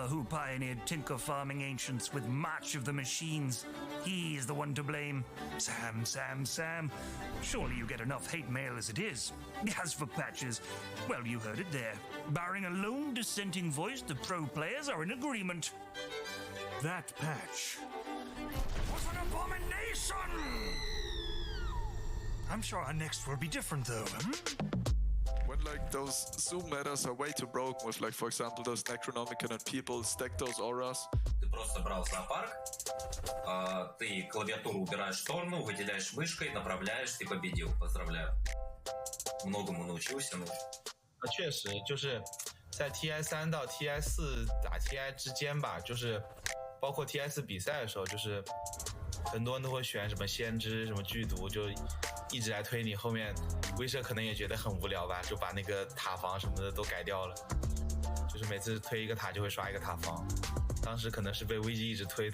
who pioneered tinker farming ancients with much of the machines. He is the one to blame. Sam. Surely you get enough hate mail as it is. As for patches, well, you heard it there. Barring a lone dissenting voice, the pro players are in agreement. That patch was an abomination! I'm sure our next will be different, though. When, like, those Zoom metas are way too broken with, like, for example, those Necronomicon and people stack those auras. Ты просто брал зоопарк, ты клавиатуру убираешь в сторону, выделяешь мышкой, направляешь, ты победил. Поздравляю. Многому научился.确实，就是在 TI3 到 TI4 打 TI 之间吧，就是包括 TI4 比赛的时候，就是很多人都会选什么先知、什么剧毒，就一直来推你。后面威社可能也觉得很無聊吧，就把那个塔防什么的都改掉了，就是每次推一个塔就会刷一个塔防。当时可能是被危机一直推。I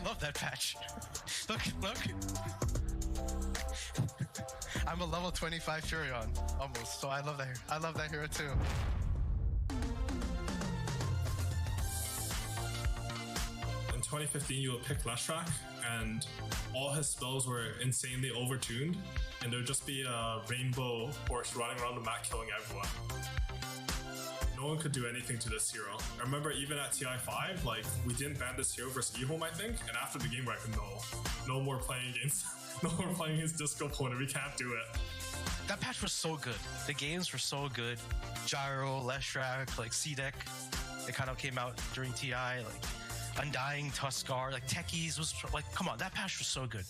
love that patch. Look. I'm a level 25 Furion almost, so I love that hero too. In 2015, you would pick Leshrac, and all his spells were insanely overtuned, and there would just be a rainbow horse running around the map killing everyone. No one could do anything to this hero. I remember even at TI5, like, we didn't ban this hero versus eHome, I think, and after the game, we're like, no more playing against Disco Opponent, we can't do it. That patch was so good. The games were so good. Gyro, Leshrac, like C-Deck, they kind of came out during TI, like Undying, Tuskar, like Techies was like, come on, that patch was so good.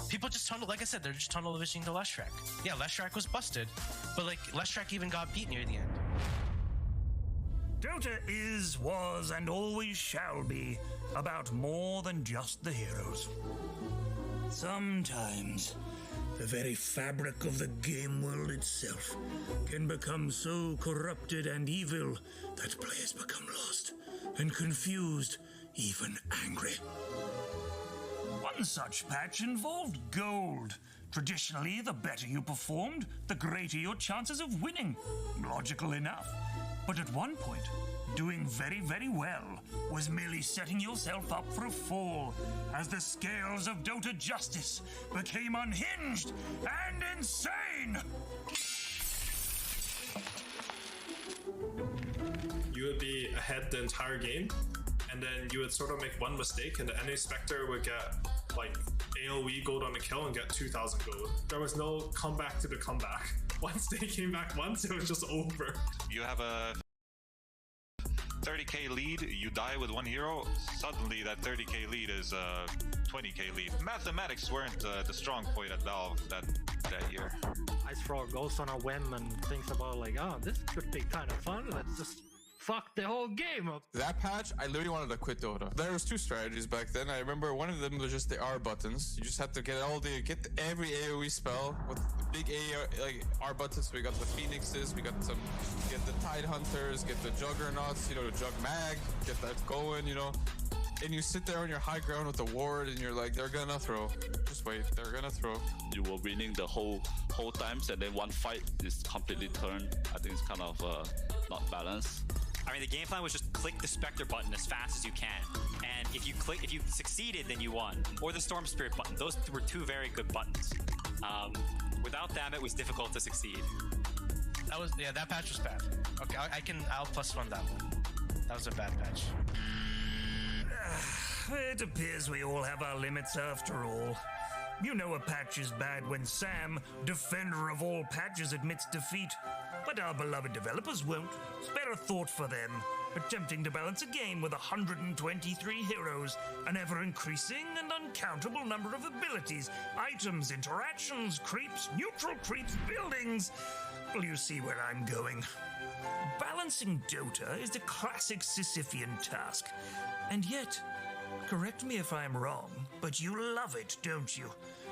People just tunnel, like I said, they're just tunnel visioning to Leshrac. Yeah, Leshrac was busted, but like Leshrac even got beat near the end. Dota is, was, and always shall be about more than just the heroes. Sometimes, the very fabric of the game world itself can become so corrupted and evil that players become lost and confused, even angry. One such patch involved gold. Traditionally, the better you performed, the greater your chances of winning. Logical enough. But at one point, doing very, very well was merely setting yourself up for a fall as the scales of Dota justice became unhinged and insane! You would be ahead the entire game, and then you would sort of make one mistake, and the enemy Spectre would get, like, AoE gold on the kill and get 2,000 gold. There was no comeback to the comeback. Once they came back once, it was just over. You have a 30k lead, you die with one hero, suddenly that 30k lead is a 20k lead. Mathematics weren't the strong point at Valve that year. Icefrog goes on a whim and thinks about like, oh, this could be kind of fun, let's just fuck the whole game up. That patch, I literally wanted to quit Dota. There was two strategies back then. I remember one of them was just the R buttons. You just had to get every AoE spell with big R buttons. So we got the Phoenixes, we got the Tide Hunters, get the Juggernauts, the Jug Mag, get that going, And you sit there on your high ground with the ward, and you're like, they're gonna throw. Just wait, they're gonna throw. You were winning the whole times, and then one fight is completely turned. I think it's kind of not balanced. I mean, the game plan was just click the Spectre button as fast as you can, and if you succeeded, then you won. Or the Storm Spirit button. Those were two very good buttons. Without them, it was difficult to succeed. That patch was bad. Okay, I'll +1 that one. That was a bad patch. It appears we all have our limits after all. You know a patch is bad when Sam, defender of all patches, admits defeat. But our beloved developers won't. Spare a thought for them, attempting to balance a game with 123 heroes, an ever-increasing and uncountable number of abilities, items, interactions, creeps, neutral creeps, buildings. Well, you see where I'm going. Balancing Dota is the classic Sisyphean task. And yet, correct me if I'm wrong, but you love it, don't you?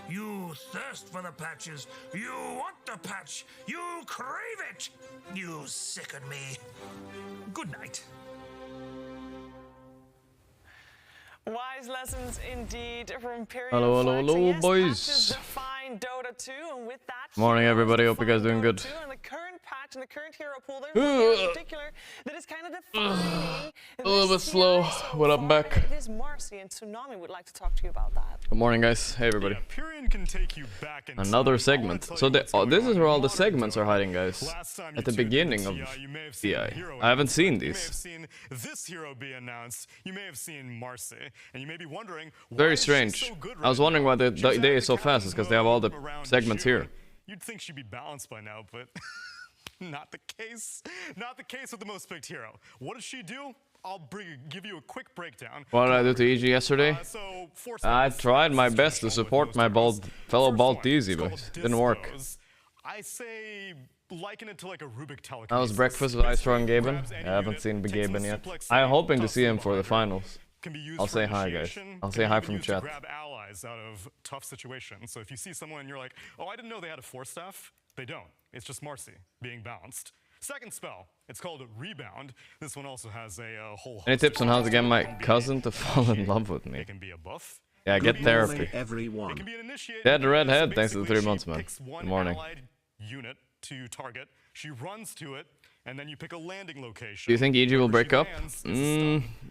You thirst for the patches. You want the patch. You crave it. You sicken me. Good night. Wise lessons indeed from Imperial Hello, hello, Flex. hello, Yes, boys. patches define Dota 2, and with that, Morning, everybody. Hope you guys doing good. and the current patch and the current hero pool, there's one hero in particular that is kind of defining A little bit slow, but I'm back. It is Marcy, and Tsunami would like to talk to you about that. Good morning, guys. Hey, everybody. Can take you back in Another time. segment. So this is where all the segments are hiding, guys. At the beginning of TI. I haven't seen You may have these. seen this hero be announced. You may have seen Marcy, and you may be wondering Very strange. I was wondering why the day is so fast. It's because they have all the segments here. You'd think she'd be balanced by now, but not the case. Not the case with the most picked hero. What does she do? Give you a quick breakdown. What did I do to EG yesterday? I tried my best to support my fellow Baltese, but it didn't work. I say liken it to like a Rubik telekinesis. That was breakfast with Ice and Gaimin. I haven't seen Gaimin yet. I'm hoping to see him for the finals. I'll say hi, guys. I'll say hi from chat. Grab allies out of tough situations. So if you see someone and you're like, oh, I didn't know they had a 4-staff, they don't. It's just Marcy being balanced. Second spell, it's called Rebound. This one also has a whole. Any tips on how to get my cousin to fall in love with me? Yeah, get therapy. Dead Redhead, thanks to the 3 months, man. Good morning. Unit to target. She runs to it, and then you pick a landing location. Do you think EG will break up?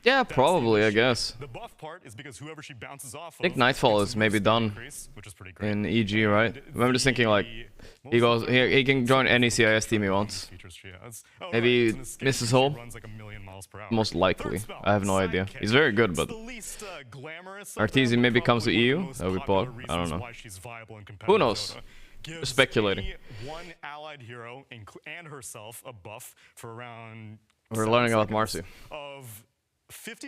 Yeah, probably, I guess. The buff part is because whoever she bounces off I think Nightfall is maybe done in EG, right? I'm just thinking like he can join any CIS team he wants. Maybe Mrs. Hole? Most likely. I have no idea. He's very good, but Arteezy maybe comes to EU? That would be Paul. I don't know. Who knows? Just speculating. One allied hero and herself a buff for around. We're learning about Marcy.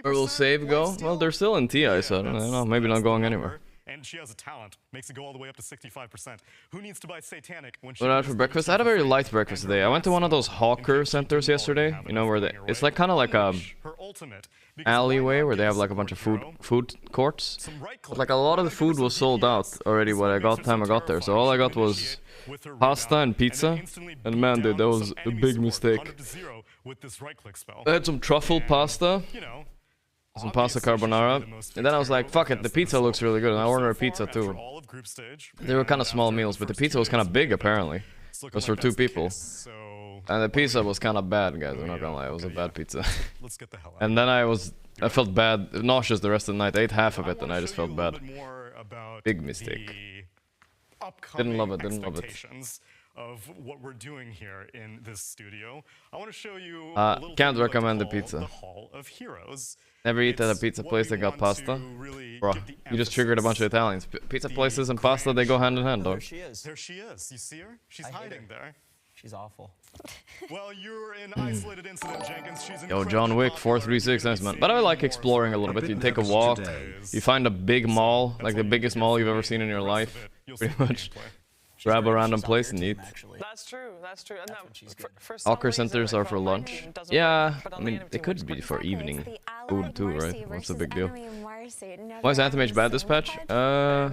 Where will save go? Well, they're still in TI, so I don't know. Maybe not going anywhere. And she has a talent, makes it go all the way up to 65%. Who needs to buy Satanic when she? What I had for breakfast? I had a very light breakfast today. I went to one of those hawker centers yesterday. You know where it's like kind of like a alleyway where they have like a bunch of food courts. But like a lot of the food was sold out already when I got there. So all I got was pasta and pizza. And man, dude, that was a big mistake. I had some truffle pasta. Some pasta carbonara, and then I was like, fuck it, the pizza looks really good, and I ordered a pizza too. They were kind of small meals, but the pizza was kind of big apparently. It was for 2 people. And the pizza was kind of bad, guys, I'm not gonna lie, it was a bad pizza. And then I felt bad, nauseous the rest of the night. I ate half of it and I just felt bad. Big mistake. Didn't love it. Of what we're doing here in this studio, I want to show you a little can't bit recommend the about pizza. The Hall of Heroes. Never eat at a pizza place that got pasta. Bro, you just triggered a bunch of Italians. Pizza places and pasta, they go hand in hand, dog. There she is. There she is. You see her? She's hiding there. She's awful. Well, you're in isolated incident, Jenkins. She's Yo, John Wick 436, nice man. But I like exploring a little bit. You take a walk, you find a big mall, like the biggest mall you've ever seen in your life, pretty much. Grab a random place and eat. That's true. That's true. And Hawker centers are for lunch. Yeah, I mean, they could be for evening food too, right? What's the big deal? Why is Anthem H bad this patch? I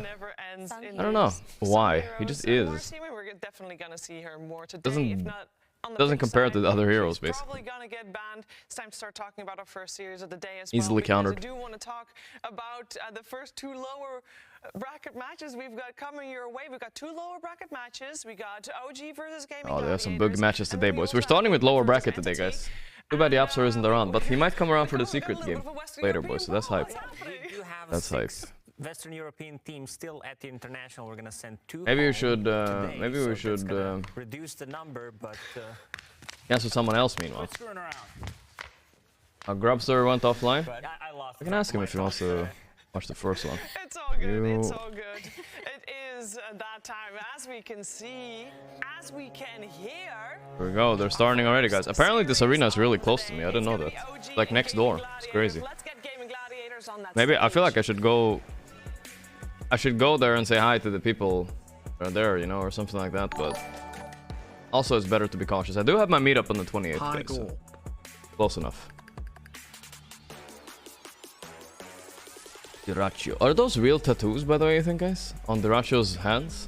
don't know. Why? He just is. We're definitely gonna see her more today. Doesn't compare to the other heroes, basically. Probably gonna get banned. It's time to start talking about our first series of the day as Easily well. countered. I do want to talk about the first 2 lower bracket matches we've got coming your way. We've got 2 lower bracket matches. We got OG versus Gaimin Gladiators. Oh, they have some big matches today, boys. We're starting with lower bracket today, guys. Too bad the Absol isn't around, but he might come around for the secret game later, boys. So that's hype. That's hype. Western European team still at the international. We're gonna send 2. Maybe we should. Reduce the number, but. Cancel someone else. Meanwhile. Grubster went offline. I can ask him if he wants to watch the first one. It's all good. It's all good. It is that time, as we can see, as we can hear. Here we go. They're starting already, guys. Apparently, this arena is really close to me. I didn't know that. It's like next door. It's crazy. Maybe I feel like I should go. I should go there and say hi to the people that are there, you know, or something like that. But also, it's better to be cautious. I do have my meetup on the 28th, guys, so close enough. Diracho. Are those real tattoos, by the way, you think, guys? On Diracho's hands?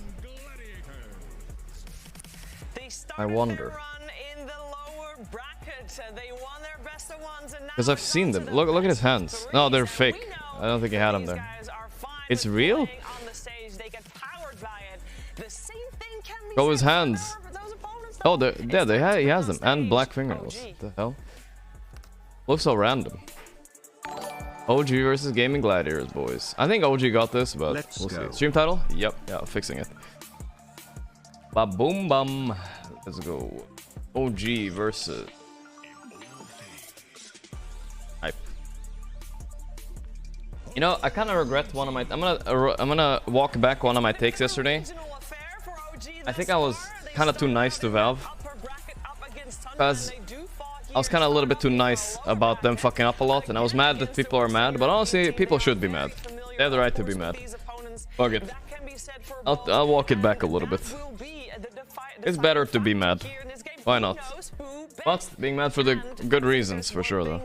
I wonder. Because I've seen them. Look at his hands. No, they're fake. I don't think he had him there. It's real? Go his hands. Oh, yeah, he has them. And black fingernails. What the hell? Looks so random. OG versus Gaimin Gladiators, boys. I think OG got this, but we'll see. Stream title? Yep, yeah, fixing it. Ba boom bum. Let's go. OG versus. Hype. You know, I kind of regret one of my. I'm gonna walk back one of my takes yesterday. I think I was kind of too nice to Valve, because I was kind of a little bit too nice about them fucking up a lot, and I was mad that people are mad. But honestly, people should be mad. They have the right to be mad. Fuck it. I'll walk it back a little bit. It's better to be mad. Why not? But being mad for the good reasons, for sure, though.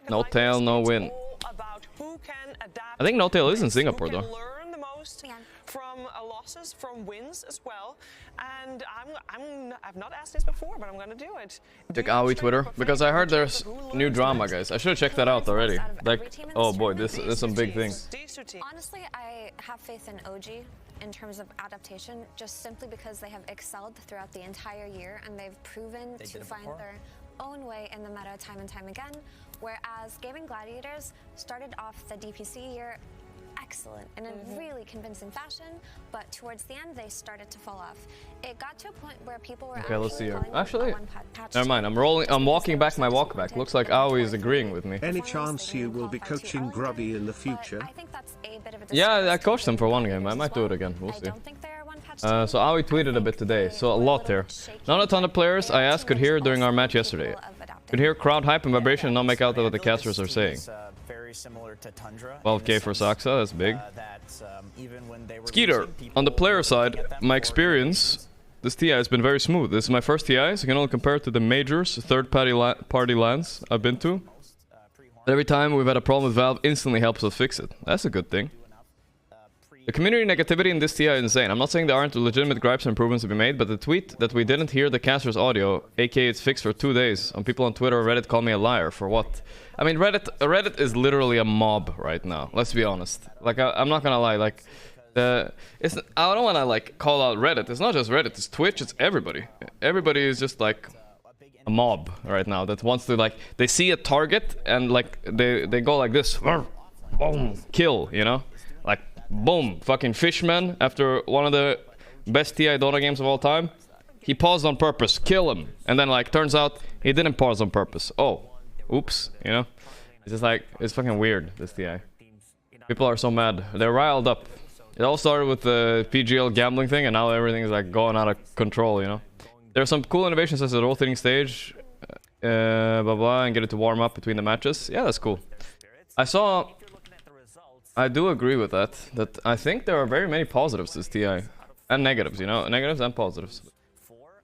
No tail, no win. I think no tail is in Singapore, though. From losses, from wins as well, and I've not asked this before, but I'm gonna do it. Check Aoi Twitter, because I heard there's new drama, guys. I should have checked that out already. Like, oh boy, this is some big things. Honestly, I have faith in OG in terms of adaptation, just simply because they have excelled throughout the entire year, and they've proven to find their own way in the meta time and time again. Whereas Gaimin Gladiators started off the DPC year excellent in a really convincing fashion, but towards the end they started to fall off. It got to a point where people were okay, let's see here. Actually, never mind. I'm walking back my walk back. Looks like Aoi is agreeing with me. Any chance you will be coaching Grubby in the future? I think that's a bit of a Yeah, I coached him for one game. I might do it again. We'll see. So Aoi tweeted a bit today, so a lot there. Not a ton of players I asked could hear during our match yesterday. Could hear crowd hype and vibration and not make out what the casters are saying. Similar to Tundra. 12k for Saxa, that's big. Skeeter, on the player side, my experience, this TI has been very smooth. This is my first TI, so I can only compare it to the majors, third-party lands I've been to. Every time we've had a problem with Valve, instantly helps us fix it. That's a good thing. The community negativity in this TI is insane. I'm not saying there aren't legitimate gripes and improvements to be made, but the tweet that we didn't hear the caster's audio, aka it's fixed for 2 days, on people on Twitter or Reddit call me a liar. For what? I mean, Reddit is literally a mob right now. Let's be honest. Like, I'm not gonna lie. Like, I don't wanna like call out Reddit. It's not just Reddit. It's Twitch. It's everybody. Everybody is just like a mob right now that wants to like. They see a target and like they go like this. Boom, kill. You know, like boom, fucking Fishman after one of the best TI Dota games of all time. He paused on purpose. Kill him. And then like turns out he didn't pause on purpose. Oh. Oops, you know? It's just like, it's fucking weird, this TI. People are so mad. They're riled up. It all started with the PGL gambling thing, and now everything is like going out of control, you know? There are some cool innovations such as the rotating stage, blah blah, and get it to warm up between the matches. Yeah, that's cool. I do agree with that. That I think there are very many positives to this TI. And negatives, you know? Negatives and positives.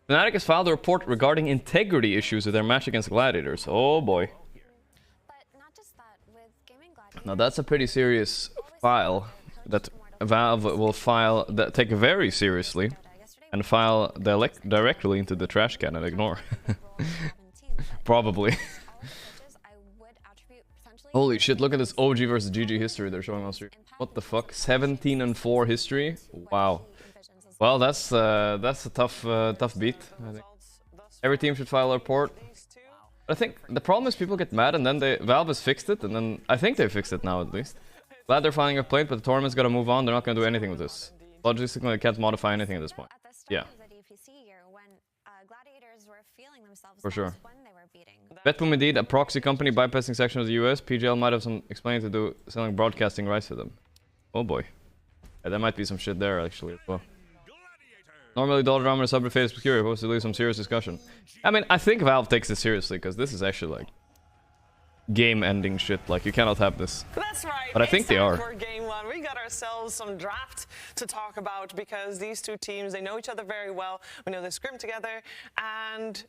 Fnatic has filed a report regarding integrity issues with their match against Gladiators. Oh boy. Now that's a pretty serious file that Valve will take very seriously and file directly into the trash can and ignore. Probably. Holy shit, look at this OG versus GG history they're showing on stream. What the fuck? 17-4 history? Wow. Well, that's a tough beat, I think. Every team should file a report. But I think the problem is people get mad and then Valve has fixed it, and then I think they fixed it now at least. Glad they're filing a complaint, but the tournament's gotta move on. They're not gonna do anything with this. Logistically, they can't modify anything at this point. Yeah. For sure. Betboom indeed, a proxy company bypassing section of the US. PGL might have some explaining to do selling broadcasting rights to them. Oh boy. Yeah, there might be some shit there actually as well. Normally, Dota drama and subreddit is secure, supposed to leave some serious discussion. I mean, I think Valve takes this seriously, because this is actually like game-ending shit. Like, you cannot have this. That's right. But I think they are. For game one, we got ourselves some draft to talk about, because these two teams, they know each other very well. We know they scrim together, and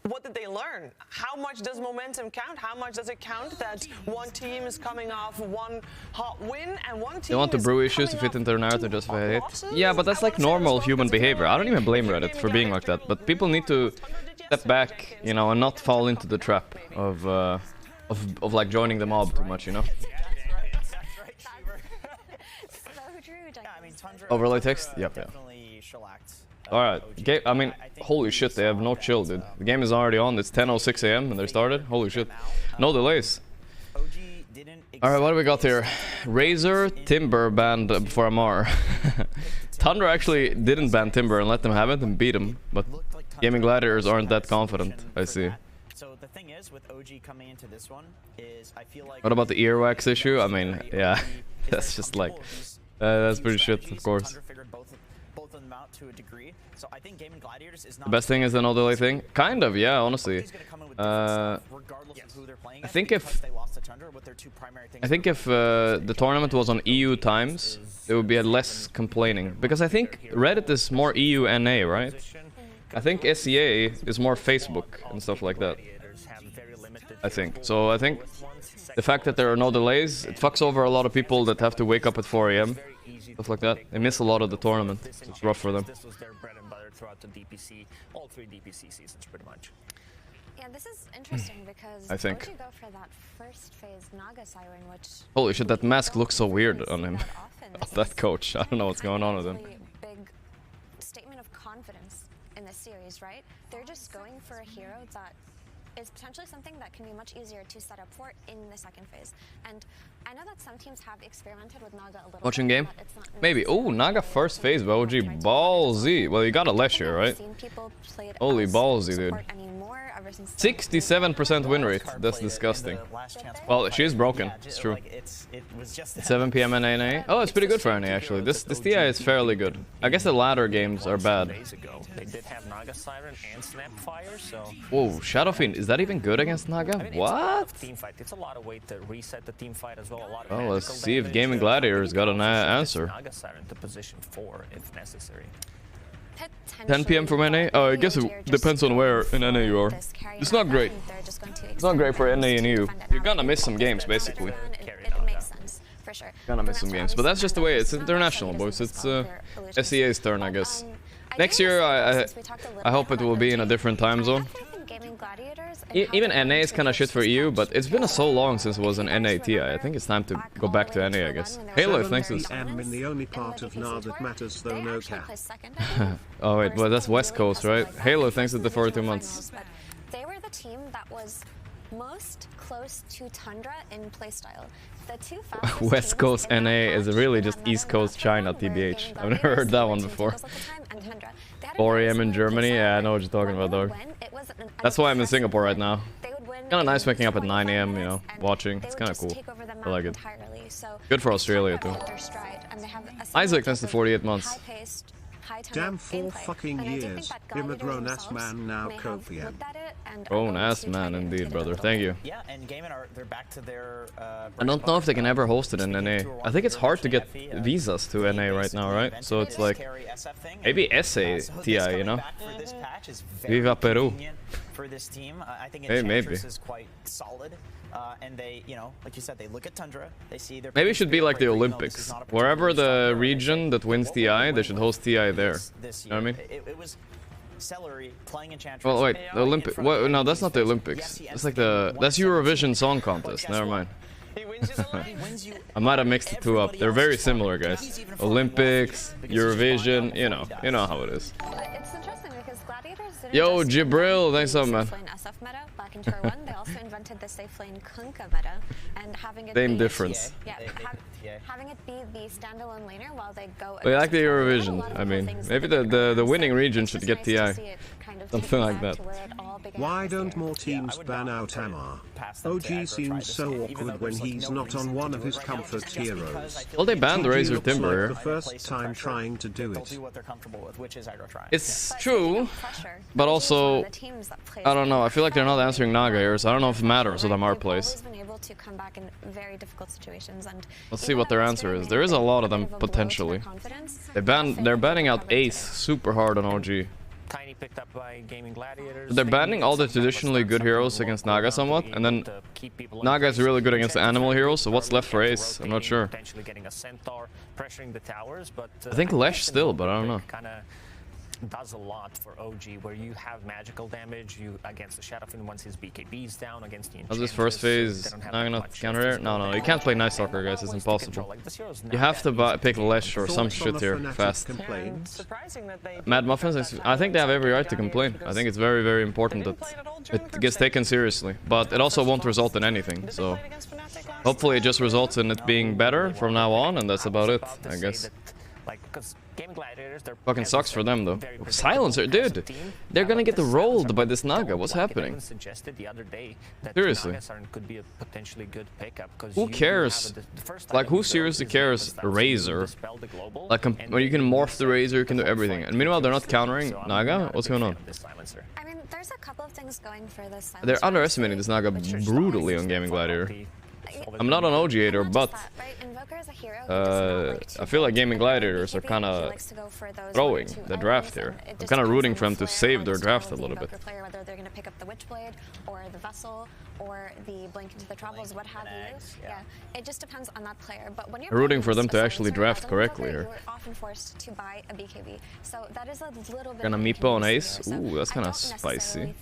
what did they learn? How much does momentum count? How much does it count that one team is coming off one hot win and one team They want to brew issues to fit into their narrative just for hate. Yeah, but that's like normal human behavior. I don't even blame Reddit for being like that. But people need to step back, you know, and not fall into the trap of of like joining the mob too much, you know? Overlay text? Yep, yeah. Alright, I mean, holy shit, they have no chill, dude. The game is already on, it's 10:06 AM and they started. Holy shit. No delays. Alright, what do we got here? Razor, Timber banned before MR. Tundra actually didn't ban Timber and let them have it and beat him, but Gaimin Gladiators aren't that confident, I see. So the thing is, with OG coming into this one, is I feel like... What about the earwax issue? I mean, yeah, that's just like... that's pretty shit, of course. Both of them out to a degree. So I think Gaimin Gladiators is not... The best thing is the no delay thing? Kind of, yeah, honestly. I think if the tournament was on EU times, there would be less complaining. Because I think Reddit is more EU NA, right? I think SEA is more Facebook and stuff like that. I think. So I think the fact that there are no delays, it fucks over a lot of people that have to wake up at 4 AM. Stuff like that. They miss a lot of the tournament. So it's rough for them. This was their bread and butter throughout the DPC, all 3 DPC seasons pretty much. Yeah, this is interesting because I think. you go for that first phase Naga Siren, which Holy shit, that mask looks so weird on him. That coach. I don't know what's going on with him. big statement of confidence in this series, right? They're just going for a hero that is potentially something that can be much easier to set up for in the second phase. And I know that some teams have experimented with Naga a little Watching bit, game? but it's not Maybe. Oh, Naga first phase by OG. Ballsy. Well, you got a Lesher, right? Holy ballsy, dude. 67% win rate. That's disgusting. Well, she is broken. It's true. 7 PM NA. Oh, it's pretty good for NA, actually. This TI is fairly good. I guess the ladder games are bad. They did have Naga Siren and Snapfire, so... Whoa, Shadow Fiend. Is that even good against Naga? What? Team fight. It's a lot of weight to reset the team fight as well. A lot of Well, let's see if Gaimin Gladiators got an answer. Naga Siren to position 4 if necessary. 10 PM from NA? Oh, I guess it depends on where in NA you are. It's not great. It's not great for NA and EU. You're gonna miss some games, basically. Gonna miss some games. But that's just the way it's international, boys. It's SEA's turn, I guess. Next year, I hope it will be in a different time zone. Even NA is kind of shit for EU, but it's been so long since it was an NA TI. I think it's time to go back to NA, I guess. Halo, thanks. I'm in the only part of NA that matters, though no cap. Oh wait, well that's West Coast, right? Halo, thanks for the 42 months. They were the team that was most close to Tundra in playstyle. The two West Coast NA is really just East Coast China, TBH. I've never heard that one before. 4 AM in Germany? Yeah, I know what you're talking about, dog. That's why I'm in Singapore right now. Kinda nice waking up at 9 AM, you know, watching. It's kinda cool. I like it. Good for Australia, too. Isaac, thanks to 48 months. Damn 4 fucking years. Him a grown ass man now copium. Grown ass man indeed, brother. Thank you. Yeah, and Gaimin they're back to their I don't know if they can ever host it in NA. I think it's hard to get visas to NA right now, right? So it's like maybe SA TI, you know? Viva Peru. For this team, I think hey, maybe. is quite solid. And they, you know, like you said, they look at Tundra, they see their... Maybe it should be like the Olympics. Wherever the region that wins TI, they should host TI there. You know what I mean? It was Celery playing Enchantress. Well, wait, the Olympic... What? No, that's not the Olympics. It's like the... That's Eurovision Song Contest. Never mind. I might have mixed the two up. They're very similar, guys. Olympics, Eurovision, you know how it is. It's interesting because Gladiators didn't Yo, just Jibril, thanks so much, man. SF meta back in Tour 1, they also invented the safe lane Kunkka meta, and having it Same be, difference. Yeah, having it be the standalone laner while they go. We like the Eurovision. I mean, maybe the winning region should get TI. Something like that. Why don't more teams ban out MR? OG seems so awkward when he's not on one of his comfort heroes. Well, they banned Razor Timber. Like the first time trying to do it. It's true, but also, I don't know. I feel like they're not answering Naga here, so I don't know if it matters what MR plays. Let's see what their answer is. There is a lot of them potentially. They're banning out Ace super hard on OG. Tiny picked up by Gaimin Gladiators. They're banning all the traditionally good heroes against Naga somewhat, and then Naga is really good against the animal heroes, so what's left for Ace? I'm not sure. Potentially getting a centaur, pressuring the towers, but I think Lesh still, but I don't know. does a lot for OG, where you have magical damage you against the Shadowfiend once his BKB's down, against the How's this first phase? Not gonna counter here? No, you can't play Night Stalker, guys. It's impossible. You have to pick Lesh or some shit here fast. Mad Muffins, I think they have every right to complain. I think it's very, very important that it gets taken seriously. But it also won't result in anything, so hopefully it just results in it being better from now on, and that's about it, I guess. Gaimin Gladiators, they're fucking sucks for them though. Silencer, dude! They're gonna get rolled by this Naga. What's happening? Seriously. Who cares? Like, who seriously cares? Razor. Like, when you can morph the Razor, you can do everything. And meanwhile, they're not countering Naga? What's going on? I mean, there's a couple of things going for this Silencer. They're underestimating this Naga brutally on Gaimin Gladiator. I'm not an OG-ator, but I feel like Gaimin Gladiators are kind of throwing the draft here. I'm kind of rooting for them to save their draft a little bit. Whether they're going to pick up the Witchblade or the Vessel or the Blink into the Troubles, what have you. Yeah, it just depends on that player. But when you're rooting for them to actually draft correctly here. You're often forced to buy a BKB, so that is a little bit. Gonna meepo on Ace. Ooh, that's kind of spicy.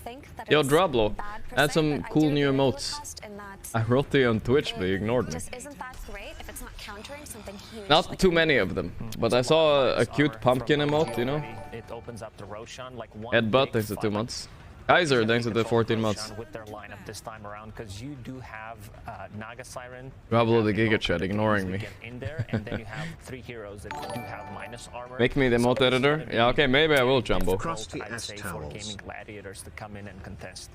Yo, Drablo, add some cool new emotes. I wrote to you on Twitch, but you ignored me. Isn't that great if it's not countering something huge? Not too many of them, but I saw a cute pumpkin emote, you know? It opens up to Roshan, like Headbutt thanks to 2 months. Kaiser thanks to the 14 months. With their lineup this time around, because you do have Naga Siren. Drablo the Giga Chat ignoring me. In there, and then you have 3 heroes that do have minus armor. Make me the emote editor? Yeah, okay, maybe I will, Jumbo. I'd say for Gaimin Gladiators to come in and contest.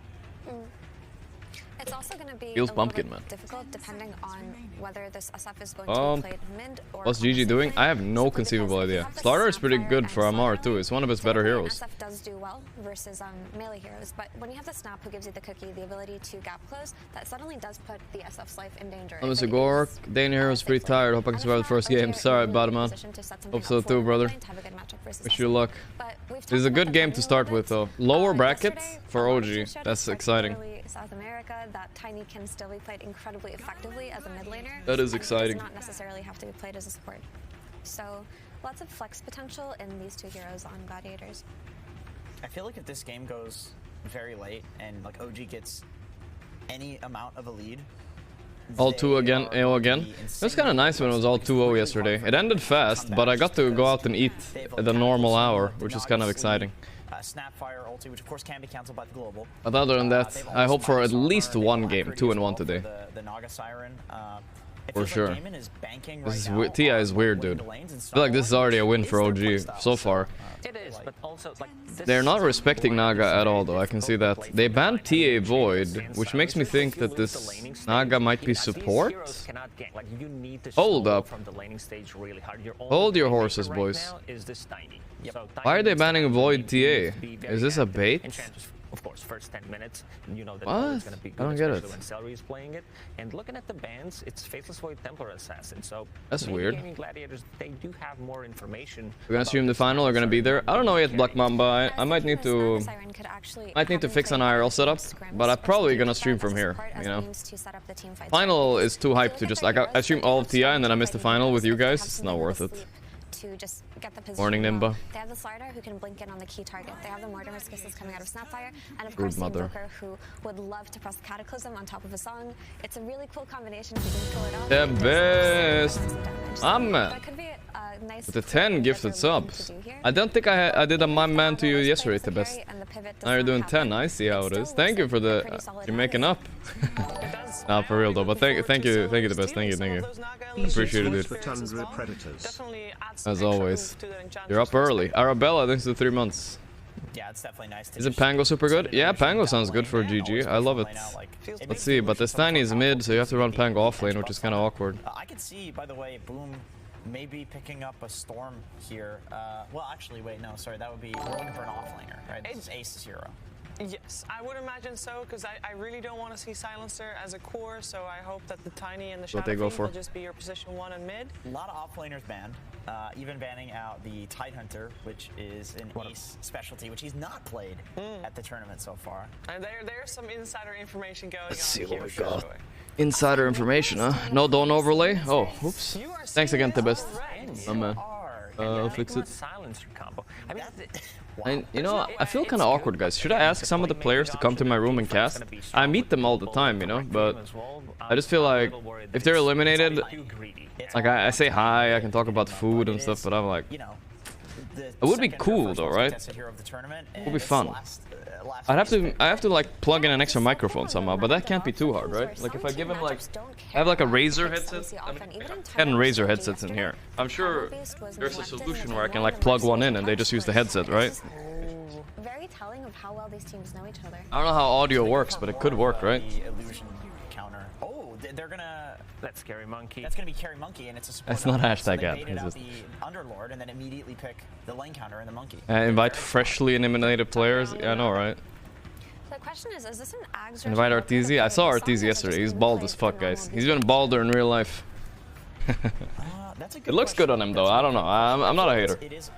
It's also going to be Feels pumpkin, man. difficult depending on whether this SF is going to be played mid or what's GG doing? I have no conceivable idea. Slaughter is pretty good for Amar too. It's one of his better heroes. SF does do well versus melee heroes, but when you have the Snap who gives you the cookie, the ability to gap close, that suddenly does put the SF's life in danger. I'm Mr. Gorgc. Dane hero's pretty tired. Hope I can survive the first game. Sorry about it, man. Hope so too, brother. Wish you luck. This is a good game to start with though. Lower bracket for OG. That's exciting. South America, that Tiny can still be played incredibly effectively as a mid laner. That is exciting. Does not necessarily have to be played as a support. So, lots of flex potential in these 2 heroes on Gladiators. I feel like if this game goes very late and like OG gets any amount of a lead, all 2 again, AO again. It was kind of nice when it was all 2-0 yesterday. It ended fast, but I got to go out and eat at the normal hour, which is kind of exciting. Snapfire ulti, which of course can be cancelled by the global. But other than that, I hope for at least 1 game, 2-1 today. The Naga Siren, for sure. This is TI is weird, dude. I feel like this is already a win for OG so far. It is, but also like they're not respecting Naga at all, though. I can see that. They banned TA Void, which makes me think that this Naga might be support. Hold up. Hold your horses, boys. Why are they banning Void TA? Is this a bait? Of course, first 10 minutes, you know that what? It's going to be good, I don't get it. When Celery is playing it. And looking at the bans, it's Faithless Void Templar Assassin. So that's weird. Gaimin Gladiators, they do have more information. We're gonna stream the final. Are gonna be there. I don't know yet, Black Mamba. I might need to fix an IRL setup, but I'm probably gonna stream from here. You know, final is too hyped to just like I stream all of TI and then I miss the final with you guys. It's not worth it. To just get the position. Morning, Nimba. They have the Slider who can blink in on the key target. They have the Mortimer Kisses coming out of Snapfire, and of course the Invoker who would love to press Cataclysm on top of a song. It's a really cool combination if you can pull it off. The best. Man. That could be a nice. With the 10 gifted subs. I don't think I did a my man to you yesterday, the best. Now you're doing 10. I see how it is. Thank you for the. You're making up. Nah, for real though. But thank you, the best. Thank you. Appreciate it, dude. As always. You're up early. Arabella, thanks to 3 months. Yeah, it's definitely nice. Is it Pango super good? Yeah, Pango sounds good for GG. I love it. Let's see, but this Tiny is mid, so you have to run Pango off lane, which is kind of awkward. I can see, by the way, Boom maybe picking up a Storm here. Well, actually, wait, no, sorry, that would be we're looking for an offlaner, right? This is Ace's hero. Yes, I would imagine so, because I really don't want to see Silencer as a core, so I hope that the Tiny and the Shadowfiend will just be your position 1 and mid. A lot of offlaners banned, even banning out the Tidehunter, which is an Ace specialty, which he's not played at the tournament so far. And there's some insider information going on. Let's see what we here, got. Insider information, huh? No Dawn overlay? Oh, oops. Thanks again, Tibest. You are I'll fix it. Silencer combo. I mean, And you know, I feel kind of awkward, guys. Should I ask some of the players to come to my room and cast? I meet them all the time, you know, but I just feel like if they're eliminated, like I say hi, I can talk about food and stuff, but I'm like, it would be cool though, right? It would be fun. I have to like plug in an extra microphone somehow, but that can't be too hard, right? Like if I give him like, I have like a Razer headset, I mean, 10 Razer headsets in here. I'm sure there's a solution where I can like plug one in and they just use the headset, right? Very telling of how well these teams know each other. I don't know how audio works, but it could work, right? Illusion counter. Oh, they're gonna. That's Scary Monkey. That's gonna be Carry Monkey, and it's a support. It's not element, so hashtag they ad, baited it's out just- the Underlord, and then immediately pick the lane counter and the monkey. Invite freshly eliminated players. Yeah, I know, right? The question is this an Ags or Invite Arteezy. I saw Arteezy yesterday. He's bald as fuck, guys. He's been balder in real life. It looks good on him, though. I don't know. I'm not a hater. It is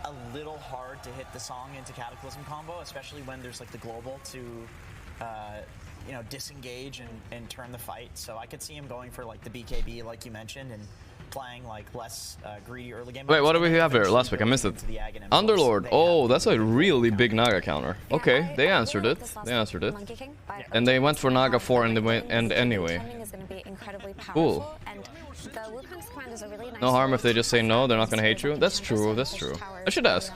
a little hard to hit the song into Cataclysm combo, especially when there's like the global to, you know, disengage and turn the fight. So I could see him going for like the BKB, like you mentioned, and playing like less greedy early game. Wait, what do we have here? Last week, I missed it. Underlord. Oh, that's a really big Naga counter. Okay, they answered it. They answered it. And they went for Naga 4 in the end anyway. Cool. No harm if they just say no, they're not gonna hate you. That's true, that's true. I should ask.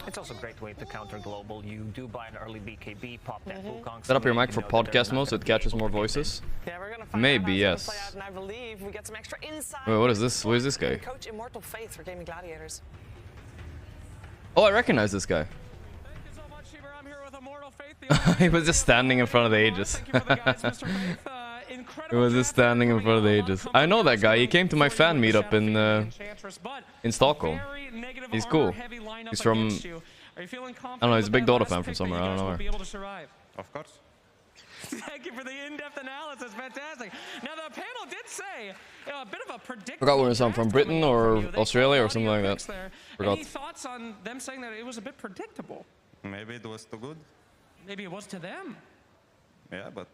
It's also a great way to counter global. You do buy an early BKB, pop that Wukong. Set up your mic for podcast mode so it catches more voices. Maybe, yes. And I believe we get some extra insight. Wait, what is this? Who is this guy? Coach Immortal Faith for Gaimin Gladiators. Oh, I recognize this guy. He was just standing in front of the Aegis. He was just standing in front of the Aegis. I know that guy. He came to my fan meetup in Stockholm. He's cool. He's from, I don't know, he's a big Dota fan from somewhere. I don't know where. Of course. Thank you for the in-depth analysis. Fantastic. Now the panel did say a bit of a predictable. Forgot where he's from Britain or Australia or something like that. Forgot. Any thoughts on them saying that it was a bit predictable? Maybe it was too good. Maybe it was to them. Yeah, but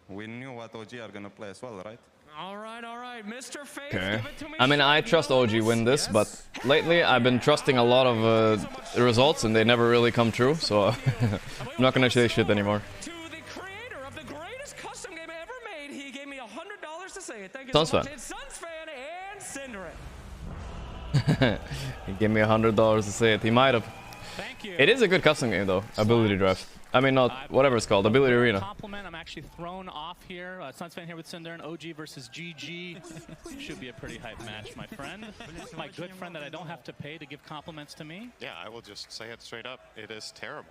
we knew what OG are gonna play as well, right? All right, Mr. Faith. Okay. I mean, I trust OG win this, but lately I've been trusting a lot of the results and they never really come true, so I'm not gonna say shit anymore. To the creator of the greatest custom game ever made, he gave me $100 to say it. Thank you Suns so much. fan. It's Suns fan and Cinderin. He gave me $100 to say it. He might have. Thank you. It is a good custom game though. Ability Draft. I mean, not whatever it's called. Ability Arena. Compliment. I'm actually thrown off here. Suns fan here with Cinder and OG versus GG. Should be a pretty hype match, my friend. My good friend that I don't have to pay to give compliments to me. Yeah, I will just say it straight up. It is terrible.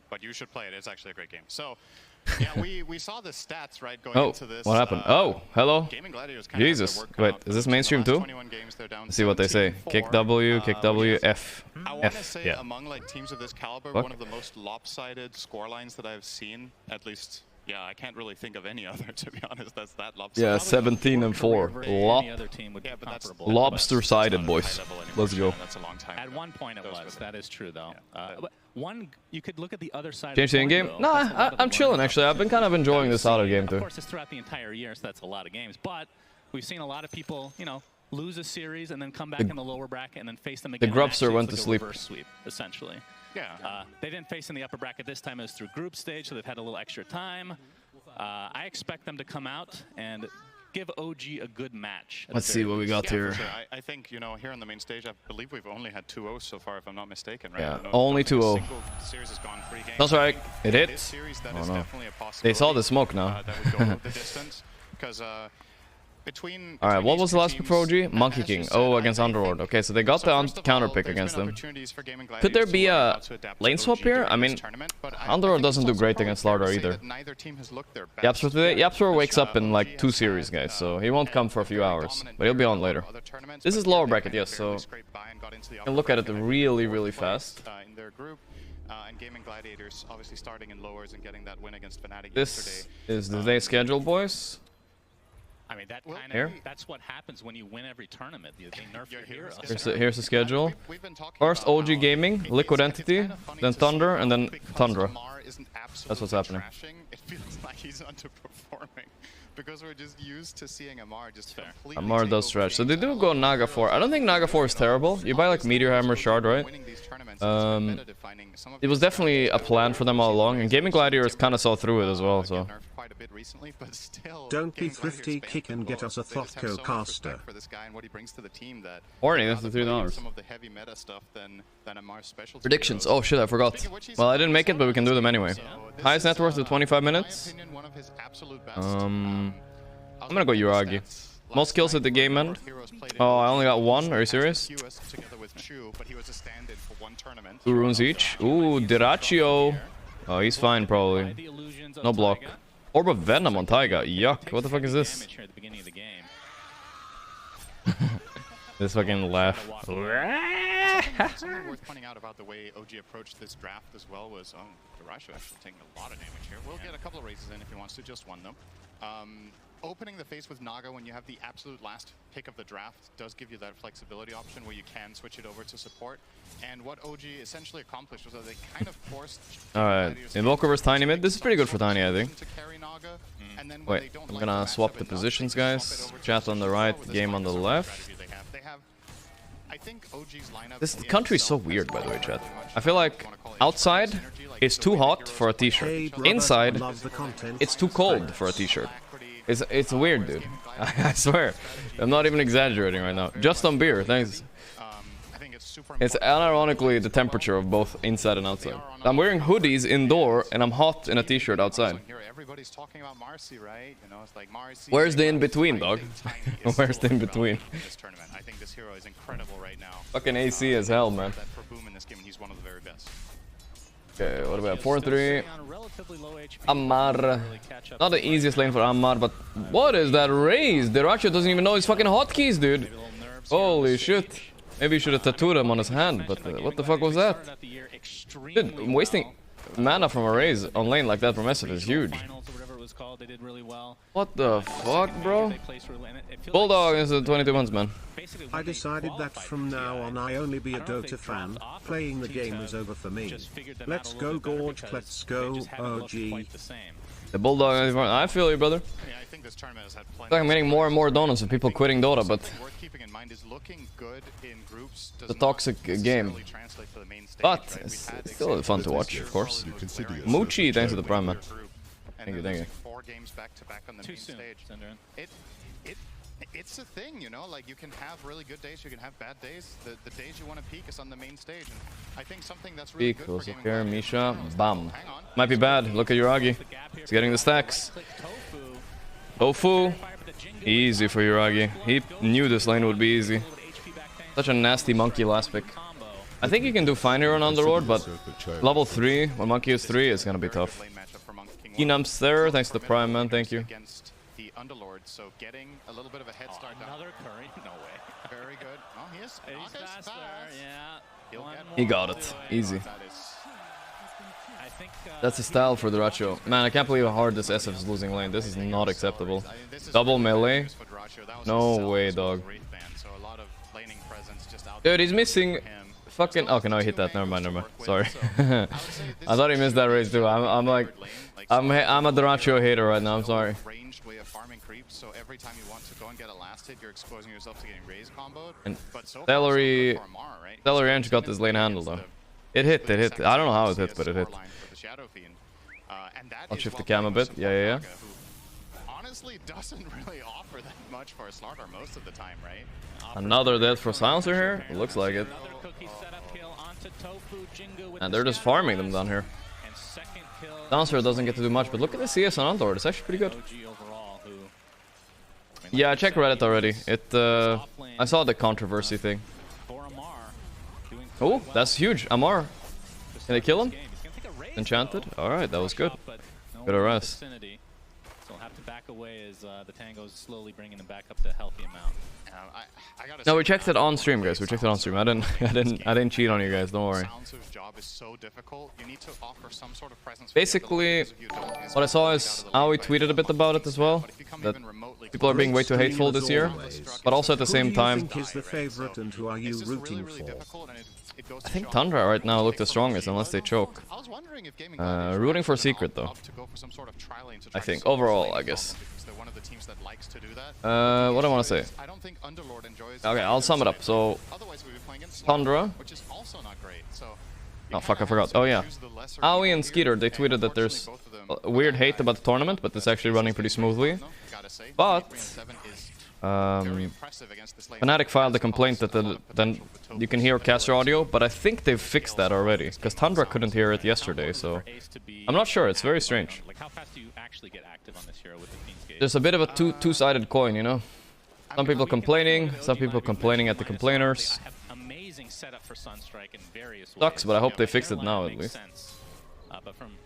But you should play it. It's actually a great game. So, yeah, we saw the stats, right, going into this. What happened? Oh, hello. Gaimin Gladiators kind of Jesus. Wait, is this mainstream too? Let's see what they say. Kick W, kick W, F. I want to F. say Yeah. among like teams of this caliber, Fuck. one of the most lopsided score lines that I've seen. At least, yeah, I can't really think of any other, to be honest. That's that lopsided. Yeah, 17 and 4. Lobster-sided, boys. Let's go. At one point it was. That is true, though. But one, you could look at the other side. Change the in-game? Nah, I'm chilling actually. I've been kind of enjoying this out of game too. Of course, it's throughout the entire year, so that's a lot of games. But we've seen a lot of people, you know, lose a series and then come back in the lower bracket and then face them again. The Grubster and went to actually sleep. it's like a reverse sweep, essentially. Yeah. They didn't face in the upper bracket this time. It was through group stage, so they've had a little extra time. I expect them to come out and give OG a good match. Let's see what we got here. For sure. I think, you know, here on the main stage, I believe we've only had 2-0s so far, if I'm not mistaken, right? Yeah, I don't know if only a 2-0. single series has gone 3 games. That's right. It In hit. this series, that Oh is no. definitely a They saw possibility, the smoke now. that would go the distance, because between Alright, what was the last pick for OG? Monkey King. Oh, against Underlord. Okay, so they got the counter pick against them. Could there be a lane swap here? I mean, Underlord doesn't do great against Lardar either. Yapsor wakes up in like 2 series, guys, so he won't come for a few hours. But he'll be on later. This is lower bracket, yes, so you can look at it really, really fast. In their group, and Gaimin Gladiators obviously starting in lowers and getting that win against Fnatic This yesterday. is the day schedule, boys. I mean, that kind Here? of, that's what happens when you win every tournament. They nerf your heroes. Here's the schedule. First OG Gaming, Liquid Entity, then Thunder, and then Tundra. That's what's happening. It feels like he's underperforming because we're just used to seeing Amar just completely. Amar does stretch. So they do go Naga 4. I don't think Naga 4 is terrible. You buy like Meteor Hammer Shard, right? It was definitely a plan for them all along, and Gaimin Gladiators kind of saw through it as well. So. Don't be thrifty, kick and get us a Thothko caster. Warning, that's the $3. Predictions. Oh shit, I forgot. Well, I didn't make it, but we can do them anyway. Highest net worth to 25 minutes. I'm gonna go Uragi. Most kills at the game end. Oh, I only got one. Are you serious? 2 runes each. Ooh, Diraccio. Oh, he's fine probably. No block. Orb of Venom on Taiga. Yuck. What the fuck is this? This fucking laugh. Something worth pointing out about the way OG approached this draft as well was, Diraccio actually taking a lot of damage here. We'll get a couple of raises in if he wants to, just one though. Opening the face with Naga when you have the absolute last pick of the draft does give you that flexibility option where you can switch it over to support. And what OG essentially accomplished was that they kind of forced... Alright, Invoker versus Tiny mid. This is pretty good for Tiny, I think. Wait, I'm gonna swap the positions, guys. Chat on the right, game on the left. This country is so weird, by the way, chat. I feel like outside, it's too hot for a t-shirt. Inside, it's too cold for a t-shirt. It's weird, dude. I swear. I'm not even exaggerating right now. Just on beer, thanks. It's unironically the temperature of both inside and outside. I'm wearing hoodies indoor, and I'm hot in a t-shirt outside. Where's the in-between, dog? Where's the in-between? Fucking AC as hell, man. Okay, what about 4-3? Ammar. Not the easiest lane for Ammar, but what is that raise? Diraccio doesn't even know his fucking hotkeys, dude. Holy shit. Maybe he should have tattooed him on his hand, but what the fuck was that? Dude, wasting mana from a raise on lane like that from SF is huge. What the fuck, bro? Bulldog is the 22 months, man. I decided that from now on I only be a Dota fan. Playing the game is over for me. Let's go Gorgc, let's go OG. The Bulldog, I feel you, brother. Like I'm getting more and more donuts of people quitting Dota, but it's a toxic game. But it's still fun to watch, of course. Moochie, thanks for the prime, man. Thank you, thank you. 4 games back to back on the main stage. It's a thing, you know, like you can have really good days, you can have bad days. The days you want to peak is on the main stage, and I think something that's really good for Gaimin here, Misha, bam. Might be bad, look at Uragi. He's getting the stacks. Tofu, easy for Uragi. He knew this lane would be easy. Such a nasty monkey last pick. I think he can do fine here on Underlord, but level 3, when monkey is 3, is gonna be tough. Enum's there, thanks to the prime, man, thank you. The Underlord, so getting a little bit of a head start. Another curry? No way. Very good. Oh, he is. He's faster, yeah. He got it, easy. That's a style for Diraccio. Man, I can't believe how hard this SF is losing lane. This is not acceptable. Double melee? No way, dog. Dude, he's missing fucking... Okay, no, he hit that. Never mind, never mind. Sorry. I thought he missed that raise too. I'm like... I'm a Diraccio hater right now, I'm sorry. So every time you want to go and get a last hit, you're exposing yourself to getting raise comboed. And Celery Ange got this lane handle though. It hit. I don't know how it hit, but it hit. I'll shift the cam a bit. Yeah. Honestly, doesn't really offer that much for a Slardar most of the time, right? Another death for Silencer here? It looks like it. And they're just farming them down here. Silencer doesn't get to do much, but look at the CS on Underlord. It's actually pretty good. Yeah, I checked Reddit already. I saw the controversy thing. Oh, that's huge. Ammar. Can they kill him? Enchanted? Alright, that was good. Good arrest. So we'll have to back away as the Tango's slowly bringing him back up to a healthy amount. No, we checked it on stream, guys. We checked it on stream. I didn't cheat on you guys. Don't worry. Basically, what I saw is Aoi tweeted a bit about it as well. That People are being way too hateful this year, but also at the same time, Who do you think is the favorite and who are you rooting for? I think Tundra right now look the strongest unless they choke. Rooting for Secret though. I think overall, I guess. What do I want to say? Okay, I'll sum it up. So Tundra. Oh fuck, I forgot. Oh yeah, Aoi and Skeeter, they tweeted that there's weird hate about the tournament, but it's actually running pretty smoothly. But Fnatic filed a complaint that then you can hear caster audio, but I think they've fixed that already, because Tundra couldn't hear it yesterday, so I'm not sure. It's very strange. There's a bit of a two-sided coin, you know. Some people complaining at the complainers. Sucks, but I hope they fix it now at least.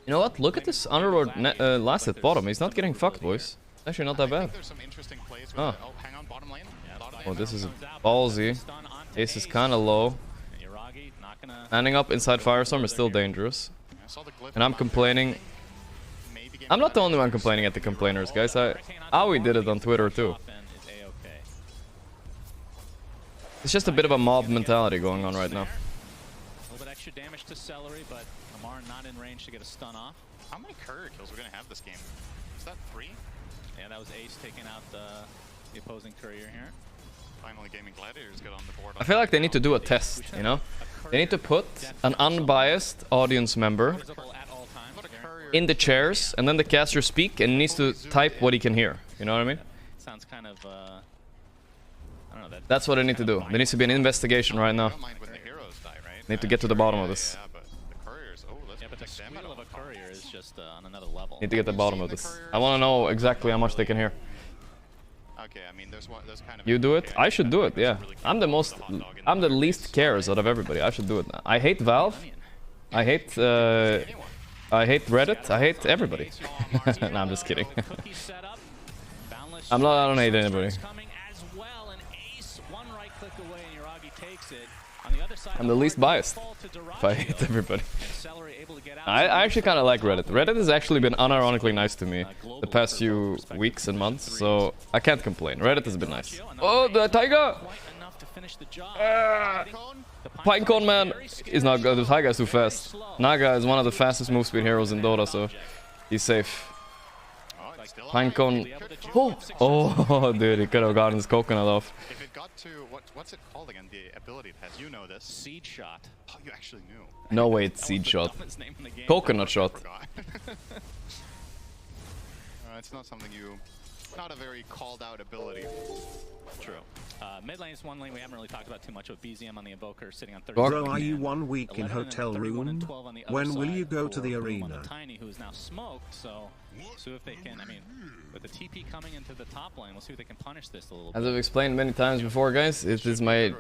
You know what? Look at this Underlord last at bottom. He's not getting fucked, boys. Actually, not that bad. Oh. Oh, this is ballsy. Ace is kind of low. Standing up inside Firestorm is still dangerous. And I'm complaining. I'm not the only one complaining at the complainers, guys. Aoi did it on Twitter too. It's just a bit of a mob mentality going on right now. A little bit extra damage to Celery, but Amar not in range to get a stun off. How many courier kills we're gonna have this game? Is that 3? Yeah, that was Ace taking out the opposing courier here. Finally, Gaimin Gladiators get on the board. I feel like they need to do a test, you know? They need to put an unbiased audience member in the chairs, and then the caster speak, and needs to type what he can hear. You know what I mean? Sounds kind of, I don't know. That's what they need to do. There needs to be an investigation right now. Need to get to the bottom of this. Yeah, but the squeal of a courier is just on another level. Need to get to the bottom of this. I want to know exactly how much they can hear. Okay, I mean, there's kind of You do it? I should do it, yeah. I'm the least cares out of everybody. I should do it. I hate Valve. I hate Reddit. I hate everybody. No, I'm just kidding. I don't hate anybody. I'm the least biased. If I hate everybody. I actually kind of like Reddit. Reddit has actually been unironically nice to me the past few weeks and months, so I can't complain. Reddit has been nice. Oh, the Taiga! Pinecone man is not good. The Taiga is too fast. Naga is one of the fastest move speed heroes in Dota, so he's safe. Pinecone. Oh, dude, he could have gotten his coconut off. If it got to what's it called again? The ability it has. You know this. Seed shot. Oh, you actually knew. No way, it's seed shot. Coconut shot. It's not something you. Not a very called out ability. True. Mid lane is one lane we haven't really talked about too much with BZM on the Invoker sitting on 30. Bro, are you 1 week in hotel room? When will you go to the arena? Tiny, who is now smoked, so if they can, I mean, with the TP coming into the top lane, we'll see if they can punish this a little bit. As I've explained many times before, guys, it is my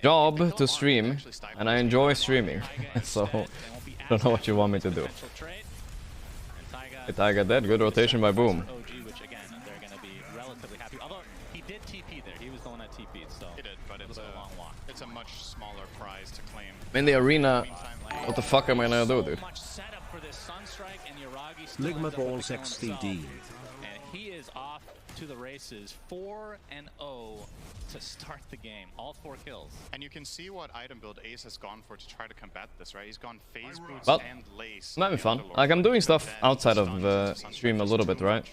job to stream, and I enjoy streaming. So, I don't know what you want me to do. Taiga dead, good rotation by Boom. It's a much smaller prize to claim. In the arena, what the fuck am I gonna do, dude? Ligma Balls XDD. And he is off to the races, 4-0 to start the game. All 4 kills. And you can see what item build Ace has gone for to try to combat this, right? He's gone phase boots Well, and lace. I'm having fun. Like, I'm doing stuff outside of stream a little bit, right?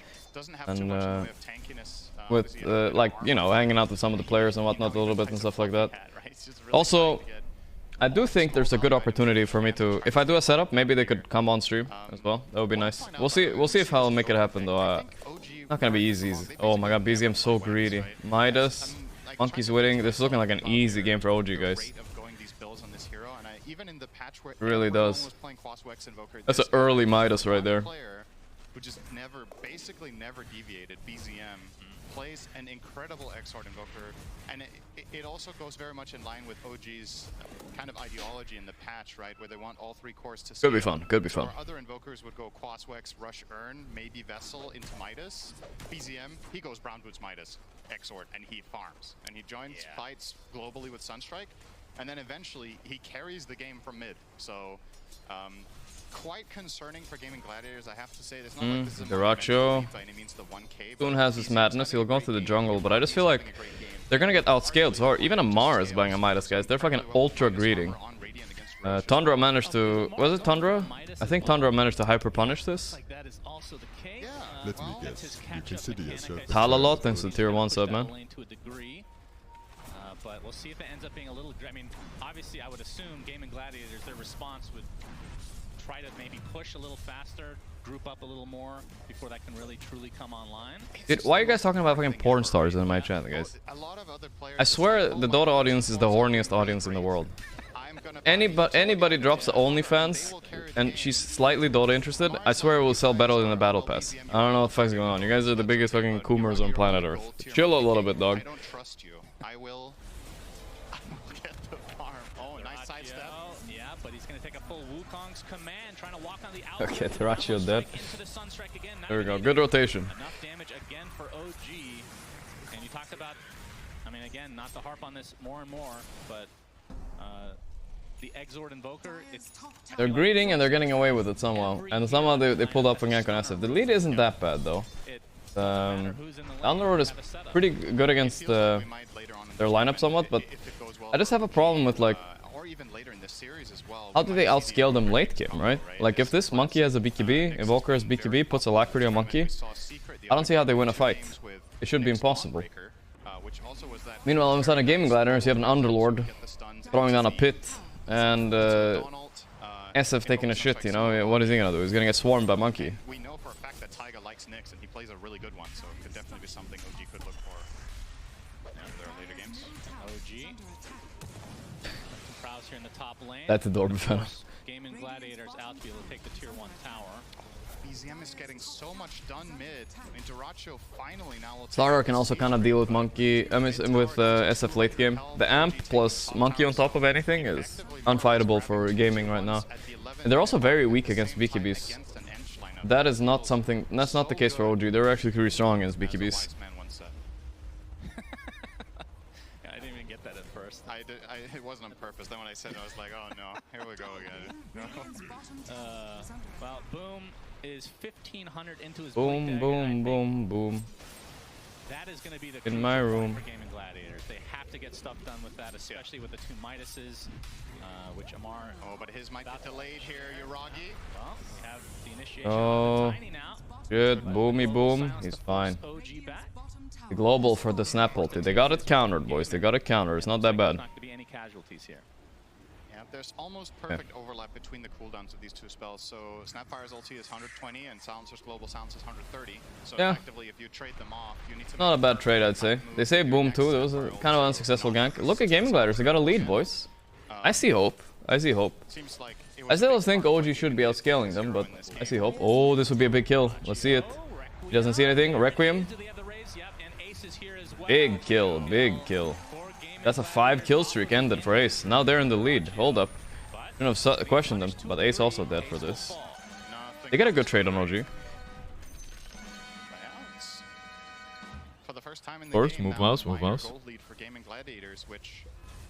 And with like, you know, hanging out with some of the players and whatnot a little bit and stuff like that. Also, I do think there's a good opportunity for me to, if I do a setup, maybe they could come on stream as well. That would be nice. We'll see if I'll make it happen though. Not gonna be easy. Oh my god, BZM's so greedy. Midas, Monkey's winning. This is looking like an easy game for OG, guys. It really does. That's an early Midas right there. Who just basically never deviated. BZM plays an incredible Exort Invoker, and it also goes very much in line with OG's kind of ideology in the patch, right, where they want all 3 cores to. Could be fun. Could be fun. Or other Invokers would go Quaswex, Rush, Urn, maybe Vessel into Midas. BZM, he goes Brown Boots, Midas, Exort, and he farms, and he joins fights globally with Sunstrike, and then eventually he carries the game from mid. So. quite concerning for Gaimin Gladiators, I have to say. It's not like this is a Garacho. by any means the 1K. Soon has his madness. He'll go through the jungle, but I just feel like they're gonna get outscaled. So even Amar is buying a Midas, guys. They're fucking ultra greedy. Tundra managed to... Was it Tundra? I think Tundra managed to hyper punish this. Let me guess. You consider yourself HALLO thanks to tier 1 sub, man. But we'll see if it ends up being a little... I mean, obviously, I would assume Gaimin Gladiators, their response would try to maybe push a little faster, group up a little more before that can really truly come online. Dude, why are you guys talking about fucking porn stars in my chat, guys? I swear the Dota audience is the horniest audience in the world. Anybody drops the OnlyFans and she's slightly Dota interested, I swear it will sell better than the Battle Pass. I don't know what the fuck's going on. You guys are the biggest fucking coomers on planet Earth. Chill a little bit, dog. I don't trust you. I will get the farm. Oh, nice sidestep. Yeah, but he's going to take a full Wukong's command, trying to walk on the outside. Okay, Terraccio dead. There we go. Good rotation. Enough damage again for OG. And you talked about, I mean, again, not to harp on this more and more, but the Exord Invoker, they're greeting and they're getting away with it somehow. And somehow they pulled up for gank on SF. The lead isn't that bad though. Underlord is pretty good against their lineup somewhat, but I just have a problem with like how do they outscale them late game, right? Like if this monkey has a BKB, Invoker has BKB, puts Alacrity on monkey, I don't see how they win a fight. It should be impossible. Meanwhile, on the side of Gaimin Gladiators, you have an Underlord throwing down a pit, and SF taking a shit, you know? What is he gonna do? He's gonna get swarmed by monkey. We know for a fact that Taiga likes Nyx, and he plays a really good one, so it could definitely be something OG could look for in their later games. OG. Some prowess here in the top lane. That's adorable. Gaimin Gladiators out to be able to take the tier 1 tower. BZM is getting so much done mid. I mean, Garacho finally now will Slara can also kind of deal with monkey, I mean, with SF late game. The amp plus monkey on top of anything is unfightable for gaming right now. And they're also very weak against BKBs. That is not something, that's not the case for OG. They're actually pretty strong against BKBs. I didn't even get that at first. It wasn't on purpose. Then when I said it, I was like, oh no, here we go again. No. Well, Boom is 1500 into his boom, boom, boom, boom. That is going to be the in my room. For Gaimin Gladiators. They have to get stuff done with that, especially with the 2 Midases, which Amar. Oh, but his might be delayed here, Yuragi. Well, we have the initiation oh, Tiny now. good, boomy boom. He's fine. The global for the snap ulti. They got it countered, boys. They got it countered. It's not that bad. Not going to be any casualties here. Yeah, there's almost perfect overlap between the cooldowns of these 2 spells. So Snapfire's ulti is 120 and Silencer's global silence is 130. So effectively, if you trade them off, you need to... Not a bad trade, I'd say. They say boom too. That was a kind of unsuccessful gank. Look at Gaimin Gladiators. They got a lead, boys. I see hope. I see hope. I still think OG should be outscaling them, but I see hope. Oh, this would be a big kill. Let's see it. He doesn't see anything. Requiem. Big kill. Big kill. That's a 5 kill streak ended for Ace. Now they're in the lead. Hold up. I don't have questioned them, but Ace also dead for this. They get a good trade on OG. For the first time in the First, game, move mouse, move mouse. Gold lead for Gaimin Gladiators, which,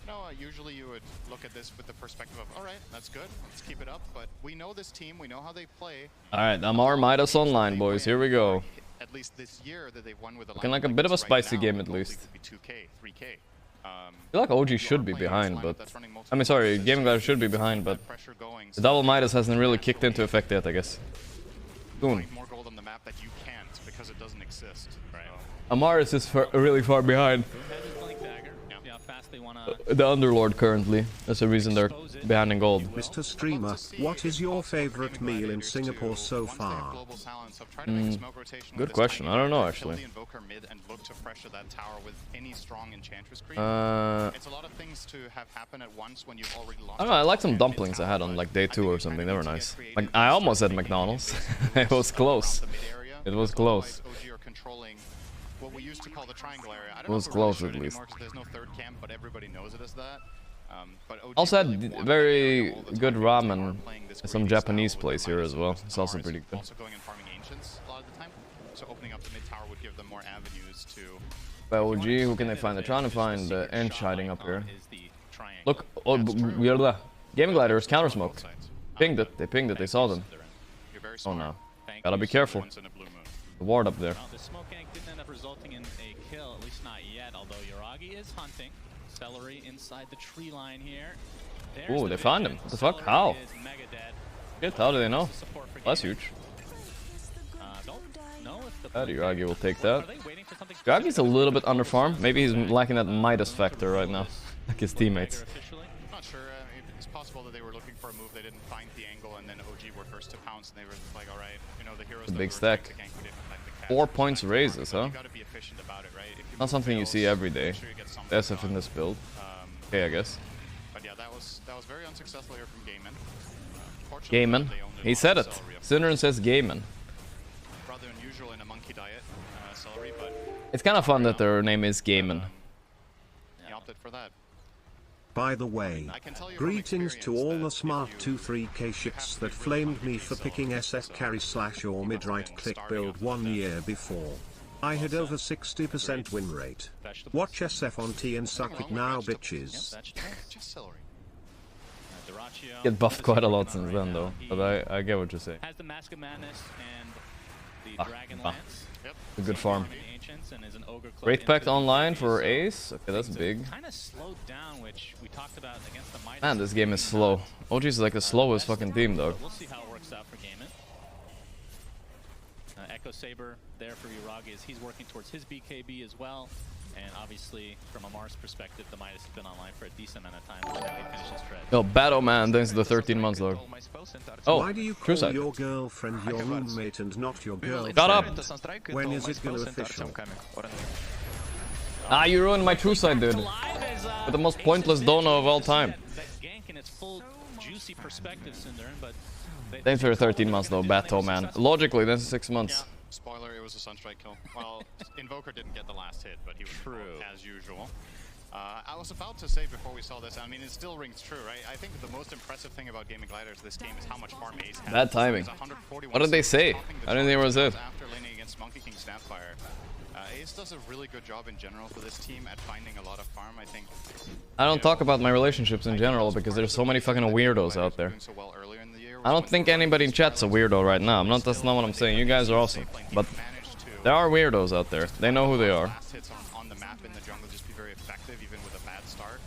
you know, usually you would look at this with the perspective of, all right, that's good, let's keep it up. But we know this team, we know how they play. All right, Amar Midas online, boys. Here we go. At least this year that they've won with a looking like a bit of a spicy game, at least. 2K, 3K. I feel like OG should be behind, but... I mean, sorry, Gaimin Gladiators should be behind, but... The double Midas hasn't really kicked into effect yet, I guess. Soon. More gold on the map that you can't, because it doesn't exist. Right. Amar is just really far behind. The Underlord currently. That's the reason they're behind in gold. Mr. Streamer, what is your favorite meal in Singapore so far? Good question. I don't know, actually. It's a lot of things to have happen at once when you've already lost. I don't know, I like some dumplings I had on like day 2 or something. They were nice. Like, I almost said McDonald's. It was close. It was close. What we used to call the triangle area. I don't It was know close at least. There's no third camp, but everybody knows it as that. Also had very good ramen at some Japanese place here as well. It's also pretty good. Also going and farming ancients a lot of the time. So opening up the mid tower would give them more avenues to. By OG, who can they find? They're trying to find Ench hiding up here. Look, oh, Gaimin Gladiators counter smoke. Pinged it. They pinged it. They saw them. Oh no. Gotta be careful. The ward up there. Well, the smoke gank didn't end up resulting in a kill, at least not yet, although Yoragi is hunting. Celery inside the tree line here. Ooh, they found him. What the fuck? How? Shit, how do they know? That's huge. Yoragi will take that. Yoragi's a little bit under farm. Maybe he's lacking that Midas factor right now. Like his teammates. Not sure. It's possible that they were looking for a move. They didn't find the angle, and then OG were first to pounce, and they were like, all right, you know, the heroes. A big stack. 4 points raises, huh? Not something you see every day. SF in this build. Okay, I guess. But yeah, that was very unsuccessful here from Gaimin. Gaimin. He said it. Synderen says Gaimin. Rather unusual in a monkey diet, Celery, but It's kind of fun that their name is Gaimin. he opted for that. By the way, greetings to all the smart 2-3k shits that flamed me for picking SF carry / or mid right click build 1 year before. I had over 60% win rate. Watch SF on T and suck it now, bitches. Get buffed quite a lot since then, though. But I get what you're saying. Has the Mask of Madness and the Dragon Lance. A good farm. And is an ogre Wraith Pact online for Ace. Okay, that's big. Kind of slowed down, which we talked about against the Midas. Man, this game is slow. OG is like the slowest fucking team, though. We'll see how it works out for Gaimin. Echo Saber there for Yoragi as he's working towards his BKB as well. And obviously, from a Mars perspective, the Midas has been online for a decent amount of time. Looks like they finished his tread. Yo, Battle Man, thanks to the 13 months, Lord. Oh, why do you call your girlfriend your roommate and not your girlfriend? Shut up! When is it gonna official? Ah, you ruined my true side, dude. With the most pointless dono of all time. Gank in its full juicy perspective, Synderen, but Thanks for 13 months, though, Battle Man. Logically, that's 6 months. Spoiler, it was a Sunstrike kill. Well, Invoker didn't get the last hit, but he was as usual. I was about to say before we saw this, I mean, it still rings true, right? I think the most impressive thing about Gaimin Gladiators this game is how much farm Ace has. Bad timing. What did they say? I didn't think it was it. After laning against Monkey King Snapfire. Ace does a really good job in general for this team at finding a lot of farm, I think. I don't talk about my relationships in general because there's so many fucking weirdos out there. I don't think anybody in chat's a weirdo right now. That's not what I'm saying. You guys are awesome. But there are weirdos out there. They know who they are. On the map in the jungle just be very effective even with a bad start.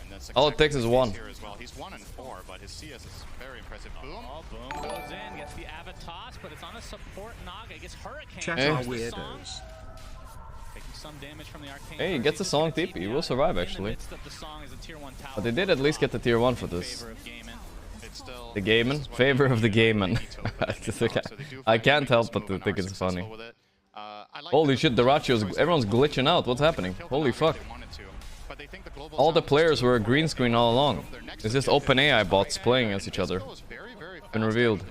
And that's All it takes is one. Here as well. He's 1 and 4, but his CS is very impressive. Boom. Oh, boom goes in, gets the Avatos, but it's on a support Naga. Gets Hurricane. Chat are weirdos. Taking some damage from the Arcane. Hey, he gets a song TP. He will survive, actually. But they did at least get the tier 1 for this. The Gaimin? Favor of the Gaimin. I can't help but to think it's funny. Holy shit, the Ratios, everyone's glitching out. What's happening? Holy fuck. All the players were a green screen all along. It's just OpenAI bots playing against each other. Been revealed.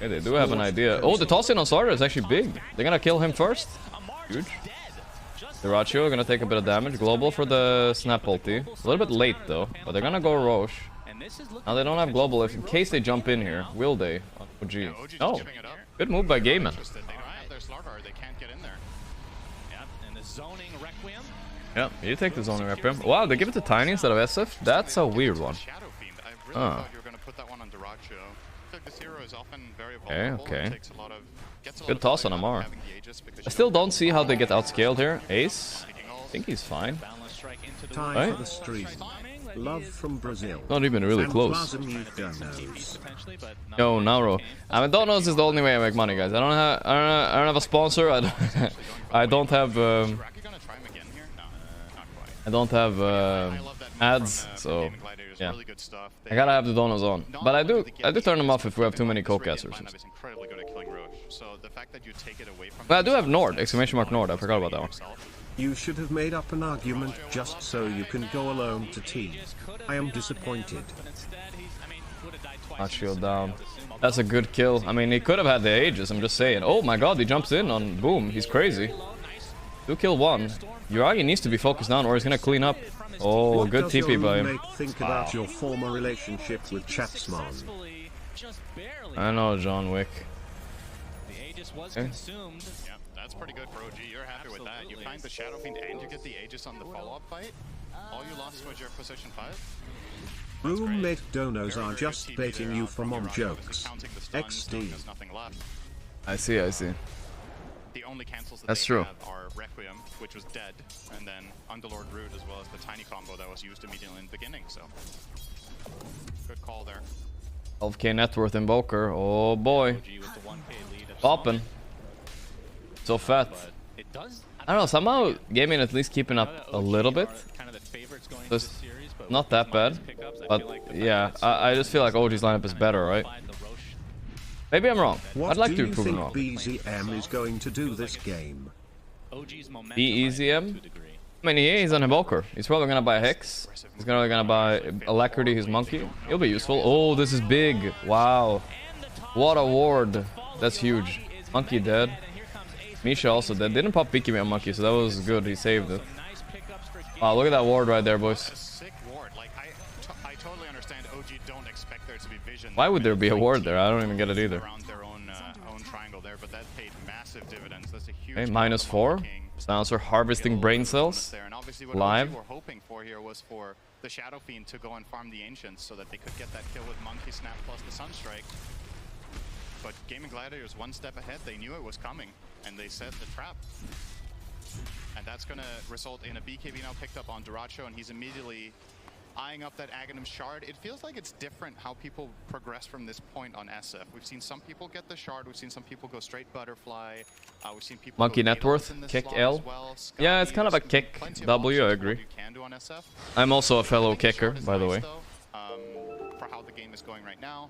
Yeah, they do have an idea. Oh, the toss in on Sarda is actually big. They're gonna kill him first. Huge. The Ratio are gonna take a bit of damage. Global for the snap ulti. A little bit late though, but they're gonna go Roche. Now they don't have global if in case they jump in here. Will they? OG. Oh, good move by Gaimin. Yeah, you take the zoning Requiem. Wow, they give it to Tiny instead of SF? That's a weird one. Huh. Okay. Good toss on Amar. I still don't see how they get outscaled here. Ace? I think he's fine. Time Right? for the stream. Love from Brazil. Not even really And close. Vladimir Donos. Yo, Nauro. I mean, Donos is the only way I make money, guys. I don't have a sponsor. I don't have ads, so yeah. I gotta have the Donos on. But I do turn them off if we have too many co-casters. But I do have Nord, exclamation mark Nord. I forgot about that one. You should have made up an argument just so you can go alone to team. I am disappointed. Not shield down. That's a good kill. I mean, he could have had the Aegis, I'm just saying. Oh my god, he jumps in on boom. He's crazy. 2 kill 1. Yoragi needs to be focused down or he's gonna clean up. Oh, What good does TP your by him. roommate think about your former relationship with Chatsman? I know, John Wick. Okay. Yeah, that's pretty good for OG. You're happy with that. You find the Shadow Fiend and you get the Aegis on the follow-up fight. All you lost was your position 5. Roommate donos are just baiting you for mom jokes. XD. I see, I see. The only cancels that That's they true. have are Requiem, which was dead, and then Underlord Root, as well as the tiny combo that was used immediately in the beginning, so good call there. 12k net worth Invoker. Oh boy. Poppin'. So fat. I don't know, somehow Gaimin at least keeping up a little bit. Just not that bad. But yeah, I just feel like OG's lineup is better, right? Maybe I'm wrong. I'd like to be proven wrong. What do you think BZM is going to do this game? BEZM? I mean, he's an Invoker. He's probably gonna buy a Hex. He's probably gonna buy Alacrity, his Monkey. He'll be useful. Oh, this is big. Wow. What a ward. That's huge. Monkey dead. Misha also dead. Didn't pop BKB on Monkey, so that was good. He saved it. Wow, look at that ward right there, boys. Sick ward. Like, I totally understand OG don't expect there to be vision. Why would there be a ward there? I don't even get it either. Around their own triangle there, but that paid massive dividends. That's a huge Okay, -4. Silencer harvesting brain cells. there. And obviously what Live. OG were hoping for here was for the Shadow Fiend to go and farm the Ancients so that they could get that kill with Monkey Snap plus the Sunstrike. But Gaimin Gladiators one step ahead. They knew it was coming, and they set the trap. And that's going to result in a BKB now picked up on Duracho, and he's immediately eyeing up that Aghanim Shard. It feels like it's different how people progress from this point on SF. We've seen some people get the Shard, we've seen some people go straight Butterfly, we've seen people Monkey go net worth, kick L. well. Yeah, it's kind of a kick W, I agree. I'm also a fellow kicker, by the way. For how the game is going right now,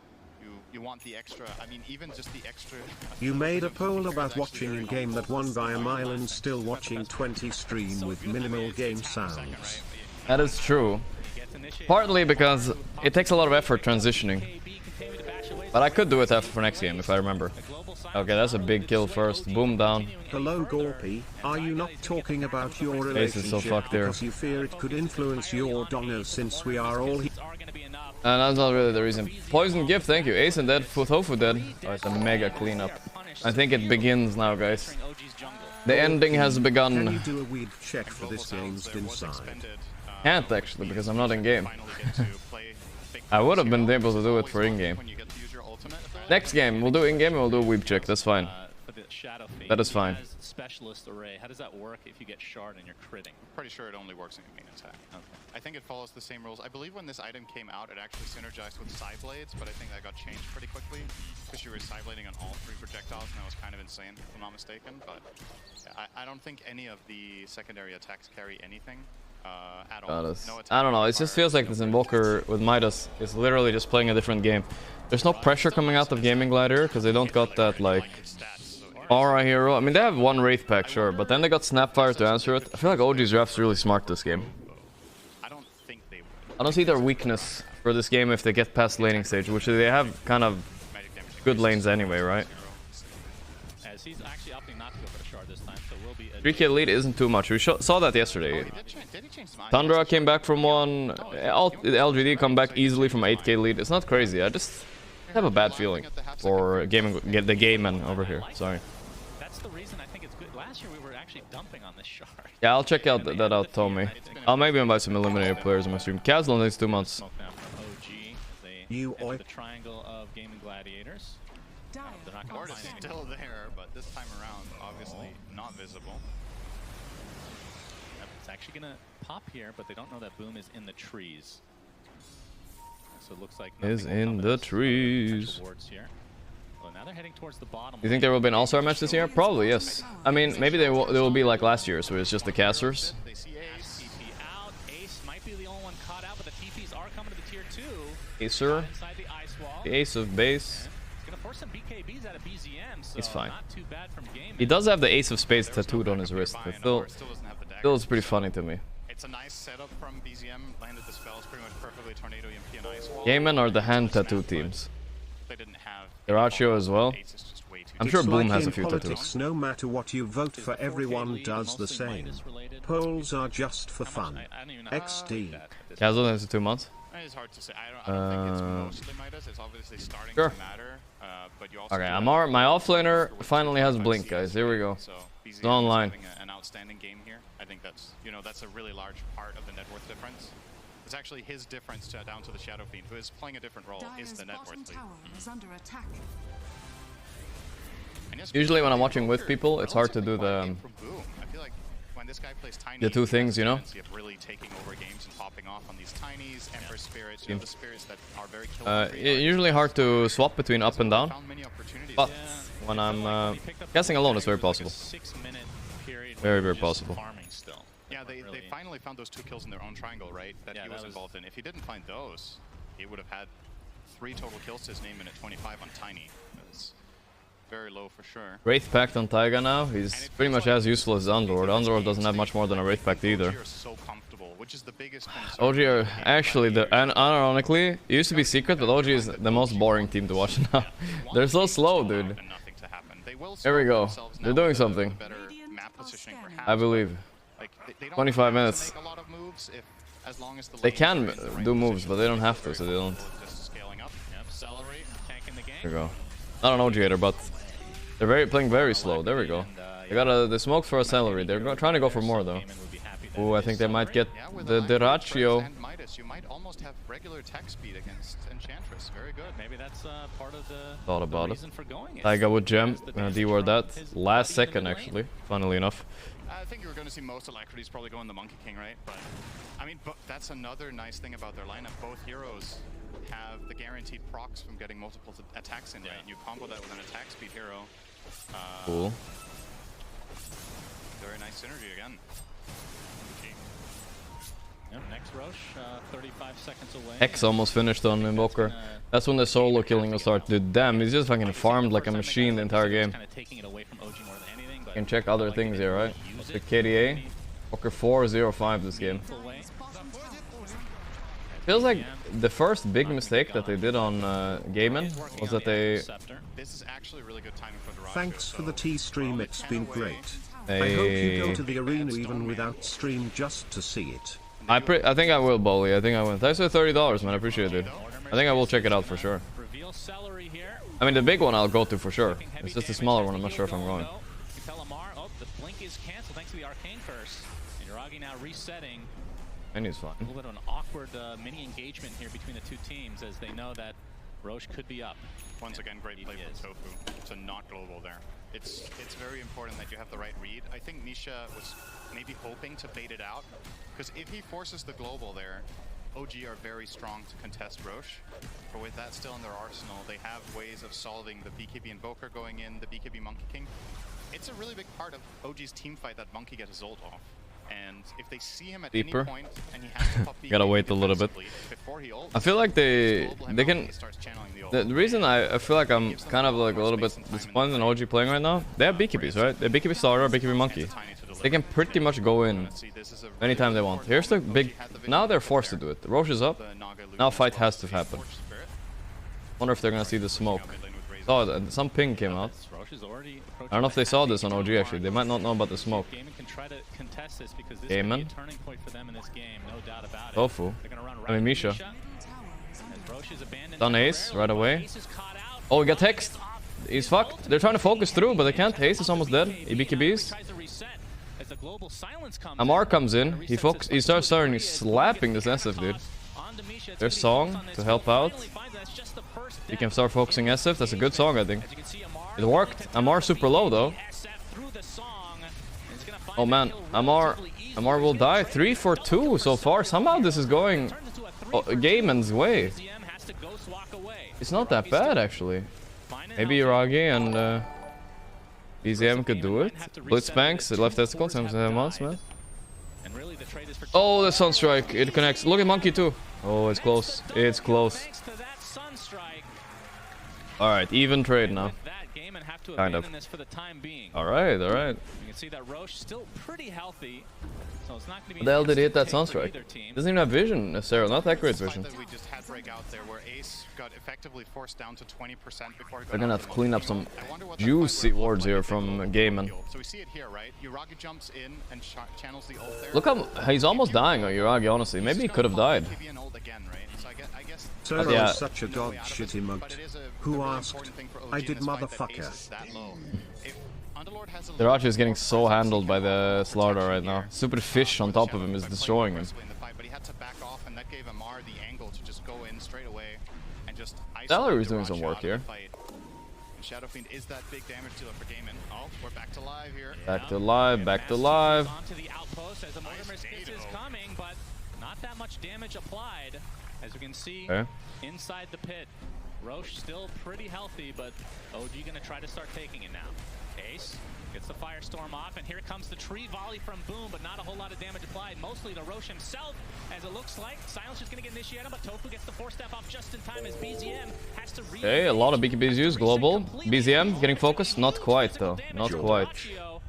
you want the extra, I mean, even just the extra... You made a poll about watching in game that won by a mile and still watching 20 stream with minimal game sounds. That is true. Partly because it takes a lot of effort transitioning. But I could do it after for next game if I remember. Okay, that's a big kill first. Boom down. Hello Gorgc, are you not talking about your Ace is so relationship fucked there. because you fear it could influence your dono since we are all here? That's not really the reason. Poison gift, thank you. Ace and dead, Tofu dead. Oh, it's a mega cleanup. I think it begins now, guys. The ending has begun. Can you do a weed check for this game's inside? Can't actually, because I'm not in game. I would have been able to do it for in-game. Next game, we'll do in-game and we'll do a weep check, that's fine. That is fine. Specialist array. How does that work if you get shard and you're critting? Pretty sure it only works in your main attack. Okay. I think it follows the same rules. I believe when this item came out, it actually synergized with Psyblades, but I think that got changed pretty quickly because you were Psyblading on all 3 projectiles, and that was kind of insane, if I'm not mistaken. But yeah, I don't think any of the secondary attacks carry anything at all. No I don't know, it just feels like this Invoker with Midas is literally just playing a different game. There's no pressure coming out of Gaimin Gladiator because they don't got that, like, Aura hero. I mean, they have one Wraith pack, sure, but then they got Snapfire to answer it. I feel like OG's draft's really smart this game. I don't see their weakness for this game if they get past laning stage, which they have kind of good lanes anyway, right? As he's actually opting not to go for the shard this time, so we'll be 3k lead isn't too much. We saw that yesterday. Tundra came back from 1. LGD come back easily from 8k lead. It's not crazy. I just have a bad feeling for the Gaimin over here. Sorry. That's the reason I think it's good. Last year we were actually dumping on this shard. Yeah, I'll check out that out, Tommy. I'll maybe invite some eliminated players on my stream. Kazlon next 2 months. You the triangle of Gaimin Gladiators. They're not Ward is still there, but this time around, obviously not visible. It's actually gonna pop here, but they don't know that Boom is in the trees. So it looks like is in the trees. Here. Well, now they're heading towards the bottom. You think there will be an all-star match this year? Probably, yes. I mean, maybe they will be like last year, so it's just the casters. They see Ace. TP out. Ace might be the only one caught out, but the TPs are coming to the tier 2. Acer. Inside the ice wall. The ace of base. It's gonna force some BKBs out of BZM, so he's fine. not too bad from Gaimin. He does have the ace of spades tattooed on his wrist, but still it's pretty funny to me. It's a nice setup from BZM. Landed the spells pretty much perfectly. Tornado, EMP, and ice wall. Gaimin are the hand tattoo teams. They didn't have Duracho as well. I'm sure Boom has a few politics, tattoos. no matter what you vote for, everyone does the same. Polls are just for fun. XD. Kazlon has 2 months. It's hard to say. I don't think it's mostly Midas. It's obviously starting sure. to matter. But you also Okay, my offlaner finally has Blink, guys. Here we go. So it's online. An outstanding game here. I think that's a really large part of the net worth difference. It's actually his difference down to the Shadow Fiend, who is playing a different role, is the net worth lead. Usually when I'm watching with people, it's hard to do the two things, you know. Really taking over games and popping off on these tinies, Emperor spirits, you know, the spirits that are very usually hard to swap between up and down, but when I'm guessing alone, it's very possible. Very possible. Yeah, they finally found those 2 kills in their own triangle, right? That he was involved in. If he didn't find those, he would have had 3 total kills to his name in at 25 on Tiny. It's very low for sure. Wraith Pact on Taiga now. He's pretty much as useful as Underlord. Underlord doesn't have much more than a Wraith Pact either. OG are actually and unironically, it used to be secret, but OG is the most boring team to watch now. They're so slow, dude. There we go. They're doing something. I believe. 25 minutes. They can do moves, but they don't have to, so they don't. There we go. Not an OG hater, but they're playing very slow. There we go. They got the smoke for a celery. They're trying to go for more though. Ooh, I think they might get the Derachio. You might almost have regular attack speed against Enchantress. Very good. Maybe that's part of Thought about it. reason for going. Taiga would gem. Gonna D-ward that. Last second, actually. Funnily enough. I think you're going to see most alacrities probably go in the Monkey King, right? But I mean, that's another nice thing about their lineup. Both heroes have the guaranteed procs from getting multiple attacks in, right? You combo that with an attack speed hero. Cool. Very nice synergy again. Yep, next Roche, 35 seconds away. X almost finished on Invoker. That's when the solo killing will start. Dude, damn, he's just fucking farmed like a machine the entire game. You can check other things here, right? The KDA. Invoker 4-0-5 this game. Feels like the first big mistake that they did on Gaimin was that they... Thanks for the T-stream, it's been great. I hope you go to the arena even without stream just to see it. I think I will, Bolly. I think I will. Thanks for $30, man. I appreciate it, dude. I think I will check it out for sure. I mean, the big one I'll go to for sure. It's just the smaller one. I'm not sure if I'm going. The blink is canceled thanks to the Arcane Curse. And Yuragi now resetting. And he's fine. A little bit of an awkward mini engagement here between the two teams as they know that Roche could be up. Once again, great play from Tofu to not global there. It's very important that you have the right read. I think Misha was maybe hoping to bait it out, because if he forces the global there, OG are very strong to contest Roche. But with that still in their arsenal, they have ways of solving the BKB Invoker going in, the BKB Monkey King. It's a really big part of OG's team fight that Monkey gets his ult off. And if they see him at any point and he has to pop BKB gotta wait a little bit. I feel like they can... The reason I feel like I'm kind of like a little bit disappointed in OG playing right now, they have BKBs, right? They have BKB Starter, BKB Monkey. They can pretty much go in anytime they want. Here's the big... Now they're forced to do it. The Roche is up. Now fight has to happen. Wonder if they're gonna see the smoke. Oh, some ping came out. I don't know if they saw this on OG actually. They might not know about the smoke. Gaimin. Tofu. I mean Misha. Done ace right away. Oh, we got text. He's fucked. They're trying to focus through, but they can't. Ace is almost dead. EBKBs. Amar comes in. He starts slapping this SF, dude. There's Song to help out. He can start focusing SF. That's a good song, I think. It worked. Amar super low though. Oh man, Amar will die. 3 for 2 so far. Somehow this is going Gaimin's way. It's not that bad actually. Maybe Yuragi and BZM could do it. Blitzbanks, the left testicle, times months, man. Oh, the Sunstrike, it connects. Look at Monkey too. Oh, it's close. It's close. Alright, even trade now. Kind of. Alright, alright. You can see that Roche still pretty healthy. So it's not going to be What the hell did he hit that Sunstrike? Doesn't even have vision necessarily, not that great vision. We just had break out there where Ace got effectively forced down to 20% before he got They're gonna have to clean up some juicy wards here from Gaimin. So we see it here, right? Yuragi jumps in and channels the ult there. Look how he's almost dying on Yuragi, honestly. Maybe he could have died. Sir, yeah. was such a dog shit emote. Who asked? I did, motherfucker. The Raja is getting so handled by the Slardar right now. Stupid fish on top of him is destroying him. that gave Amar the angle to just go in straight away and just Salary is doing some work here. And Shadow Fiend is that big damage dealer for Gaimin. Oh, we're back to live here. Back to live, back to live. Onto the outpost as the Mortimer's Kiss is coming, but not that much damage applied. As you can see, inside the pit, Roche still pretty healthy, but OG gonna try to start taking it now. Ace gets the Firestorm off, and here comes the tree volley from Boom, but not a whole lot of damage applied, mostly to Roche himself, as it looks like. Silence is going to get initiated, but Tofu gets the 4-step off just in time as BZM has to Okay, a lot of BKBs used, global. BZM getting focused? Not quite, though. Not quite.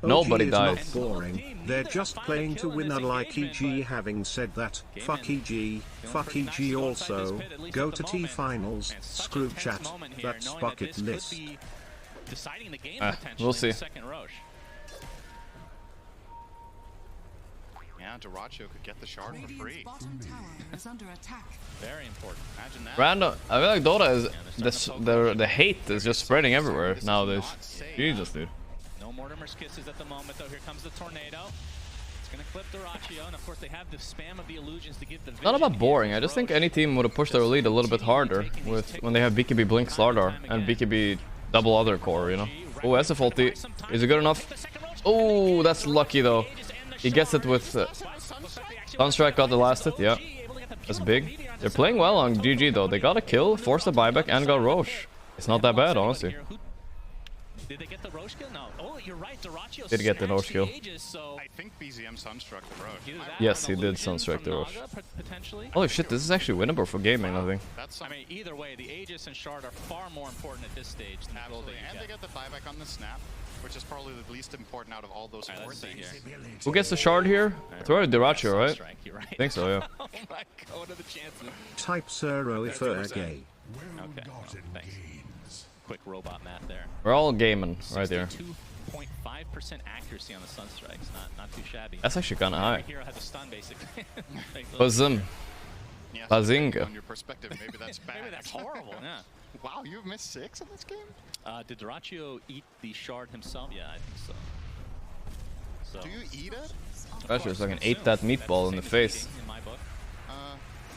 Nobody dies. Not boring. They're just playing to win, unlike EG. Having said that, fuck EG, fuck EG also. Go to T finals, screw chat, that's bucket list. Deciding the game we'll see. Second Roche. Yeah, Dyrachyo could get the shard for free. Very important. Imagine that. Random. I feel like Dota is the hate is just spreading everywhere nowadays. Jesus, dude. No Mortimer's Kisses at the moment, though. Here comes the tornado. It's gonna clip Dyrachyo, and of course they have the spam of the illusions to give the. Not about boring. I just think any team would have pushed their lead a little bit harder with when they have BKB Blink Slardar and BKB double other core, you know. Oh, SF ulti. Is it good enough? Oh, that's lucky though. He gets it with Sunstrike got the last hit, yeah. That's big. They're playing well on GG though. They got a kill, forced a buyback, and got Roche. It's not that bad, honestly. Did they get the Roche kill? No. Oh, you're right. Dyrachyo did get the Roche kill. I think BZM Sunstruck the Roche. Yes, he did Sunstrike the Roche. Holy shit, this is actually winnable for gaming, I think. I mean, either way, the Aegis and Shard are far more important at this stage than the gold. And they get the buyback on the snap, which is probably the least important out of all those four things. Who gets the shard here? It's already Dyrachyo, right? I think so, yeah. Oh my god, what are the chances? Type Zero if gay. Okay, thanks. Quick robot math there. We're all gaming right there. 2.5% accuracy on the Sunstrikes, not too shabby. That's actually kind of high. Every hero had to stun basically. Bazim. Yeah, Bazinga. On your perspective, maybe that's bad. Maybe that's horrible. Yeah. Wow, you've missed 6 in this game? Did Dyrachyo eat the shard himself? Yeah, I think so. Do you eat it? Actually, so I can ate that meatball in the face. In my book.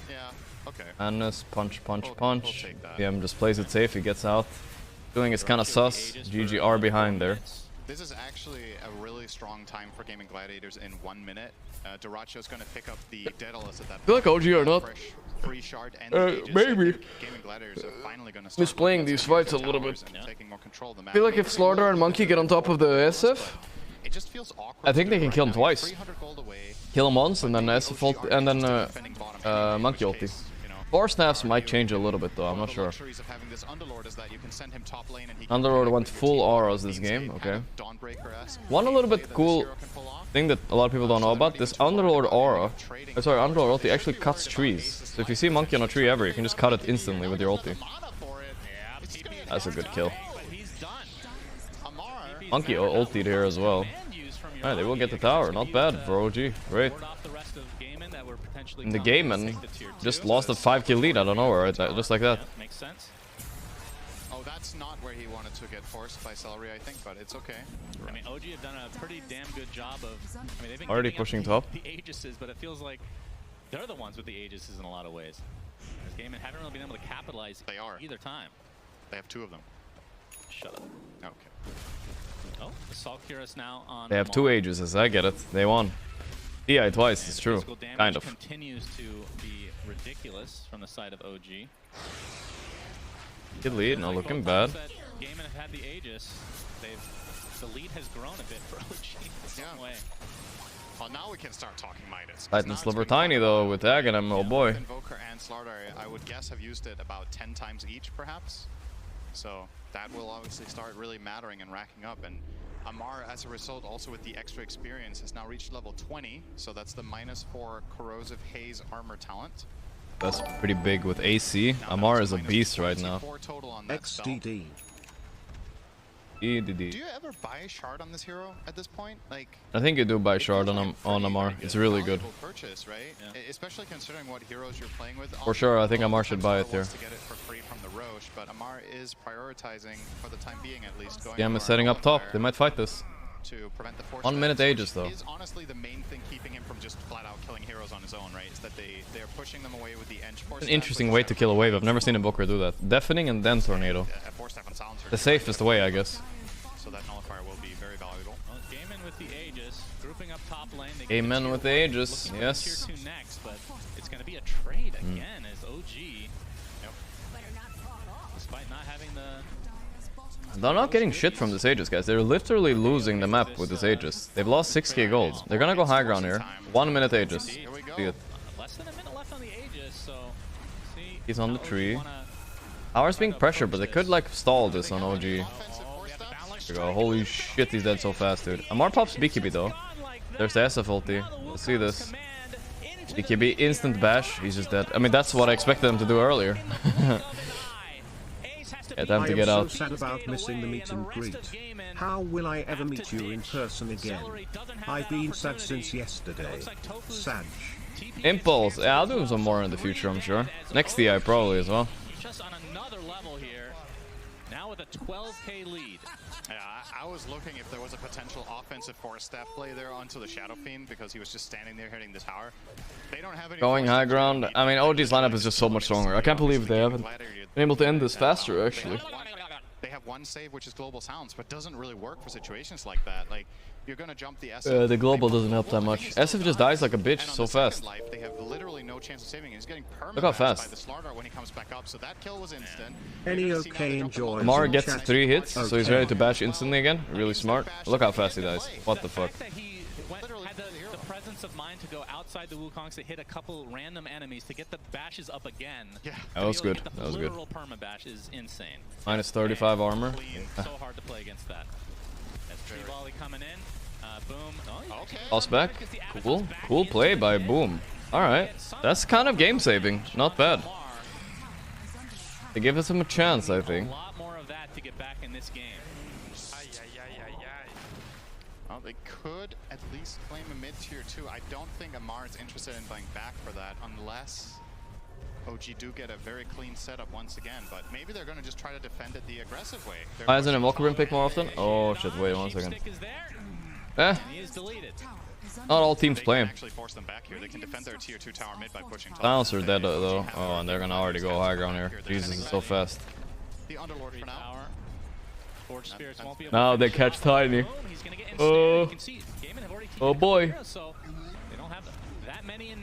Yeah. Okay. Madness, punch, punch, punch. PM just plays it safe. He gets out. Doing is kind of sus. GGR behind there. This is actually a really strong time for Gaimin Gladiators in 1 minute. Dyrachyo's going to pick up the Daedalus at that I feel like OG or not. Free shard and maybe. Gaimin Gladiators are finally going to start misplaying these fights a little bit. taking more control of the I map. feel like if Slardar and Monkey get on top of the SF, it just feels awkward. I think they can kill him twice. Kill him once and then SF ulti, and then Monkey ulti. 4 snaps might change a little bit though, I'm not sure. Underlord went full auras this game, okay. One a little bit cool thing that a lot of people don't know about, this Underlord aura, Underlord ulti actually cuts trees. So if you see Monkey on a tree ever, you can just cut it instantly with your ulti. That's a good kill. Monkey ultied here as well. Alright, they will get the tower, not bad for OG, great. In the game, and just lost a 5k lead out of nowhere, right? Just like that. Makes sense. Oh, that's not where he wanted to get forced by Celery, I think, but it's okay. I mean, OG have done a pretty damn good job of. I mean, they've been already pushing top. The Aegises, but it feels like they're the ones with the Aegises in a lot of ways. This Gaimin haven't really been able to capitalize. They are either time. They have 2 of them. Shut up. Okay. Oh, the Salkirus now on. They have 2 Aegises, I get it. They won. DI twice, it's true. Kind of. Continues to be ridiculous from the side of OG. Good lead, not looking bad. Gaimin have had the Aegis. The lead has grown a bit for OG in some way. Well, now we can start talking Midas. Titan Sliver Tiny though with Aghanim, oh boy. Invoker and Slardar, I would guess, have used it about 10 times each, perhaps. So that will obviously start really mattering and racking up. And Amar, as a result, also with the extra experience, has now reached level 20. So that's the -4 Corrosive Haze armor talent. That's pretty big with AC. Amar is a beast right now. XDD. Do you ever buy a shard on this hero at this point? Like, I think you do buy shard on Amar. It's really good. Purchase, right? Yeah. Especially considering what heroes you're playing with. For sure, I think Amar should buy it there. To get it for free from the Roche, but Amar is prioritizing, for the time being at least, going. Gam is setting up top. They might fight this. to prevent the force 1 minute strikes, Aegis, though. Is honestly the main thing keeping him from just flat out killing heroes on his own, right? Is that they're pushing them away with the Ench force. An interesting way to kill a wave. I've never seen Invoker do that. Deafening and then Tornado. The safest way, I guess. So that nullifier will be very valuable. Well, Gaimin with the Aegis, grouping up top lane. Gaimin with the Aegis, yes. Tier 2 next, but it's going to be a trade again as OG, despite not having the... They're not getting shit from this Aegis, guys. They're literally losing the map with this Aegis. They've lost 6k gold. They're gonna go high ground here. 1 minute Aegis. See it. Less than a minute left on the Aegis, so... See, He's on the tree. Ours being pressured, but they could like stall this on OG. There we go. Holy shit, he's dead so fast, dude. Amar pops BKB though. There's the SF ulti. Let's see this. BKB instant bash. He's just dead. I mean, that's what I expected him to do earlier. Yeah, time to get out. I am so sad about missing the meet and greet. How will I ever meet you in person again? I've been sad since yesterday. Sad. Impulse. Yeah, I'll do some more in the future, I'm sure. Next DI probably as well. Just on another level here. Now with a 12k lead. Yeah, I was looking if there was a potential offensive force staff play there onto the Shadow Fiend because he was just standing there hitting the tower. They don't have any going high ground. I mean, OG's lineup is just so much stronger. I can't believe they haven't been able to end this faster, actually. They have one save, which is Global Sounds, but doesn't really work for situations like that. Like, you're gonna jump the SF. The global doesn't help that much. SF just dies like a bitch so fast. Life, they have literally no chance of saving. He's getting look how fast. by the Slardar when he comes back up, so that kill was instant. Any okay enjoy. Amar gets 3 hits, so he's ready to bash instantly again. Really smart. Look how fast he dies. What the fuck? The presence of mind to go outside the Wukongs to hit a couple random enemies to get the bashes up again. Yeah, that was good. That was good. Literal perma bash is insane. Minus 35 armor. So hard to play against that. As Tree Volley coming in. Boom. Oh, okay. Toss back. Cool. Cool play by Boom. Alright. That's kind of game saving. Not bad. They give us him a chance, I think. A lot more of that to get back in this game. Well, they could at least claim a mid-tier 2. I don't think Amar is interested in going back for that unless OG do get a very clean setup once again, but maybe they're going to just try to defend it the aggressive way. Why isn't Invoker Rim pick more often? Oh shit, wait 1 second. Not all teams play him. Silencer dead though. Oh, and they're gonna already go high ground here. Jesus, it's so fast. Now they catch Tiny. Oh boy.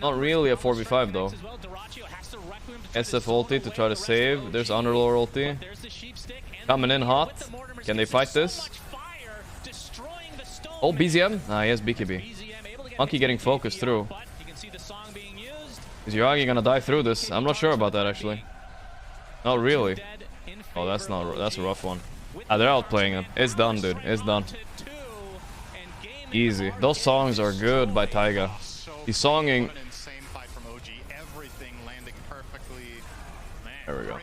Not really a 4v5 though. SF ulti to try to save. There's Underlord ulti. Coming in hot. Can they fight this? Oh, BZM? Ah, he has BKB. Monkey getting focused through. Is Yuragi gonna die through this? I'm not sure about that actually. Not really. Oh, that's a rough one. Ah, they're outplaying him. It's done, dude. It's done. Easy. Those songs are good by Taiga. He's songing. There we go.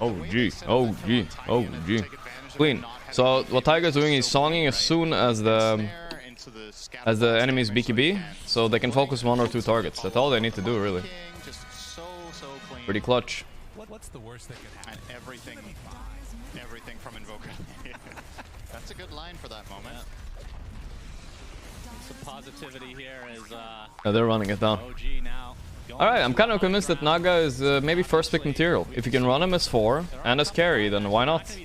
OG, OG, OG. Clean. So what Taiga's doing is songing as soon as the enemy's BKB, so they can focus 1 or 2 targets. That's all they need to do, really. Pretty clutch. What's the worst that can happen? Everything from Invoker. That's a good line for that moment. Some positivity here as yeah, they're running it down. Alright, I'm kind of convinced that Naga is maybe first pick material. If you can run him as 4 and as carry, then why not?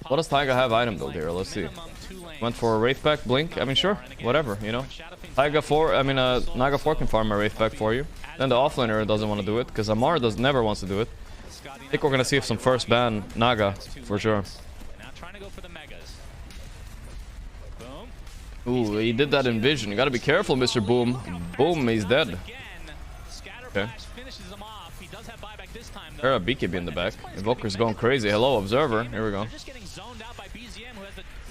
What does Taiga have item build here? Let's see. Went for a Wraith Pack, Blink. I mean, sure, whatever, you know. Naga 4 can farm a Wraith Pack for you. Then the offlaner doesn't want to do it, because Amar never wants to do it. I think we're going to see some first ban Naga, for sure. Ooh, he did that in Vision. You gotta be careful, Mr. Boom. Boom, he's dead. Okay. There are a BKB in the back. Invoker's going crazy. Hello, Observer. Here we go.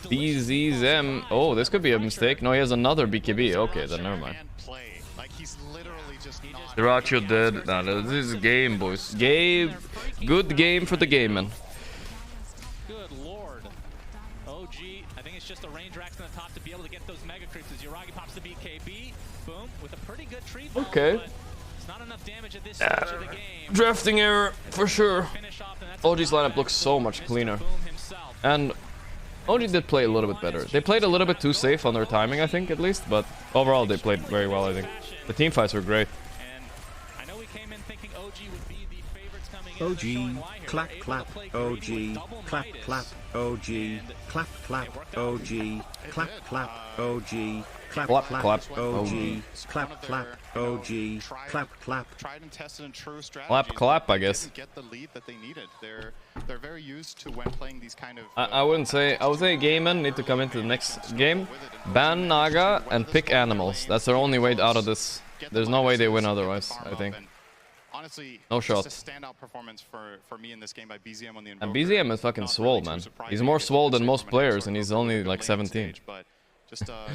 BZM. Oh, this could be a mistake. No, he has another BKB. Okay, then never mind. Diracho dead. Nah, this is a game, boys. Game. Good game for the game, man. Good lord. OG, I think it's just the range racks on the top to be able to get those mega creeps as Yuragi pops the BKB. Boom, with a pretty good tree ball. Okay. It's not enough damage at this stage of the game. Drafting error, for sure. OG's lineup looks so much cleaner. And OG did play a little bit better. They played a little bit too safe on their timing, I think, at least. But overall, they played very well, I think. The team fights were great. OG, clap clap, OG, clap clap, OG, clap clap, OG, clap clap, OG, clap clap, OG, clap clap, OG, clap clap. Tried and tested and true strategy. Clap, I guess. Get the lead that they needed. They're very used to when playing these kind of. I wouldn't say. I would say Gaimin need to come into the next game, ban Naga, and pick animals. That's their only way out of this. There's no way they win otherwise, I think. Honestly, no shot. Just a standout performance for me in this game by BZM on the And BZM is fucking swole, man. He's more swole than most players, and he's only like 17. But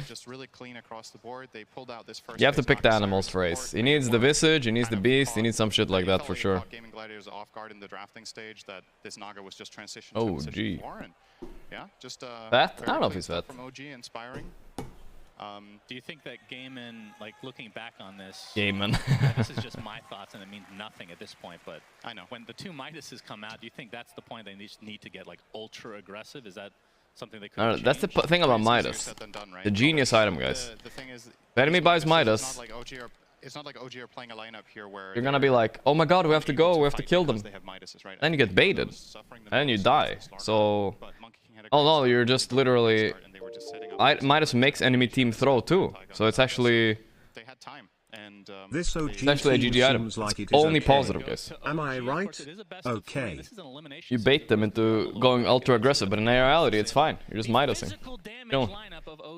just really clean across the board. They pulled out this first. You have to pick the animals for Ace. He needs the Visage, he needs the Beast, he needs some shit like that for sure. Gaimin Gladiators off guard in the drafting stage that this Naga was just transitioned Oh, to gee. Yeah, just fat? I don't know if he's fat. From OG, inspiring. Do you think that Gaimin, like looking back on this, Gaimin. this is just my thoughts and it means nothing at this point, but I know when the two Midases come out, do you think that's the point they just need to get like ultra aggressive? Is that something they could? That's the thing about Midas. The genius item, guys. The thing is, if enemy buys Midas, it's not like OG are playing a lineup here where you're gonna be like, oh my god, we have to go, we have to kill them. Then you get baited, and you die. So, oh no, you're just literally. Midas makes enemy team throw too, so it's actually. This OG it's actually a GG item. Like it's only okay. positive, guys. Am I right? Okay. You bait them into going ultra aggressive, but in reality, it's fine. You're just Midasing. You know,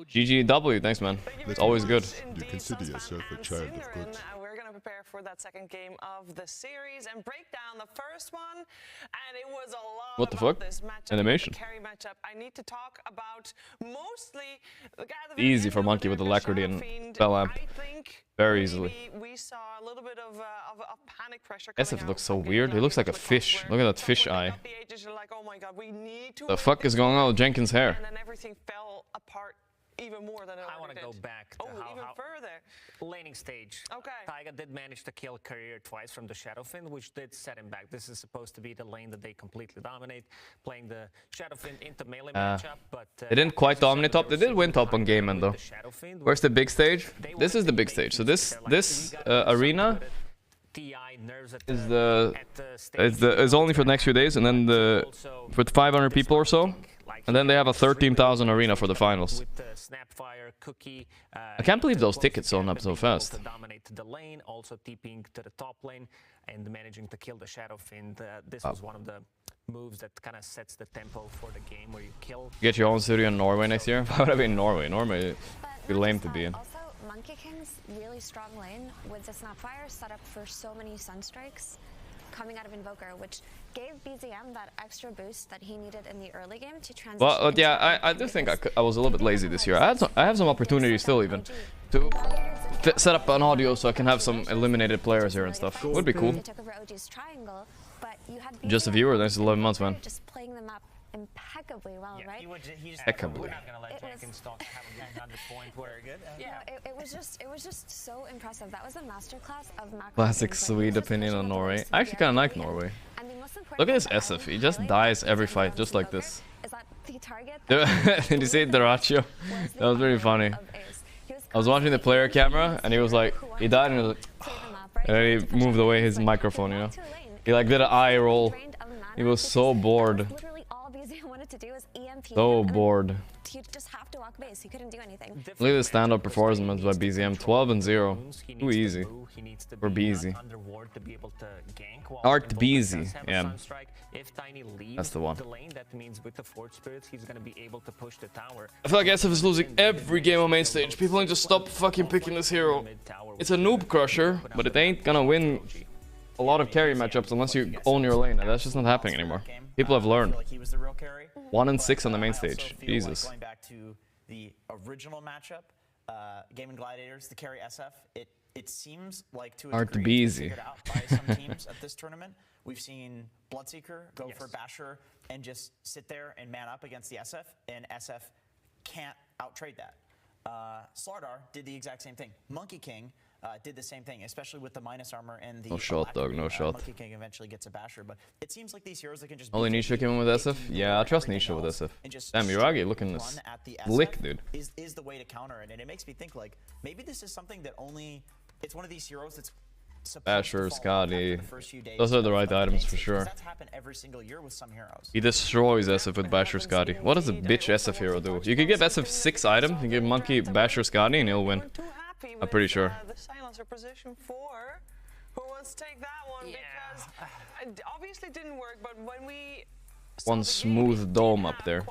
GGW, thanks, man. It's always good. You consider yourself a child of God. We're going to prepare for that second game of the series and break down the first one. And it was a lot what the fuck? This matchup, Animation. The carry matchup. I need to talk about mostly the guy that easy for Monkey with Alacrity and Spell Amp. Very easily. We saw a little bit of panic pressure. SF looks so weird. He looks like a fish. Look at that fish eye. Like, oh my God, we need to the fuck is going on with Jenkins' hair? And then everything fell apart even more than it I want to go back to even further. Laning stage. Okay. Taiga did manage to kill Career twice from the Shadowfin, which did set him back. This is supposed to be the lane that they completely dominate, playing the Shadowfin into melee matchup, but they didn't quite dominate top. They did win top on Gaimin though. Where's the big stage? This is the big stage. So this arena is only for the next few days, and then for 500 people or so. And then they have a 13,000 arena for the finals. I can't believe those tickets sold up so fast. Dominate the lane, also TPing to the top lane and managing to kill the Shadowfin. This was one of the moves that kind of sets the tempo for the game where you kill. Get your own studio in Norway next year? Why would I be in Norway? Norway would be lame to be in. Also, Monkey King's really strong lane with the Snapfire set up for so many Sunstrikes coming out of Invoker, which gave BZM that extra boost that he needed in the early game to transition. Well, yeah, I do think I was a little bit lazy this year. I have some opportunities still even to set up an audio so I can have some eliminated players here and stuff. Would be cool. Just a viewer, that's 11 months, man. Just playing the map impeccably well, right? Impeccably. We're not gonna let Jenkins talk have a 100 point. Very good. Yeah, it was just so impressive. That was a masterclass of macro. Classic Swede opinion on Norway. I actually kind of like Norway. Look at this SF. He just dies every fight, just like this. Is that the target? Did you see Daracho? That was really funny. I was watching the player camera, and he was like, he died, and he was like, and then he moved away his microphone, you know? He like did an eye roll. He was so bored. So bored. You just have to walk base. He couldn't do anything. Look at the stand-up performance by BZM. 12-0. Too easy. For BZ. Art BZ. Yeah. That's the one. I feel like SF is losing every game on main stage. People need to stop fucking picking this hero. It's a noob crusher, but it ain't gonna win a lot of carry matchups unless you own your lane. And that's just not happening anymore. People have learned. 1-6 on the main stage. Jesus. Going back to the original matchup, Gaimin Gladiators, the carry SF, it seems like to a degree figured out by some teams at this tournament. We've seen Bloodseeker go for Basher and just sit there and man up against the SF, and SF can't out-trade that. Slardar did the exact same thing. Monkey King did the same thing, especially with the minus armor and the. No shot, dog. No shot. Monkey King eventually gets a basher, but it seems like these heroes that can just. Only Nisha came in with SF. Yeah, I trust Nisha with SF. Damn, Yuragi looking slick, dude. Is the way to counter it, and it makes me think like maybe this is something that only it's one of these heroes that's. Basher, Scotty. Those are the right items for sure. That's happened every single year with some heroes. He destroys SF with Basher, Scotty. What does a bitch SF hero do? You could give SF 6 items, you give Monkey Basher, Scotty, and he'll win. I'm pretty sure. The silencer position 4. Who wants to take that one? Because it obviously didn't work, but when we. One smooth dome up there.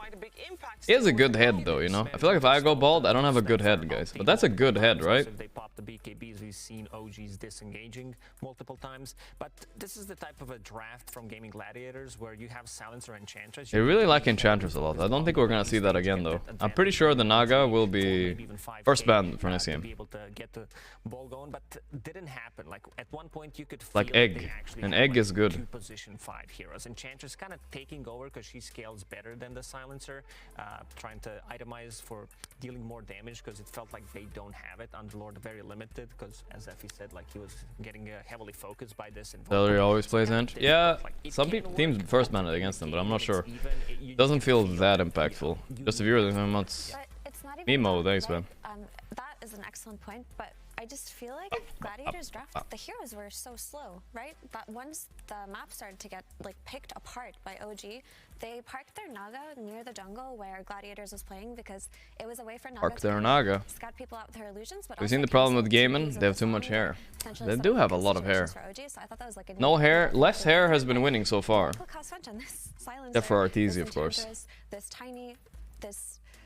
He has a good head though, you know? I feel like if I go bald, I don't have a good head, guys. But that's a good head, right? They pop the BKBs, we've seen OGs disengaging multiple times. But this is the type of a draft from Gaimin Gladiators where you have Silencer Enchantress. They really like Enchantress a lot. I don't think we're gonna see that again though. I'm pretty sure the Naga will be first ban for next game. Be able to get the ball going, but didn't happen. Like at one point you could feel like Egg. An Egg is good. Position 5 heroes. Enchantress kind of taking over because she scales better than the Silencer, trying to itemize for dealing more damage because it felt like they don't have it. Underlord very limited because, as Effie said, like he was getting heavily focused by this. Celery always plays Ent. Yeah, some teams first ban it against them, but I'm not sure. Doesn't feel that impactful. Just if you're the months. Mimo, thanks, man. That is an excellent point, but I just feel like Gladiators draft, the heroes were so slow, right? That once the map started to get like picked apart by OG, they parked their Naga near the jungle where Gladiators was playing because it was a way for Naga to scout people out with their illusions. But we've seen the problem with Gaimin, they have too much hair. They do have a lot of hair. No hair, less hair has been winning so far. Except for Arteezy, of course. This tiny,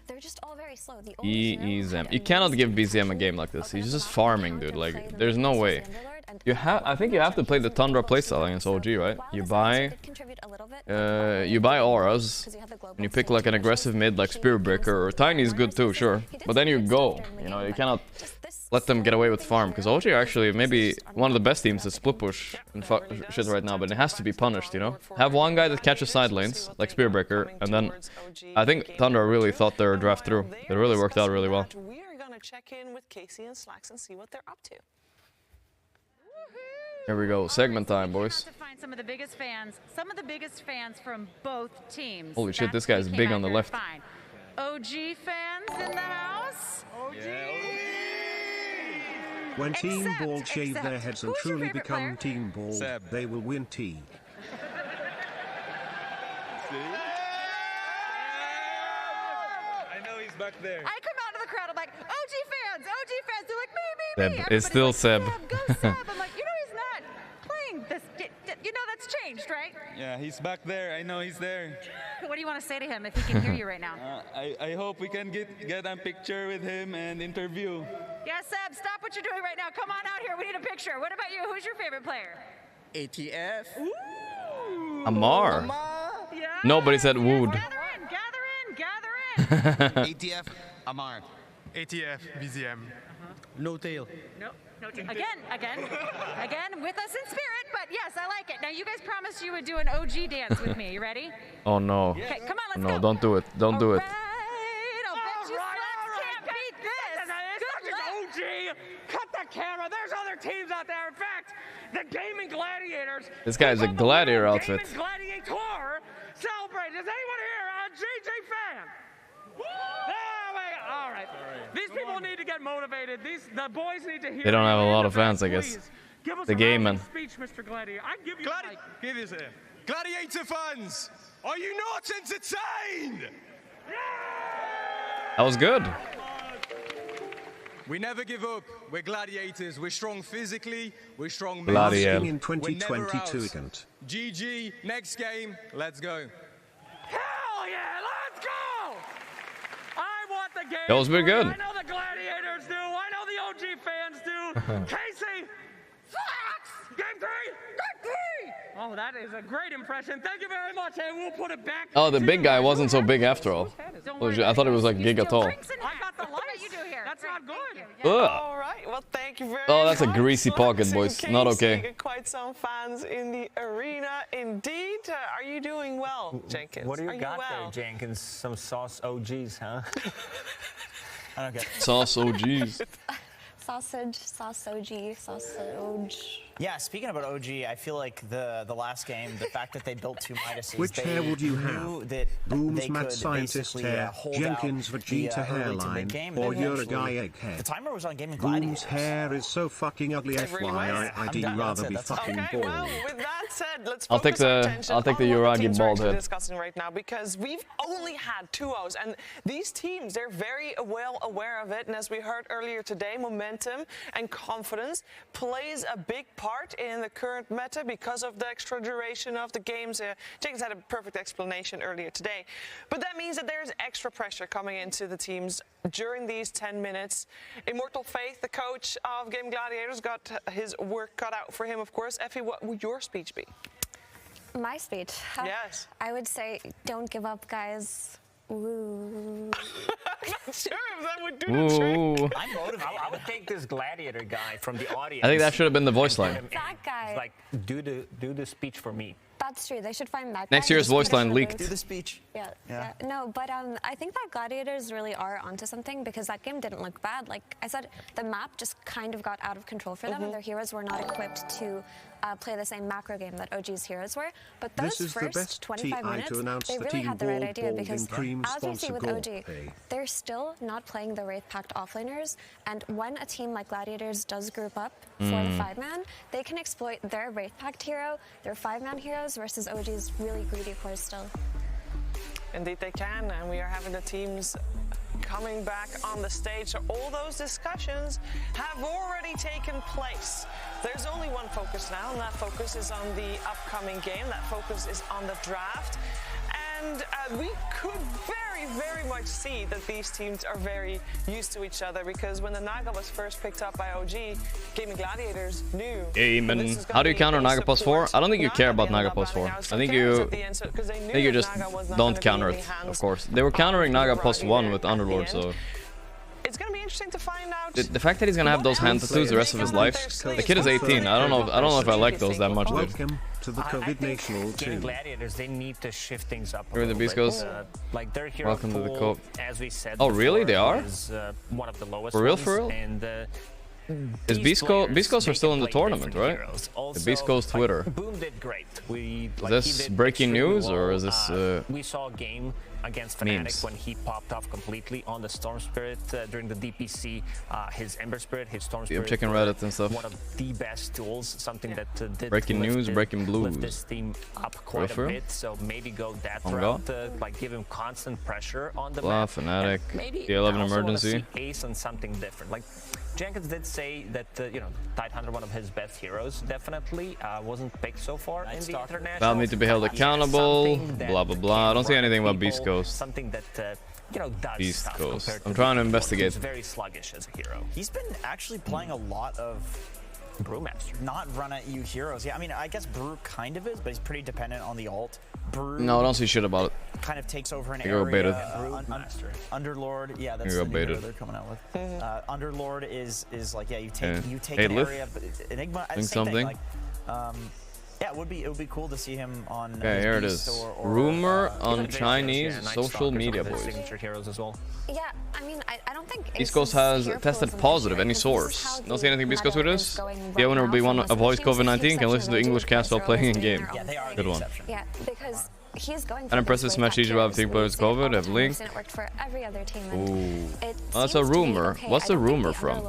they're just all very slow. EEZM. You cannot give BZM a game like this. He's just farming, dude. Like, there's no way. I think you have to play the Tundra playstyle against OG, right? You buy auras, and you pick like an aggressive mid like Spear Breaker, or Tiny is good too, sure. But then you go. You know, you cannot let them get away with farm, because OG are actually maybe one of the best teams to split push and shit right now, but it has to be punished, you know? Have one guy that catches side lanes, like Spearbreaker, and then I think Thunder really thought their draft through. It really worked out really well. We are going to check in with Casey and Slacks and see what they're up to. Here we go, segment time, boys. To find some of the biggest fans from both teams. Holy shit, this guy's big on the left. OG fans in the house? OG! Yeah. When Team Bald shave their heads and truly become Team Bald, they will win T. I know he's back there. I come out of the crowd, I'm like, OG fans! They're like, me! Seb. It's still Seb. Go Seb! I'm like, you know he's not playing this. You know that's changed, right? Yeah, he's back there. I know he's there. What do you want to say to him if he can hear you right now? I hope we can get a picture with him and interview. Yeah, Seb, stop what you're doing right now. Come on out here. We need a picture. What about you? Who's your favorite player? ATF. Ooh. Amar. Yeah. Nobody said Wood. Gather in. ATF, Amar. ATF, BZM. No tail. No tail. Again, with us in spirit, but yes, I like it. Now, you guys promised you would do an OG dance with me. You ready? Oh, no. Okay, come on, let's go. No, don't do it. Don't do it. I'll bet you can't beat this. OG! Cut the camera. There's other teams out there. In fact, the Gaimin Gladiators. This guy's a gladiator outfit. Gaimin Gladiator celebrate. Is anyone here a GG fan? All right. These people need to get motivated. The boys need to hear. They don't have a lot of fans, I guess. Give us the Gaimin. Speech, Mr. Gladiator. I give you Give us a Gladiator fans. Are you not entertained? That was good. We never give up. We're gladiators. We're strong physically. We're strong mentally. In 2022 event. GG. Next game. Let's go. Hell yeah! Let's go! I want the game. That was pretty good. I know the Gladiators do. I know the OG fans do. Casey, Fox, game 3. Oh, that is a great impression. Thank you very much, and we'll put it back. Oh, the big guy wasn't so big after all. I thought it was like giga tall. I got the lights. You do here. That's not good. All right. Well, thank you very much. Oh, that's a greasy pocket, boys. Not okay. Quite some fans in the arena, indeed. Are you doing well, Jenkins? What do you got there, Jenkins? Some sauce OGs, huh? I don't get it. Sauce OGs. Sausage. Yeah, speaking about OG, I feel like the last game, the fact that they built two Midases, Which hair would you knew have? that Boom's they mad could scientist basically hair, hold Jenkins out Vegeta the, early to hairline, mid-game, or and Uragai egg hair? the timer was on Gaimin Boom's Gladiators. hair is so fucking ugly. FYI, I'd rather be fucking bald. Well, with that said, let's I'll take the Uragi bald head. Discussing right now because we've only had 2-0s, and these teams, they're very well aware of it. And as we heard earlier today, momentum and confidence plays a big part in the current meta because of the extra duration of the games. Jenkins had a perfect explanation earlier today, but that means that there's extra pressure coming into the teams during these 10 minutes. Immortal Faith, the coach of Gaimin Gladiators, got his work cut out for him, of course. Effie, what would your speech be? My speech? Yes. I would say, don't give up, guys. Ooh. I'm not sure if that would do the trick. I'm motivated. I would take this gladiator guy from the audience. I think that should have been the voice line. That guy. Like, do the speech for me. That's true. They should find that Next guy. year's voice line leaked. Do the speech. Yeah. No, but I think that Gladiators really are onto something because that game didn't look bad. Like I said, the map just kind of got out of control for them, and their heroes were not equipped to play the same macro game that OG's heroes were. But those first 25 minutes, they really had the right idea because, as you see with OG, they're still not playing the Wraith Pact offlaners, and when a team like Gladiators does group up for the 5-man, they can exploit their Wraith Pact hero, their 5-man heroes, versus OG's really greedy cores still. Indeed they can, and we are having the teams coming back on the stage. So all those discussions have already taken place. There's only one focus now, and that focus is on the upcoming game. That focus is on the draft. And we could very much see that these teams are very used to each other, because when the Naga was first picked up by OG, Gaimin Gladiators knew. Gaimin. How do you counter Naga plus 4? I don't think you care about Naga plus 4. I think you just don't counter it, of course. They were countering Naga plus 1 with Underlord, so... It's gonna be interesting to find out. The fact that he's gonna have those hand tattoos the rest of his life. The kid is 18. I don't know if I like those that much, dude. Welcome to the COVID National Gaimin Gladiators, they need to shift things up. Where the beast goes. Like their hero Welcome to the pool, as we said. Oh really? They are? Is, one of the lowest for real? ones, For real? And, is Beast Coast are still in the tournament, right? The Beast Coast Twitter. Boom did great. Is this breaking news or is this? We saw a game against Fnatic when he popped off completely on the Storm Spirit during the DPC. His Ember Spirit, his Storm Spirit. I'm checking Reddit and stuff. One of the best tools, something that did breaking news, breaking blues. Lift this team up quite a bit. So maybe go that route, like give him constant pressure on the map. Fnatic, maybe the 11 emergency. Ace on something different. Like Jenkins did say that you know, Tidehunter, one of his best heroes, definitely wasn't picked so far in the international. Val need to be held accountable. Blah blah blah. I don't see anything about Beast Coast. Something that you know, does Beast stuff Coast. compared to I'm trying to He's investigate. very sluggish as a hero. He's been actually playing a lot of Brewmaster, not run at you heroes. Yeah, I mean, I guess Brew kind of is, but he's pretty dependent on the ult. Brew No, I don't see shit about it. kind of takes over an I go area. baited. Underlord, yeah, that's I go the new hero baited. they're coming out with. Underlord is like, yeah, you take an Headlift? area, but Enigma, Doing same something. thing. Like, yeah, it would be cool to see him on. Okay, here it Beast is. or, Rumor on Even Chinese Night social Stalker's media, one of his boys. signature heroes as well. Yeah, I mean, I don't think Beast Coast has tested positive. Any source? Don't see anything Beast Coast with this? The owner will be one avoid COVID-19. Can listen to English cast while playing in game. Good one. Yeah, because he's going. An impressive Smash each have team players COVID. Have link. It worked for every other team. Ooh. Oh, that's a rumor. What's the rumor from?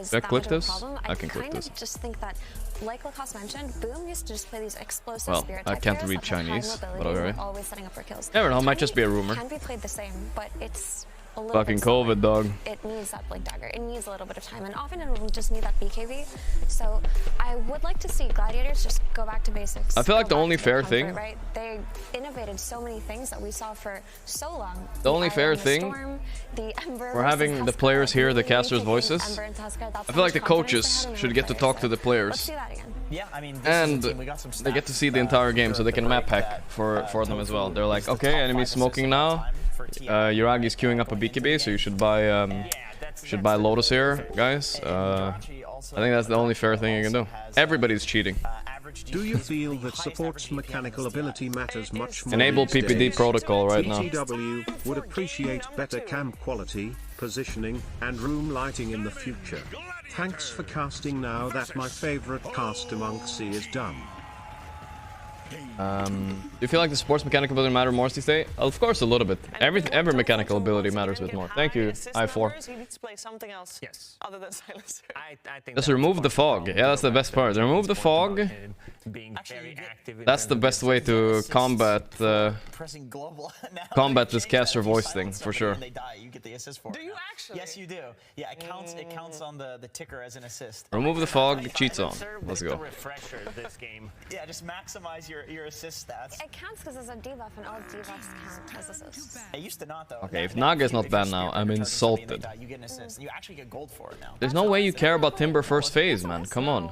Should I click this? I can click this. Just think that, like Lacoste mentioned, Boom used to just play these explosive Well, spirit I type can't heroes read that have high Chinese, mobility but and alright. were always setting up for kills. Never know, might just be a rumor. Can be played the same, but it's a little Fucking bit slower. COVID, dog. It needs that Blink Dagger. It needs a little bit of time, and often it will just need that BKB. So I would like to see Gladiators just go back to basics. I feel like go the back only to fair comfort, thing- right? They innovated so many things that we saw for so long. The only fair Iron, the thing Storm, the Ember for versus having the Tusker, players hear the really casters' taking voices. Ember and Tusker, that's I so feel like the much confidence coaches they had in should their get to players, talk to so the players. Let's do that again. Yeah, I mean, And we got some they get to stats, see the entire game, so they can map break hack for them as well. They're like, okay, enemy's smoking now. Uragi's queuing up a BKB, so you should buy Lotus here, guys. I think that's the only fair thing you can do. Everybody's cheating. Do you feel that support's mechanical ability matters much more? Enable these PPD days? protocol right now. TTW would appreciate better cam quality, positioning, and room lighting in the future. Thanks for casting now that my favorite cast among C is done. Do you feel like the sports mechanical ability matter more these days? Of course, a little bit. Every mechanical ability matters a bit more. Thank you, I4. You need to play something else. Yes. Other than silencer. I think Just remove the fog. Yeah, that's the best part. Remove the fog. being very active. That's the best way to combat pressing global now. combat this caster voice thing for sure. They die, you get the assist for it. Do you actually? Yes, you do. Yeah, it counts on the ticker as an assist. Remove the fog, cheat zone. Let's go. Refresher this game. Yeah, just maximize your assist stats. It counts because it's a debuff, and all debuffs count as assists. It used to not though. Okay, if Naga is not banned now, I'm insulted. You get an assist. You actually get gold for it now. There's no way you care about Timber first phase, man. Come on.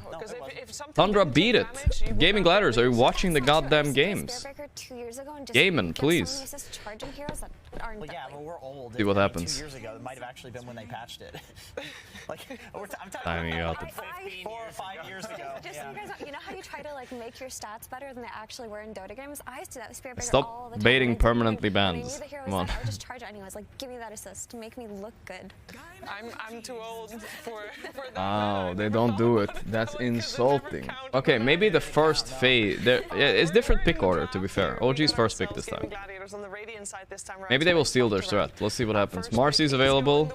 Tundra, beat it. Gaimin Gladiators, are you watching the goddamn games? Gaimin, please. Well, yeah, well, we're old. See what happens. 2 years ago, it might have actually been when they patched it. Like, I'm Timing out. 4 or 5 years ago. Just so you guys know, you know how you try to like make your stats better than they actually were in Dota games? I used to do that with Spirit Breaker all the time. Stop baiting permanently When I bans. knew the heroes Come on. that I would just charge it anyways. Like, give me that assist to make me look good. I'm too old for that. Oh, they don't do it. That's insulting. Okay, maybe the first phase. Yeah, it's different pick order, to be fair. OG's first pick this time. Maybe they will steal their strat. Let's see what happens. Marcy's available.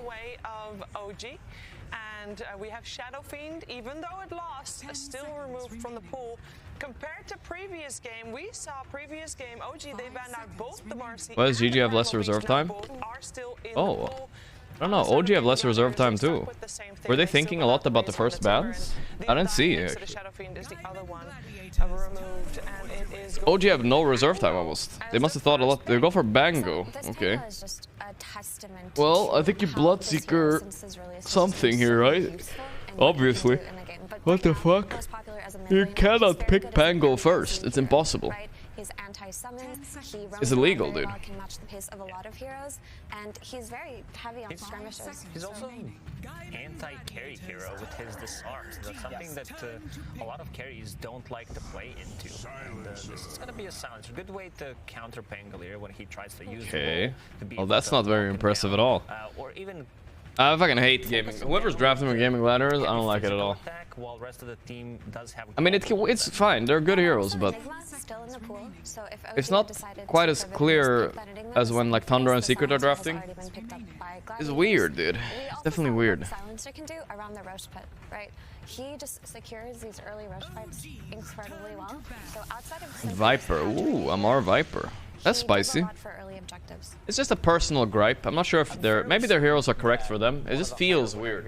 And we have Shadow Fiend, even though it lost, still removed from the pool. Compared to previous game, we saw previous game OG, they banned out both the Marcy. Why does GG have less reserve time? Oh, I don't know. OG have less reserve time too. Were they thinking a lot about the first bans? I didn't see it. OG have no reserve time almost. They must have thought a lot. They go for Bango. Okay. Well, I think you Bloodseeker something here, right? Obviously. What the fuck? You cannot pick Bango first. It's impossible. He's anti-summon. It's illegal, dude. Can match the pace of a lot of heroes, and he's very heavy on skirmishes. He's also an anti-carry hero with his disarms. That's something that a lot of carries don't like to play into. And, this is going to be a silencer. Good way to counter Pangolier when he tries to use Okay. Well, that's not very impressive at all. Or even I fucking hate gaming. Whoever's drafting with Gaimin Gladiators, I don't like it at all. while rest of the team does have I mean, it's fine. They're good heroes, but it's not quite as clear as when like Thunder and Secret are drafting. It's weird, dude. It's definitely weird. Silencer can do around the Roche pit, right? He just secures these early Roche fights incredibly well. So outside of Viper. Ooh, Amar Viper. That's spicy. It's just a personal gripe. I'm not sure if maybe their heroes are correct for them. It just feels weird.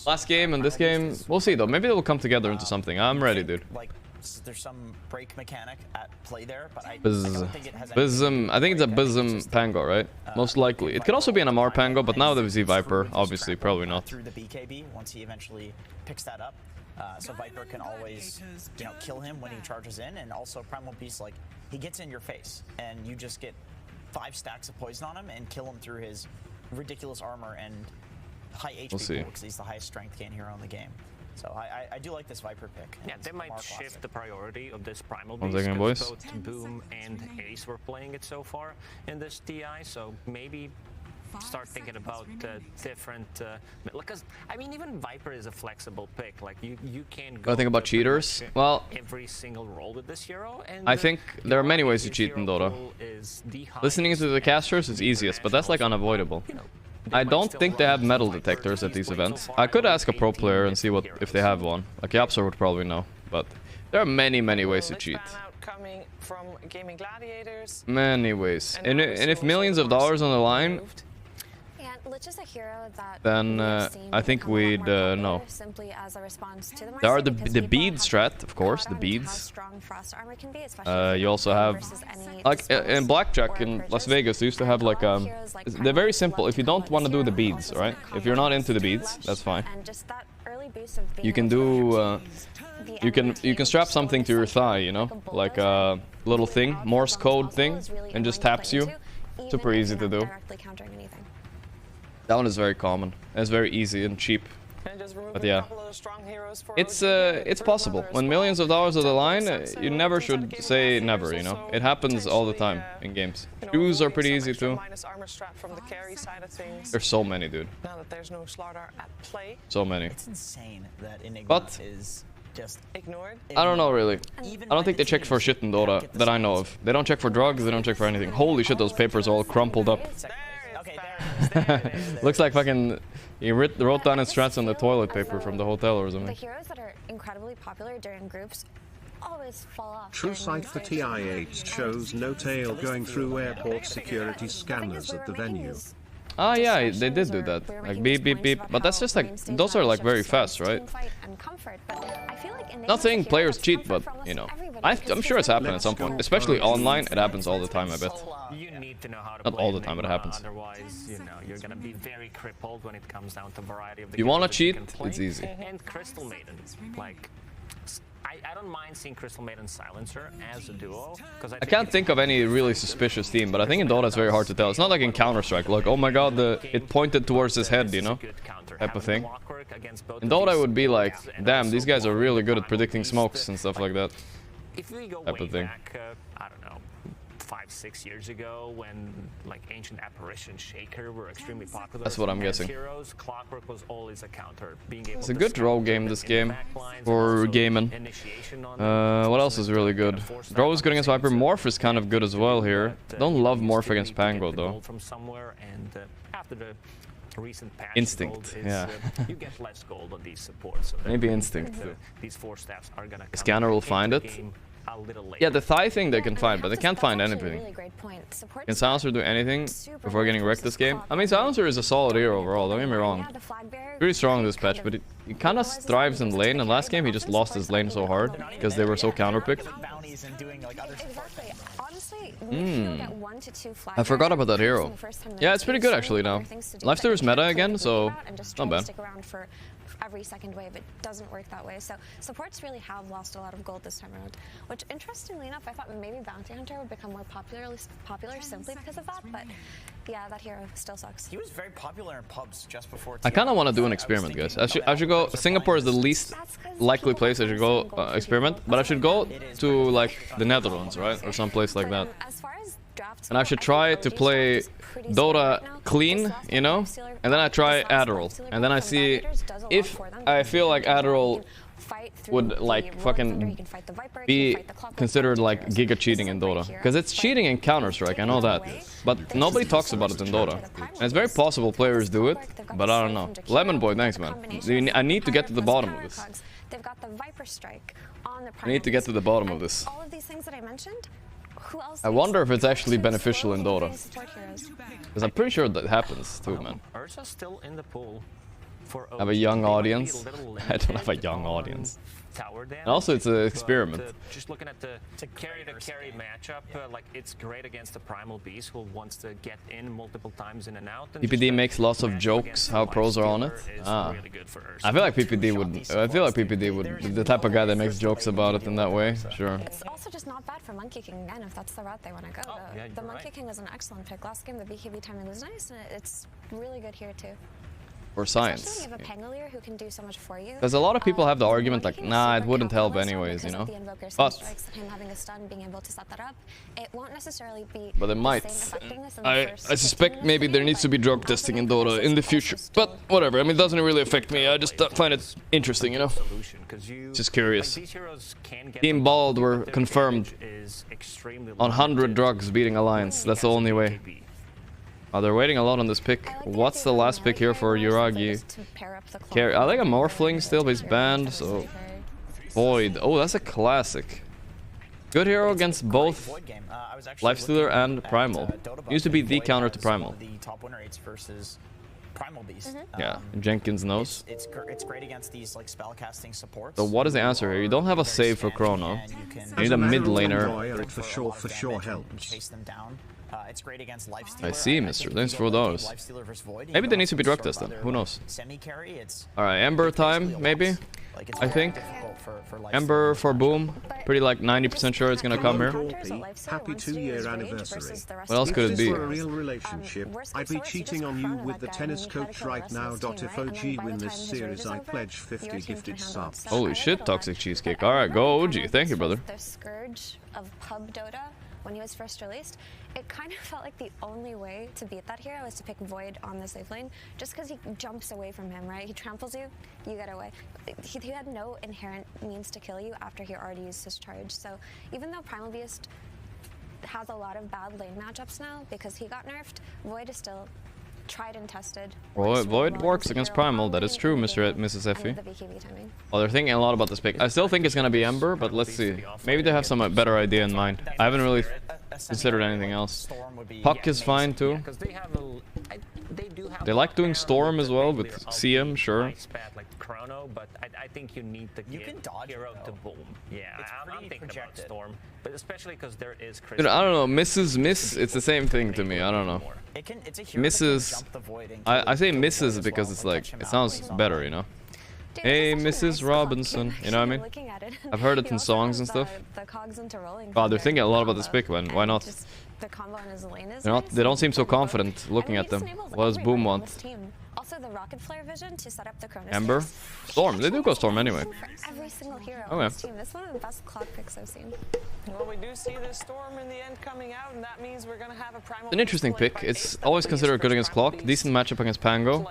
Last game and this game, we'll see though. Maybe they will come together into something. I'm ready, dude. Like, there's some break mechanic at play there, but I don't think it has Bism. I think it's a Bism Pango, right? Most likely. It could also be an Amar Pango, but now that we see Viper, obviously, probably not. Through the BKB once he eventually picks that up. So Viper can always, kill him when he charges in, and also Primal Beast, like, he gets in your face, and you just get 5 stacks of poison on him and kill him through his ridiculous armor and high HP pool, because he's the highest strength gain hero in the game. So I do like this Viper pick. Yeah, they might shift the priority of this Primal One Beast, second, because boys. both Boom and Ace were playing it so far in this TI, so maybe start thinking about different because I mean even Viper is a flexible pick. Like you can go. I think about cheaters. Well, every single role with this hero, and I think there are many ways to cheat in Dota. Listening to the casters is easiest, but that's like unavoidable. I don't think they have metal detectors at these events. I could ask a pro player and see if they have one. Like Yapsor would probably know, but there are many ways to cheat. Coming from Gaimin Gladiators. Many ways. And if millions of dollars on the line, Lich is a hero that then I think we'd know. Simply as a response to the There are the bead strat, of course, the beads. You also have, like in Blackjack in Las Vegas, they used to have like they're very simple. If you don't want to do the beads, right? If you're not into the beads, that's fine. You can do, you can strap something to your thigh, like a little thing, Morse code thing, and just taps you. Super easy to do. That one is very common. And it's very easy and cheap. But yeah, it's possible. When millions of dollars are the line, you never should say never, you know? It happens all the time in games. Shoes are pretty easy too. There's so many, dude. Now that there's no slaughter at play. So many. It's insane that Enigma But is just ignored. I don't know really. I don't think they check for shit in Dota that I know of. They don't check for drugs, they don't check for anything. Holy shit, those papers are all crumpled up. Looks like fucking he wrote down his strats on the toilet paper from the hotel or The something. heroes that are incredibly popular during groups always fall off. True sight for TI8 shows no tail going through airport security scanners at the venue. Ah yeah, they did do that. Like beep beep beep. But that's just like, those are like very fast, right? Not saying players cheat, but you know, I'm sure it's happened at some point. Especially online, it happens all the time, I bet. You need to know how to Not play all the time, but it happens. Otherwise, you know, you're gonna be very crippled when it comes down to variety of the If you wanna characters you cheat, can play. it's easy. And Crystal Maiden, like, I don't mind seeing Crystal Maiden Silencer as a duo, because I can't think of any really suspicious team, but I think in Dota it's very hard to tell. It's not like in Counter-Strike, like, oh my god, it pointed towards his head, you know? Type of thing. In Dota it would be like, damn, these guys are really good at predicting smokes and stuff like that. If we go Type way of thing. back, I don't know, 5-6 years ago, when like Ancient Apparition, Shaker were extremely popular. That's what I'm as guessing. Heroes, Clockwork was always a counter. Being able It's a to good start draw with game, them this in game. the backlines and For also Gaimin. initiation on What else is really good? Draw is good against Viper. Morph is kind of good as well here. Don't love Morph against Pango though. from somewhere, and after the recent patch, Instinct, gold is, yeah. You get less gold on these supports. So Maybe that Instinct. these 4 staffs are gonna come Scanner will into find the it. game a little later. Yeah, the thigh thing they can find, but they can't find anything. Can Silencer do anything before getting wrecked this game? I mean, Silencer is a solid hero overall, don't get me wrong. Pretty strong this patch, but he kind of thrives in lane, and last game he just lost his lane so hard, because they were so counterpicked. I forgot about that hero. Yeah, it's pretty good actually now. Lifesteal's meta again, so not bad. Every second wave, it doesn't work that way. So supports really have lost a lot of gold this time around, which interestingly enough, I thought maybe Bounty Hunter would become more popular simply because of that, but yeah, that hero still sucks. He was very popular in pubs just before. I kind of want to do an experiment, guys. I should go. Singapore is the least likely place I should go experiment, but I should go to like the Netherlands, right, or some place like that. And I should try to play Dota clean, you know, and then I try Adderall, and then I see if I feel like Adderall would like fucking be considered like giga cheating in Dota, because it's cheating in Counter-Strike, I know that, but nobody talks about it in Dota, and it's very possible players do it, but I don't know. Lemon Boy, thanks man. I need to get to the bottom of this. They've got the Viper Strike on the I need to get to the bottom of this. all of these things that I mentioned. Who else I wonder if it's actually beneficial in Dota, because I'm pretty sure that happens too, man. Ursa's still in the pool for I have a young audience. I don't have a young audience. And also, it's an experiment. Just looking at the carry-to-carry matchup, like it's great against the Primal Beast who wants to get in multiple times in and out. And PPD makes lots of jokes how pros are on it. Ah, I feel like PPD would. I feel like PPD would be the type of guy that makes jokes about it in that way. Sure. It's also just not bad for Monkey King again if that's the route they want to go. The Monkey King was an excellent pick last game. The BKB timing was nice, and it's really good here too. Or science. Especially when you have a Pangolier who can do so much for you. Because a lot of people have the argument like, nah, it wouldn't help anyways, you know. But him having a stun, being able to set that up, it won't necessarily be it might. I suspect maybe there needs to be drug testing in Dota in the future. But whatever. I mean, it doesn't really affect me. I just find it interesting, you know. Just curious. Team Bald were confirmed on 100 drugs beating Alliance. That's the only way. Oh, they're waiting a lot on this pick. What's the last pick here for Yuragi? I like a Morphling still, but he's banned, so... Void. Oh, that's a classic. Good hero against both Lifestealer and Primal. Used to be the counter to Primal. Primal Beast. Yeah, Jenkins knows. It's great against these like spellcasting supports. So what is the answer here? You don't have a save for Chrono. You need a mid laner. It for sure helps. Chase them down. It's great against Lifestealer. I see, mister. Thanks for those. Maybe there needs to be drug tested. Who knows? Alright, Ember time, maybe? I think. Ember for Boom. Pretty like 90% sure it's gonna come here. Happy 2-year anniversary. What else could it be? For a real relationship, I'd be cheating on you with the tennis coach right now. If OG win this series, I pledge 50 gifted subs. Holy shit, Toxic Cheesecake. Alright, go OG. Thank you, brother. The scourge of pub Dota when he was first released, it kind of felt like the only way to beat that hero was to pick Void on the safe lane, just because he jumps away from him, right? He tramples you, you get away. He had no inherent means to kill you after he already used his charge. So even though Primal Beast has a lot of bad lane matchups now because he got nerfed, Void is still tried and tested. Void works against Primal, that is true, Mrs. Effie. Well, they're thinking a lot about this pick. I still think it's gonna be Ember, but let's see. Maybe they have some better idea in mind. I haven't really considered anything else. Puck is fine too. They like doing Storm as well with CM, sure. Chrono, but I think you need to get hero to boom. Yeah, I'm thinking about Storm, but especially because there is Chris. Dude, I don't know, Miss, it's the same thing to me, I don't know. Mrs. I say Mrs. because it's like, it sounds better, you know? Hey, Mrs. Robinson, you know what I mean? I've heard it in songs and stuff. Wow, they're thinking a lot about this pick, man. Why not? They don't seem so confident looking at them. What does Boom want? Also, the rocket flare vision to set up the Chrono Ember? Storm. They do go Storm anyway. Every single hero on this team. This is one of the best cloud picks I've seen. Well, we do see the Storm in the end coming out, and that means we're going to have a Primal. It's an interesting pick. It's always considered good against Clock. Decent matchup against Pango.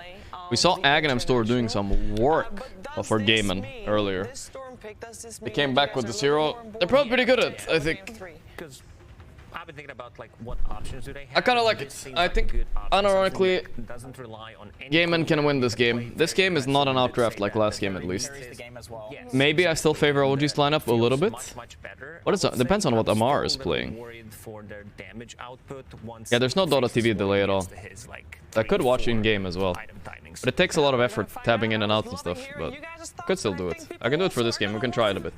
We saw Aghanim Store doing some work for Gaimin earlier. They came back with the 0. They're probably pretty good at it, I think. I've been thinking about like what options do they have. I kind of like it. I think, unironically, Gaimin can win this game. This game is not an outdraft like last game, at least. Maybe I still favor OG's lineup a little bit. What is that? Depends on what Amar is playing. Yeah, there's no Dota TV delay at all. I could watch in game as well, but it takes a lot of effort tabbing in and out and stuff. But could still do it. I can do it for this game. We can try it a bit.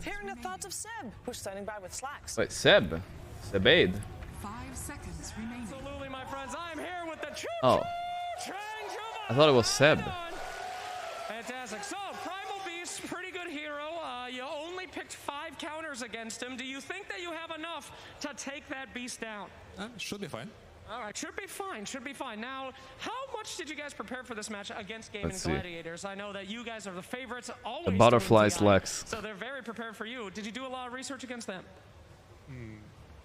Wait, Seb. Sebade. 5 seconds remaining. Absolutely, my friends. I'm here with the Oh. I thought it was Seb. Fantastic. So, Primal Beast, pretty good hero. You only picked 5 counters against him. Do you think that you have enough to take that beast down? Should be fine. All right, should be fine, should be fine. Now, how much did you guys prepare for this match against Gaimin Gladiators? I know that you guys are the favorites always. The Butterflies Lex. So they're very prepared for you. Did you do a lot of research against them?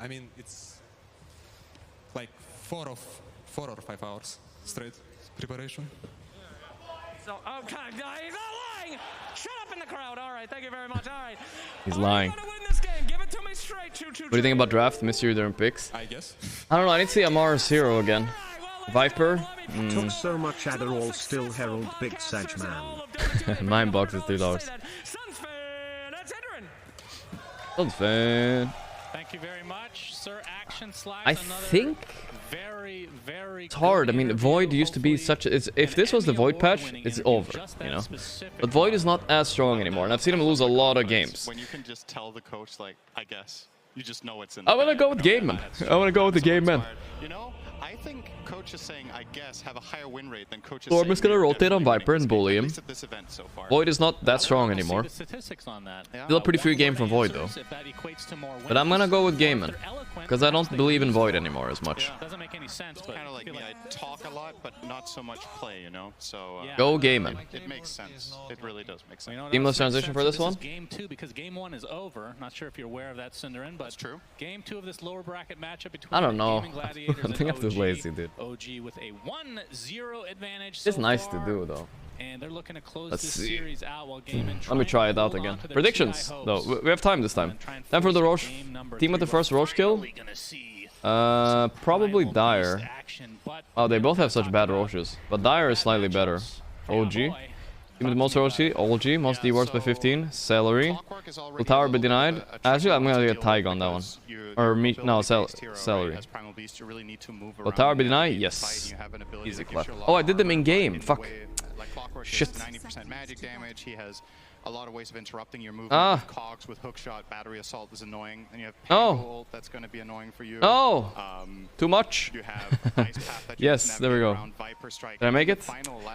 I mean, it's like 4 or 5 hours straight preparation. So, okay, he's not lying. Shut up in the crowd. All right, thank you very much. All right. He's lying. Give it to me straight. What do you think about draft? Miss you during picks? I guess. I don't know. I need to see Amar's hero again. Viper. Took so much Adderall, still Herald Big Sage Man. Mine box is $3. Sunfan. Thank you very much, Sir Action Slash. I think it's hard. I mean, Void used to be such a... if this was the Void patch, it's over, you know? But Void is not as strong anymore, and I've seen him lose a lot of games. When you can just tell the coach, like, I guess, you just know it's in I want to go with Gaimin. I want to go with the Gaimin. You know, I think coach is saying, I guess, have a higher win rate than coach is Storm is going to rotate on Viper and bully him. Void is not that strong anymore. Still a pretty free game from Void, though. But I'm going to go with Gaimin, because I don't believe in Void anymore as much. Doesn't make any sense, but kind of like me, I talk a lot, but not so much play, you know? So go Gaimin. It makes sense. It really does make sense. Seamless transition for this one? Game 2, because game 1 is over. Not sure if you're aware of that, Cinderin, but true. Game 2 of this lower bracket matchup between I don't know. Gaimin Gladiators I think I'm too lazy, dude. OG with a 1-0 advantage. It's nice to do, though. And they're looking to close this series out while Gaimin Let me try it out again. Predictions, though. We have time this time. Time for the Roche. Team with the first Roche kill? Probably Dire. Oh, they both have such bad Roches. But Dire is slightly better. OG. Team with the most Roche, OG. Most D works by 15. Celery. Will tower be denied? Actually, I'm gonna get Tyg on that one. Or me, no, Celery. Will tower be denied? Yes. Easy clap. Oh, I did them in game. Fuck. Shit. 90% magic damage. He has a lot of ways of interrupting your movement. With cogs, with hookshot, battery assault is annoying. And you have ult, that's going to be annoying for you. Oh, too much. You have Ice Path that you yes, there we go. Viper Strike. Did I make it?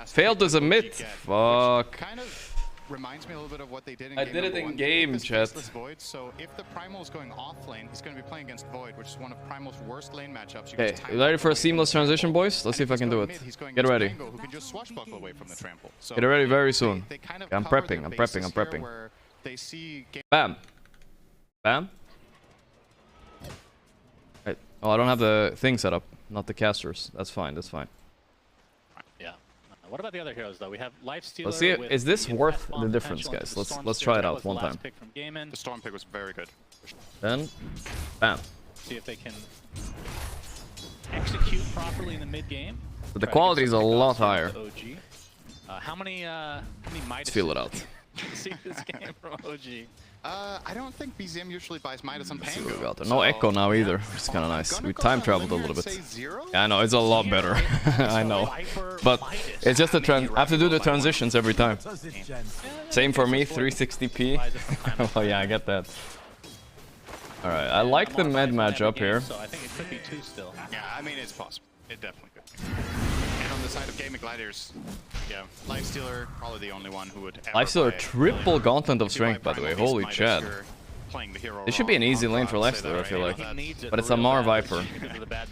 Failed to submit. Fuck. Kind of reminds me a little bit of what they did in I game did it number in one. game, This chat. faceless Void, so if the Primal is going off lane, he's going to be playing against Void, which is one of Primal's worst lane matchups. Okay, you ready for a seamless transition, boys? Let's see if I can do it. Get ready. Who can just swashbuckle away from the trample. So Get ready very soon. they kind of I'm cover prepping, their I'm prepping, bases I'm here prepping. where they see Bam. Bam. Right. Oh, I don't have the thing set up. Not the casters. That's fine, that's fine. Yeah. What about the other heroes though? We have Lifestealer. Let's see, with is this the worth Death the Bomb difference, potential guys? into the Let's Storm try it Spirit. That out was the one last time. pick from Gaimin. The Storm pick was very good. Then, bam. See if they can execute properly in the mid game. But the quality is a lot higher. OG. How many Midas Let's feel it out. see this game from OG? I don't think BZM usually buys Midas and See what we Pango. got there. No echo now either, which is kind of nice. We time traveled a little bit. Yeah, I know, it's a lot better. I know. But it's just a trend. I have to do the transitions every time. Same for me, 360p. Oh yeah, I get that. Alright, I like the med matchup here. So I think it could be 2 still. Yeah, I mean, it's possible. It definitely could be. And on the side of Gaimin Gladiators, yeah, Lifestealer, probably the only one who would ever Lifestealer buy triple gauntlet of If you buy strength, by the way. Primal Beast Holy Midas, chad. you're playing the hero This should be an wrong. easy lane for I'd say Lifestealer, I that, feel right? like. But it's a Mar Viper.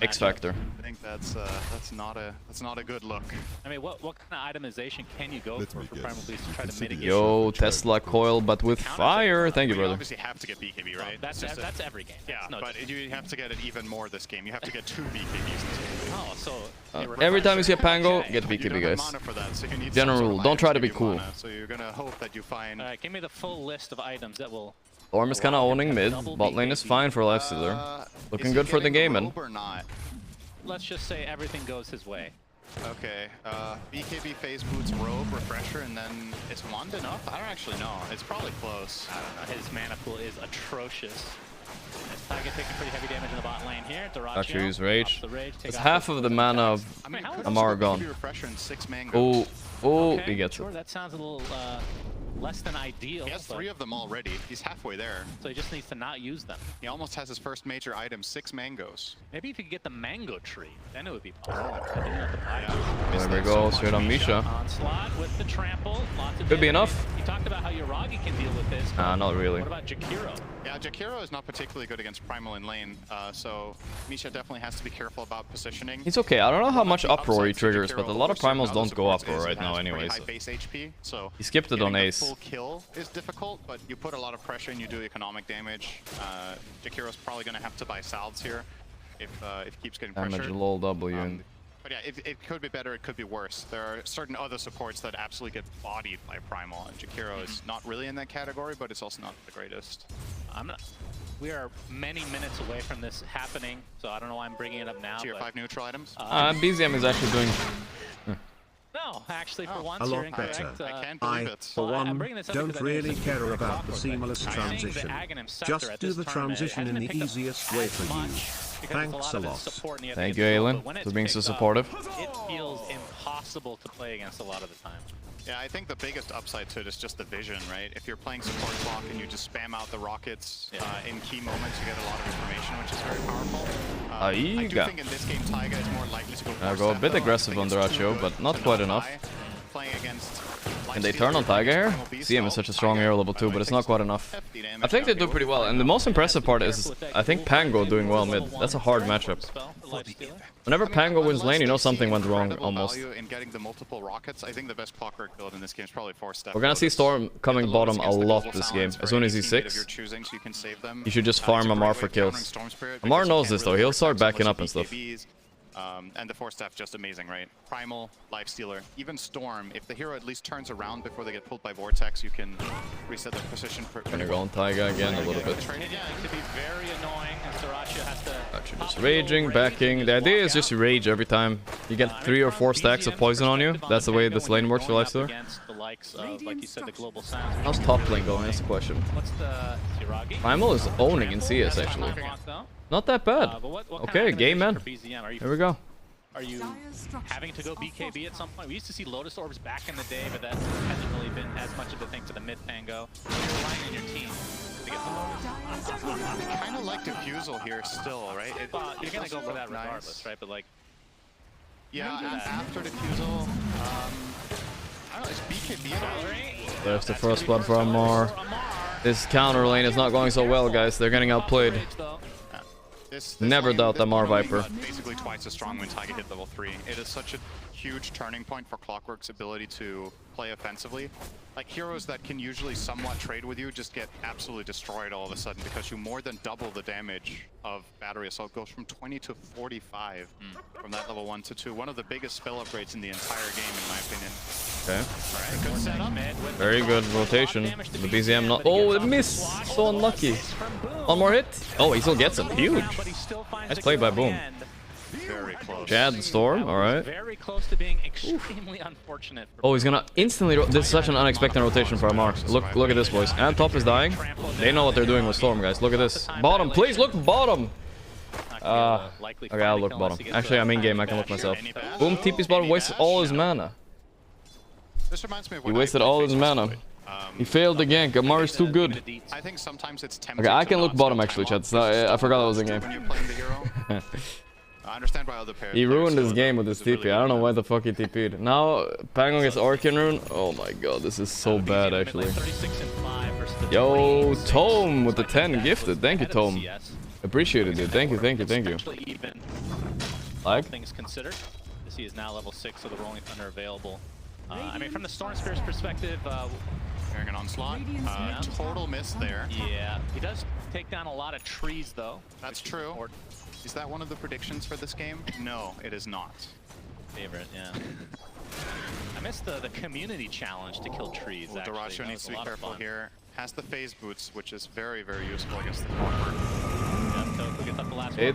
X Factor. I think that's not a good look. I mean, what kind of itemization can you go for Primal Beast to try to mitigate? Yo, Tesla coil, but with fire. Thank you, You brother. obviously have to get BKB, right? That's every game. Yeah, That's no but you have to get it even more this game. You have to get 2 BKBs this game. Oh, so Every time you see a Pango, get You don't BKB, have guys. mana for that, so you need General some sort rule, of don't items try to give be you cool. mana, so you're gonna hope that you find. Alright, give me the full list of items that will. Storm is kind of owning mid. Bot lane is fine for Lifestealer. Looking good for the Gaimin. Or not? Let's just say everything goes his way. Okay, BKB phase boots robe refresher, and then is wand enough? I don't actually know. It's probably close. I don't know. His mana pool is atrocious. Tiger taking pretty heavy damage in the bot lane here. Got to use rage. Take It's off half the of the mana of I mean, it could Amara also be gone. BKB refresher and 6 mangoes. Oh, he gets sure, it. that sounds a little less than ideal. He has 3 of them already. He's halfway there. So he just needs to not use them. He almost has his first major item, 6 mangoes. Maybe if you could get the mango tree, then it would be possible. There we go, straight on Misha. Onslaught with the trample. Lots of Could be damage. enough. You talked about how Uragi can deal with this. Nah, not really. What about Jakiro? Yeah, Jakiro is not particularly good against Primal in lane, so Misha definitely has to be careful about positioning. He's okay. I don't know how much uproar he Upsides to triggers, but a Jakiro lot of over certain primals other don't go supports uproar is right it now has pretty anyways. high base HP, so He skipped it on getting the Ace. full kill is difficult, but you put a lot of pressure and you do economic damage. Jakiro's probably going to have to buy salves here if he keeps getting Damage pressured. lol W. And But yeah, it could be better, it could be worse. There are certain other supports that absolutely get bodied by Primal, and Jakiro is not really in that category, but it's also not the greatest. We are many minutes away from this happening, so I don't know why I'm bringing it up now. Tier 5 neutral items? BZM is actually doing... No, actually, for once, A you're lot incorrect. better. I can't believe I, it. for one, don't really care about the seamless transition. Just do the transition in the easiest way for you. Thanks a lot. Thank you, Aelin, for being so supportive. It feels impossible to play against a lot of the time. Yeah, I think the biggest upside to it is just the vision, right? If you're playing support block and you just spam out the rockets in key moments, you get a lot of information, which is very powerful. I do think in this game, Taiga is more likely to go I'll go a bit aggressive on Duracho, but not quite enough. Playing against Can they turn on Taiga here? CM is such a strong hero, level 2, but it's not quite enough. I think they do pretty well, and the most impressive part is, I think Pango doing well mid. That's a hard matchup. Whenever Pango wins lane, you know something went wrong, almost. In getting the multiple rockets, I think the best clockwork build in this game is probably 4-step. We're gonna see Storm coming bottom a lot this game. As soon as he's 6, he should just farm Amar for kills. Amar knows this though, he'll start backing up and stuff. And the 4-staff just amazing, right? Primal, Lifestealer, even Storm. If the hero at least turns around before they get pulled by Vortex, you can reset their position. Gonna go on Taiga again a little bit. Yeah, it could be very annoying as Duracho has to... Actually, just raging, backing. The idea is just to rage every time. You get 3 or 4 stacks of poison on you. That's the way this lane works for Lifestealer. The likes of, like you said, the global sounds. How's top lane going? That's the question. What's the Uragi? Primal is owning in CS actually. Not that bad. Okay, game man. Here we go. Are you having to go BKB at some point? We used to see Lotus Orbs back in the day, but that hasn't really been as much of a thing for the mid Pango. You're relying on your team to get the Lotus. I kind of like Diffusal here still, right? You're going to go for that regardless, right? But like... Yeah, after Diffusal, I don't know, is BKB There's the first blood for Amar. This counter lane is not going so well, guys. They're getting outplayed. Never doubt Amar Viper. Basically twice as strong when Tiger hit level 3. It is such a huge turning point for Clockwork's ability to play offensively. Like, heroes that can usually somewhat trade with you just get absolutely destroyed all of a sudden because you more than double the damage of Battery Assault. Goes from 20 to 45 from that level 1 to 2. One of the biggest spell upgrades in the entire game, in my opinion. Okay. Good setup. Very good rotation. The BZM not. Oh, it missed. So unlucky. One more hit. Oh, he still gets him. Huge. Nice play by Boom. Very close. Chad Storm. All right. Very close to being extremely unfortunate. Oh, he's gonna instantly. This is such an unexpected rotation for Amar. Look at this, boys. And top is dying. They know what they're doing with Storm, guys. Look at this. Bottom, please look bottom. Okay, I'll look bottom. Actually, I'm in game. I can look myself. Boom, TP's bottom. Wasted all his mana. This reminds me of He wasted all his mana. He failed the gank. Amar is too good. I think sometimes it's tempting. Okay, I can look bottom actually, chat. I forgot that was in game. When you're playing the hero. I understand why other pairs. He ruined his game with his TP. I don't know why the fuck he TP'd. Now, Pangong is Arcane Rune. Oh my god, this is so bad actually. Yo, Tome with the 10 gifted. Thank you, Tome. Appreciated it. Thank you, thank you, thank you. Like? Things considered. This he is now level 6, so the Rolling Thunder available. I mean, from the Storm Spirit's perspective, hearing an onslaught. Total miss there. Yeah, he does take down a lot of trees though. That's true. Is that one of the predictions for this game? No, it is not. Favorite, yeah. I missed the community challenge to kill trees. Well, actually. Daracho needs to be careful here. Has the phase boots, which is very, very useful against the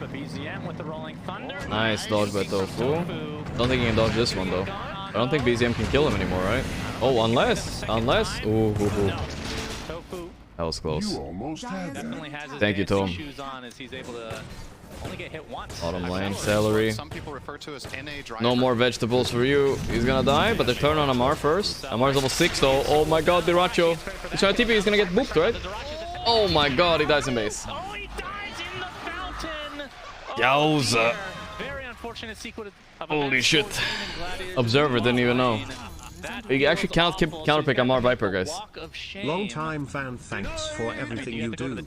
BZM with the Rolling Thunder. Nice dodge by Tofu. Don't think he can dodge this one though. I don't think BZM can kill him anymore, right? Oh, unless. Ooh. That was close. Thank you, Tom. Only get hit once. Bottom lane, celery. Some people refer to as NA driver. No more vegetables for you. He's gonna die, but they turn on Amar first. Amar's level 6 though. Oh my god, Diracho. He's trying to TP, he's gonna get booped, right? Oh my god, he dies in base. Oh, he dies in the fountain. Yowza. Very unfortunate sequence of Holy shit. Observer didn't even know. You actually can't counterpick Amar Viper, guys. Long time fan, thanks for everything you do.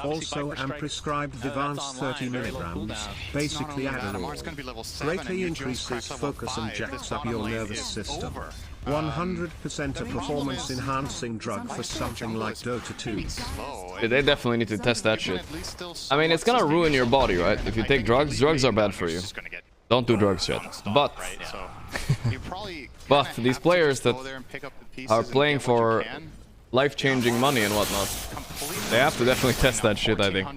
Also, am prescribed Vivance 30 milligrams, basically Adderall. Greatly increases focus and jacks up your nervous system. 100% a performance-enhancing drug for something like Dota 2. They definitely need to test that shit. I mean, it's gonna ruin your body, right? If you take drugs, drugs are bad for you. Don't do drugs yet. But these players that are playing for life-changing money and whatnot, they have to definitely test that shit, I think.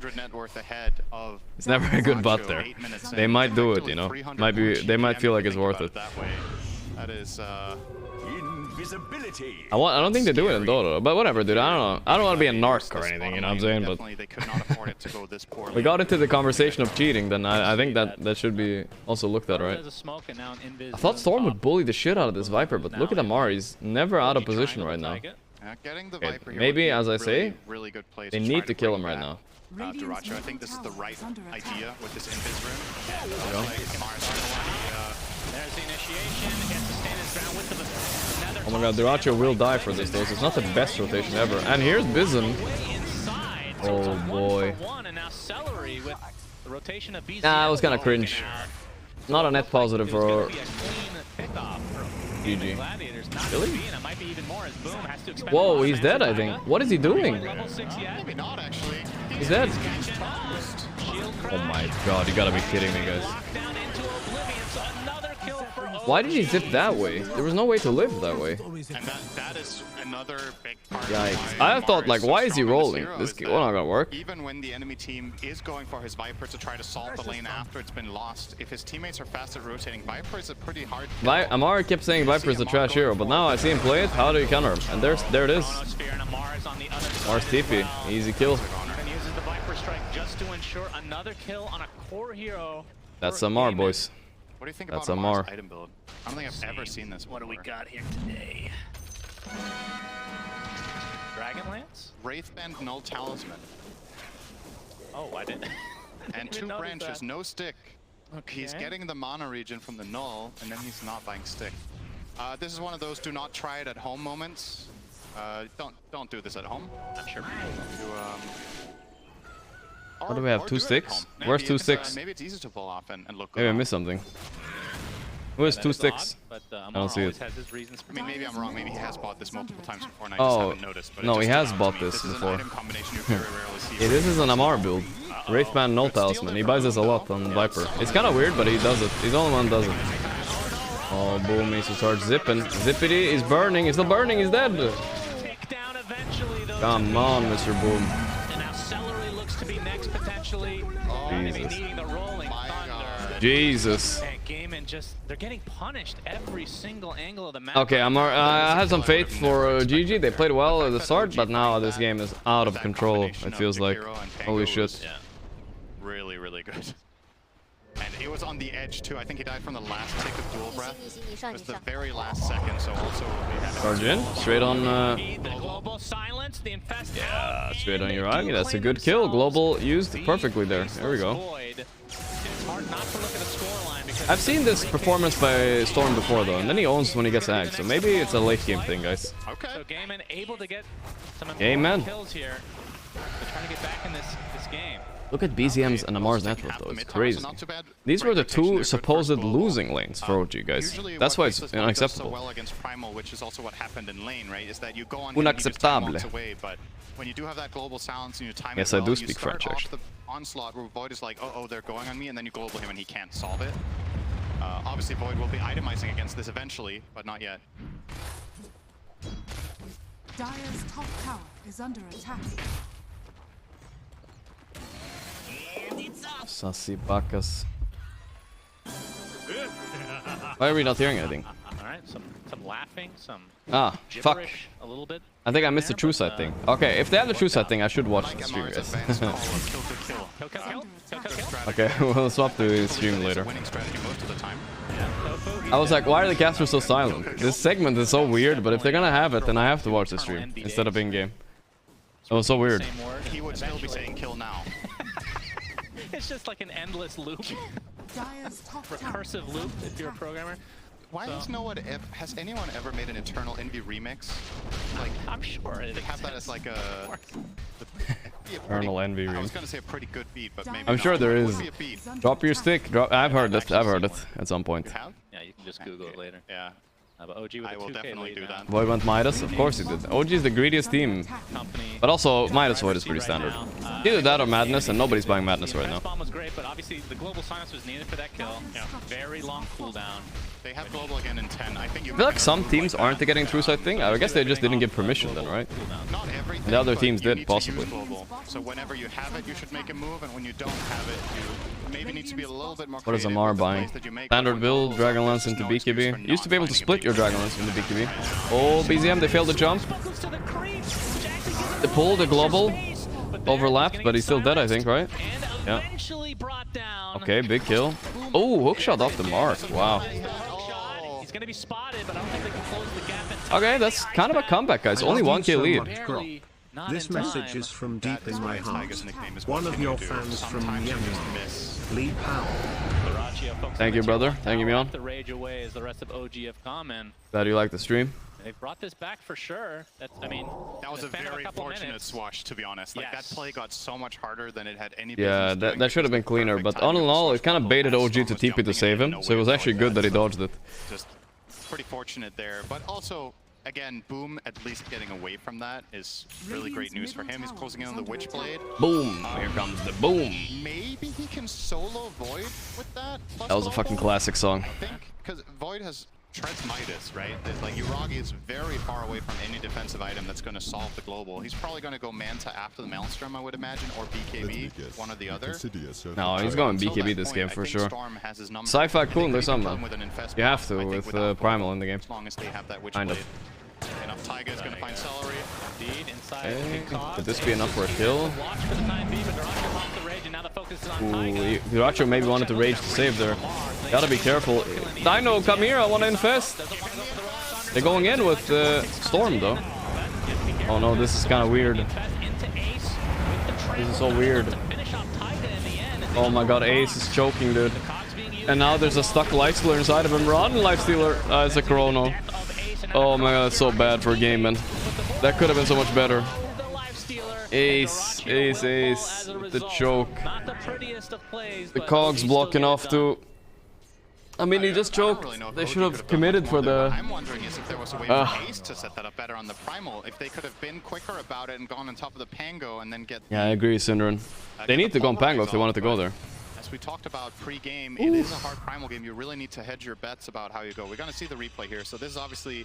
It's never a good bet there. They might do it, you know. They might feel like it's worth it. That is invisibility. I don't think they do it in Dota, but whatever, dude. I don't know. I don't want to be a narc or anything, you know what I'm saying? But we got into the conversation of cheating, then I think that should be also looked at, right? I thought Storm would bully the shit out of this Viper, but look at Amar. He's never out of position right now. Okay, maybe, as I say, they need to kill him right now. Daracho, I think this is the right idea with this invis rune. There's the initiation. Gets to stand his ground with the Oh my god, Daracho will die for this though. It's not the best rotation ever. And here's Bizen. Oh boy. Nah, it was kind of cringe. Not a net positive for GG. Really? Whoa, he's dead, I think. What is he doing? He's dead. Oh my god, you gotta be kidding me, guys. Why did he zip that way? There was no way to live that way. And that is another big part. Yikes. I thought, like, why is he rolling? This will not gonna work. Even when the enemy team is going for his Viper to try to solve the lane after it's been lost, if his teammates are fast at rotating, Viper is a pretty hard kill. Amar kept saying Viper is a trash hero, but now I see him play it. How do you counter him? And there it is. Mars TP. Easy kill. Uses the Viper strike just to ensure another kill on a core hero. That's Amar, boys. What do you think That's about Amar. Amar's item build? I don't think I've ever seen this before. What do we got here today? Dragonlance? Wraithband, Null Talisman. Oh, I didn't. And 2 branches, no stick. Okay. He's getting the mana regen from the Null, and then he's not buying stick. This is one of those do not try it at home moments. Don't do this at home. I'm sure people What do we have? 2 sticks? Where's 2 sticks? Maybe it's easy to pull off and look good. Maybe I missed something. Where's 2 sticks? But, I don't see it. has his reasons. I mean, maybe I'm wrong. Maybe he has bought this multiple times before and I just Oh, haven't noticed. But no, he has bought this before. Yeah, this is an Amar build. Wraithman, no talisman. He buys this a lot on Viper. It's kind of weird, but he does it. He's the only one who does it. Oh, boom, he starts zipping. Zippity, he's burning. He's still burning. He's dead. Come on, Mr. Boom. And now Celery looks to be next potentially. Maybe needing the rolling thunder. Jesus. And Gaimin just, they're getting punished every single angle of the map. Okay, I have some faith for GG. They played well at the start, but now this game is out of control. It feels like. Holy shit. Yeah. Really, really good. And he was on the edge too. I think he died from the last tick of dual breath. It was the very last second, so also we had Charge in, straight on. Global silence, the infested. Yeah, straight on your eye. That's a good kill. Global used perfectly there. There we go. I've seen this performance by Storm before though, and then he owns when he gets agged. So maybe it's a late game thing, guys. Okay. So Gaimin able to get some Amen. kills here. They're trying to get back in this game. Look at BZM's and Amar's network though, it's crazy. These were the 2 supposed losing lanes for OG, guys. That's why it's unacceptable. Well against Primal, which is also what happened in lane, right? Is that you go on Unacceptable. away, but when you do have that global silence and you time Yes, it well, I do you speak start French, off actually. the onslaught where Void is like, oh, they're going on me, and then you global him and he can't solve it. Obviously, Void will be itemizing against this eventually, but not yet. Dire's top tower is under attack. Sassy Bacchus. Why are we not hearing anything? Alright, some laughing, some fuck. a little bit. I think I missed the true side thing. Okay, if they have the true side thing, I should watch the stream, guys. Okay, we'll swap the stream later. I was like, why are the casters so silent? This segment is so weird, but if they're gonna have it, then I have to watch the stream instead of in-game. It was so weird. He would still be saying kill now. It's just like an endless loop. Recursive loop if you're a programmer. Why has anyone ever made an Eternal Envy remix? Like, I'm sure they have that as like a Eternal Envy I was remix. gonna say a pretty good beat, but maybe I'm sure there is. Drop your stick. I've heard it. I've heard it at some point. You have? Yeah, you can just Google it later. Yeah. But OG with I will definitely do that. Void went Midas? Of course he did. OG is the greediest team. But also, Midas Void is pretty standard. Either that or Madness, and nobody's buying Madness right now. Bomb was great, but obviously the global silence was needed for that kill. Yeah. Very long cooldown. They have global again in 10. I think you I feel like some teams aren't getting true side thing. I guess they just didn't give permission then, right? Not everything, And the other but teams you did, need to possibly. use global. So whenever you have it, you should make a move, and when you don't have it, you maybe need to be a little bit more What is creative Amar with the buying? plays that you make. Standard build, Dragonlance into BKB. Used to be able to split your Dragonlance into BKB. Oh, BZM, they failed the jump. They pulled the global. Overlapped, but he's still dead, I think, right? Yeah. Okay, big kill. Oh, hookshot off the mark. Wow. He's gonna be spotted, but I don't think they can close the gap in time. Okay, that's kind of a comeback, guys. Only 1k lead. This message is from deep in my heart. One of your fans from Myanmar. Lee Powell. Thank you, brother. Thank you, Mion. The rage away is the rest of OGF comment. Glad you like the stream. They brought this back for sure. That's, I mean, that was a very fortunate swash, to be honest. Like that play got so much harder than it had any Yeah, business that should have been cleaner. But all in all, it kind of baited OG to TP to save him. So it was actually good that he dodged it. Just pretty fortunate there. But also, again, Boom at least getting away from that is really great news for him. He's closing in on the Witchblade. Boom! Here comes the boom. Maybe he can solo Void with that. That was a fucking classic song. I think because Void has treads Midas, right? Like Uragi is very far away from any defensive item that's going to solve the global. He's probably going to go Manta after the Maelstrom, I would imagine, or BKB, one or the other. No, he's going BKB this game for sure. Sci-fi cool, there's something. You have to with Primal in the game. As long as they have that Kind of. Enough Taiga is going to find Celery. Indeed, inside. Okay. Could this be enough for a kill? Watch for the time being, but Garacho lost the rage, and now the focus is on Ooh, Garacho maybe wanted to rage to save there. Gotta be careful. Dino, come here, I want to infest. They're going in with Storm though. Oh no, this is kind of weird. This is so weird. Oh my god, Ace is choking, dude. And now there's a stuck Lifestealer inside of him. Run, Lifestealer. It's a Chrono. Oh my god, that's so bad for Gaimin. That could have been so much better. Ace, ace, ace with the choke. The cogs blocking off too. I mean, he just choked. They should have committed for the... I'm wondering is if there was a way for Ace to set that up better on the Primal. If they could have been quicker about it and gone on top of the Pango and then get... Yeah, I agree, Syndron. They need to go on Pango if they wanted to go there. As we talked about pre-game, it is a hard Primal game. You really need to hedge your bets about how you go. We're going to see the replay here. So this is obviously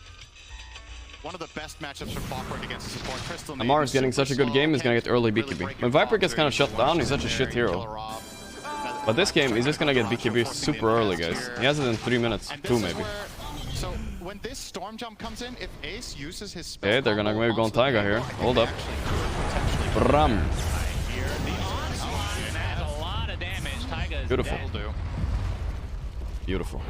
one of the best matchups for Clockwork against the support. Crystal Amar is getting such a good game, he's going to get early BKB. When Viper gets kind of shut down, he's such a shit hero. But this game, he's just gonna get BKB super early, guys. He has it in 3 minutes. 2 maybe. So when this storm jump comes in, if Ace uses his spell, Okay, they're gonna maybe go on Taiga here. Hold up. Bram. Beautiful. Beautiful.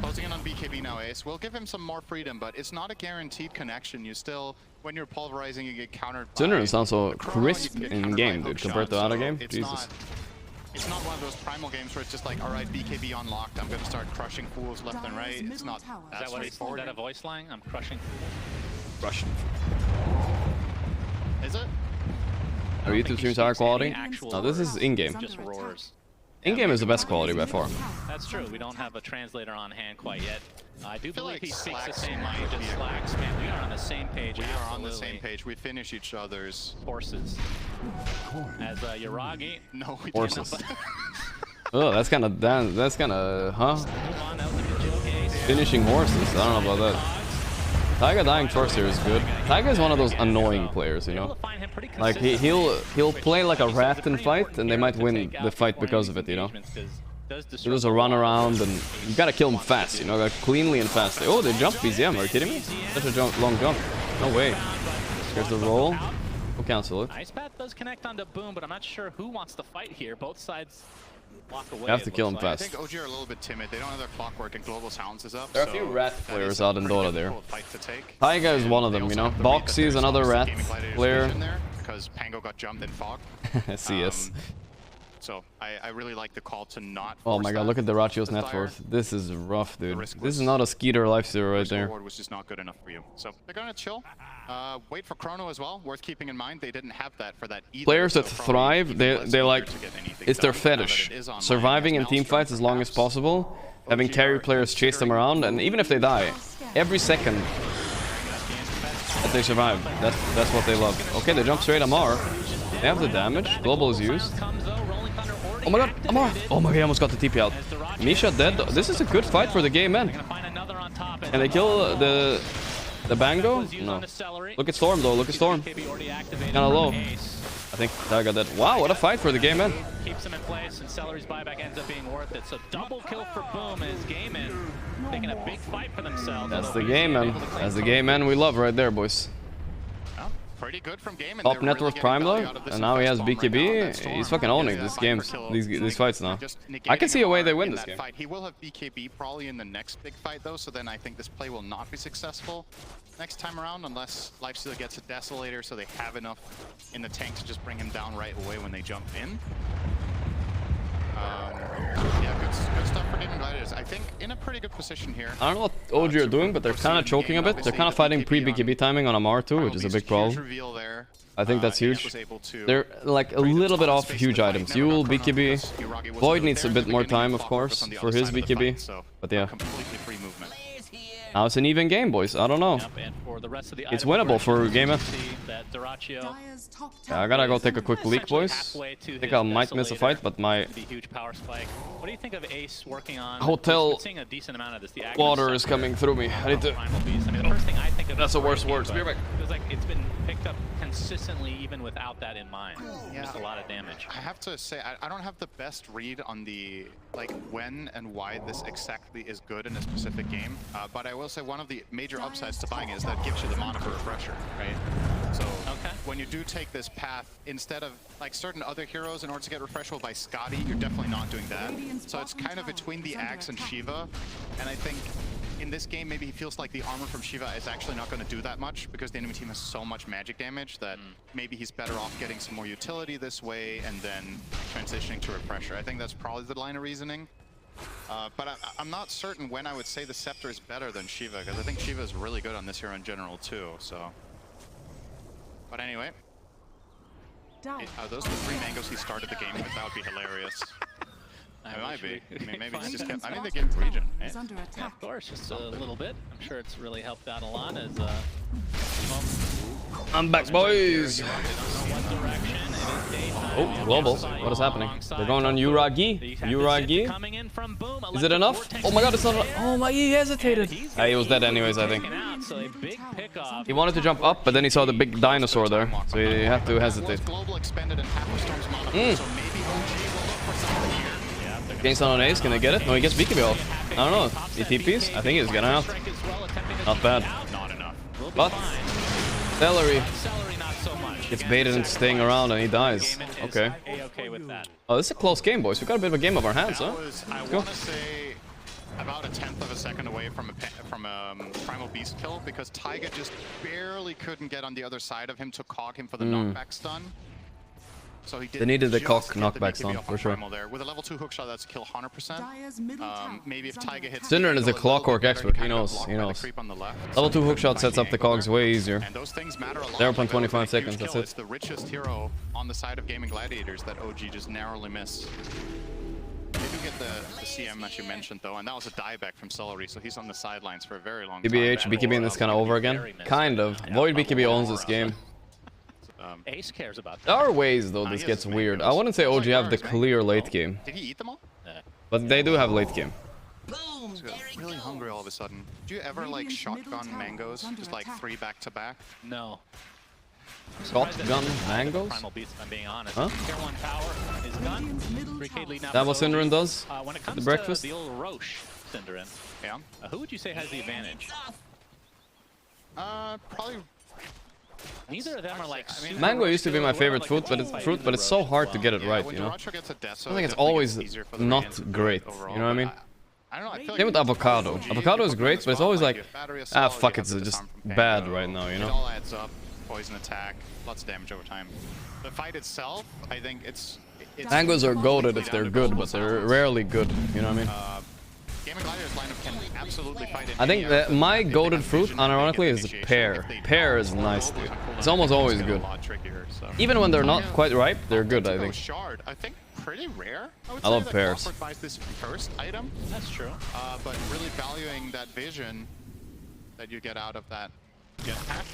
Closing in on BKB now, Ace. We'll give him some more freedom, but it's not a guaranteed connection. You still, when you're pulverizing, you get countered by... Syndron sounds so crisp in game, dude, compared to out game. Jesus. It's not one of those Primal games where it's just like, all right, BKB unlocked, I'm going to start crushing fools left and right. It's not that straightforward. Is that a voice line? I'm crushing. Russian. Is it? Are YouTube streams higher quality? No, this is in-game. Just roars. In-game is the best quality by far. That's true. We don't have a translator on hand quite yet. I do believe he speaks the same language as Slacks. Man, we are on the same page. We are on the same page. We finish each other's horses. As Yuragi. No, we horses. don't. Oh, that's kind of huh? Finishing horses. I don't know about that. Taiga dying first here is good. Taiga is one of those annoying players, you know. Like he'll play like a rat in fight, and they might win the fight because of it, you know. He does a run around, and you gotta kill him fast, you know, like cleanly and fast. Oh, they jump BZM. Are you kidding me? Such a long jump. No way. Here's the roll. We'll cancel it. Ice Path does connect onto Boom, but I'm not sure who wants to fight here. Both sides walk away. You have to kill him fast. I think OG are a little bit timid. They don't have their Clockwork, and Global Sounds is up. There are a few rat players out in Dota there. Fight to take. Taiga is one of them, you know. Boxy is another rat player. Because Pango got jumped in Fog. CS. So I really like the call to not. Oh my god, look at the Ratio's net worth. This is rough, dude. This is not a Skeeter Lifestealer right there. Was just not good enough for you. So they're gonna chill. Wait for Chrono as well. Worth keeping in mind. They didn't have that for that either. Players that thrive, they like, it's their fetish. Surviving in team fights as long as possible, having carry players chase them around, and even if they die, every second that they survive, that's what they love. Okay, they jump straight Amar. They have the damage. Global is used. Oh my god, Amar! Oh my god, he almost got the TP out. Misha dead. This is a good fight for the game, man. Can they kill the Bango? No. Look at Storm though, look at Storm. Kinda low. I think Taiga dead. Wow, what a fight for the game, man. Keeps him in place, and Celery's buyback ends up being worth it. So double kill for Boom as Gaimin taking a big fight for themselves. That's the game, man. That's the game, man. We love right there, boys. Pretty good from Gaimin. Top net worth Primler, and now he has BKB. He's fucking owning these games, these fights now. I can see a way they win this game. He will have BKB probably in the next big fight though, so then I think this play will not be successful next time around unless Lifestealer gets a Desolator, so they have enough in the tank to just bring him down right away when they jump in. Yeah, good stuff for Gaimin Gladiators. I think in a pretty good position here. I don't know what OG are doing, but they're kind of choking a bit. They're kind of fighting pre-BKB timing on Amar too, which is a big problem. I think that's huge. They're like a little bit off huge items. Yule, BKB. Void needs a bit more time, of course, for his BKB. But yeah. Now it's an even game, boys. I don't know. It's winnable for Gaimin. Yeah, I gotta go take a quick leak, boys. I think I might miss a fight, but my What do you think of Ace working on hotel seeing a decent amount of this? The water is coming through me. I need to. I mean, the first thing I think of That's the worst words. Be right back. Feels like it's been picked up consistently, even without that in mind. Yeah. Just a lot of damage. I have to say, I don't have the best read on the when and why this exactly is good in a specific game. But I will say one of the major upsides to buying it is that it gives you the mana for refresher, right? So when you do take this path, instead of like certain other heroes in order to get refreshable by Scotty, you're definitely not doing that. So it's kind of between the Axe and Shiva, and I think in this game maybe he feels like the armor from Shiva is actually not going to do that much because the enemy team has so much magic damage that maybe he's better off getting some more utility this way and then transitioning to refresher. I think that's probably the line of reasoning. But I'm not certain when I would say the Scepter is better than Shiva, because I think Shiva is really good on this hero in general too, so. But anyway. Are those the 3 mangoes he started the game with? That would be hilarious. It might be. I mean, maybe he's just kept. I mean, they get region. Right? Yeah, of course, just a little bit. I'm sure it's really helped out a lot as I'm back, boys. Oh, global. What is happening? They're going on Uragi. Uragi. Is it enough? Oh my god, it's not enough. Oh my, he hesitated. He was dead anyways, I think. He wanted to jump up, but then he saw the big dinosaur there, so he had to hesitate. Gains on ace, can I get it? No, he gets BKB off. I don't know. He TPs? I think he's getting out. Not bad. But Celery gets baited into staying around and he dies. Okay. Oh, this is a close game, boys. We got a bit of a game of our hands, huh? I want to say about a 1/10 of a second away from a Primal Beast kill, because Taiga just barely couldn't get on the other side of him to cog him for the knockback stun. So he they needed the cock knockback stun for sure. There. With a level 2 hookshot, that's a kill 100%. Maybe if Taiga hits. Synderen is a clockwork expert. He knows. He knows. Level 2 hookshot sets up the cogs way easier. 0.25 seconds. That's it. It's the richest hero on the side of Gaimin Gladiators that OG just narrowly missed. They do get the CM as you mentioned though, and that was a dieback from Celery, so he's on the sidelines for a very long time. BBH, BKB in this kind of over again? Kind of. Void BKB owns this game. Ace cares about that. There are ways though this gets weird. I wouldn't say OG have the clear late game. Did he eat them all? But they do have late game. Really hungry all of a sudden. Do you ever like shotgun mangoes? Just like 3 back to back? No. Shotgun mangoes? Primal Beast, if I'm being honest. Huh? Tier 1 tower is done. 3K lead now. That what Synderen does? When it comes the breakfast? to the old Roche Synderen, yeah. Who would you say has the advantage? Probably. Neither of them are like. Mango used to be my favorite fruit, but it's so hard to get it right, you know. I think it's always not great. You know what I mean? Same with avocado. Avocado is great, but it's always like, ah, fuck, it's just bad right now, you It know. all adds up. Poison attack, lots of damage over time. The fight itself, I think it's Mangoes are goated if they're good, but they're rarely good. You know what I mean? Gaimin Gladiators lineup can absolutely fight in I think that my goated fruit, unironically, is pear. Pear is nice, dude. It's almost always good. Even when they're not quite ripe, they're good, I think. Shard, I think pretty rare. I love pears. Buys this first item. That's true. But really valuing that vision that you get out of that jetpack.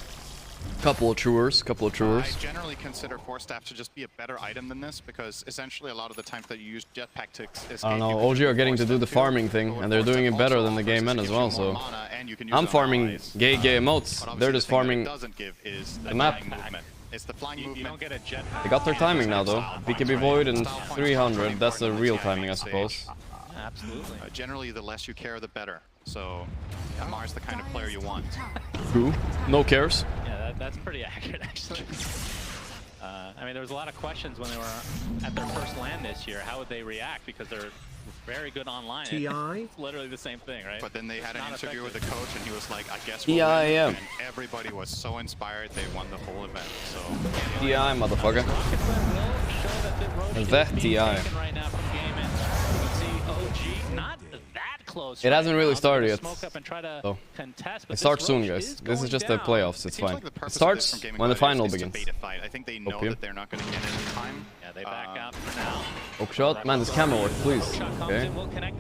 Couple of truers. I generally consider Force Staff to just be a better item than this, because essentially a lot of the times that you use jetpack to escape, I don't know, OG are getting to do the farming thing, and they're doing it better than the game men as well, so... I'm farming gay emotes, they're just farming the map. It's the flying movement. They got their timing now though, BKB Void and 300, that's the real timing I suppose. Absolutely. Generally, the less you care, the better. So, Amar's the kind of player you want. Who? No cares. Yeah, that's pretty accurate, actually. I mean, there was a lot of questions when they were at their first LAN this year. How would they react? Because they're very good online. It's literally the same thing, right? But then they had an interview with the coach, and he was like, I guess we'll win. And everybody was so inspired, they won the whole event. So, TI, motherfucker. That TI. It hasn't really started yet. So, it starts soon, guys. This is just the playoffs, it's fine. It starts when the final begins. I think they know that they're not going to get any time. Yeah, they back out for now. Hook shot? Man, this camera work, please. Okay.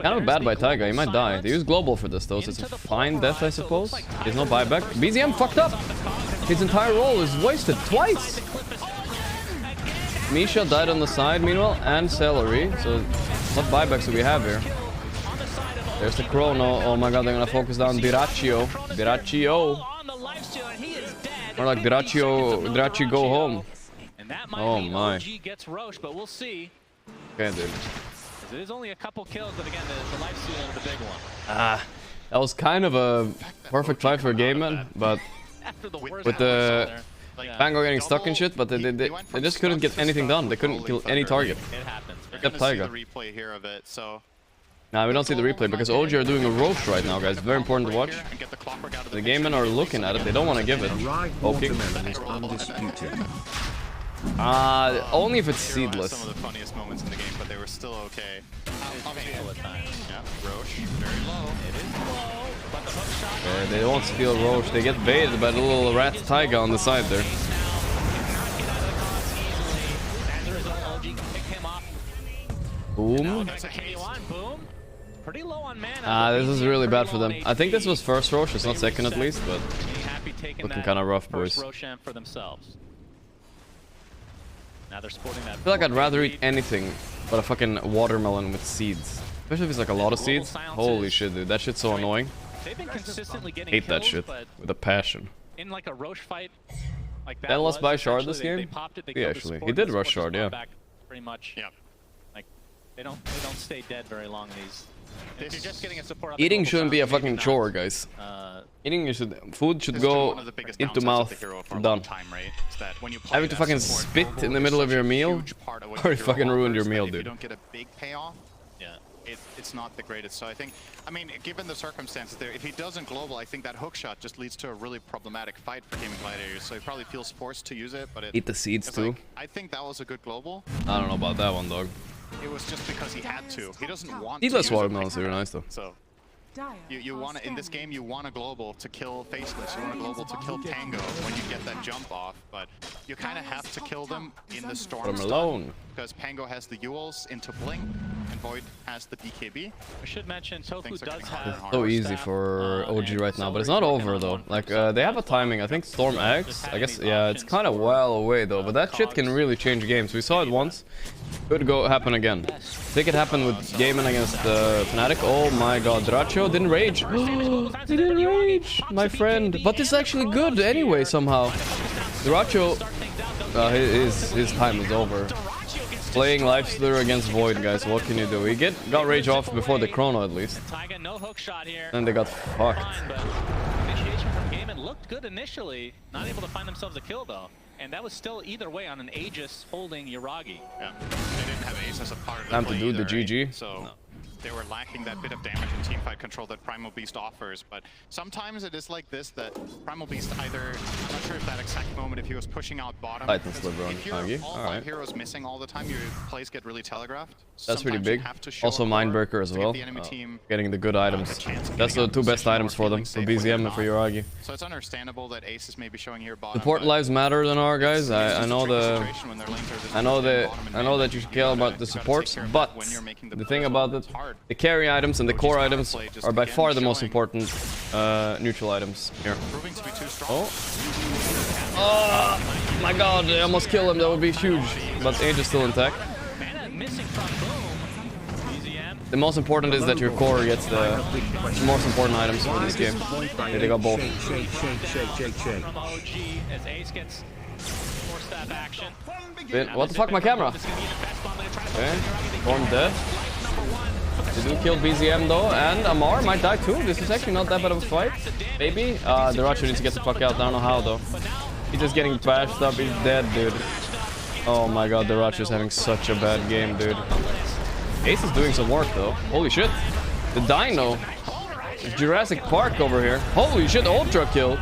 Kind of bad by Taiga, he might die. They use global for this though, so it's a fine death, I suppose. There's no buyback. BZM fucked up! His entire roll is wasted twice! Misha died on the side, meanwhile, and Celery, so what buybacks do we have here? There's the chrono. Oh my god, they're gonna focus down Diraccio. Diraccio. Or like Diraccio go home. Oh my. OG gets Roche, but we'll see. Okay, dude. It is only a couple kills, but again, the life steal is the big one. Ah, that was kind of a perfect fight for Gaimin, but with the Bango getting stuck and shit, but they just couldn't get anything done. They couldn't kill any target. It happens. Except Taiga. Replay here of it, so. Nah, we don't see the replay because OG are doing a roast right now, guys. Very important to watch. The game men are looking at it. They don't want to give it. Poking. Only if it's seedless. Some of the funniest moments in the game, but they were still okay. Roche, very low. It is low, but the hook shot. They won't steal Roche. They get baited by the little rat Taiga on the side there. Boom. Pretty low on mana. This is really bad for them. I think this was first Roche, it's not second at least, but looking kind of rough, boys. For themselves. Now they're sporting that. I feel like I'd rather eat anything but a fucking watermelon with seeds. Especially if it's like a lot of seeds. Holy shit, dude. That shit's so annoying. They've been consistently getting hate that kills, shit but with a passion. in like a Roche fight like that. That lost by Shard essentially this game? They popped it, they Yeah, killed the actually. support, He did the rush support Shard, just yeah. brought back pretty much. Yeah. Like they don't stay dead very long. These. If you're just getting a support. Up Eating the shouldn't be a maybe fucking not. chore, guys. Eating food should go one of the biggest into downsides mouth. of the hero for a Done. long time, right? Is that when you play Having to that fucking support, spit in the middle of your meal, part of what or your you hero fucking ruined your offers, meal, that if you dude. don't get a big payoff, it's not the greatest. So I think, I mean, given the circumstances there, if he doesn't global, I think that hook shot just leads to a really problematic fight for Gaimin Gladiators. So he probably feels forced to use it, but Eat the seeds too. like, I think that was a good global. I don't know about that one, dog. It was just because he had to. He doesn't want Seedless to use it watermelons are nice though. So you want to, in this game, you want a global to kill Faceless. You want a global to kill Tango when you get that jump off, but you kind of have to kill them in the storm Let 'em alone. because Pango has the Yules into Blink and Void has the BKB. I should mention Tofu does have. So easy for OG right now, but it's not over though. Like they have a timing. I think Storm X. I guess yeah, it's kind of well away though. But that shit can really change games. We saw it once. Could go happen again. I think it happened with Gaimin against Fnatic. Oh my god, Dracho didn't rage. He didn't rage, my friend. But this is actually good anyway somehow. Dracho, his time is over. Playing Lifestealer against Void, guys. What can you do? He got rage off before the chrono at least. And they got fucked. Initiation from Gaimin looked good initially. Not able to find themselves a kill though. And that was still either way on an Aegis holding Yuragi. Yeah, they didn't have Ace as a part of the Time to play do the either, GG. right? So they were lacking that bit of damage and teamfight control that Primal Beast offers. But sometimes it is like this, that Primal Beast either, I'm not sure if that exact moment, if he was pushing out bottom. Titan sliver on if you're Agi. all Alright. five heroes missing all the time, your plays get really telegraphed. That's pretty Sometimes you big. have to show Also up more Mindbreaker as to get well. the enemy team, Getting the good items. chance of That's getting the out two of best position items or for them, feeling for safe when they're BZM and for not. Yuragi. So it's understandable that Ace is maybe showing here bottom. Support but lives matter than our guys. I know that you care about the supports, but the thing about it, the carry items and the core items are by far the most important neutral items here. Oh my god, I almost killed him. That would be huge, but Age is still intact. The most important is that your core gets the most important items for this game. Yeah, they got both. From OG as Ace gets forced that action. What the fuck, my camera? Okay, Storm dead. They do kill BZM though, and Amar might die too. This is actually not that bad of a fight. Maybe. The Racho needs to get the fuck out. I don't know how though. He's just getting bashed up. He's dead, dude. Oh my god, the Racho is having such a bad game, dude. Ace is doing some work though. Holy shit. The Dino. Jurassic Park over here. Holy shit, Ultra kill.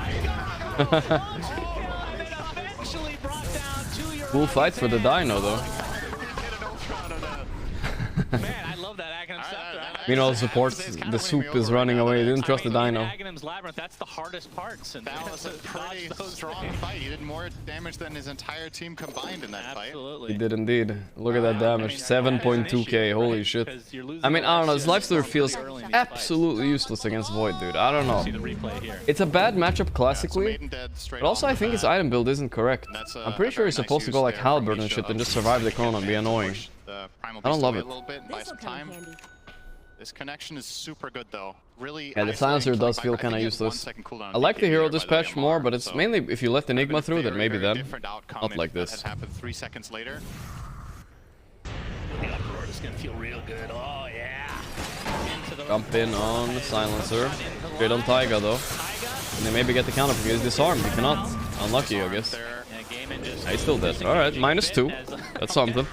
Cool fight for the Dino though. Meanwhile, support, the soup is running away. He didn't trust the Dino. Aghanim's Labyrinth, that's the hardest parts. And that was a pretty strong fight. He did more damage than his entire team combined in that fight. He did indeed. Look at that damage. 7.2k. Holy shit. I mean, I don't know. This Lifestealer feels absolutely useless against Void, dude. I don't know. It's a bad matchup classically, but also I think his item build isn't correct. I'm pretty sure he's supposed to go like Halberd and shit and just survive the chrono and be annoying. I don't love it. This connection is super good though. Really. Yeah, the silencer does feel kind of useless. I like the hero dispatch more, but it's mainly if you let Enigma through, then maybe then. Not like this. Happened 3 seconds later. The uproar is gonna feel real good. Oh yeah. Jump in on the silencer. Straight on Taiga though. And they maybe get the counter because he's disarmed. He cannot. Unlucky, I guess. He's still dead. Alright, -2. That's something.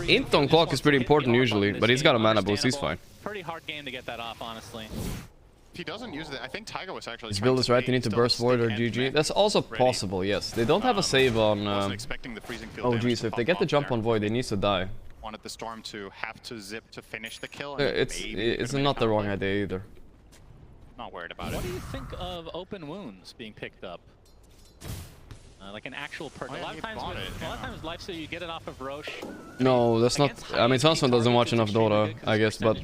Int on clock is pretty important usually, but he's got a mana boost, he's fine. Pretty hard game to get that off, honestly. If he doesn't use it, I think Taiga was actually. His build is right, they need to burst Void or GG. That's also possible, yes. They don't have a save on OG, so if they get the jump on Void, they need to die. wanted the Storm to have to zip to finish the kill. It's not the wrong idea either. Not worried about What it. do you think of open wounds being picked up? Like an actual perk. A lot of times, Lifesteal, you get it off of Roche. No, that's not. I mean, Sunsfan doesn't watch enough Dota, I guess, but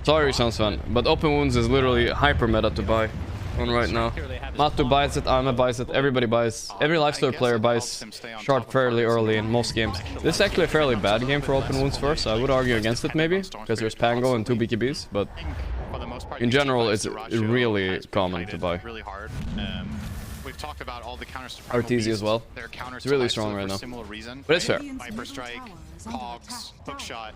sorry, Sunsfan. But open wounds is literally hyper meta to buy on right now. Matu buys it, Arma buys it, everybody buys. Every Lifesteal player buys Shard fairly early in most games. This is actually a fairly bad game for open wounds first. So I would argue against it maybe, because there's Pango and 2 BKBs, but in general, it's really common to buy. Really hard. We've talked about all the counters to RTZ as well. It's really strong right now. But it's fair. Viper Strike, Hogs, Hookshot.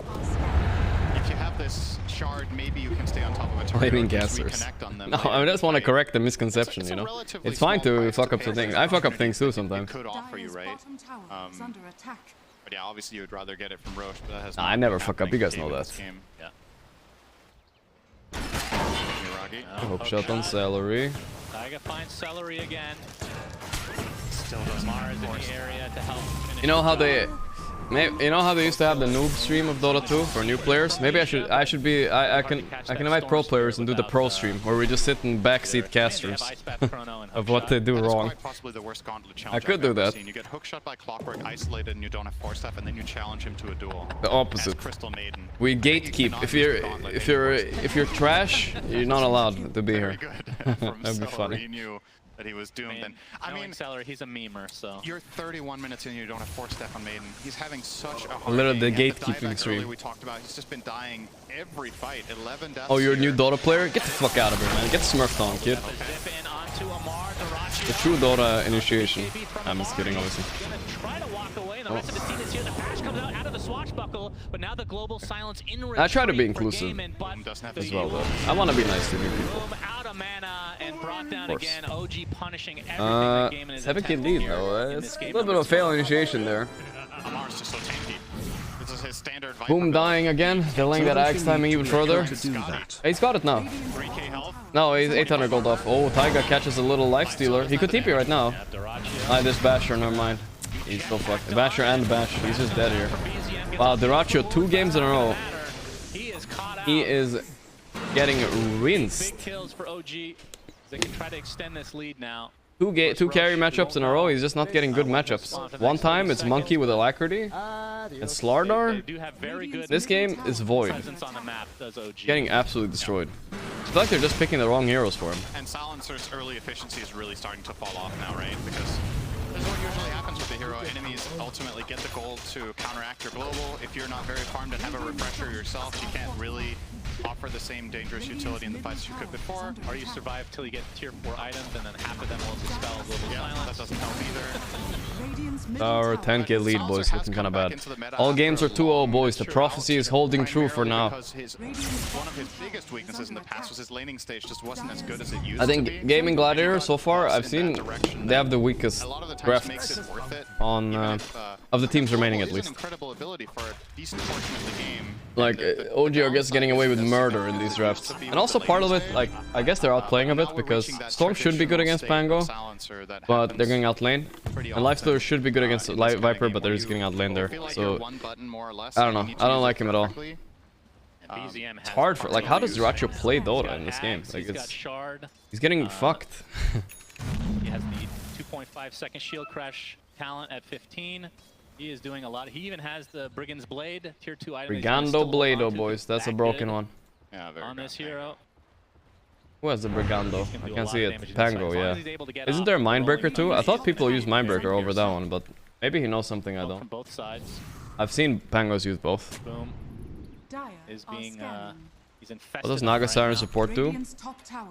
If you have this shard, maybe you can stay on top of a target. Blaming gassers. No, I just want to correct the misconception, you know? It's fine to fuck up some things. I fuck up things too sometimes. Could offer you, right? But yeah, obviously you would rather get it from Roche, but that has I never fuck up, you guys know that. Yeah. Hookshot on Celery. Taiga finds Celery again. Still does Mars in the area to help finish. You know how they used to have the noob stream of Dota 2 for new players? Maybe I can invite pro players and do the pro stream where we just sit in backseat casters of what they do wrong. I could do that. You get hookshot by Clockwork, isolated, and you don't have force staff, and then you challenge him to a duel. The opposite. We gatekeep. If you're trash, you're not allowed to be here. That'd be funny. That he was doomed. And I mean, Celery, he's a memer, so. You're 31 minutes in and you don't have force staff on Maiden. He's having such a hard Literally the game. gatekeeping stream. We talked about, he's just been dying every fight. 11 deaths. Oh, you're a new Dota player? Get the fuck out of here, man. Get smurfed on, kid. The true Dota initiation. I'm just kidding, obviously. I try to be inclusive as well, though. I want to be nice to new people. Of course. 7k lead, though. It's a little bit of a fail initiation there. Boom dying again, delaying that axe timing even further. Hey, he's got it now. No, he's 800 gold off. Oh, Taiga catches a little life stealer. He could TP right now. This Basher, never mind. He's so fucked. Basher and Bash. He's just dead here. Wow, Duracho 2 games in a row. He is getting rinsed. Big kills for OG. They can try to extend this lead now. Two carry matchups in a row. He's just not getting good matchups. One time it's Monkey with Alacrity and Slardar. This game is void. Getting absolutely destroyed. It's like they're just picking the wrong heroes for him. And Silencer's early efficiency is really starting to fall off now, right? Because this is what usually happens with the hero. Enemies ultimately get the gold to counteract your global. If you're not very farmed and have a refresher yourself, you can't really offer the same dangerous utility in the fights you could before. Or you survive till you get tier 4 items and then half of them will dispel global silence. That doesn't help either. Our 10k lead, boys, looking kind of bad. All games are 2-0, boys. The prophecy is holding true for now. One of his biggest weaknesses in the past was his laning stage just wasn't as good as it used I think Gaimin Gladiators so far, I've seen they have the weakest drafts on of the teams remaining at least. Like OG are just getting away with murder in these drafts, and also part of it, like I guess they're outplaying a bit because Storm should be good against Pango, but they're getting outlane, and Lifestealer should be good against Viper, but they're just getting outlaned there. So I don't know. I don't like him at all. It's hard for how does Duracho play Dota in this game? Like he's getting fucked. He has the 2.5 second shield crash talent at 15. He is doing a lot. He even has the Brigand's Blade, tier 2 item. Brigando Blado, boys. That's a broken one. Yeah, on this hero. Who has the Brigando? I can't see it. Pango, yeah. Isn't there a Mindbreaker too? I thought people use Mindbreaker over that one, but maybe he knows something I don't. From both sides. I've seen Pangos use both. Boom. Is being he's infested. What does Naga Siren support do?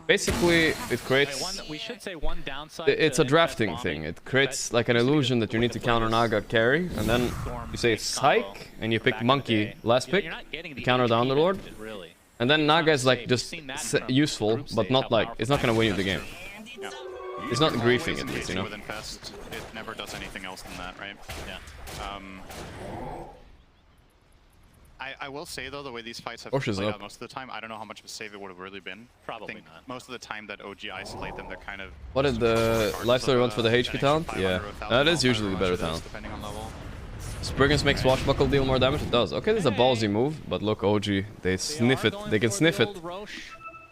Basically, it creates... We should say one downside. It's a drafting thing. It creates like an illusion that you need to counter Naga carry, and then you say Psych, and you pick Monkey last pick, you counter the Underlord, and then Naga is like just useful, but not like, it's not gonna win you the game. It's not griefing at least, you know? It never does anything else than that, right? Yeah. I will say though, the way these fights have played out most of the time, I don't know how much of a save it would have really been. Probably not. Most of the time that OG isolate them, they're kind of... What did the Lifestealer want for the HP talent? Yeah, that is usually the better talent. Depending on level. Spriggans makes Swashbuckle deal more damage? It does. Okay, this is a ballsy move, but look, OG, they sniff it. They can sniff it.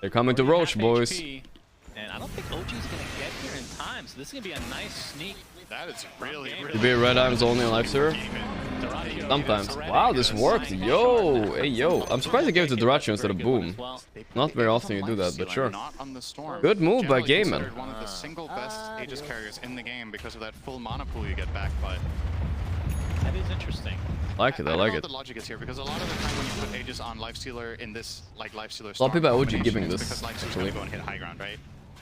They're coming to Roche, boys. And I don't think OG's gonna get here in time, so this is gonna be a nice sneak. That is really To be red items only on life server? Sometimes. Wow, this worked. Yo, hey yo. I'm surprised they gave it to Duracho instead of Boom. Not very often you do that, but sure. Good move by Gaimin. One of the single best Aegis carriers in the game because of that full mana pool you get back, but that is interesting. I like it, I like it. The logic is here because a lot of the time when you put Aegis on Lifestealer in this like Lifestealer, a lot of people are OG giving this. Actually, go and hit high ground, right?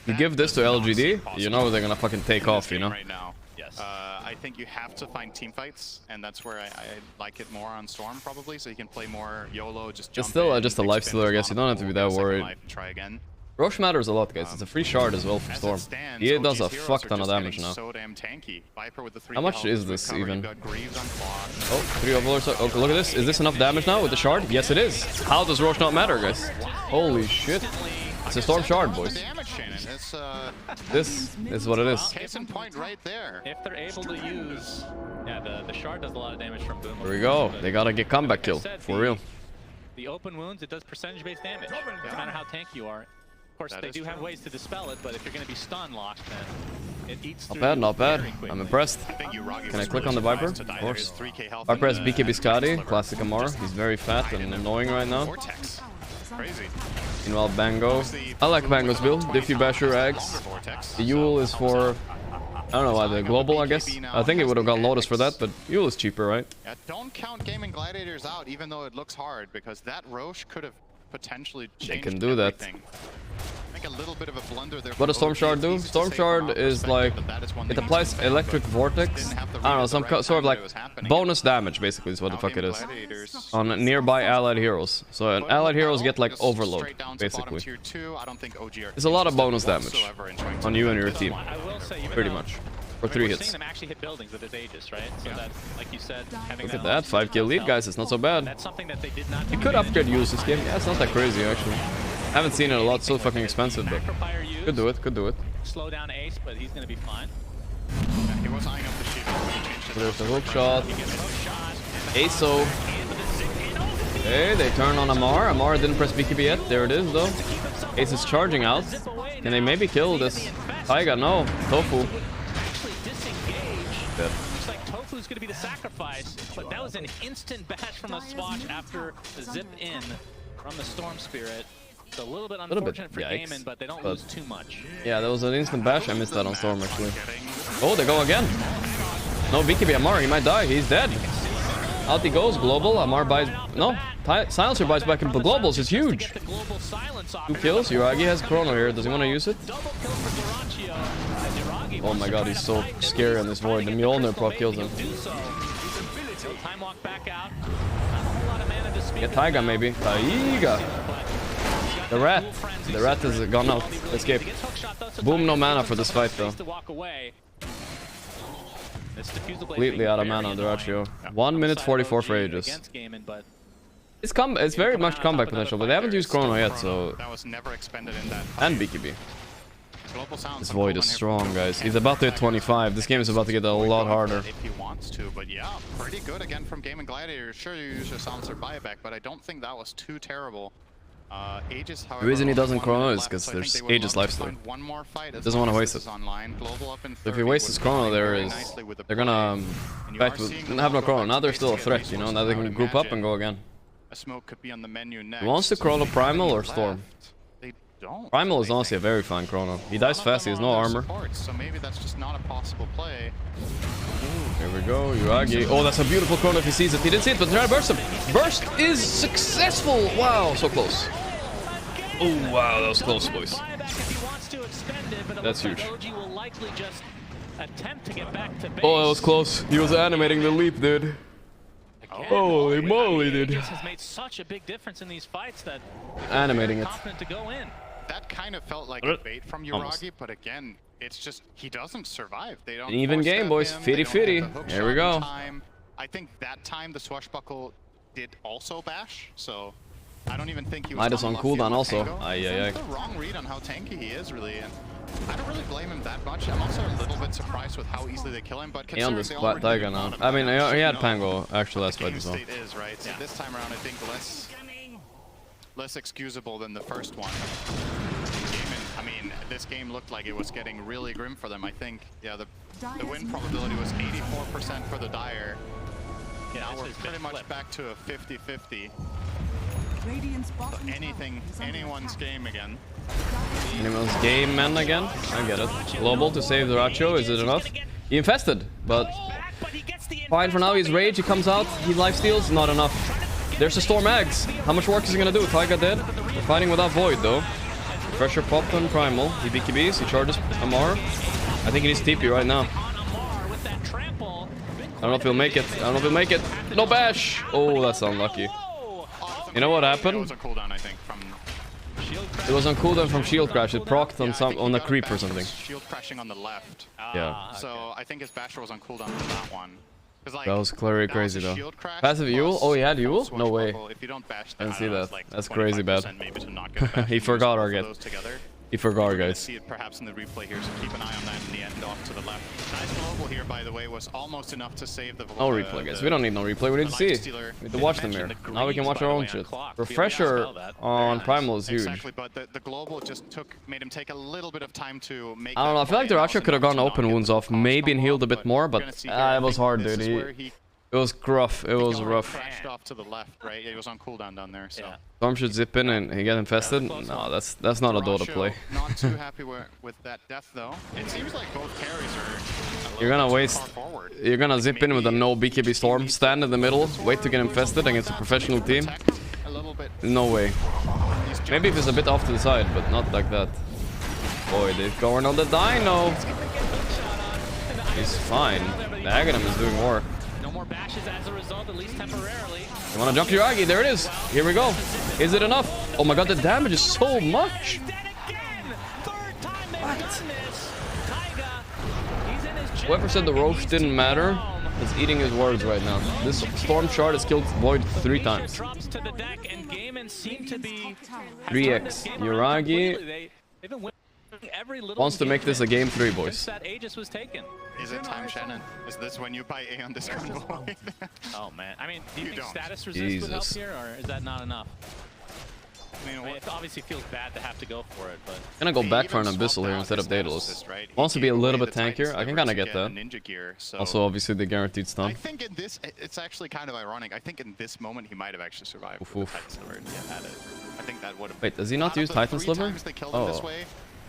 You give this to LGD, you know they're gonna fucking take off, you know. Right now. Yes. I think you have to find team fights, and that's where I like it more on Storm probably, so you can play more YOLO, just jump. It's still in, just a lifestealer, I guess. You don't have to be that worried. Try again. Roche matters a lot, guys. It's a free shard as well for Storm. He does a fuck ton of damage now. So damn tanky. Viper with the 3 How much is this even? Oh, 3 overlords. Oh, look at this. Is this enough damage now with the shard? Yes, it is. How does Roche not matter, guys? Holy shit. It's a Storm shard, boys. This is what it is. Case in point right there. If they're able to use... Yeah, the shard does a lot of damage from Boom. There we go. They gotta get comeback kill. For real. The open wounds, it does percentage-based damage. No matter how tanky you are. Of course, they do have ways to dispel it, but if you're going to be stun locked, then it eats through. Not bad, not bad. I'm impressed. Can I click on the Viper? Of course. Viper has BK Biscotti, classic Amara. He's very fat and annoying right now. Crazy. Meanwhile, Bango. I like Bango's build. Diffy Basher Eggs. The Yule is for... I don't know why, the global, I guess. I think it would have got Lotus for that, but Yule is cheaper, right? Yeah, don't count Gaimin Gladiators out, even though it looks hard, because that Roche could have potentially changed. They can do everything. That. I think a little bit of a blunder there. What does Storm Shard do? Storm Shard is like, it applies electric vortex. I don't know, some sort of like bonus damage, basically, is what the fuck it is. On nearby allied heroes. So allied heroes get like overload, basically. It's a lot of bonus damage on you and your team. Pretty much. For 3 hits. Seeing them actually hit buildings with his Aegis, right? So that, like you said, having look at that, 5 kill lead, guys. It's not so bad. That's something that they did not do. You could upgrade use this game. Yeah, it's not that crazy actually. Haven't seen it a lot. So fucking expensive, but could do it. Could do it. Slow down Ace, but he's gonna be fine. Yeah, he was eyeing up the shield. There's the hook shot. Aso. Okay, they turn on Amar. Amar didn't press BKB yet. There it is, though. Ace is charging out. Can they maybe kill this Taiga? No. Tofu. Dead. Looks like Tofu's gonna be the sacrifice, but that was an instant bash from the Swatch after the zip in from the Storm Spirit. It's a little bit unfortunate for Gaimin, but they don't lose too much. Yeah, that was an instant bash. I missed that on Storm, actually. Oh, they go again. No, BKB Amar, he might die. He's dead. Out he goes. Global. Amar buys... No, Silencer buys back into the globals. It's huge. 2 kills. Yuragi has Chrono here. Does he want to use it? Oh my god, he's so scary on this void. The Mjolnir prop kills him. Get Taiga, maybe. Taiga! The rat. The rat has gone out. Escape. Boom, no mana for this fight, though. Completely out of mana on Duracho. 1 minute 44 for Aegis. It's very much comeback potential, but they haven't used Chrono yet, so... And BKB. This void is strong, guys. He's about to hit 25. This game is about to get a lot harder. If he wants to, but yeah, pretty good again from Gaimin Gladiators. Sure, you use your silencer buyback, but I don't think that was too terrible. Aegis, however, the reason he doesn't Chrono is because there's Aegis lifesteal. Doesn't want to waste it. If he wastes his Chrono, they're gonna have no Chrono. Now they're still a threat, you know. Now they can group up and go again. A smoke could be on the menu next. He wants to Chrono Primal or Storm. Primal is honestly a very fine Chrono. He dies fast, he has no armor. So maybe that's just not a possible play. Here we go, Yuragi. Oh, that's a beautiful Chrono if he sees it. He didn't see it, but they're trying to burst him. Burst is successful! Wow, so close. Oh, wow, that was close, boys. That's huge. Oh, that was close. He was animating the leap, dude. Holy moly, dude. Has made such a big difference in these fights that animating it. To go in. That kind of felt like a bait from Yuragi, but again, it's just he doesn't survive. They don't. An even game, boys. 50-50. Here we go. I think that time the Swashbuckle did also bash, so I don't even think he was. Midas on cooldown also. Aye. The wrong read on how tanky he is, really. And I don't really blame him that much. I'm also a little bit surprised with how easily they kill him, but He on this Tiger now. I mean, he had Pango actually last fight as well. Is, right? So this time around, I think less excusable than the first one. I mean, this game looked like it was getting really grim for them. I think, yeah, the win probability was 84% for the Dire. Yeah, now we're pretty much back to a 50-50. So anyone's game again. Anyone's game, man, again? I get it. Global to save the Racho, is it enough? He infested, but fine for now. He's rage, he comes out, he lifesteals, not enough. There's the Storm Eggs. How much work is he gonna do? Taiga dead. We're fighting without Void though. Pressure popped on Primal. He BKBs, he charges Amar. I think he needs TP right now. I don't know if he'll make it. I don't know if he'll make it. No bash! Oh, that's unlucky. You know what happened? It was on cooldown, I think, from It was on cooldown from shield crash. It procced on a creep or something. Shield crashing on the left. Yeah. So I think his basher was on cooldown for that one. Like, that was crazy though. Passive Yule? Oh, he had Yule? No way. If you don't bash, I didn't see that. That's crazy bad. He forgot our get. He forgot, guys. See it perhaps in the replay here, so keep an eye on that in the end off to the left. Nice global here, by the way, was almost enough to save the. No replay, guys. We don't need no replay. We need to see. We need to watch them here. Now we can watch our own shit. Refresher on Primal is huge. Exactly, but the global just made him take a little bit of time to make. I don't know. I feel like the Racho could have gone open wounds off, maybe and healed a bit more, but it was hard, dude. It was gruff. It was rough. Crashed off to the left, right? It was on cooldown down there. So. Storm should zip in and he get infested. No, that's not a Dota play. Not too happy with that death though. It seems like both carries are. You're gonna waste. You're gonna zip in with a no BKB Storm. Stand in the middle. Wait to get infested against a professional team. No way. Maybe if it's a bit off to the side, but not like that. Boy, they're going on the Dino. He's fine. The Aghanim is doing work. No more bashes as a result, at least temporarily. You wanna jump your Agi? There it is. Here we go. Is it enough? Oh my god, the damage is so much. Whoever said the Roche didn't matter is eating his words right now. This Storm Shard has killed Void 3 times. 3x. Yuragi wants to make this a game 3, boys. Is it time, Shannon? Is this when you buy A on this combo? Oh man, I mean, do you think status resist would help here, or is that not enough? I mean, it obviously feels bad to have to go for it, but... I'm gonna go back for an Abyssal here instead of Daedalus. Wants to be a little bit tankier. I can kind of get that. Also, obviously, the guaranteed stun. I think in this, it's actually kind of ironic. I think in this moment, he might have actually survived with the Titan Sliver. Yeah, I think that would have... Wait, does he not use Titan Sliver? Oh.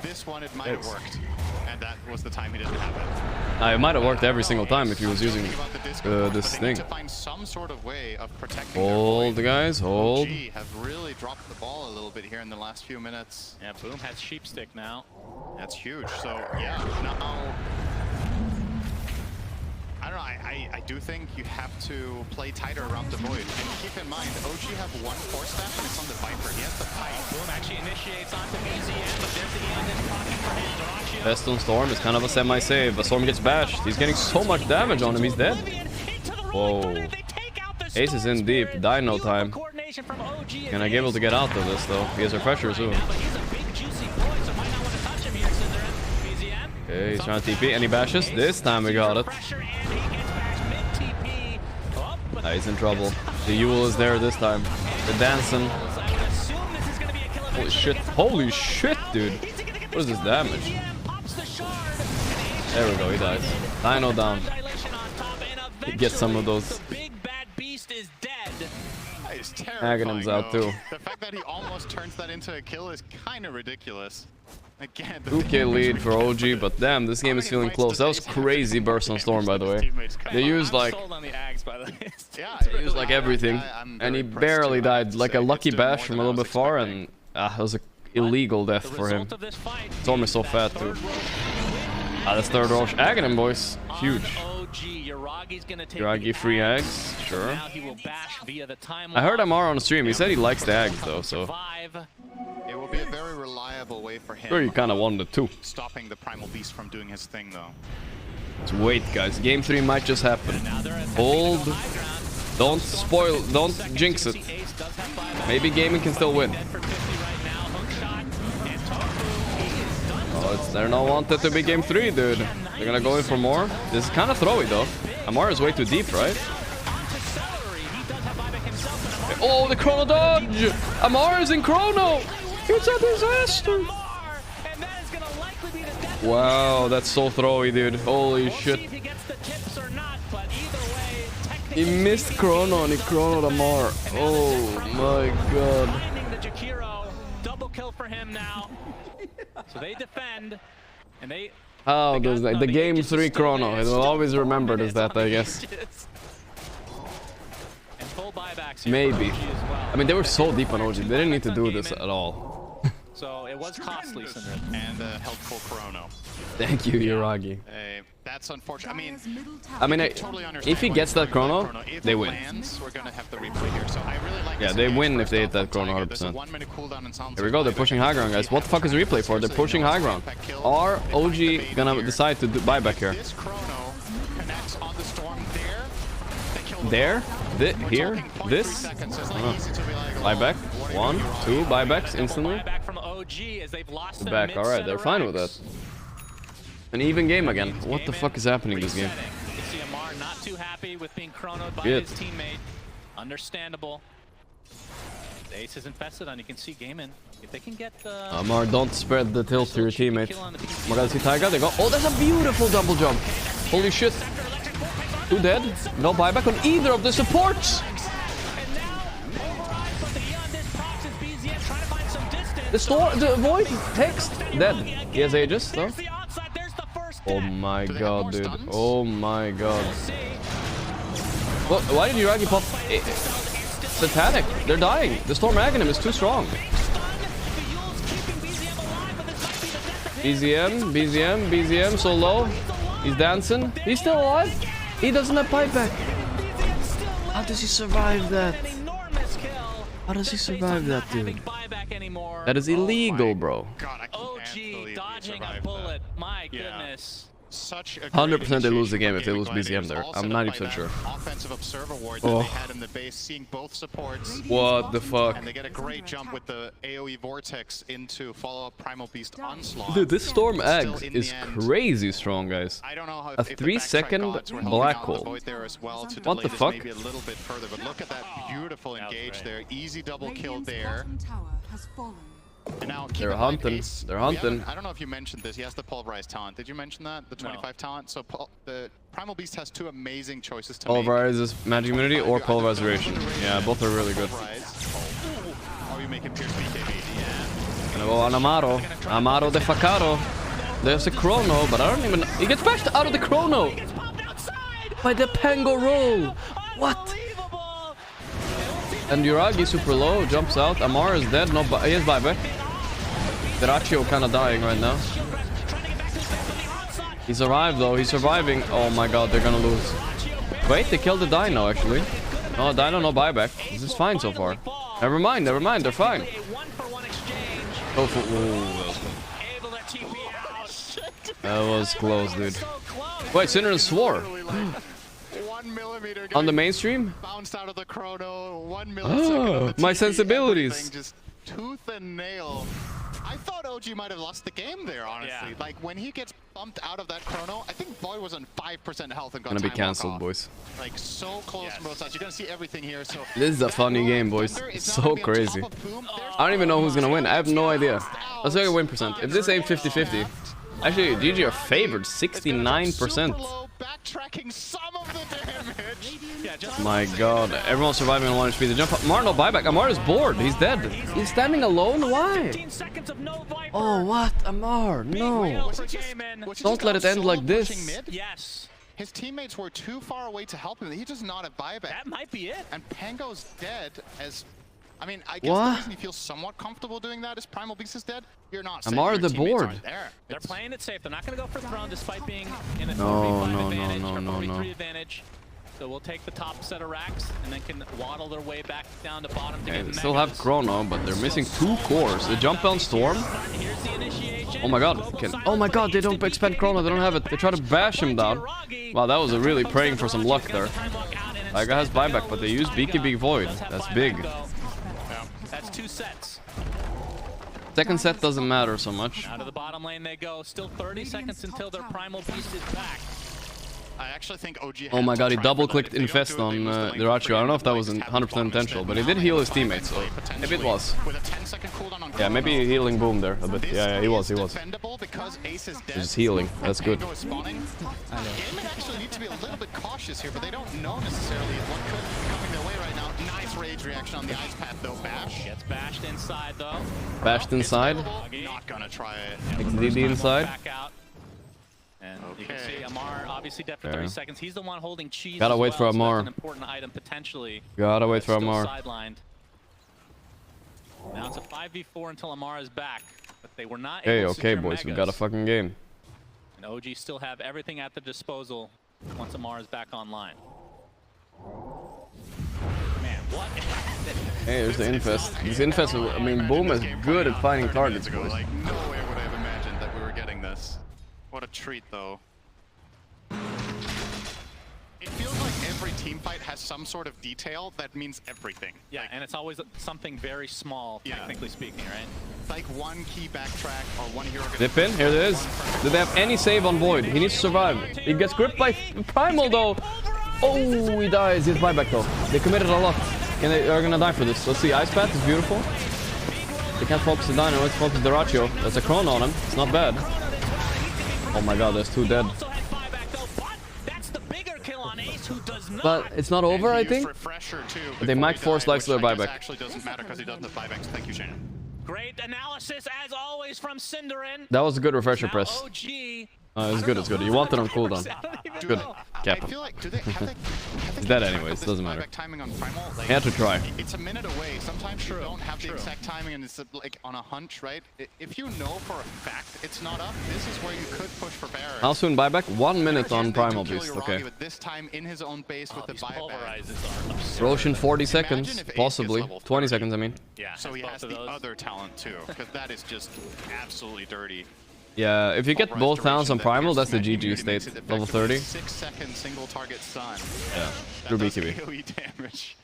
This one, it might have worked, and that was the time he didn't have it. It might have worked every single time if he was using this thing. To find some sort of way of protecting hold, guys, hold. OG have really dropped the ball a little bit here in the last few minutes. Yeah, Boom has Sheep Stick now. That's huge. So yeah, now I don't know. I do think you have to play tighter around the Void. And keep in mind, OG have one Force Staff and it's on the Viper. He has the fight. Boom actually initiates onto BZM, but there's the end in pocket for him. Best on Storm is kind of a semi-save. A Storm gets bashed. He's getting so much damage on him. He's dead. Whoa. Ace is in deep. Dino time. Can I be able to get out of this though? He has a pressure soon. Okay, he's trying to TP. Any bashes? This time we got it. He's in trouble. The Yule is there this time. The dancing. Holy shit. Holy shit, dude. What is this damage? There we go, he dies. Dino down. He gets some of those. Aghanim's out too. The fact that he almost turns that into a kill is kind of ridiculous. Again, 2k lead for OG, but damn, this game is feeling close. That was crazy burst on Storm, by the way. They used like... They used like everything, and he barely died. Like a lucky bash from a little bit far, and it was an illegal death for him. Storm is so fat, too. That's third Roche. Aghanim, boys. Huge. Yuragi free eggs, sure. I heard Amar on the stream. He said he likes the eggs, though, so... It will be a very reliable way for him. Sure, you kind of wanted it too. Stopping the Primal Beast from doing his thing, though. Let's wait, guys. Game 3 might just happen. Hold. Don't spoil. Don't jinx it. Maybe Gaimin can still win. Oh, They're not wanted to be game 3, dude. They're gonna go in for more. This is kind of throwy, though. Amar is way too deep, right? Oh, the chrono dodge! Amar is in chrono! It's a disaster! Wow, that's so throwy, dude. Holy shit. He missed chrono and he chronoed Amar. Oh my god. Double kill for him now. So they defend, and they. Oh, there's the game 3 chrono. It will always remember as that, I guess. Maybe. I mean, they were so deep on OG. They didn't need to do this at all. So it was costly, Syndra. And a helpful chrono. Thank you, Yuragi. That's unfortunate. I mean, if he gets that chrono, they win. We're gonna have the replay here, so I really like Yeah, they win if they hit that chrono 100%. Here we go, they're pushing high ground, guys. What the fuck is replay for? They're pushing high ground. Are OG gonna decide to do buyback here? There? Here? This? Buyback? 1, 2 buybacks instantly. Back, alright, they're fine with that. An even game again. What the fuck is happening this game? You see Amar not too happy with being chronoed by his teammate. Understandable. The ace is infested on. You can see Gaimin. If they can get Amar, don't spread the tilt to your teammate. Oh my god, see Taiga? They go. Oh, that's a beautiful double jump. Holy shit. 2 dead. No buyback on either of the supports. The Void text dead. He has Aegis though. Oh my god, dude. Oh my god. What? Why did Yuragi pop? Satanic. They're dying. The Storm Aghanim is too strong. BZM so low. He's dancing. He's still alive. He doesn't have buyback. How does he survive that? How does he survive that, dude? That is illegal, bro. OG dodging a bullet. My goodness. 100% they lose the game if they lose BZM there. I'm 90% sure. Offensive observer ward that they had in the base, seeing both supports. What the fuck? And they get a great jump with the AoE vortex into follow-up Primal Beast onslaught. Dude, this Storm Egg is crazy strong, guys. I don't know how a 3-second black hole. What the fuck? Maybe a little bit further, but look at that beautiful engage there. Easy double kill there. And now they're hunting. They're hunting. I don't know if you mentioned this. He has the pulverized talent. Did you mention that? The 25 talent. So the Primal Beast has 2 amazing choices to Pulverize is magic immunity or pulverization. Yeah, both are really good. Or you make it pierce BKB. Gonna go on Amaro. Amaro de Facaro. There's a chrono, but I don't even. He gets bashed out of the chrono by the Pango roll. What? And Yuragi super low, jumps out. Amar is dead, no, he has buyback. Derachio kind of dying right now. He survived though, he's surviving. Oh my god, they're gonna lose. Wait, they killed the Dino actually. No, Dino, no buyback. This is fine so far. Never mind, they're fine. Oh, that was close, dude. Wait, Sinner swore. On the mainstream? Bounced out of the chrono, 1 millisecond. My sensibilities. Just tooth and nail. I thought OG might have lost the game there, honestly. Yeah. Like when he gets bumped out of that chrono, I think Void was on 5% health and got gonna be cancelled, boys. Like so close from both sides. You're gonna see everything here. So this is a funny game, boys. It's so crazy. I don't even know who's gonna win. I have no idea. Let's look at win percent. If this ain't 50-50, actually GG are favored 69%. Backtracking some of the damage. Yeah, my god, everyone's surviving on 1 HP. The jump. Amar no buyback. Amar is bored. He's dead. He's standing alone. Why? Oh, what? Amar, no. Don't let it end like this. Yes. His teammates were too far away to help him. He does not have buyback. That might be it. And Pango's dead as... I mean, I guess the reason he feels somewhat comfortable doing that is Primal Beast is dead. You're not safe. Amar the board. They're playing it safe. They're not going to go for throne despite being in a 4v5 advantage or 4v3 advantage. So we'll take the top set of racks and then can waddle their way back down to bottom to get they still have chrono, but they're missing 2 cores. The jump on Storm. Oh my god. Oh my god, they don't expend chrono. They don't have it. They try to bash him down. Wow, that was really praying for some luck there. Taiga has buyback, but they use BKB Void. That's big. That's 2 sets. Second set doesn't matter so much. Out of the bottom lane they go. Still 30 seconds until their primal beast is back. I actually think OG. Oh my god, he double-clicked Infest on Diracho. I don't know if that was 100% intentional, but he did heal his teammates, so maybe it was. Yeah, maybe healing Boom there a bit. Yeah, he was. Just healing. That's good. Gaimin actually need to be a little bit cautious here, but they don't know necessarily what could be coming their way right now. Nice rage reaction on the ice path though. Bash gets bashed inside though. Bashed inside. Not gonna try it. XDD inside. Back out. And you can see Amar obviously dead for 30 seconds. He's the one holding cheese. Gotta wait for Amar. So that's an important item potentially. Gotta wait for Amar. Sidelined. Now it's a 5v4 until Amar is back, but they were not Hey, able to okay, secure boys, we Megas. got a fucking game. And OG still have everything at their disposal once Amar is back online. Man, what? Hey, there's the Infest. This Infest, I mean, Boom is good at finding targets, boys. Like, no way would I have imagined that we were getting this. What a treat, though. It feels like every team fight has some sort of detail that means everything. Yeah, and it's always something very small, technically speaking, right? Like one key backtrack or one hero. Dip in, here it is. Did they have any save on Void? He needs to survive. He gets gripped by Primal though. Oh, he dies. He has buyback though. They committed a lot. And they are gonna die for this. Let's see, Ice Path is beautiful. They can't focus the Dino, let's focus Diracho. That's a Chrono on him. It's not bad. Oh my god, there's two dead. But it's not over, I think. But they might force life to their buyback. Actually doesn't matter because he doesn't have buybacks. Thank you, Shane. Great analysis as always from Cinderin. That was a good refresher press. OG. It's good, it's good. You want it on cooldown. Good. Cap him. I feel like, do they have He's dead anyways, doesn't matter. timing on Primal? Like, He had to try. It's a minute away. Sometimes you don't have the exact timing and it's like on a hunch, right? If you know for a fact it's not up, this is where you could push for Baron. How soon buyback? 1 minute on Primal Beast, okay. But this time in his own base with the buyback. Roshan 40 seconds, possibly. 20 seconds, I mean. Yeah, so he has the other talent too, because that is just absolutely dirty. Yeah, if you get both talents on Primal, that's the GG state. Level 30. 6-second single target stun. Yeah, through BKB. Damage.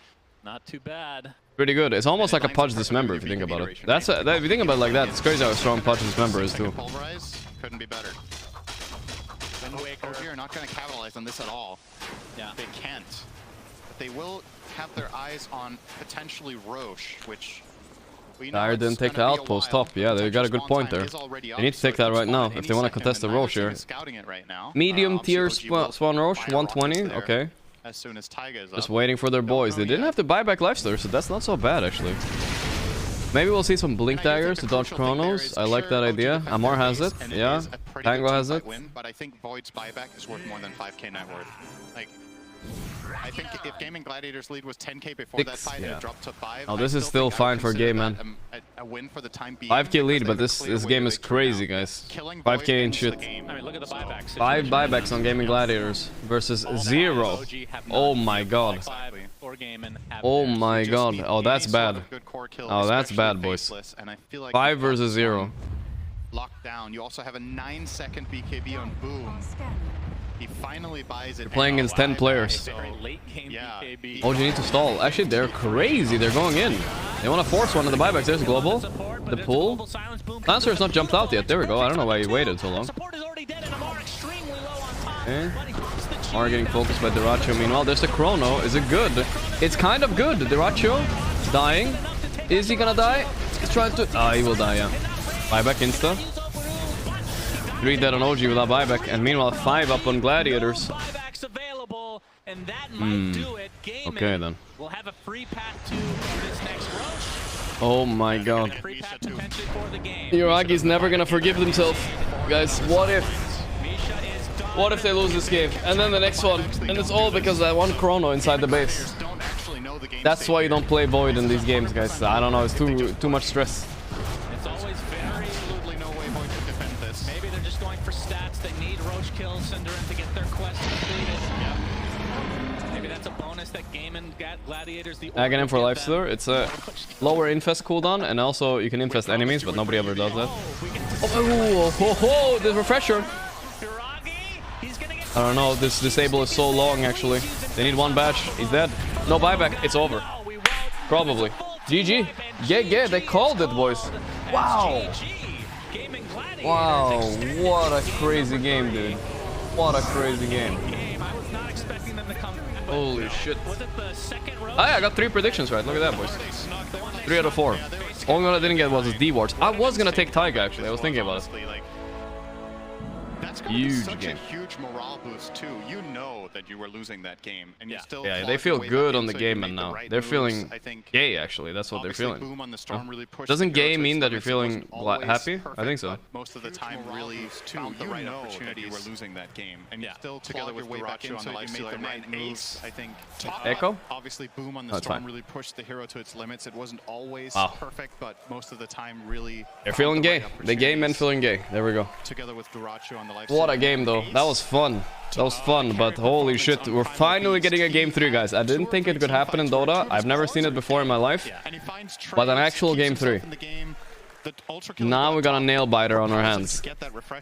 Not too bad. Pretty good. It's almost like a Pudge Dismember if you think about it. That's if you think about it like that, it's crazy how strong Pudge Dismember is too. Pulverize couldn't be better. OG are not going to capitalize on this at all. Yeah, they can't. But they will have their eyes on potentially Roche, which. Dire didn't take the outpost top. Yeah, they got a good point there. They need to take that right now if they want to contest the Roche here. Medium tier Swan Roche, 120. Okay. As soon as Taiga is just waiting for their boys. They didn't have to buy back Lifestealer, so that's not so bad actually. Maybe we'll see some Blink Daggers to dodge Chronos. I like that idea. Amar has it. Yeah. Tango has it. But I think Void's buyback is worth more than 5k net worth. Like, I think if Gaimin Gladiators lead was 10k before that fight, it dropped to 5. Oh, this is still fine for game, man. A win for the time being. 5k lead, but this game is crazy, guys. 5k ain't shit. I mean, look at the buybacks. 5 buybacks on Gaimin Gladiators versus 0. Oh my god. Oh my god. Oh, that's bad. Oh, that's bad, boys. 5 versus 0. Locked down. You also have a 9-second BKB on Boom. He finally buys it. You're playing against 10 players. Oh, you need to stall. Actually, they're crazy. They're going in. They want to force one of the buybacks. There's Global. The pull. Lancer has not jumped out yet. There we go. I don't know why he waited so long. Okay. Amar getting focused by Diracho. Meanwhile, there's the Chrono. Is it good? It's kind of good. Diracho dying. Is he gonna die? He's trying to... Ah, he will die, yeah. Buyback insta. 3 dead on OG without buyback, and meanwhile 5 up on Gladiators. Okay then. Oh my god. Yuragi's never gonna forgive himself. Guys, what if they lose this game? And then the next one. And it's all because of that one Chrono inside the base. That's why you don't play Void in these games, guys. I don't know, it's too much stress. For stats, they need Roche kills Cinderin to get their quest completed. Yeah. Maybe that's a bonus that Gaimin Gladiators. The Again for Lifestealer, it's a lower infest cooldown, and also you can infest enemies, but nobody ever does that. Oh, the refresher! I don't know, this disable is so long actually. They need 1 batch. He's dead. No buyback, it's over. Probably. GG. Yeah, they called it, boys. Wow. Gaimin Gladiators. Wow, what a crazy game, dude. What a crazy game. I was not expecting them to come. Holy shit. Was it the second row? Oh yeah, I got 3 predictions right. Look at that, boys. 3 out of 4. Only one I didn't get was the D-Wards. I was gonna take Taiga, actually. I was thinking about it. That's gonna be Huge such game. a huge morale boost too. You know that you were losing that game, and you still. Yeah, they feel good on the game and now. They're feeling gay, actually. That's what they're feeling. Boom on the storm really pushed Doesn't the hero gay to mean its that you're limits. It feeling wasn't always happy? I perfect, think so. but most of the time, really found the right opportunities. You were losing that game, and you still together with Gorgc on the life stealer, right moves. I think. Echo? Obviously, boom on the Oh, it's storm fine. really pushed the hero to its limits. It wasn't always Wow. perfect, but most of the time, really. They're feeling gay. The gay men feeling gay. There we go. Together with Gorgc on the life. What a game, though. That was fun. That was fun, but holy shit, we're finally getting a game 3, guys. I didn't think it could happen in Dota. I've never seen it before in my life. But an actual game 3. Now we got a nail biter on our hands.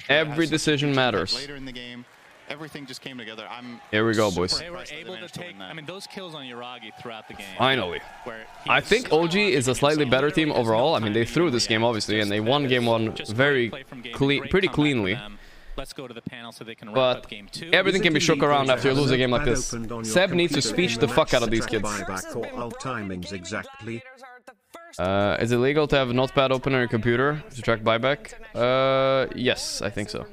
Every decision matters. Later in the game, everything just came together. Here we go, boys. They were able to take, I mean, those kills on Yuragi throughout the game. Finally. I think OG is a slightly better team overall. I mean, they threw this game, obviously, and they won game 1 very pretty cleanly. Let's go to the panel so they can wrap up game 2. Everything can be shook around after you lose a game like this. Seb needs to speech the fuck out of these kids. Timings exactly. Is it legal to have a notepad open on your computer to track buyback? Yes, I think so.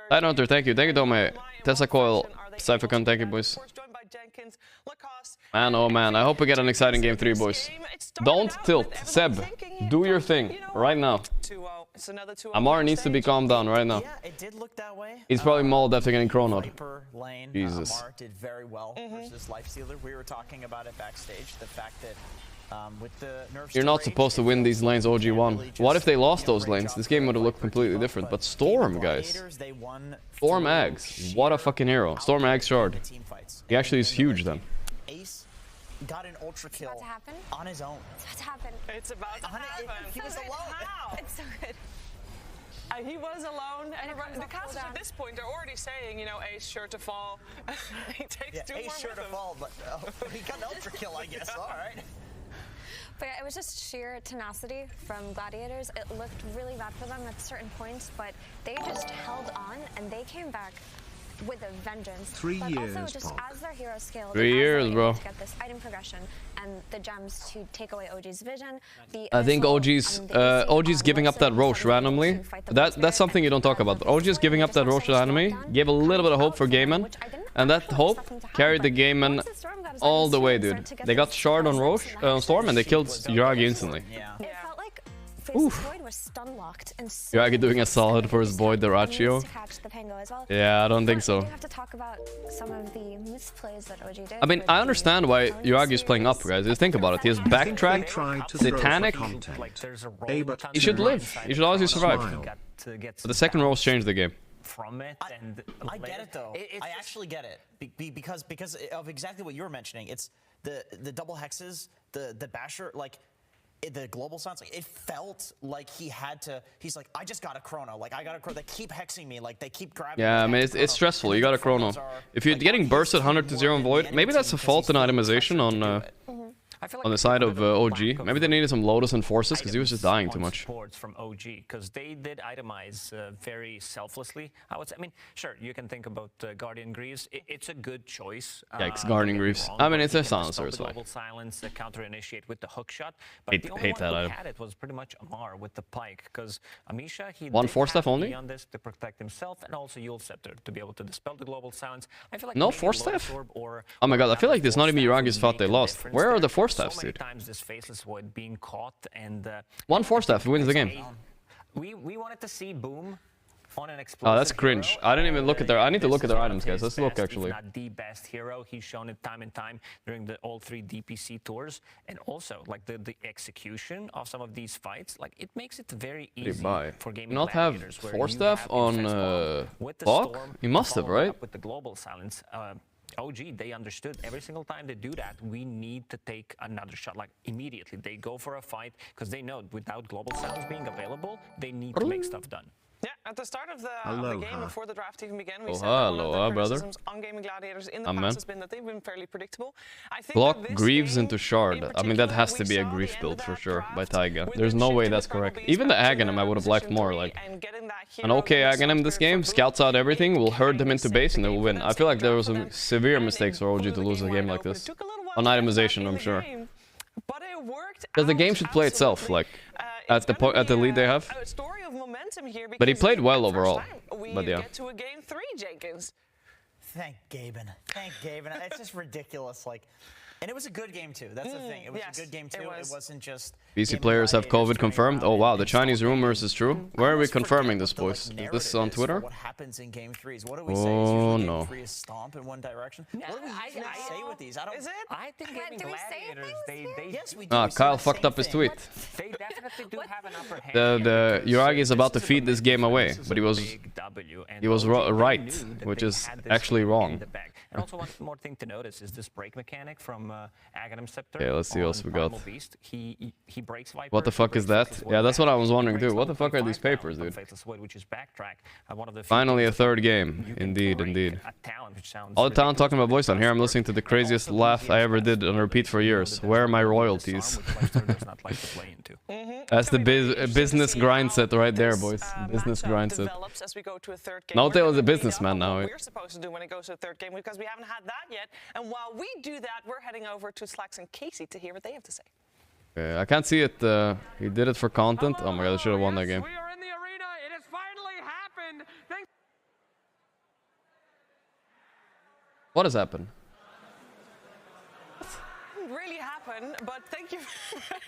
Side Hunter, thank you. Thank you, Dome. Tessa Coil, Cyphercon, thank you, boys. Man, oh man, I hope we get an exciting game 3, boys. Don't tilt. Seb, do your thing right now. Amar needs to be calmed down right now. Yeah, it did look that way. He's probably mauled after getting chronoed. Lane, Jesus. Amar did very well versus Lifestealer. We were talking about it backstage. The fact that with the nerfs You're not supposed to win these lanes OG1. What if they lost those lanes? This game would have looked completely different. But Storm, guys. Storm Ags. What a fucking hero. Storm Ags Shard. He actually is huge then. Ace got an ultra kill on his own. It's about to happen. It's about to happen. He was alone. How? It's so good. He was alone, and the casters at this point are already saying, you know, Ace sure to fall. He takes 2 more Ace sure with to him. fall, but he got an ultra kill, I guess. All right. But yeah, it was just sheer tenacity from Gladiators. It looked really bad for them at certain points, but they just held on and they came back with a vengeance. 3 but years, also just Pog. as their hero scaled, 3 and as they years, were able bro. to get this item progression and the gems to take away OG's vision. I think OG's giving up that Roche randomly. That's something you don't talk about. But OG's giving up that Roche randomly gave a little bit of hope for Gaimin, and that hope carried the Gaimin all the way, dude. They got shard on Roche, Storm, and they killed Yuragi instantly. It felt like Face's Void was stun locked and so Yuragi doing a solid for his boy Doraccio. to catch the Pango as well. Yeah, I don't think so. We have to talk about some of the misplays that OG did. I mean, I understand why Yuragi is playing up, guys. Just think about it. He has backtrack, Satanic. He should live. He should always survive. But the second rolls changed the game. From it, and I get it though. I actually get it because of exactly what you were mentioning. It's the double hexes, the basher, like the global sounds. Like it felt like he had to. He's like, I just got a chrono. Like I got a chrono. They keep hexing me. Like they keep grabbing. Yeah, I mean, it's stressful. You got a chrono. If you're getting bursted 100 to 0 in Void, maybe that's a fault in itemization on the side of OG. Maybe they needed some Lotus and Forces because he was just dying too much. From OG, because they did itemize very selflessly. I would say. I mean, sure, you can think about Guardian Greaves. It's a good choice. Yikes, Guardian Greaves. I mean, it's a silencer, it's fine. Global silence, counter initiate with the hook shot. Hate the only that one item. who had it was pretty much Amar with the pike, because Amisha he One did 4-step have only? on this to protect himself, and also Yule Scepter to be able to dispel the global silence. I feel like No maybe 4-step? Lotus Orb or Oh my god, I feel like this is not even Yuragi's fault they lost. Where are the 4-steps, dude? times this faceless void being caught and One 4-step wins the game. we wanted to see Boom on an explosive Oh, that's cringe. hero. I didn't even look at their. I need to look at their This is items, guys. one of Let's his look best, actually. if not the best hero. He's shown it time and time during all 3 DPC tours, and also like the execution of some of these fights. Like it makes it very easy for Gaimin Not have Gladiators, where 4-step you have on Infest Bomb with the Hawk? Storm, He must have, followed right? up with the global silence. OG, they understood every single time they do that, we need to take another shot. Like immediately, they go for a fight because they know without global silence being available, they need to make stuff done. Yeah, at the start of the game, before the draft even began, we said Aloha, brother. on Gaimin Gladiators in the past has been that they've been fairly predictable. I think Block Greaves into Shard. I mean, that has to be a Grief build for sure by Taiga. There's no way that's correct. Even the Aghanim I would have liked more. Like an okay Aghanim this game, scouts out everything, will herd them into base and they will win. I feel like there was some severe mistakes for OG to lose a game like this. On itemization, I'm sure. Because the game should play itself, like at the lead they have. But he played well overall. But yeah. Get to a game 3, Jenkins. Thank Gaimin. Thank Gaimin. It's just ridiculous. Like, and it was a good game too. That's the thing. It was a good game too. It wasn't just. BC players have COVID confirmed. Oh wow, the Chinese rumors is true. Where are we confirming this, boys? Is this on Twitter? What happens in game 3s? What do we say? Oh no. Game 3 is stomp in one direction. What do we say with these? I don't. Is it? I think Gaimin Gladiators. They yes, we do. Ah, Kyle fucked up his tweet. They definitely do have an upper hand. The Yuragi is about to feed this game away, but he was right, which is actually wrong. And also one more thing to notice is this break mechanic from Aghanim Scepter. Okay, let's see what else we got. Beast. He breaks Viper. What the fuck is that? Yeah, that's what I was wondering too. What the fuck are these papers, dude? Which is backtrack. Finally a third game. Indeed, indeed. All the talent talking about voice on here. I'm listening to the craziest laugh I ever did on repeat for years. Where are my royalties? That's the business grind set right there, boys. Business grind set. Nautale is a businessman now. We're supposed to do when it goes to the third game because we haven't had that yet. And while we do that, we're heading over to Slacks and Casey to hear what they have to say. Okay, I can't see it. He did it for content. Oh my god, I should have won that game. We are in the arena. It has finally happened. What has happened? Really happen, but thank you.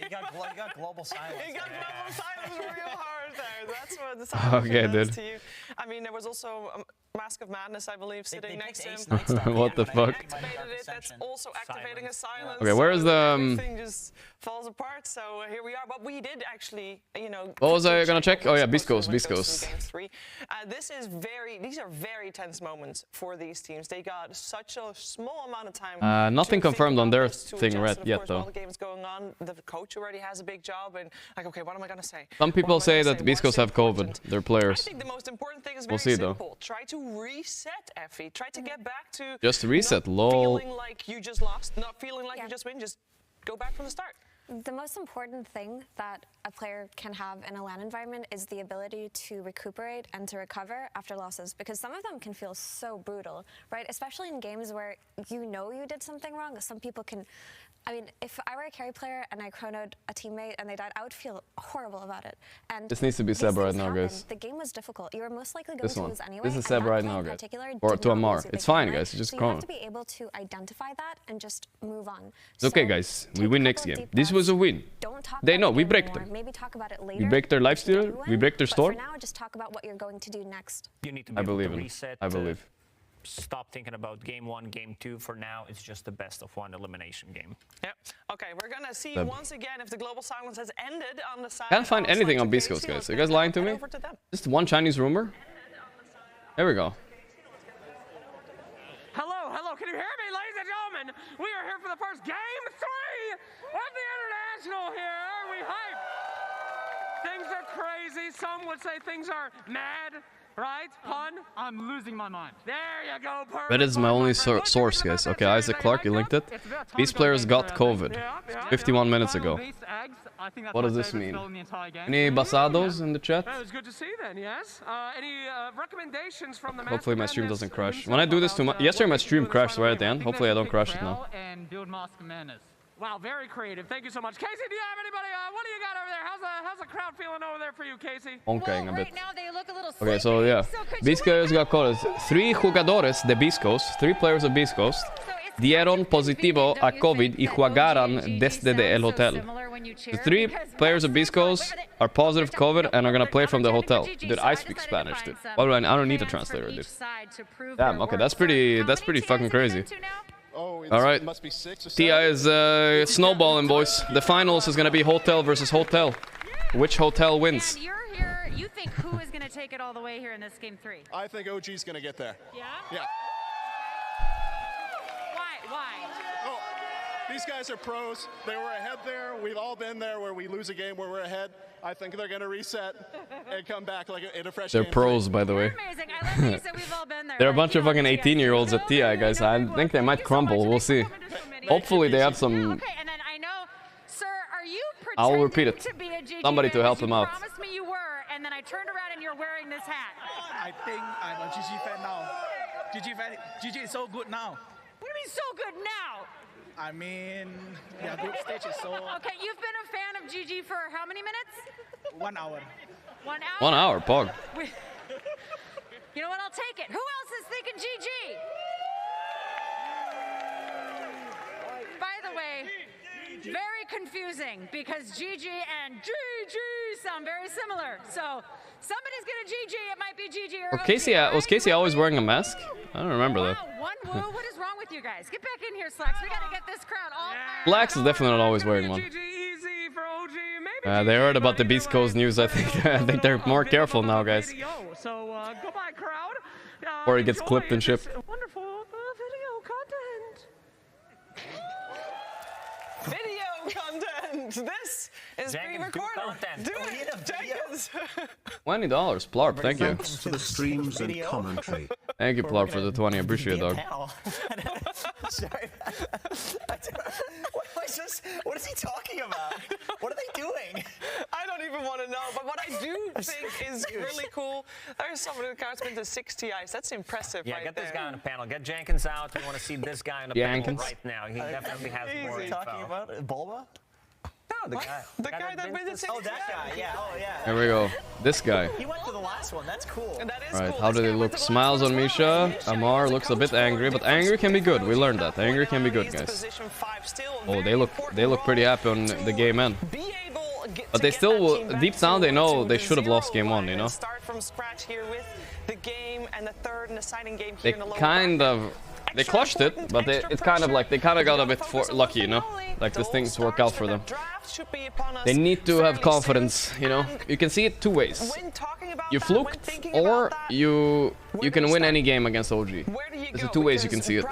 You got global silence. You got global silence real hard there. That's what the silence okay, does dude. to you. I mean, there was also Mask of Madness, I believe, sitting next to him. What the fuck? That's also activating a silence. Okay, where is the? Everything just falls apart. So here we are. But we did actually, you know. What was I gonna check? Oh yeah, Biscos. These are very tense moments for these teams. They got such a small amount of time. Nothing confirmed on their thing yet though. While the game's going on, the coach already has a big job, and like, okay, what am I gonna say? Some people say that Biscos have COVID. Their players. I think the most important thing is very simple. Try to reset, Effie. Try to get back to just reset. Not lol. Feeling like you just lost, not feeling like you just win. Just go back from the start. The most important thing that a player can have in a LAN environment is the ability to recuperate and to recover after losses, because some of them can feel so brutal, right? Especially in games where you know you did something wrong. Some people can, I mean, if I were a carry player and I chronoed a teammate and they died, I would feel horrible about it. And this needs to be Seb right now, guys. The game was difficult. You were most likely going to lose anyway. This is Seb right now, guys. Or to Amar. It's fine, guys. Just so chrono. You have to be able to identify that and just move on. It's okay, guys. We win next game. This was a win. They know we break them. Maybe talk about it later. We break their lifesteal. We break their store. For now, just talk about what you're going to do next. You need to be I believe able to in. reset. I believe. Stop thinking about game 1, game 2. For now, it's just the best of 1 elimination game. Yeah. Okay, we're gonna see once again if the global silence has ended on the side. Can't find anything on Biscos, guys. Are you guys lying to me? Just one Chinese rumor. There we go. Hello, can you hear me, ladies and gentlemen? We are here for the first game 3 of the International here. Are we hyped? Things are crazy. Some would say things are mad, right? Pun? I'm losing my mind. There you go, perfect. That is my only source, guys. Okay, Isaac Clark, you linked it. These players got COVID 51 minutes ago. What does this mean? Any basados in the chat? That was good to see then, yes. Any recommendations from the Hopefully my stream doesn't crash. When I do this too much, yesterday my stream crashed right at the end. Hopefully I don't crash it now. Wow, very creative. Thank you so much. Casey, do you have anybody? What do you got over there? How's the crowd feeling over there for you, Casey? Onkaying a bit. Right now they look a little Okay, so yeah. Biscos got called 3 jugadores de Biscos, 3 players of Biscos, dieron positivo a COVID y jugaran desde el hotel. The 3 players of Biscos are positive COVID and are gonna play from the hotel. Dude, I speak Spanish, dude. Why do I don't need a translator, dude. Damn, okay, that's pretty fucking crazy. Alright, TI is snowballing, boys. The finals is gonna be hotel versus hotel. Which hotel wins? And you're here, you think who is gonna take it all the way here in this game 3? I think OG's gonna get there. Yeah? Yeah. Why? Oh, these guys are pros. They were ahead there. We've all been there where we lose a game where we're ahead. I think they're gonna reset. and come back like in a fresh They're game pros, by the way. Amazing. I love that you said we've all been there. They're a bunch of fucking 18-year-olds at TI, guys. I think they might crumble. We'll see. Hopefully they have some... Okay, and then I know, sir, are you I'll repeat it. to be a GG Somebody to fan help because them out. You promised me you were, and then I turned around and you're wearing this hat. I think I'm a GG fan now. GG is so good now. What do you mean so good now? I mean, yeah, group stage is so... Okay, you've been a fan of GG for how many minutes? 1 hour. 1 hour? 1 hour, Pog. You know what? I'll take it. Who else is thinking GG? By the way, very confusing because GG and GG sound very similar. So somebody's gonna GG. It might be GG or OG. Was Casey always wearing a mask? I don't remember that. Wow, one woo. What is wrong with you guys? Get back in here, Slacks. We gotta get this crowd all fired. Blacks is definitely not always wearing one. They heard about the Beast Coast news. I think I think they're more careful now, guys. So goodbye, crowd. Or he gets clipped and shipped. Wonderful video content. Video content. This is pre-recorded. Jenkins. $20, Plarp. Thank you. Thanks for the streams and commentary. Thank you, Plarp, for the 20. I appreciate it, dog. Sorry. What is he talking about? What are they doing? I don't even want to know, but what I do think is really cool, there's someone who counts into 60 ice. That's impressive, yeah, right get there. this guy on the panel. Get Jenkins out. We want to see this guy on the panel right now. He definitely has more info. Talking about Bulba? No, the guy. The guy that wins the 60 Oh, that guy. Yeah. Oh, yeah. Here we go. This guy. He went to the last one. That's cool. And that is Right, cool. how do they look? Smiles on Misha. Amar looks a bit angry, but angry can be good. We learned that. Angry can be good, guys. Oh, they look pretty happy on the game end. But they still will, deep down they know they should have lost game 1, you know? Start from scratch here with the game and the third and deciding game They here in the lower kind of... They clutched it, but it's kind of like they kind of got a bit lucky, you know? Like these things work out for them. They need to have confidence, you know? You can see it two ways. You fluked, or you can win any game against OG. There's the two ways you can see it.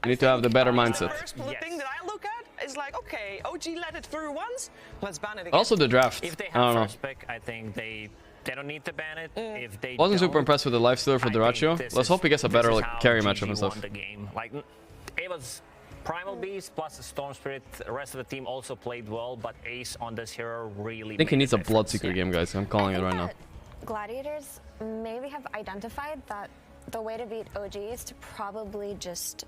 You need to have the better mindset. The thing that I look at is like, okay, OG let it through once, let's ban it again. Also the draft. If they I don't have know. first pick, I think they don't need to ban it. If they Wasn't super don't, impressed with the lifestealer for Duracho. Let's hope he gets a better like carry matchup and stuff. The game. Like, it was Primal Beast plus the Storm Spirit. The rest of the team also played well, but Ace on this hero really. I think he needs a Bloodseeker game, guys. I'm calling it right now. Gladiators maybe have identified that the way to beat OG is to probably just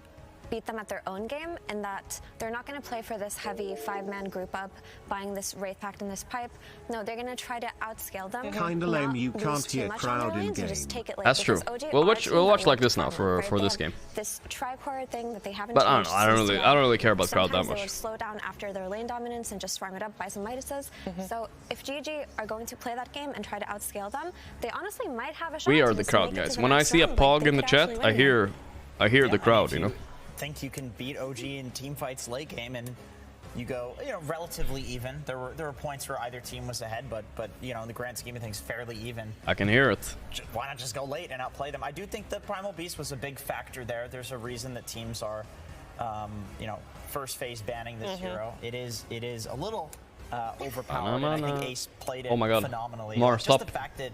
beat them at their own game, and that they're not going to play for this heavy 5-man group up, buying this Wraith Pact and this pipe. No, they're going to try to outscale them. Kinda lame you can't hear crowd in game. That's true. We'll watch like this now for this game. This tri-core thing that they haven't. But I don't know. I don't really care about crowd that Sometimes they much. would slow down after their lane dominance and just farm it up, buy some Midases. So if GG are going to play that game and try to outscale them, they honestly might have a shot. We are to the just crowd, make it to guys. the When I next see a round. Like, Pog they in the could chat, actually I win hear the crowd, you know. Think you can beat OG in team fights late game and you go, relatively even. There were points where either team was ahead, but in the grand scheme of things, fairly even. I can hear it. Why not just go late and outplay them? I do think the Primal Beast was a big factor there. There's a reason that teams are, first phase banning this hero. It is a little overpowered. And I think Ace played it phenomenally. Mar, just stop. the fact that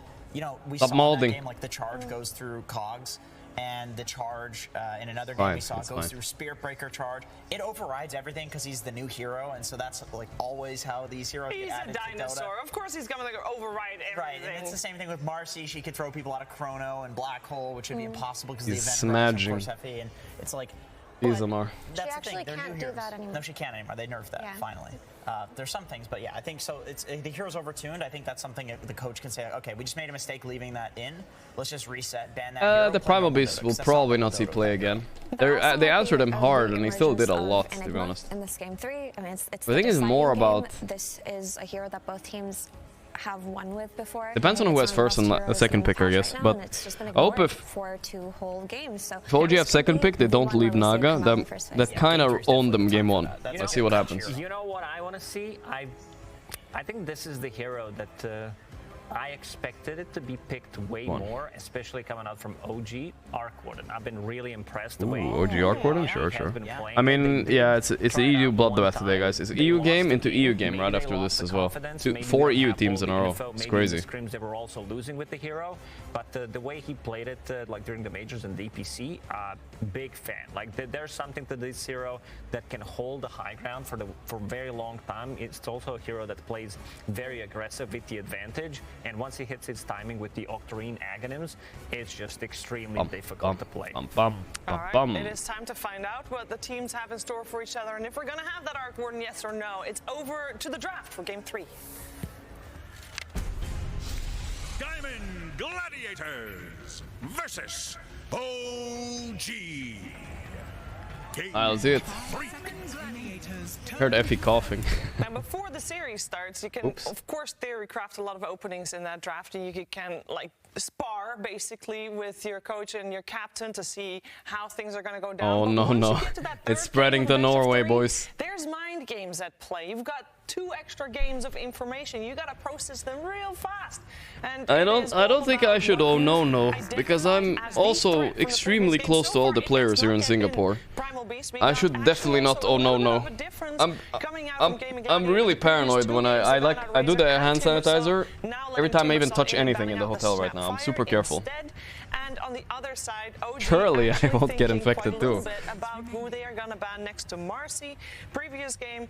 we Stop saw molding. in that game, like the charge goes through cogs. And the charge in another game we saw goes through Spirit Breaker charge. It overrides everything because he's the new hero, and so that's like always how these heroes get added He's a dinosaur. to Dota. Of course he's gonna override everything. Right, and it's the same thing with Marcy. She could throw people out of Chrono and Black Hole, which would be impossible because the He's event smudging. of course FE, and it's like. He's a Mar. That's She actually the thing. can't do that anymore. No, she can't anymore. They nerfed that finally. There's some things, but yeah, I think so. It's the hero's overtuned. I think that's something the coach can say. Okay, we just made a mistake leaving that in. Let's just reset, ban that. Hero, The Primal Beast will probably not see play again. They answered him hard, and he still did a lot, to be honest. In this game 3, I mean, it's I think it's more about. This is a hero that both teams have won with before. Depends on who has first and second pick, I guess. But I hope if for 2 whole games. So if OG have second pick, they don't leave Naga. That kind of owned them game 1. Let's see what happens. You know what I want to see? I think this is the hero that I expected it to be picked way more, especially coming out from OG Arc Warden. I've been really impressed the way OG Arc Warden? Sure. I mean, yeah, it's the EU bloodbath today, guys. It's EU game into EU game right after this as well. 4 EU teams in a row. It's crazy. Scrims they were also losing with the hero, but the way he played it, like during the majors and DPC, big fan. Like there's something to this hero that can hold the high ground for a very long time. It's also a hero that plays very aggressive with the advantage, and once he hits his timing with the Octarine Aghanim's, it's just extremely difficult to play. All right, it is time to find out what the teams have in store for each other, and if we're going to have that Arc Warden, yes or no. It's over to the draft for Game 3. Gaimin Gladiators versus OG. Let's do it. Heard Effie coughing. Now, before the series starts, you can, of course, theory craft a lot of openings in that draft, and you can, like, spar, basically, with your coach and your captain to see how things are going to go down. Oh, no. It's spreading to Norway, boys. There's mind games at play. You've got 2 extra games of information. You got to process them real fast. And I don't think I should no, because I'm also extremely close to all the players here in Singapore. I should definitely not no. I'm really paranoid when I do the hand sanitizer every time I even touch anything in the hotel right now. I'm super careful. And on the other side, OG surely I won't get infected too. About who they are gonna ban next to Marcy. Previous game,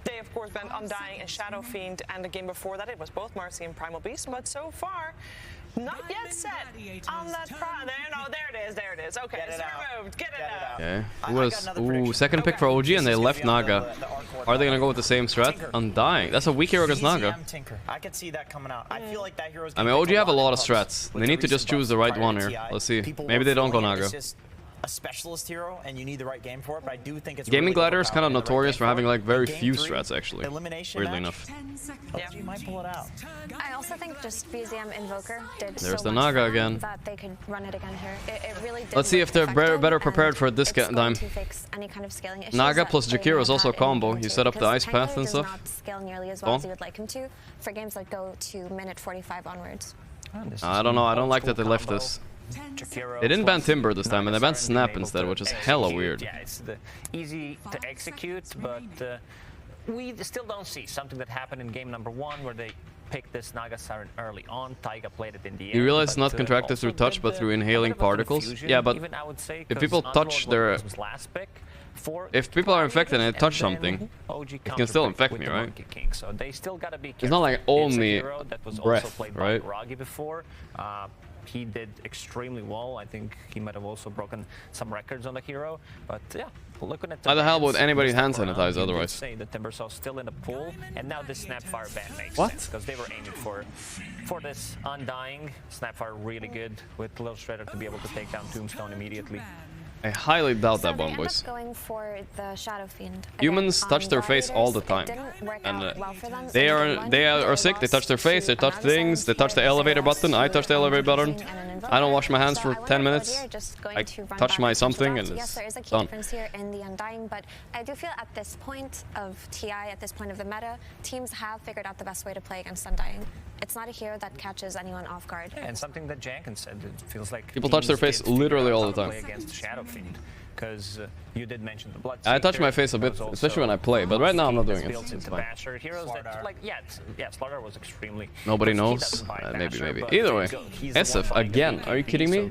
they of course banned Undying and Shadow Fiend, and the game before that it was both Marcy and Primal Beast. But so far, not yet set on that there it is. Okay, it's removed. Get it out. Okay. Who was second pick for OG, and they left Naga. Are they gonna go with the same strat? Undying. That's a weak hero against Naga. I could see that coming out. I feel like that hero's. I mean, OG have a lot of strats. They need to just choose the right one here. Let's see. Maybe they don't go Naga. A specialist hero, and you need the right game for it, but I do think it's Gaimin Gladiators kind of notorious for having like very few strats actually. Weirdly enough. Yeah, you might pull it out. I also think just BZM Invoker did There's the Naga again. That they could run it again here. It really did. Let's see if they're better prepared for it this time. Any kind of scaling issues Naga plus Jakiro is also a combo. You set up the ice path and stuff. Not scale nearly as well as you would like him to for games that go to minute 45 onwards. I don't know. I don't like that they left this. They didn't ban Timber this time, and they banned Snap instead, which is hella weird. Yeah, it's easy to execute, but we still don't see something that happened in game number 1 where they picked this Naga Siren early on. Taiga played it in the end. You realize it's not contracted through touch, but through inhaling particles? Yeah, but if people touch their... If people are infected and they touch something, it can still infect me, right? So they still gotta be careful. It's not like only breath, right? He did extremely well. I think he might have also broken some records on the hero. But yeah, looking at how the hell would anybody hand sanitize otherwise? Say the Timbersaw still in the pool, and now this Snapfire ban makes sense because they were aiming for this Undying. Snapfire really good with Little Shredder to be able to take down Tombstone immediately. I highly doubt that one, boys. Going for the Shadow Fiend. Humans touch their face all the time, and they are sick. They touch their face. They touch things. They touch the elevator button. I touch the elevator button. I don't wash my hands for 10 minutes. I touch my something and it's there is a key done. difference here in the Undying, but I do feel at this point of TI, at this point of the meta, teams have figured out the best way to play against Undying. It's not a hero that catches anyone off guard. Yeah, and something that Janken said, it feels like people touch their face literally all the time. Against Shadow Fiend, because you did mention the blood. I touch my face a bit, especially when I play, but right now I'm not doing it. It's fine. Heroes that, like, Slaughter was extremely. Nobody knows. Maybe. Either way, SF again. Are you kidding me?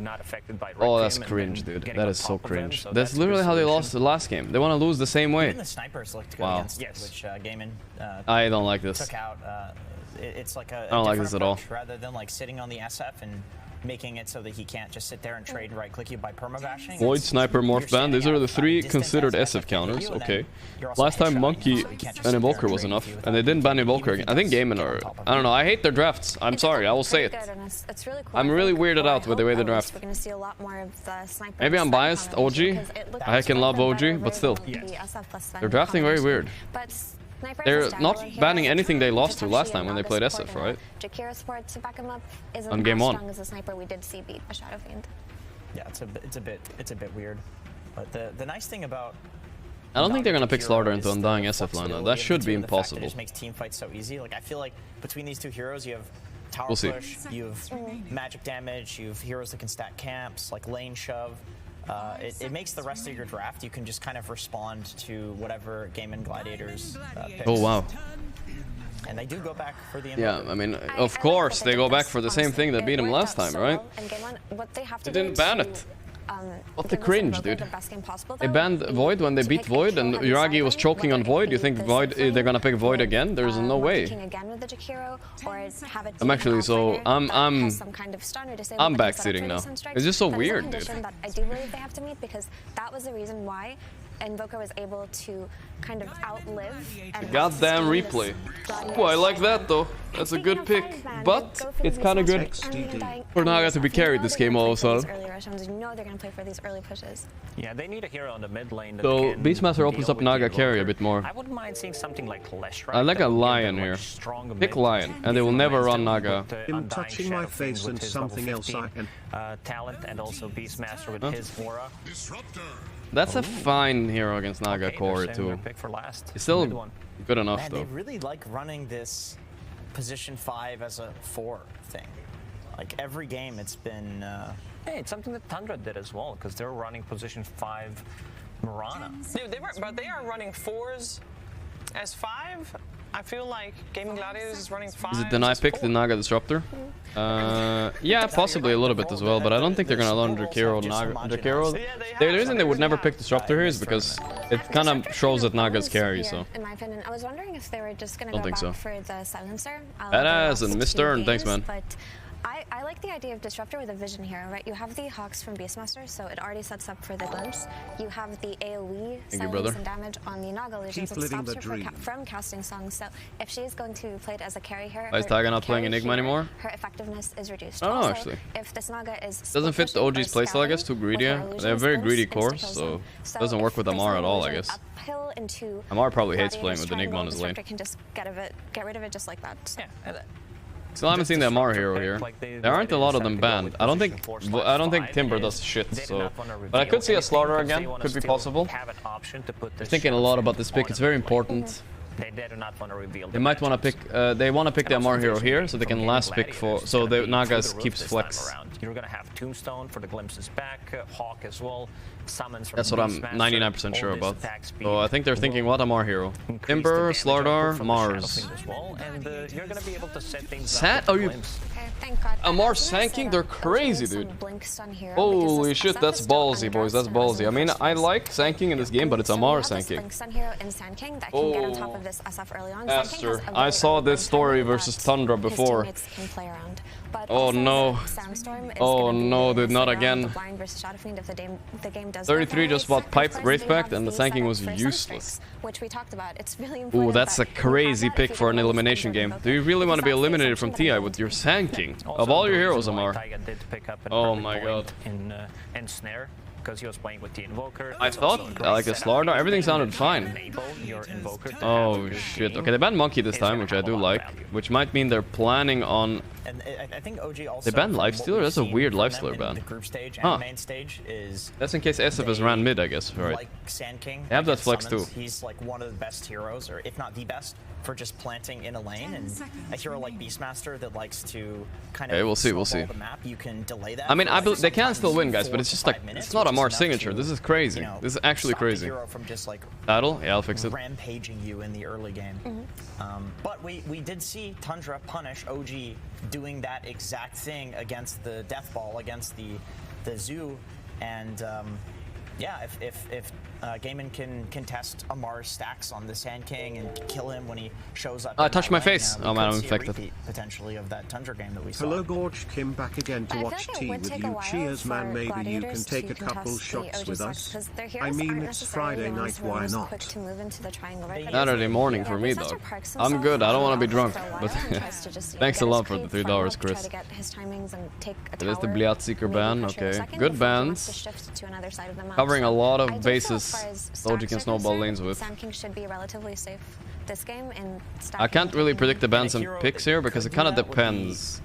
Oh, that's cringe, dude. That is so cringe. That's literally how they lost the last game. They want to lose the same way. Even the snipers looked good against it, which Gaimin I don't like this. took out. It's like a I don't like this at all. Rather than like sitting on the SF and making it so that he can't just sit there and trade and right-click you by permabashing. Void, Sniper, Morph Band. These are the 3 considered SF counters. Okay. Last time Monkey and Invoker was enough, and they didn't ban Invoker again. I think Gaimin are... I don't know. I hate their drafts. I'm sorry. I will say it. I'm really weirded out with the way they draft. Maybe I'm biased, OG. I can love OG, but still. They're drafting very weird. They're not banning anything they lost to last time when they played SF, right? Jakiro support to back him up isn't on game 1. strong as a sniper we did see beat a Shadow Fiend. Yeah, it's a bit weird. But the nice thing about I don't think they're gonna pick Slaughter into Undying SF line though. That should be impossible. It just makes team fights so easy. Like I feel like between these 2 heroes, you have tower We'll see. push, you have magic damage, you have heroes that can stack camps, like lane shove. It makes the rest of your draft, you can just kind of respond to whatever Gaimin Gladiators picks. Oh, wow. And they do go back for the Yeah, I mean, of course, they go back for the same thing that beat him last time, right? They didn't ban it. What the cringe, dude. They banned Void when they beat Void, and Yuragi was choking on Void. You think Void, they're gonna pick Void again? There's no way. I'm actually so I'm backseating now. It's just so weird, dude. I do believe they have to meet because that was the reason why Invoker was able to kind of outlive and Goddamn replay. Oh, I like that though. That's a good pick, but it's kind of good for Naga to be carried this game also. You know they're gonna play for these early pushes. Yeah, they need a hero on the mid lane. That So can Beastmaster opens up Naga carry a bit more. I wouldn't mind seeing something like Leshrac. I like a Lion here. Pick Lion, and they will never run Naga. Him touching my face and something else I can. Talent and also Beastmaster with his aura. That's a fine hero against Naga core too. It's still good enough Man, though. they really like running this position 5 as a 4 thing. Like every game it's been... Hey, it's something that Tundra did as well, because they're running position 5 Mirana. Dude, they are running 4s as 5. I feel like Gaimin Gladiators is running 5. Is it then I pick the Naga Disruptor? Yeah, possibly a little bit as well, but I don't think they're gonna learn Drakiro Naga. Drakiro. The reason they would never pick Disruptor here is because it kind of shows that Naga's carry. So. In my opinion, I was wondering if they were just gonna Don't go think back so. for the silencer. Badass and Miss Stern, thanks man. But I like the idea of Disruptor with a Vision hero, right? You have the Hawks from Beastmaster, so it already sets up for the glimpse. You have the AoE silence and damage on the Naga illusions, so it stops her from casting songs. So if she is going to play it as a carry hero, Why is Taiga not playing Enigma anymore? Her effectiveness is reduced. I don't know, Also, actually. If this Naga is Doesn't fit the OG's playstyle, I guess. Too greedy. They have very greedy cores, so it doesn't work with Amar at all, I guess. Amar probably hates playing with Enigma on his lane. Can just get rid of it just like that. So. Yeah. Still haven't seen the Amar hero here. There aren't a lot of them banned. I don't think Timber does shit. So, but I could see a Slaughter again. Could be possible. I'm thinking a lot about this pick. It's very important. They do not want to reveal. They might want to pick. They want to pick the Amar hero here, so they can last pick for. So the Nagas keeps flex. You're gonna have Tombstone for the glimpses back, Hawk as well. Summons from That's what I'm 99% sure about. So I think they're thinking, what Amar hero? Timber, Slaughter, Mars. And you're gonna be able to set things Are you? Amar sanking? They're crazy, dude. Holy shit, that's ballsy, boys. That's ballsy. I mean, I like sanking in this game, but it's Amar sanking. Oh, Esther. I saw this story versus Tundra before. Oh no. Oh no, dude, not again. 33 just bought Pipe Wraithpact and the sanking was useless. Ooh, that's a crazy pick for an elimination game. Do you really want to be eliminated from TI with your sanking? Of all your heroes, Amar. Oh my god. And Snare, because he was playing with the Invoker. I thought, like a Slaughter, everything sounded fine. Oh shit. Okay, they banned Monkey this time, which I do like. Which might mean they're planning on... And I think OG also... They banned Lifestealer? That's a weird Lifestealer ban. The group stage and main stage is... That's in case SF has ran mid, I guess, right? Like Sand King. They have that flex too. He's like one of the best heroes, or if not the best, for just planting in a lane. And a hero like Beastmaster that likes to kind of... Okay, we'll see. The map, you can delay that. I mean, they can still win, guys, but it's just like, it's not a Mars signature. This is crazy. This is actually crazy. From just like Battle? Yeah, I'll fix it. Rampaging you in the early game. But we did see Tundra punish OG doing that exact thing against the Death Ball, against the Zoo, and yeah, if Gaimin can test Amar's stacks on the Sand King and kill him when he shows up. I touched my face. Oh man, I'm infected. Potentially of that Tundra game that we saw. Hello, Gorgc Kim back again to watch tea with you. Cheers, man. Maybe you can take a couple shots with us. I mean, it's Friday night. Why not? Saturday morning for me, dog. I'm good. I don't want to be drunk, but thanks a lot for the $3, Chris. It is the Bliatseeker ban. Okay, good bans. Covering a lot of bases. OG can snowball lanes with. Should be relatively safe this game in I can't really predict the bans and picks here because it kind of depends.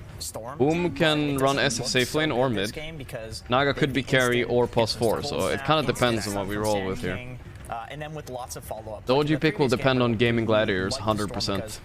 Boom can run SF safe lane or mid. Naga could be carry or +4, so it kind of depends on what we roll with here. And then with lots of follow-up. The OG pick will depend on Gaimin Gladiators 100%.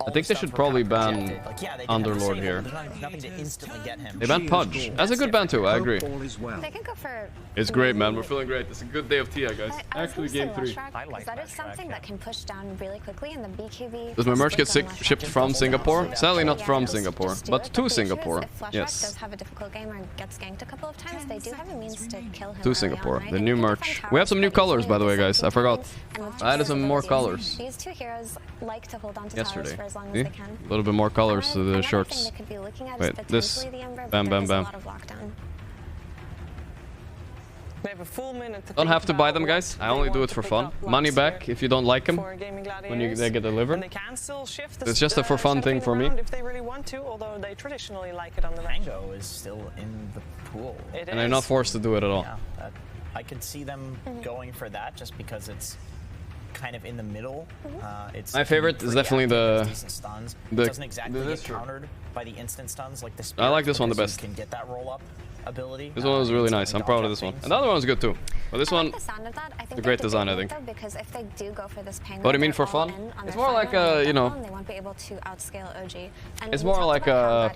I think they should probably ban Underlord here. There's nothing to instantly get him. They banned Pudge. That's a good ban too, I agree. They can go for... It's great, man. We're feeling great. It's a good day of TI, guys. Actually, game 3. Because that is something that can push down really quickly, and the BKB... Does my merch get shipped from Singapore? Sadly, not from Singapore, but to Singapore. Yes. does have a difficult game or gets ganked a couple of times, they do have a means to kill him. To Singapore. The new merch. We have some new colors, by the way, guys. I forgot. I added some more colors. These two heroes like to hold on to Yesterday. towers for as long as See? they can. A little bit more colors to the shirts. Wait, this. Bam, bam, bam. They have a full minute to Don't have to buy them, guys. I only do it for fun. Money back if you don't like them when they get delivered. It's just a for fun thing for me. If they really want to, although they traditionally like it on the Mango is still in the pool. And I'm not forced to do it at all. Yeah, I could see them going for that just because it's kind of in the middle. It's my favorite is definitely the stuns. It doesn't exactly get countered by the instant stuns like the spirits. I like this one the best. You can get that roll up ability. This one was really nice. I'm proud of this one. And the other one was good too. But this one, it's a great design, I think. Because if they do go for this What do you mean for fun? It's more like a, you know. They won't be able to outscale OG. It's more like a.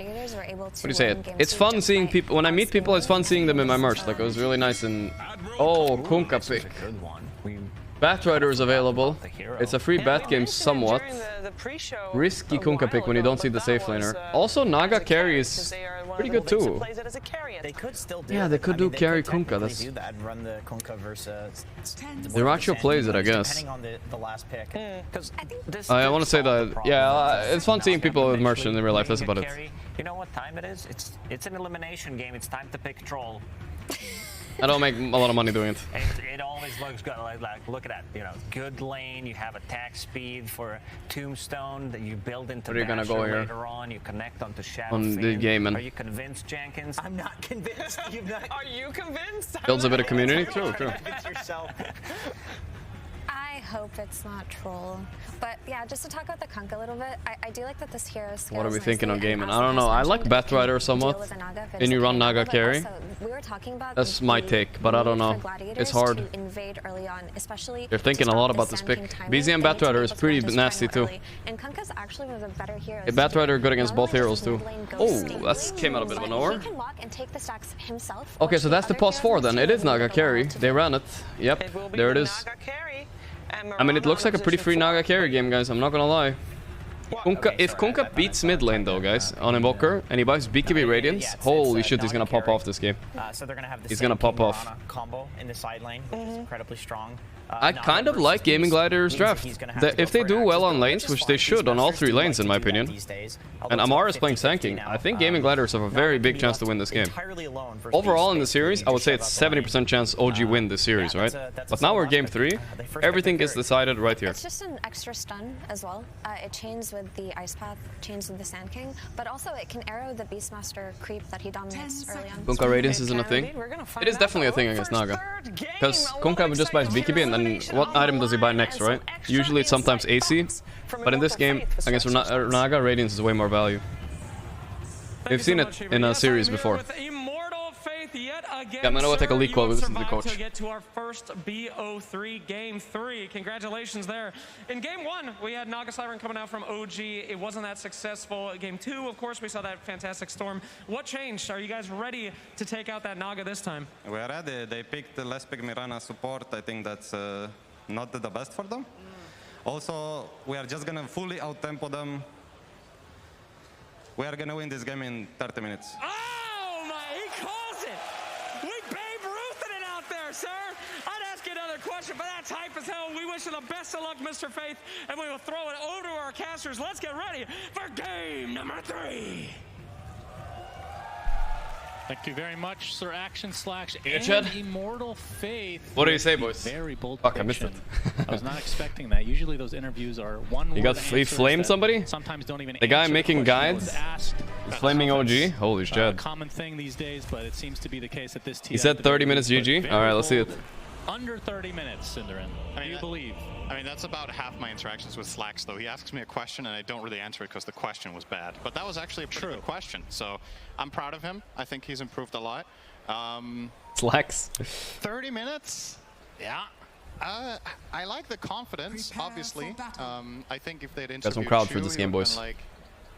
What do you say it? It's fun seeing people. When I meet people, it's fun seeing them in my merch. Like it was really nice and. Oh, Kunkka pick. Batrider is available. It's a free bat game somewhat. Risky Kunkka pick when you don't see the safe laner. Also, Naga carry is pretty good too. They could still do yeah, they could do carry Kunkka. That's. Run the Kunkka versus. Diracho plays it, I guess. Depending on the last pick. I want to say that. Yeah, it's fun seeing people with merch in real life. That's about it. You know what time it is? It's an elimination game. It's time to pick troll. I don't make a lot of money doing it. It always looks good. Like look at that. You know, good lane. You have attack speed for Tombstone that you build into Where are you gonna go here? later on. You connect onto Shadow. On the game, man. Are you convinced, Jenkins? I'm not convinced. Are you convinced? Builds a bit of community. True. Convince yourself. I hope it's not troll. But yeah, just to talk about the Kunkka a little bit, I do like that this hero scales. What are we thinking on gaming? I don't know. I like Batrider somewhat. And you run Naga carry. That's my take, but I don't know. It's hard. You're thinking a lot about this pick. BZM Batrider is pretty nasty too. And Kunkka's actually one of the better heroes. Batrider good against both heroes too. Oh, that came out a bit of nowhere. Okay, so that's the +4 then. It is Naga carry. They ran it. Yep, there it is. I mean, it looks like a pretty free Naga carry game, guys. I'm not gonna lie. If Kunkka beats mid lane, though, guys, on Invoker, and he buys BKB Radiance, holy shit, he's gonna pop off this game. So they're gonna have the he's gonna pop off. Combo in the side lane, which is incredibly strong. I kind of like Gaimin Gladiators draft. If they do well on lanes, which they should on all 3 lanes in my opinion, and Amar is playing Sanking, I think Gaimin Gladiators have a very big chance to win this game. Overall in the series, I would say it's 70% chance OG win this series, right? But now we're game 3, everything gets decided right here. It's just an extra stun as well. It chains with the Ice Path, chains with the Sand King, but also it can arrow the Beastmaster creep that he dominates early on. Kunkka Radiance isn't a thing. It is definitely a thing against Naga. Because Kunkka just buys BKB and then what item does he buy next, right? Usually it's sometimes AC, but in this game, against Naga, Radiance is way more value. We've seen it in a series before. Yeah, I'm gonna go take a leak while we listen to the coach. To get to our first BO3 game 3. Congratulations there. In game 1, we had Naga Slyvern coming out from OG. It wasn't that successful. Game 2, of course, we saw that fantastic storm. What changed? Are you guys ready to take out that Naga this time? We're ready. They picked Let's Pick Mirana support. I think that's not the best for them. Also, we are just gonna fully out-tempo them. We are gonna win this game in 30 minutes. Oh my, he calls it! We Babe Ruthed it out there, sir! I'd ask you another question, but that's hype as hell. We wish you the best of luck, Mr. Faith, and we will throw it over to our casters. Let's get ready for game number 3! Thank you very much, Sir Action Slash and Immortal Faith. What do you say, boys? Very bold Fuck, I missed it. I was not expecting that. Usually those interviews are one. He flamed somebody? Sometimes don't even the guy making guides is flaming OG? Holy shit. Common thing these days, but it seems to be the case at this TI. He said 30 minutes GG? Alright, let's see it. Under 30 minutes, Cinderin. Do you believe? I mean, that's about half my interactions with Slacks, though. He asks me a question, and I don't really answer it because the question was bad. But that was actually a pretty good question, so I'm proud of him. I think he's improved a lot. Slacks. 30 minutes? Yeah. I like the confidence, obviously. I think if they'd interviewed Got some crowd for Chu, this he game, would've boys. been like,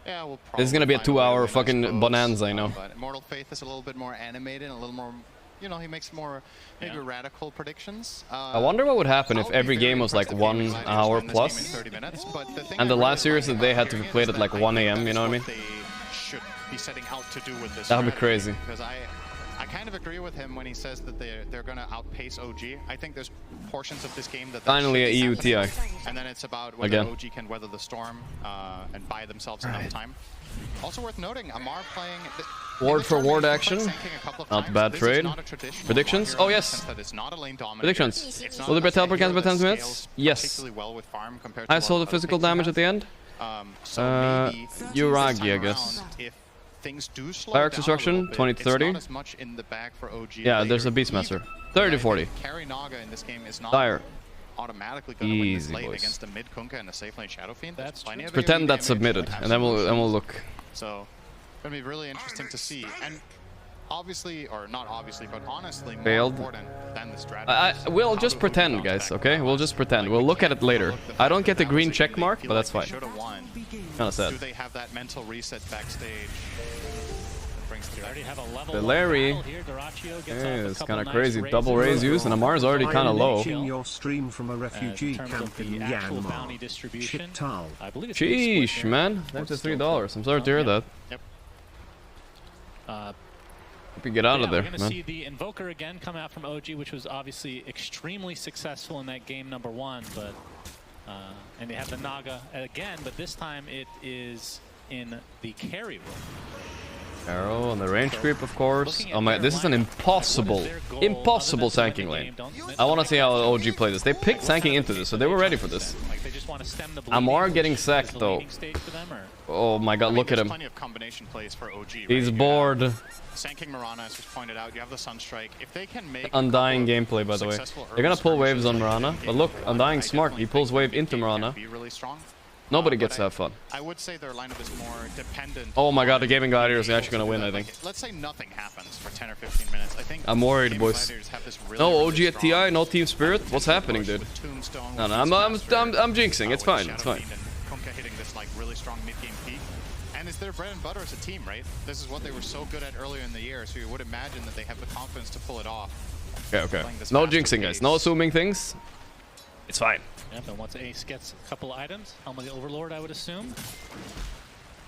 yeah, we'll This is gonna be a probably find way 2-hour to win, I fucking suppose. bonanza, I know. But Immortal Faith is a little bit more animated, and a little more, you know, he makes more maybe radical predictions. I wonder what would happen if every game was like 1 hour plus, and the last series that they had to be played at like 1 AM, you know what I mean? Should be setting out to do with this. That would be crazy. Because I kind of agree with him when he says that they're going to outpace OG. I think there's portions of this game that Finally a EUTI. And then it's about whether OG can weather the storm and buy themselves enough time. Also worth noting, Amar playing Ward for ward action. Not a bad trade. Predictions? Oh yes. Predictions. Will there be a teleport cancel by 10 minutes? Yes. I saw the physical damage at the end. Uragi, I guess. Fire destruction, 20 to 30. Yeah, there's a Beastmaster. 30 to 40. Dire. Easy, boys. Let's pretend that's submitted, and then we'll look. So, gonna be really interesting to see. And obviously, or not obviously, but honestly, more Failed. important than the strategy. We'll just pretend, guys. Okay, we'll just pretend. We'll look at it later. I don't get the green check mark, but that's fine. Kinda sad. Do they have that mental reset backstage? The Larry is kind of crazy. Double raise use, and Amar's already kind of low. Your stream from a refugee camp in Myanmar. Sheesh, man. Thanks for $3. I'm sorry to hear that. Yep. Hope you get out of there, we're gonna man. see the Invoker again come out from OG, which was obviously extremely successful in that game #1, but and they have the Naga again, but this time it is in the carry role. Arrow on the range creep, of course. Oh my, this is an impossible tanking lane. I want to see how OG play this. They picked tanking into this, so they were ready for this. Amar getting sacked though. Oh my god, look at him. He's bored. Sanking Mirana, as was pointed out, you have the Sunstrike. If they can make Undying gameplay, by the way. They're gonna pull waves on Mirana, but look, Undying smart. He pulls wave into Mirana. Nobody gets to have fun. I would say their lineup is more dependent. Oh my god, the Gaimin Gladiators are actually gonna win, I think. Let's say nothing happens for 10 or 15 minutes. I think I'm worried, boys. No OG at TI, no team spirit. What's happening, dude? No, I'm jinxing. It's fine. It's fine. Kunkka hitting this like really strong mid-game peak. And it's their bread and butter as a team, right? This is what they were so good at earlier in the year, so you would imagine that they have the confidence to pull it off. Okay. No jinxing, guys. No assuming things. It's fine. Yep, and once Ace gets a couple of items, Helm of the Overlord, I would assume.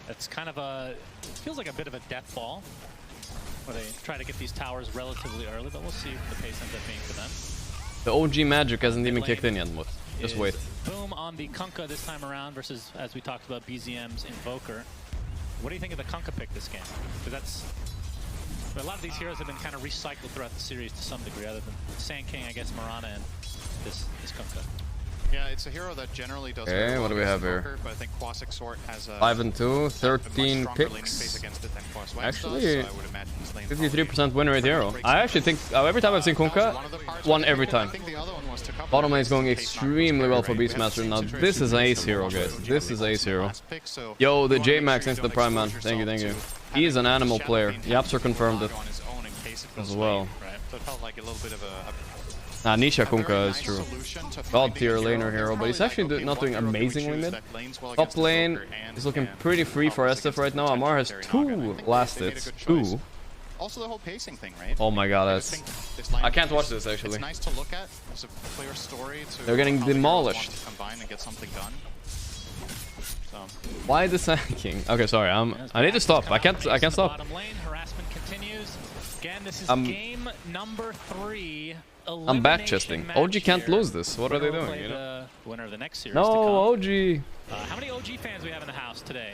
That's kind of feels like a bit of a death ball, where they try to get these towers relatively early, but we'll see what the pace ends up being for them. The OG magic hasn't even kicked in yet. Just wait. Boom on the Kunkka this time around versus, as we talked about, BZM's Invoker. What do you think of the Kunkka pick this game? Because a lot of these heroes have been kind of recycled throughout the series to some degree, other than Sand King, I guess, Mirana, and this Kunkka. Yeah, it's a hero that generally does. Okay, what do we have here? But I think Quasic Sword has 5 and 2, 13 picks. Actually, 53% win rate hero. I actually think every time I've seen Kunkka, won every time. Bottom lane is going extremely well for Beastmaster. Now this is Ace hero, guys. This is Ace hero. Yo, the J-Max into the Prime Man. Thank you. He is an animal player. Yapster confirmed it as well. So it felt like a little bit of a Nisha Kunkka is true. God tier laner hero, but he's actually not doing amazingly mid. Top lane is looking pretty free for SF right now. Amar has 2 last hits. 2. Also the whole pacing thing, right? Oh my god, that's... I can't watch this actually. It's nice to look at. It's a clear story to They're getting demolished. Combine and get something done. So. Why the sanking? Okay, sorry. I need to stop. I can't stop. Bottom lane, harassment continues. Again, this is game #3. I'm back-chesting. OG can't lose this. What are they doing, you know? The winner of the next series no, OG. How many OG fans we have in the house today?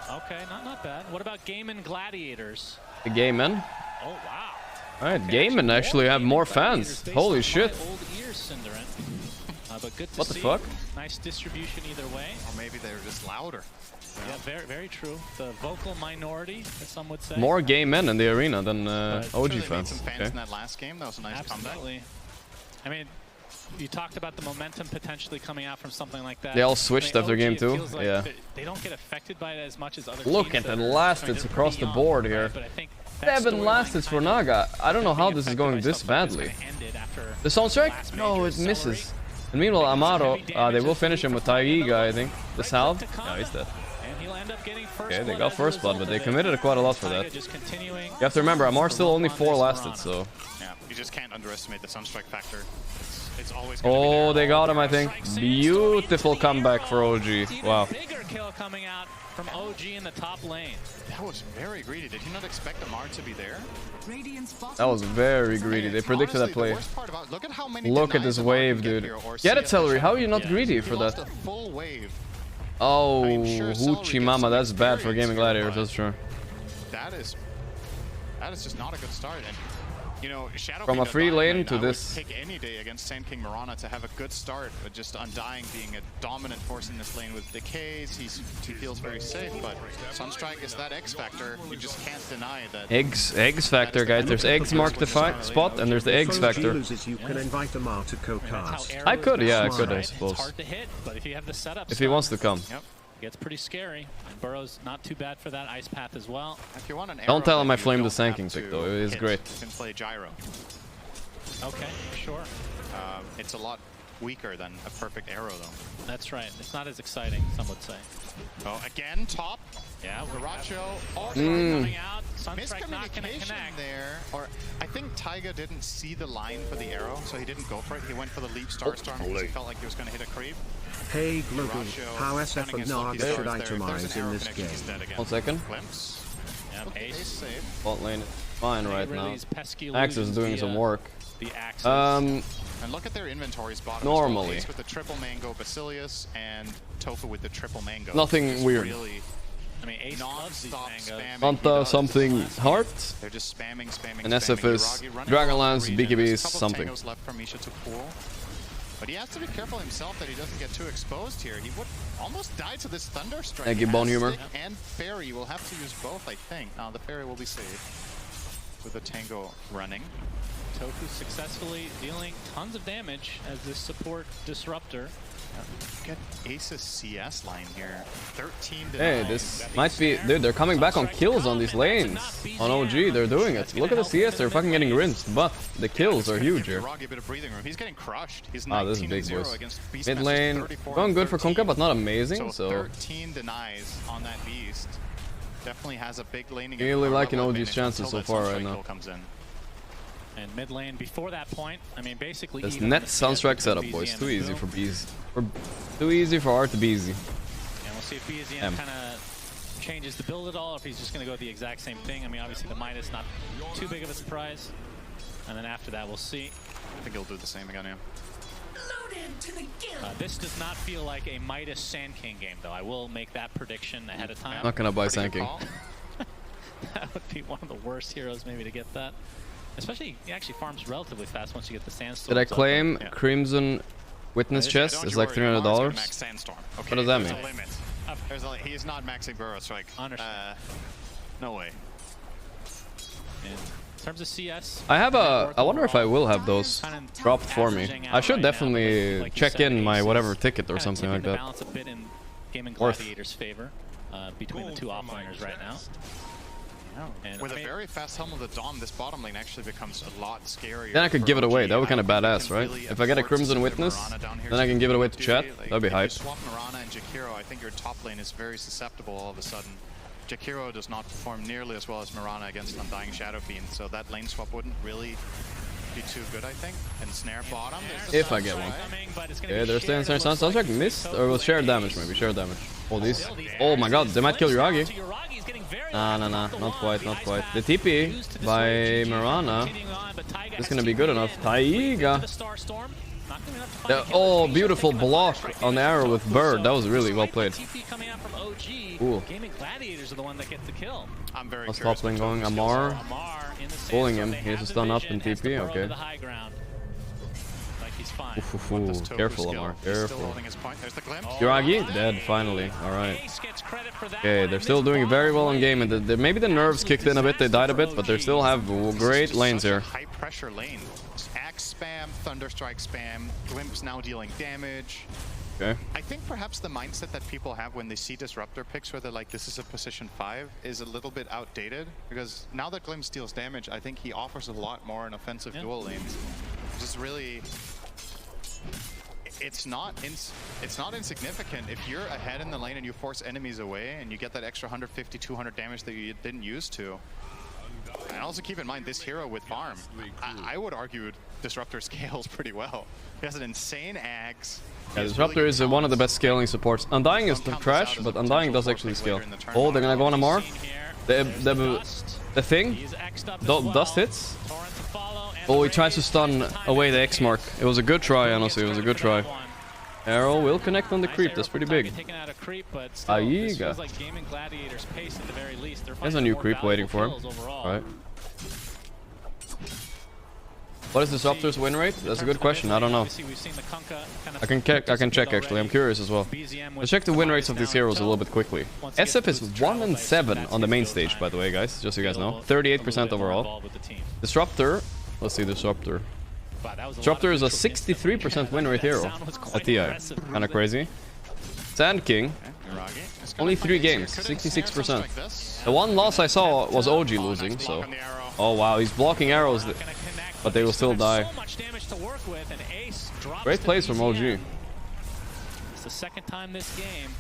Okay, not bad. What about Gaimin Gladiators? The Gaimin? Oh, wow. Alright, Gaimin actually have more fans. Holy shit. Old ears, Cinderin. But good to what the see. fuck? Nice distribution either way. Or maybe they're just louder. Yeah, very true. The vocal minority, as some would say. More gay men in the arena than OG sure fans. Some fans in that last game. That was a nice Absolutely. comeback. I mean, you talked about the momentum potentially coming out from something like that. They all switched after game 2. Like yeah. They don't get affected by it as much as other Look teams at the last hits across the board here. But I think 7 last hits for Naga. I don't know how this is going this badly. Joker. The sound strike? No, it misses. And meanwhile, Amaro, they will finish him with Taiga, I think. The salve? Yeah, he's dead. Okay, they got first blood, but they committed quite a lot for that. You have to remember, Amar still only 4 lasted, so... Yeah, you just can't underestimate the Sunstrike factor. It's always oh, they got him, I think. Beautiful comeback for OG. Wow. Bigger kill coming out from OG in the top lane. That was very greedy. Did you not expect Amar to be there? That was very greedy. They predicted that play. Look at this wave, dude. Get it, Celery. How are you not greedy for that? Oh, Hoochie Mama. That's bad for Gaimin Gladiators, that's true. That is just not a good start. And you know, Shadow from a free lane to this. Pick any day against Sand King Mirana to have a good start, but just Undying being a dominant force in this lane with decays. He feels very safe, but Sunstrike is that X factor. You just can't deny that. Eggs factor, guys. There's eggs marked the spot, and there's the eggs factor. You can invite Amar to co-cast. I could, yeah, I could, I suppose. It's hard to hit, but if you have the setup, if he wants to come. Yep. It gets pretty scary. And Burrow's not too bad for that ice path as well. If you want an don't tell him I flamed the Sanking pick though. It is great. You can play Gyro. Okay, sure. It's a lot weaker than a perfect arrow though. That's right. It's not as exciting, some would say. Oh, again, top. Yeah, Garacho coming out. Sunstrike not gonna connect there. Or I think Taiga didn't see the line for the arrow, so he didn't go for it. He went for the leap Starstorm because he felt like he was gonna hit a creep. Hey Global, how SF and Naga should itemize in this game? 1 second. Yeah, Ace. Bot lane is fine right now. Axe is doing some work. And look at their inventories bottom. Normally. Ace with the triple mango Basilius and Tofu with the triple mango. Nothing weird. Really, I mean, Ace loves these mangoes. Manta something heart. They're just spamming. And SF is Dragonlance, BKBs, something. Left from Misha to pool. But he has to be careful himself that he doesn't get too exposed here. He would almost die to this Thunderstrike. Eggy Bone Humor. And Fairy will have to use both, I think. Now the Fairy will be saved with the Tango running. Tofu successfully dealing tons of damage as this support disruptor. Get Ace's CS line here. 13 to Hey, 9. this might be... Dude, they're coming back on kills on these lanes. On OG, they're doing it. Look at the CS, they're fucking getting rinsed, but the kills are huge here. A bit of breathing room. He's getting crushed. He's this is big, boys. Mid lane, going good for Kunkka, but not amazing, so... 13 denies on that Beast. Definitely has a big laning... Really liking OG's chances so far right now. And mid lane before that point, I mean, basically... This net Sunstrike setup, boys. Too easy for Beezy. Too easy for Art to Beezy. And we'll see if BZM kind of changes the build at all, or if he's just going to go the exact same thing. I mean, obviously the Midas not too big of a surprise. And then after that, we'll see. I think he'll do the same again, yeah. This does not feel like a Midas Sand King game, though. I will make that prediction ahead of time. I'm not going to buy Sand King. That would be one of the worst heroes maybe to get that. Especially, he actually farms relatively fast once you get the Sandstorm. Did I claim Crimson Witness chest is like $300? What does that mean? He is not maxing Burrow Strike. No way. In terms of CS, I wonder if I will have those dropped for me. I should definitely check in my whatever ticket or something like that. Balance a bit in Gaimin Gladiators' favor between the two offlaners right now. And with a very fast Helm of the Dawn, this bottom lane actually becomes a lot scarier. Then I could give it away. That would be kind of badass, right? If I get a Crimson Witness, then I can give it away to chat. That'd be hype. Swap Mirana and Jakiro, I think your top lane is very susceptible all of a sudden. Jakiro does not perform nearly as well as Mirana against Undying Shadow Fiend, so that lane swap wouldn't really be too good, I think. And Snare bottom. If I get one. Yeah, there's the Snare. Sunstrike missed, or will share damage maybe. Share damage. Oh, these. Oh my god, they might kill Yuragi. Nah, not quite. The TP by Mirana is gonna be good enough. Taiga. Oh, beautiful block on the arrow with Bird. That was really well played. Cool. Gaimin Gladiators are the one that get the kill. I'm very curious. Top lane going. Amar pulling him. He has to stun up in TP. Okay. Careful, Amar. Careful. Yuragi dead finally. All right. Okay, they're still doing very well in game, and maybe the nerves kicked in a bit. They died a bit, but they still have great lanes here. High pressure lane. Axe spam, Thunderstrike spam. Glimpse now dealing damage. Okay. I think perhaps the mindset that people have when they see Disruptor picks where they're like, this is a position 5, is a little bit outdated. Because now that Glimpse deals damage, I think he offers a lot more in offensive dual lanes. games is really... It's not insignificant. If you're ahead in the lane and you force enemies away and you get that extra 150, 200 damage that you didn't use to. And also keep in mind, this hero with farm, I would argue Disruptor scales pretty well. He has an insane Ags. Yeah, Disruptor is one of the best scaling supports. Undying is trash, but Undying does actually scale. Oh, they're gonna go on a Mar. The thing, dust hits. Oh, he tries to stun away the X mark. It was a good try, honestly. It was a good try. Arrow will connect on the creep. That's pretty big. Aiga. There's a new creep waiting for him. Alright. What is Disruptor's win rate? That's a good question. I don't know. I can check actually. I'm curious as well. Let's check the win rates of these heroes a little bit quickly. SF is 1-7 on the main stage, by the way, guys. Just so you guys know. 38% overall. Disruptor. Let's see Disruptor. Disruptor is a 63% win rate hero at TI. Kinda crazy. Sand King. Only 3 games. 66%. The one loss I saw was OG losing, so... Oh wow, he's blocking arrows. But they will still die. Great plays from OG. It's the second time this game.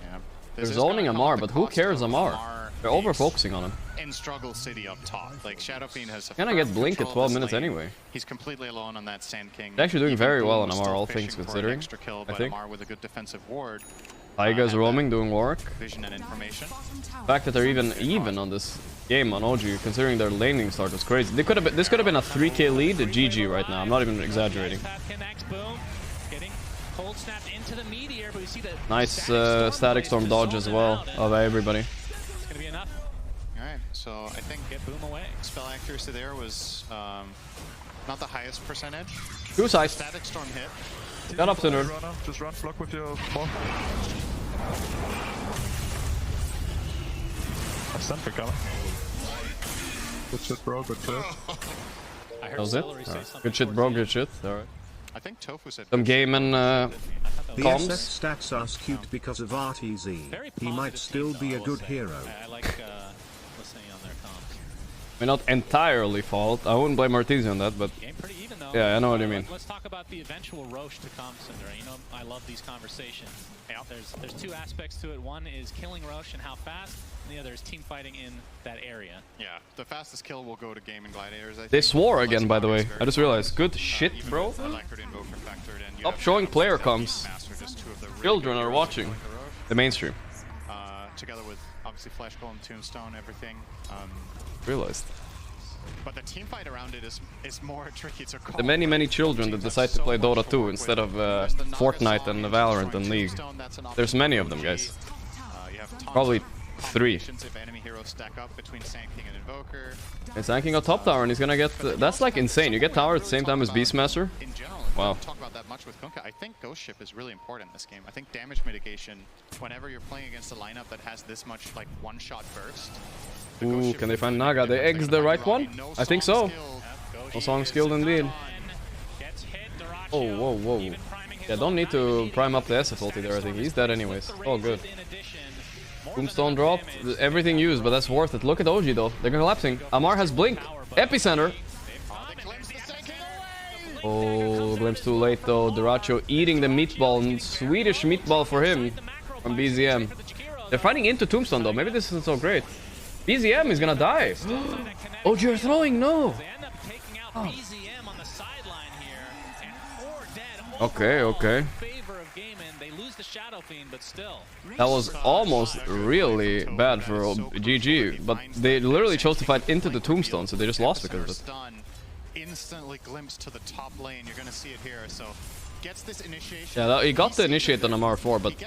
Yeah. They're zoning Amar, but who cares Amar? They're over-focusing on him. In Struggle City up top. Like, Shadow Fiend has... Can I get Blink at 12 minutes anyway? He's completely alone on that Sand King. They're actually doing very well on Amar, all things considering. I think. With a good defensive ward. Taiga's roaming, doing work. Vision and information. The fact that they're even on this game on OG, considering their laning start was crazy. This could have been a 3k lead to GG right now. I'm not even exaggerating. Nice static storm dodge as well of everybody. Alright, so I think spell accuracy there was not the highest percentage. Two sides. Static storm hit. Got up to nerd. Just run, block with your ball. I've sent for coming. Good shit, bro, good shit. That was it? Right. Good shit, bro, good shit. Alright. I think Tofu said some Gaimin the SF stats are skewed because of RTZ. He might still be a good hero. I like listening on their comms. I mean, not entirely fault. I wouldn't blame Arteezy on that, but yeah, I know what you mean. Let's talk about the eventual Roche to come, Cinder. You know, I love these conversations. Yeah. There's 2 aspects to it. One is killing Roche and how fast, and the other is team fighting in that area. Yeah, the fastest kill will go to Gaimin Gladiators. I think. They swore again, by the way. I just realized. Good shit, bro. Stop showing player comms. Children are watching the mainstream. Together with obviously Flash Golem, Tombstone, everything. Realized. But the team fight around it is more tricky to call. The many children that decide to play Dota 2 instead of Fortnite and Valorant and League. There's many of them, guys. Probably 3. And Sand King got top tower and he's gonna get... that's like insane. You get tower at the same time as Beastmaster? Wow. Talk about that much with Kunkka. I think Ghost Ship is really important in this game. I think damage mitigation, whenever you're playing against a lineup that has this much like one-shot burst. Ooh, can they find Naga? The egg's the right one? I think so. No song skilled indeed. Oh, whoa. Yeah, don't need to prime up the SF ulti there, I think. He's dead anyways. Oh, good. Tombstone dropped. Everything used, but that's worth it. Look at OG though. They're collapsing. Amar has Blink. Epicenter. Oh, glimpse too late though. Duracho eating the meatball. Swedish meatball for him from BZM. They're fighting into Tombstone though. Maybe this isn't so great. BZM is gonna die. Oh, you're throwing, no. Oh. Okay. That was almost really bad for GG, but they literally chose to fight into the Tombstone, so they just lost because of it. Instantly glimpse to the top lane. You're gonna see it here. So gets this initiation. Yeah, he got the initiate on MR4, but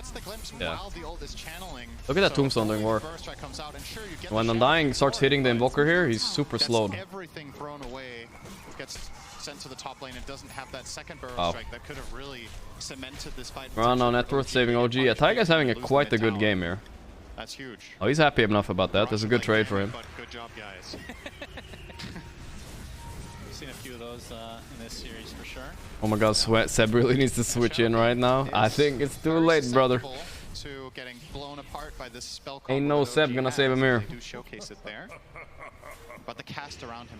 yeah. Look at that Tombstone doing work. When Undying starts hitting the Invoker here, he's super slowed. Everything thrown away. Gets sent to the top lane. It doesn't have that second burrow strike that could have really cemented this fight. Run on net worth saving OG. Yeah, Taiga's having quite a good game here. That's huge. Oh, he's happy enough about that. That's a good trade for him. Good job, guys. Seen a few of those in this series for sure. Oh my god, Seb really needs to switch in right now. I think it's too late, brother. To getting blown apart by this spell. Ain't no Seb gonna save him here. Showcase it there. but the cast around him,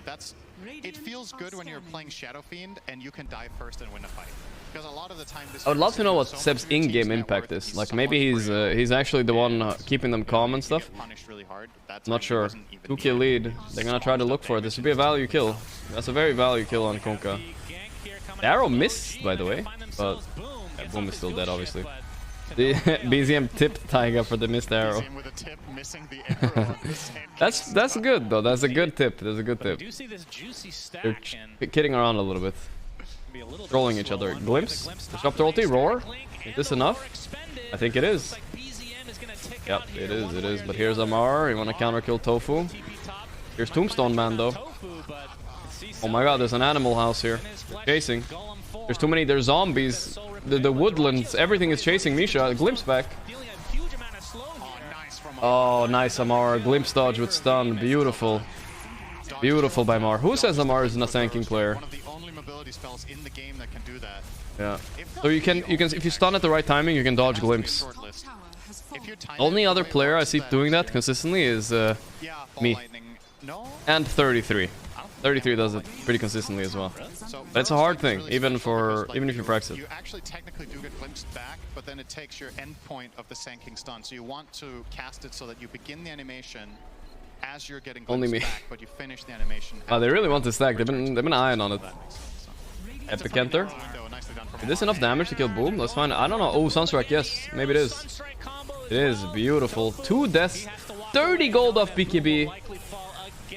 it feels good when you're playing Shadow Fiend and you can die first and win a fight. Because a lot of the time I would love to know what Seb's in-game impact is. Like maybe he's actually the one keeping them calm and stuff. Not sure. 2-kill lead. They're gonna try to look for it. This would be a value kill. That's a very value kill on Kunkka. The arrow missed, by the way, but Boom is still dead, obviously. The BZM tipped Taiga for the missed arrow. That's good though. That's a good tip. That's a good tip. They're kidding around a little bit, trolling each other. Glimpse, disruptor ulti, roar. Is this enough? I think it is. Yep, it is. It is. But here's Amar. You want to counter kill Tofu? Here's Tombstone Man though. Oh my God, there's an animal house here. They're chasing. There's too many. There's zombies. The woodlands. Everything is chasing Misha. Glimpse back. Oh, nice Amar. Glimpse dodge with stun. Beautiful. Beautiful by Amar. Who says Amar is a tanking player? Yeah. So you can if you stun at the right timing, you can dodge Glimpse. Only other player I see doing that consistently is me. And 33. 33 does it pretty consistently as well. But it's a hard thing, even if you practice it. You actually technically do get glimpsed back, but then it takes your end point of the Sand stun. So you want to cast it so that you begin the animation as you're getting glimpsed back, but you finish the animation. Oh, they really want to stack. They've been eyeing on it. Epic enter. Is this enough damage to kill Boom? Let's find. I don't know. Oh, Sunstrike. Yes, maybe it is. It is beautiful. 2 deaths, 30 gold off BKB.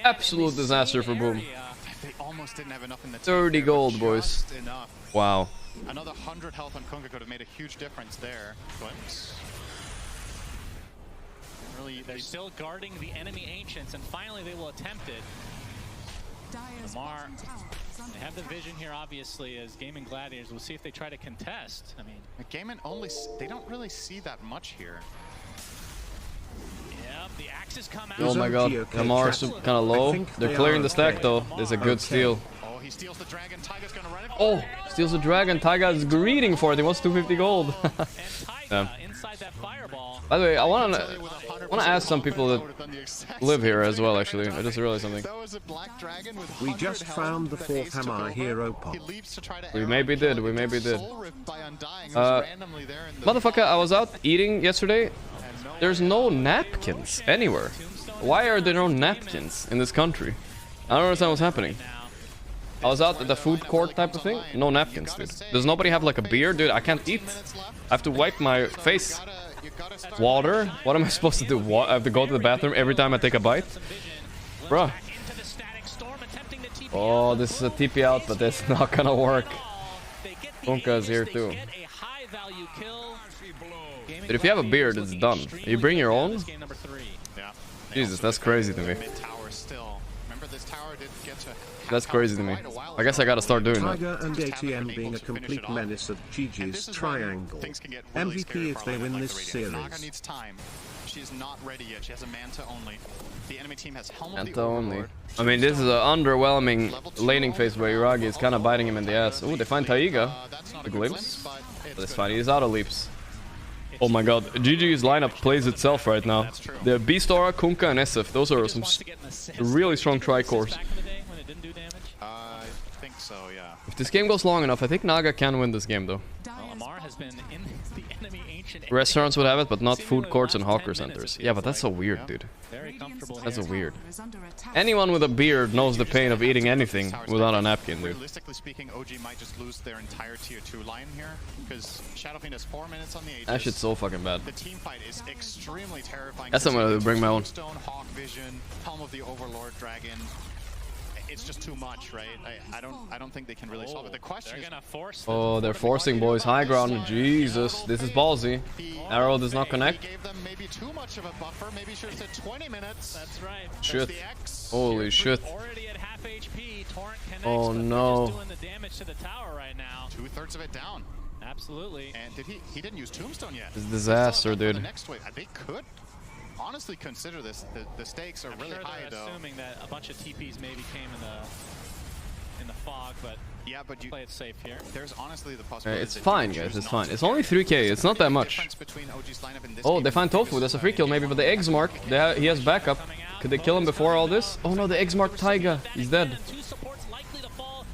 Absolute disaster for Boom. 30 gold, boys. Wow. Another 100 health on Kunkka could have made a huge difference there. Really, they're still guarding the enemy ancients, and finally they will attempt it. Amar, they have the vision here, obviously, as Gaimin Gladiators. We'll see if they try to contest. I mean, Gaimin they don't really see that much here. The axes come out. Oh my God, Amar's kind of low. They're clearing the stack though. There's a good steal. Oh, he steals the dragon. Taiga's gonna run it. Oh, steals the dragon. Taiga is greeting for it. He wants 250 gold. Yeah. By the way, I wanna ask some people that live here as well. Actually, I just realized something. We just found the 4th Hammer hero pop. We maybe did. We maybe did. Motherfucker, I was out eating yesterday. There's no napkins anywhere. Why are there no napkins in this country? I don't understand what's happening. I was out at the food court type of thing. No napkins, dude. Does nobody have like a beer? Dude, I can't eat. I have to wipe my face. Water? What am I supposed to do? I have to go to the bathroom every time I take a bite? Bruh. Oh, this is a TP out, but that's not gonna work. Kunkka is here too. But if you have a beard, it's done. You bring your own? Jesus, that's crazy to me. That's crazy to me. I guess I gotta start doing that. Tiger and ATM being a complete menace at GG's triangle. MVP if they win this series. Needs time. She's not ready yet. She has a Manta only. The enemy team has Helm of Manta the only. Overlord. I mean, this is an underwhelming laning phase where Iragi is kind of biting him in the ass. Oh, they find Taiga. The glimpse. But it's fine. He's out of leaps. Oh my God, GG's lineup plays itself right now. The Beastora, Kunkka, and SF. Those are some really strong tri-cores. I think so, yeah. If this game goes long enough, I think Naga can win this game though. Amar has been in the enemy ancient. Restaurants would have it, but not food courts and hawker centers. Yeah, but that's so weird, dude. That's so weird. Anyone with a beard knows the pain of eating anything without a napkin, dude. Realistically speaking, OG might just lose their entire tier 2 line here because Shadow Fiend has 4 minutes on the Aegis. That shit's so fucking bad. The team fight is extremely terrifying. That's somewhere to bring my own. Stone, Hawk Vision, Helm of the Overlord, Dragon. It's just too much, right? I don't think they can really solve it. The question is, oh, they're forcing, boys. High ground. Jesus, this is ballsy. Arrow does not connect. Gave them maybe too much of a buffer. Maybe should have said 20 minutes. That's right. Shit. Holy shit. Already at half HP. Torrent connects, oh no. doing the damage to the tower right now. 2/3 of it down. Absolutely. And did he didn't use Tombstone yet. It's a disaster, dude. The next wave. They could honestly consider this. The stakes are really high, though. Assuming that a bunch of TPs maybe came in the fog, but yeah, but you play it safe here. There's honestly the possibility. It's fine, guys. It's fine. It's only 3k. It's not that much. Oh, they find Tofu. That's a free kill maybe, but the eggs mark. He has backup. Could they kill him before all this? Oh no, the Eggs mark Taiga. He's dead.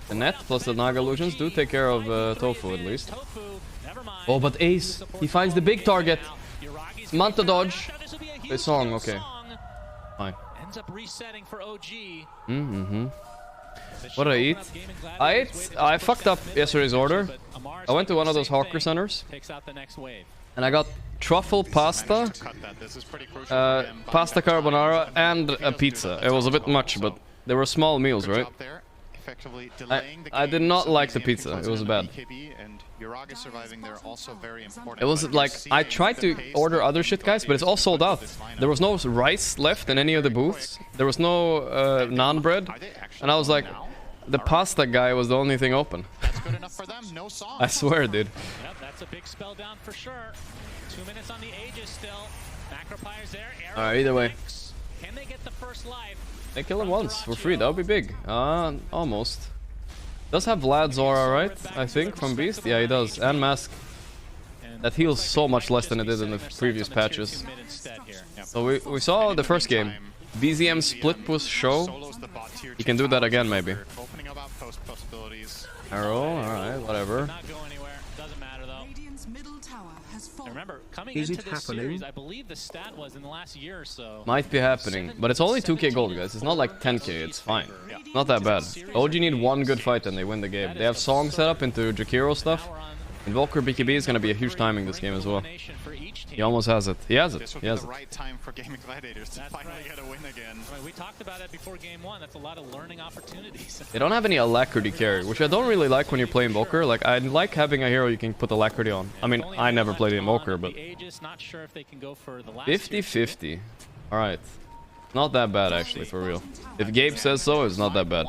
The net plus the Naga illusions do take care of Tofu at least. Oh, but Ace, he finds the big target. Manta dodge. A song, okay. Fine. Ends up resetting for OG. What did I eat? I fucked up yesterday's order. I went to one of those hawker centers. And I got truffle pasta, pasta carbonara, and a pizza. It was a bit much, but they were small meals, right? I did not like the pizza. It was bad. It was like, I tried to order other shit, guys, but it's all sold out. There was no rice left in any of the booths. There was no naan bread. And I was like, the pasta guy was the only thing open. I swear, dude. Yep, that's a big spell down for sure. 2 minutes on the Aegis still. Macropyre's there. Alright, either way. Can they get the first life? They kill him once for free. That would be big. Almost. Does have Vlad's aura, right? I think, from Beast? Yeah, he does. And Mask. That heals so much less than it did in the previous patches. So we saw the first game. BZM split push show. He can do that again, maybe. Arrow, alright, whatever. Remember, coming into this series, I believe the stat was in the last year or so. Might be happening, but it's only 2k gold, guys. It's not like 10k, it's fine. Not that bad. OG need one good fight and they win the game. They have song set up into Jakiro stuff. Invoker BKB is going to be a huge timing this game as well. He almost has it. He has it. He has it. Right time for Gaimin Gladiators to finally get a win again. I mean, we talked about it before game 1. That's a lot of learning opportunities. They don't have any alacrity carry, which I don't really like when you play Invoker. Like, I like having a hero you can put alacrity on. I mean, I never played Invoker, but 50-50. All right. Not that bad, actually, for real. If Gabe says so, it's not that bad.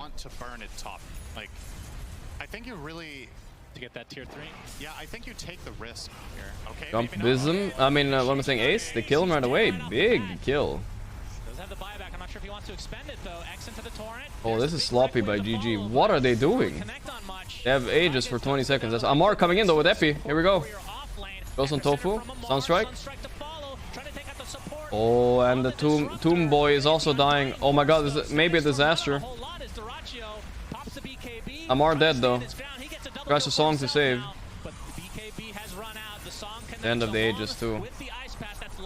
Like, I think you really to get that tier 3. Yeah, I think you take the risk here. Okay. Jump Bism. I mean, what am I saying? Ace. They kill him right away. Big kill. Does have the buyback. I'm not sure if he wants to expend it though. X into the torrent. Oh, this is sloppy by GG. What are they doing? They have Aegis for 20 seconds. That's Amar coming in though with Epi. Here we go. Goes on Tofu. Sunstrike. Oh, and the Tomb Boy is also dying. Oh my god, this is maybe a disaster. Amar dead though. Tries a song to save. The end of the Aegis too.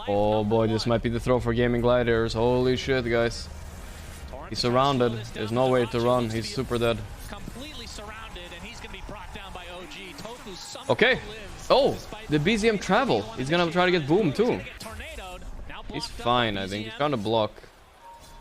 Oh boy, this might be the throw for Gaimin Gladiators. Holy shit, guys. He's surrounded. There's no way to run. He's super dead. Okay. Oh, the BZM travel. He's gonna try to get boom too. He's fine, I think. He's trying to block.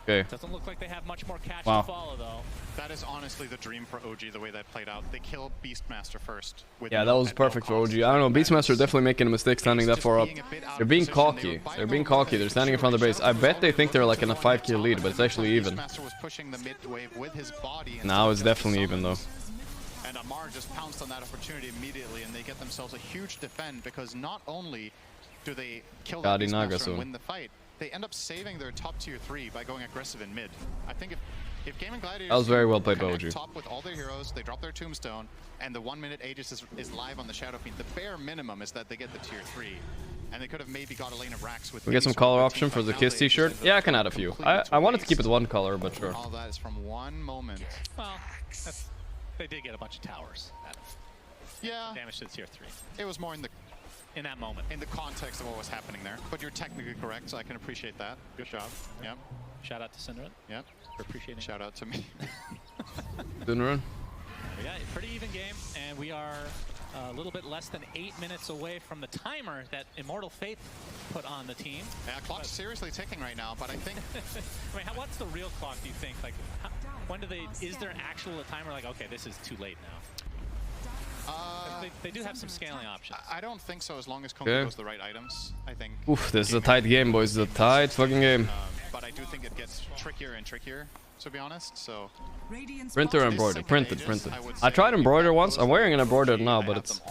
Okay. Doesn't look like they have much more catch wow. to follow though. That is honestly the dream for OG, the way that played out. They kill Beastmaster first. Yeah, that was perfect for OG. I don't know, Beastmaster definitely making a mistake standing that far up. They're being cocky. They're being cocky. They're standing in front of the base. I bet they think they're like in a 5k lead, but it's actually even. Now it's definitely even though. And Amar just pounced on that opportunity immediately, and they get themselves a huge defend because not only do they kill the Beastmaster and win the fight, they end up saving their top tier 3 by going aggressive in mid. I think if Gaimin Gladiators that was very well played by OG. Top with all their heroes, they drop their tombstone, and the 1 minute Aegis is live on the Shadow Fiend. The bare minimum is that they get the tier 3, and they could have maybe got a lane of racks with. We get some color option for the Kiss t-shirt. Yeah, I can add a few. I wanted to keep it one color, but sure. All that is from one moment. Well, they did get a bunch of towers. Yeah. Damage to the tier 3. It was more in that moment. In the context of what was happening there. But you're technically correct, so I can appreciate that. Good job. Yep. Shout out to Cinderin. Yep. For appreciating. Shout out to me. Cinderin. Yeah, pretty even game, and we are a little bit less than 8 minutes away from the timer that Immortal Faith put on the team. Yeah, clock's seriously ticking right now, but I think. I mean, what's the real clock? Do you think? Like, when do they? Is there actual timer? Like, okay, this is too late now. They do have some scaling options. I don't think so, as long as Kongo goes the right items, I think. Oof, this is a tight game, boys. This is a tight fucking game. But I do think it gets trickier and trickier, to be honest, so. Printer embroider. Printed. I tried embroider once. I'm wearing an embroidered now, but it's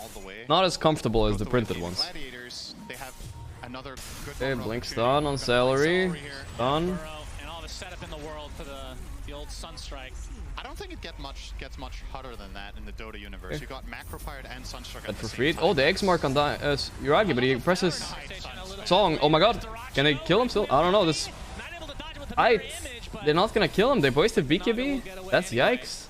not as comfortable as the printed ones. Okay, blink stun on Celery. Stun. And all the setup in the world for the old Sunstrike. I don't think it gets much hotter than that in the Dota universe. Okay. You got Macropyre and Sunstruck at the same time. Oh, the X mark on Uragi, but he presses song. Oh my god, can they kill him still? I don't know. This They're not gonna kill him. They wasted BKB? That's yikes.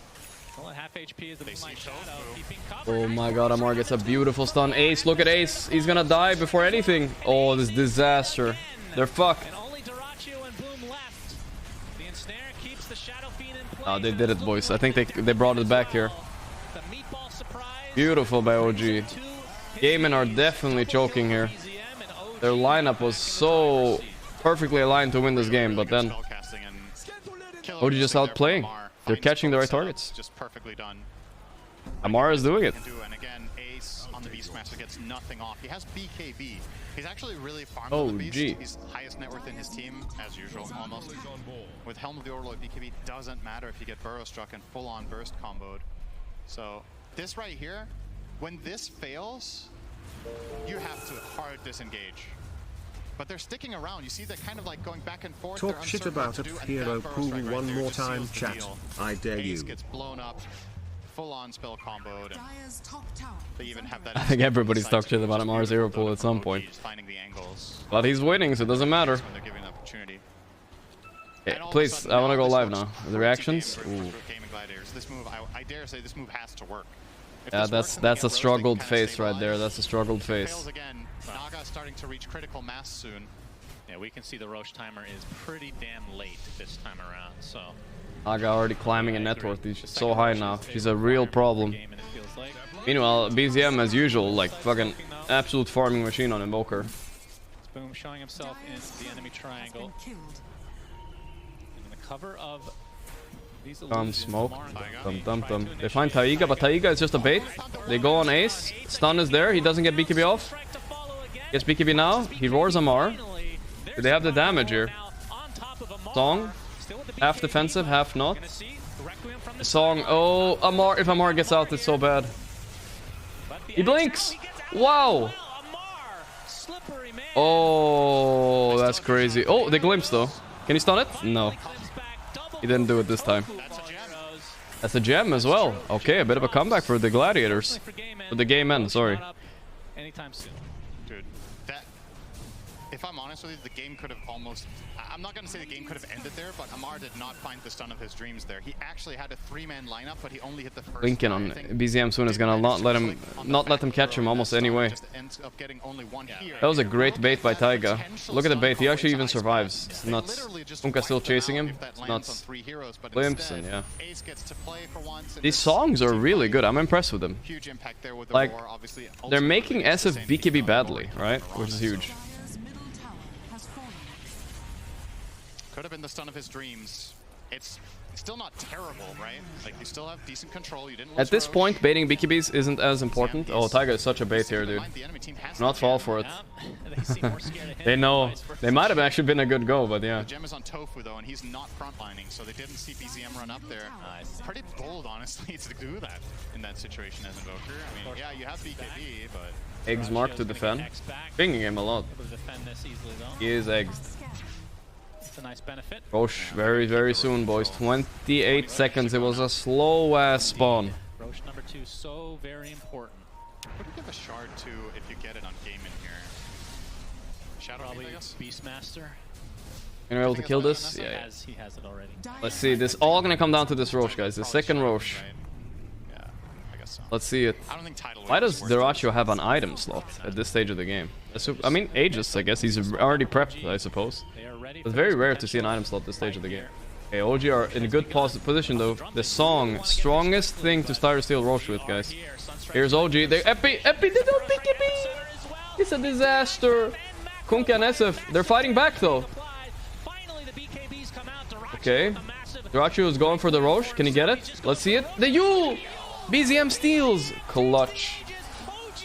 Oh my god, Amar gets a beautiful stun. Ace, look at Ace. He's gonna die before anything. Oh, this disaster. They're fucked. Oh, they did it, boys. I think they brought it back here. Beautiful by OG. Gaimin are definitely choking here. Their lineup was so perfectly aligned to win this game, but then OG just outplaying. They're catching the right targets. Just perfectly done. Amar is doing it. And again, Ace on the Beastmaster gets nothing off. He has BKB. He's actually really farmed Oh, on the Beast. gee. He's highest net worth in his team, as usual, almost. With Helm of the Overlord, BKB doesn't matter if you get Burrow struck and full-on burst comboed. So this right here, when this fails, you have to hard disengage. But they're sticking around. You see they're kind of like going back and forth. Talk shit about a hero pool one more time, chat. I dare you. Ace gets blown up, full-on spell comboed. And they even have that. I think everybody's talked shit about Amar's hero pool at some point. Finding the angles. But he's winning, so it doesn't matter. When they're given an opportunity. Hey, please, I want to go live now. The reactions? Ooh. Gaimin Gladiators. This move, I dare say, this move has to work. Yeah, that's a struggled face right there. That's a struggled face. Fails again. Naga starting to reach critical mass soon. Yeah, we can see the Roche timer is pretty damn late this time around, so... Naga already climbing in net worth. He's so high now. She's a real problem. Meanwhile, BZM as usual, like fucking absolute farming machine on Invoker. Boom showing himself into the enemy triangle. In the cover of these Smoke. They find Taiga, but Taiga is just a bait. They go on Ace. Stun is there. He doesn't get BKB off. Gets BKB now. He roars Amar. Do they have the damage here? Song. Half defensive, half not. Song. Oh, Amar. If Amar gets out, it's so bad. He blinks. Wow. Oh, that's crazy. Oh, they glimpse though. Can he stun it? No. He didn't do it this time. That's a gem as well. Okay, a bit of a comeback for the Gladiators. For the Gaimin, sorry. Anytime soon. Dude, that... If I'm honest with you, the game could have almost... I'm not going to say the game could have ended there, but Amar did not find the stun of his dreams there. He actually had a 3-man lineup, but he only hit the first... Lincoln on BZM soon is gonna not let them catch him almost anyway. That was a great bait by Taiga. Look at the bait, he actually even survives. It's nuts. Unka still chasing him. It's nuts. Glimpse and yeah. These songs are really good. I'm impressed with them. Like, they're making SF BKB badly, right? Which is huge. Could have been the stun of his dreams. It's still not terrible, right? Like, you still have decent control. You didn't lose At this Roche. point, baiting BKBs isn't as important. Oh, Taiga is such a bait here, dude. Do not fall for it. They know. They might have actually been a good go, but yeah. The gem is on Tofu, though, and he's not frontlining, so they didn't see BZM run up there. Pretty bold, honestly, to do that in that situation as Invoker. I mean, yeah, you have BKB, but... Eggs mark to defend. Pinging him a lot. He is egged. A nice benefit. Roche, very, very soon, boys. 28 seconds. It was a slow-ass spawn. Roche number 2, so very important. What do you give a shard to if you get it on Gaimin here? Shadow Probably Beastmaster. Are you able to kill this? Yeah. He has it already. Let's see. This all gonna come down to this Roche, guys. The second Roche. Yeah, I guess so. Let's see it. I don't think title Why does Deracio have an item slot at this stage of the game? I mean, Aegis, I guess. He's already prepped, I suppose. It's very rare to see an item slot this stage of the game. Okay, OG are in a good position though. The song, strongest thing to start Steel Roche with, guys. Here's OG. They Epi, they don't BKB. It's a disaster. Kunkka and SF, they're fighting back though. Okay, Deracio is going for the Roche. Can he get it? Let's see it. The Yule. BZM steals. Clutch.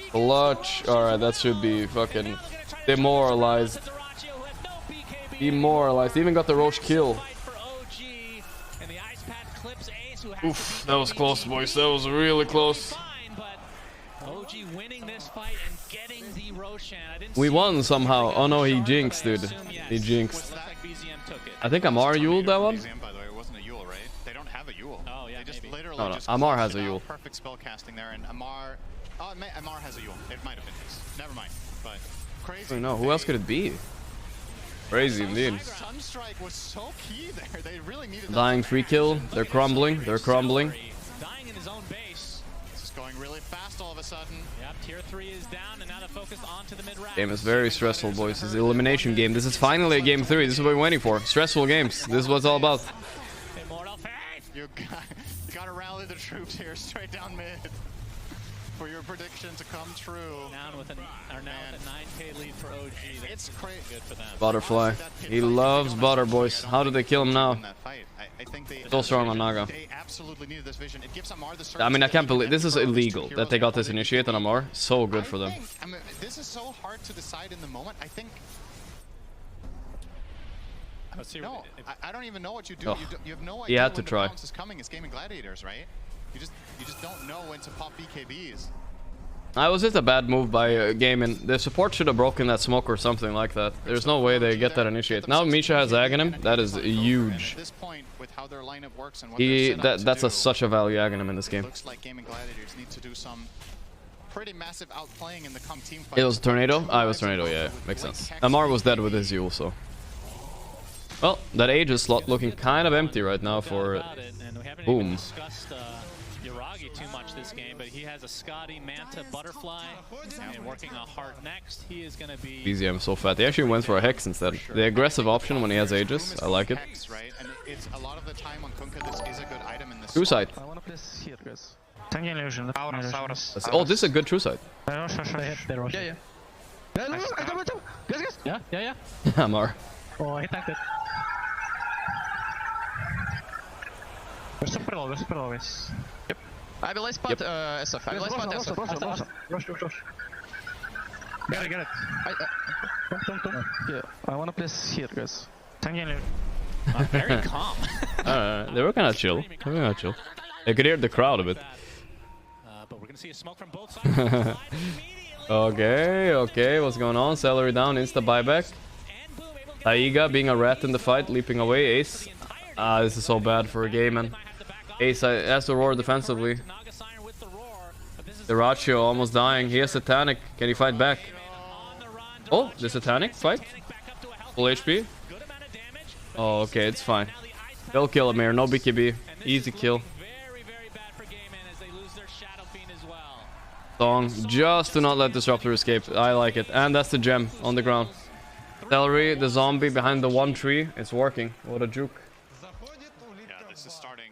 Clutch. Alright, that should be fucking demoralized. Demoralized. Even got the Roche kill. Oof, that was close, boys. That was really close. We won somehow. Oh no, he jinxed, dude. He jinxed. I think Amar Yuled that one. By the way, it wasn't a Yule, right? They don't have a Yule. Oh yeah, they just maybe. literally No, just Amar has clutched a it Yule. out. Perfect spell casting there, and Amar. Oh, Amar has a Yule. It might have been his. Never mind. But crazy. No, who else could it be? Crazy indeed. Sunstrike was so key there. They really needed Dying free kill. They're crumbling. They're crumbling. Dying in his own base. This is going really fast all of a sudden. Yep, tier 3 is down, and now they're focused onto the mid-round. Game is very stressful, boys. This is the elimination game. This is finally a game 3. This is what we're waiting for. Stressful games. This is what it's all about. You gotta rally the troops here, straight down mid. For your prediction to come true. Now with a 9k lead for OG. It's crazy. Good for them. Butterfly. He loves butter, boys. How did they kill him now? So strong on Naga. I mean, I can't believe this is illegal that they got this initiate on Amar. So good for them. I mean, this is so hard to decide in the moment. I think. No, I don't even know what you do. Oh, you have no he idea had to when try. the bounce is coming. It's Gaimin Gladiators, right? You just don't know when to pop BKBs. That was just a bad move by Gaimin. The support should have broken that smoke or something like that. There's no way they get that initiate. Now Misha has Aghanim. That is huge. That's such a value Aghanim in this game. Looks like Gaimin Gladiators need to do some pretty massive outplaying in the team fight. It was Tornado? Ah, it was Tornado, yeah. Makes sense. Amar was dead with his Yule, so. Well, that Aegis slot looking kind of empty right now for Boom. Too much this game, but he has a Scotty, Manta, Butterfly, and working a heart next. He is going to be BZM so fat. He actually went for a Hex instead. The aggressive option when he has Aegis. I like it. True side. Oh, this is a good true side. Yeah. Amar. Oh, he tanked it. There's some pretty low, Yep. I will spot SF. I will spot SF. Rush. Get it. Yeah, I wanna place here, guys. Very calm. They were kind of chill. I could hear the crowd a bit. But we're gonna see a smoke from both sides. Okay. What's going on? Celery down, insta buyback. Taiga being a rat in the fight, leaping away. Ace. This is so bad for a game, man. Ace has to roar defensively. The Ratio almost dying. He has Satanic. Can he fight back? Oh, the Satanic fight. Full HP. Oh, okay, it's fine. They'll kill him here. No BKB. Easy kill. Song. Just to not let Disruptor escape. I like it. And that's the gem on the ground. Celery, the zombie behind the one tree. It's working. What a juke. This is starting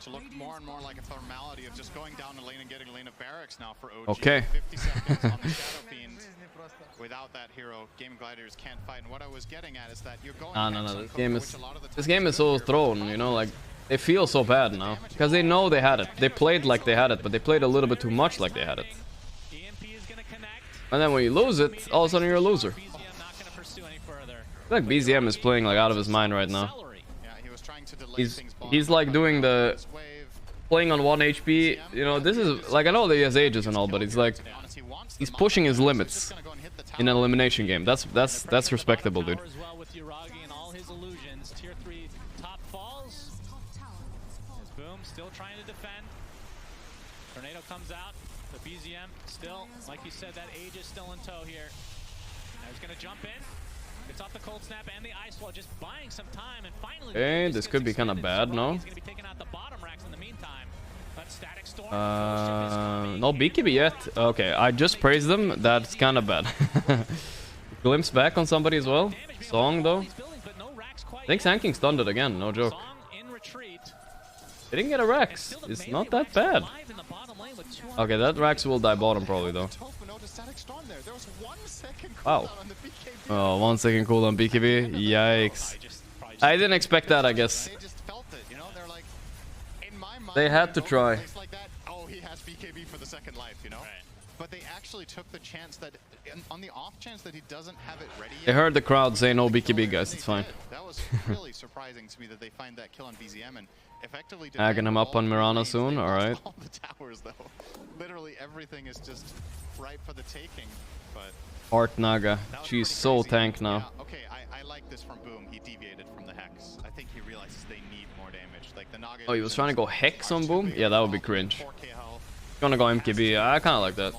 to look more and more like a formality of just going down the lane and getting a lane of barracks now for OG. Okay. 50 seconds on the Shadow Fiend. Without that hero, Gaimin Gladiators can't fight. And what I was getting at is that you're going. No. This game is so thrown. You know, like they feel so bad now because they know they had it. They played like they had it, but they played a little bit too much like they had it. And then when you lose it, all of a sudden you're a loser. I feel like BZM is playing like out of his mind right now. He's like doing the playing on 1 HP. You know, this is like, I know that he has Aegis and all, but it's like he's pushing his limits in an elimination game. That's respectable, dude. Boom still trying to defend. Tornado comes out. The BZM still, like you said, that Aegis still in tow here. Now he's gonna jump in. Gets off the cold snap and the ice wall, just buying some time, and finally. Okay, this could be kind of bad, no? He's gonna be taking out the bottom racks in the meantime. But Static Storm. No BKB yet. Okay, I just praised them. That's kind of bad. Glimpse back on somebody as well. Song though. I think Sand King stunned it again. No joke. They didn't get a Rex. It's not that bad. Okay, that Rex will die bottom probably though. Wow. Oh, 1 second cooldown BKB. Yikes. I didn't expect that, I guess. They had to try. Oh, he has BKB for the second life, you know? But they actually took the chance that, on the off chance that he doesn't have it ready yet. I heard the crowd say no BKB, guys. It's fine. That was really surprising to me that they find that kill on BZM and effectively Agging him up on Mirana soon, alright. All the towers, though. Literally everything is just ripe for the taking, but... Art Naga. She's so tank now. Yeah, okay, I like this from Boom. He deviated from the Hex. I think he realizes they need more damage. Like the Naga. Oh, he was trying to go Hex on Boom? Yeah, that would be cringe. Gonna go MKB. I kinda like that.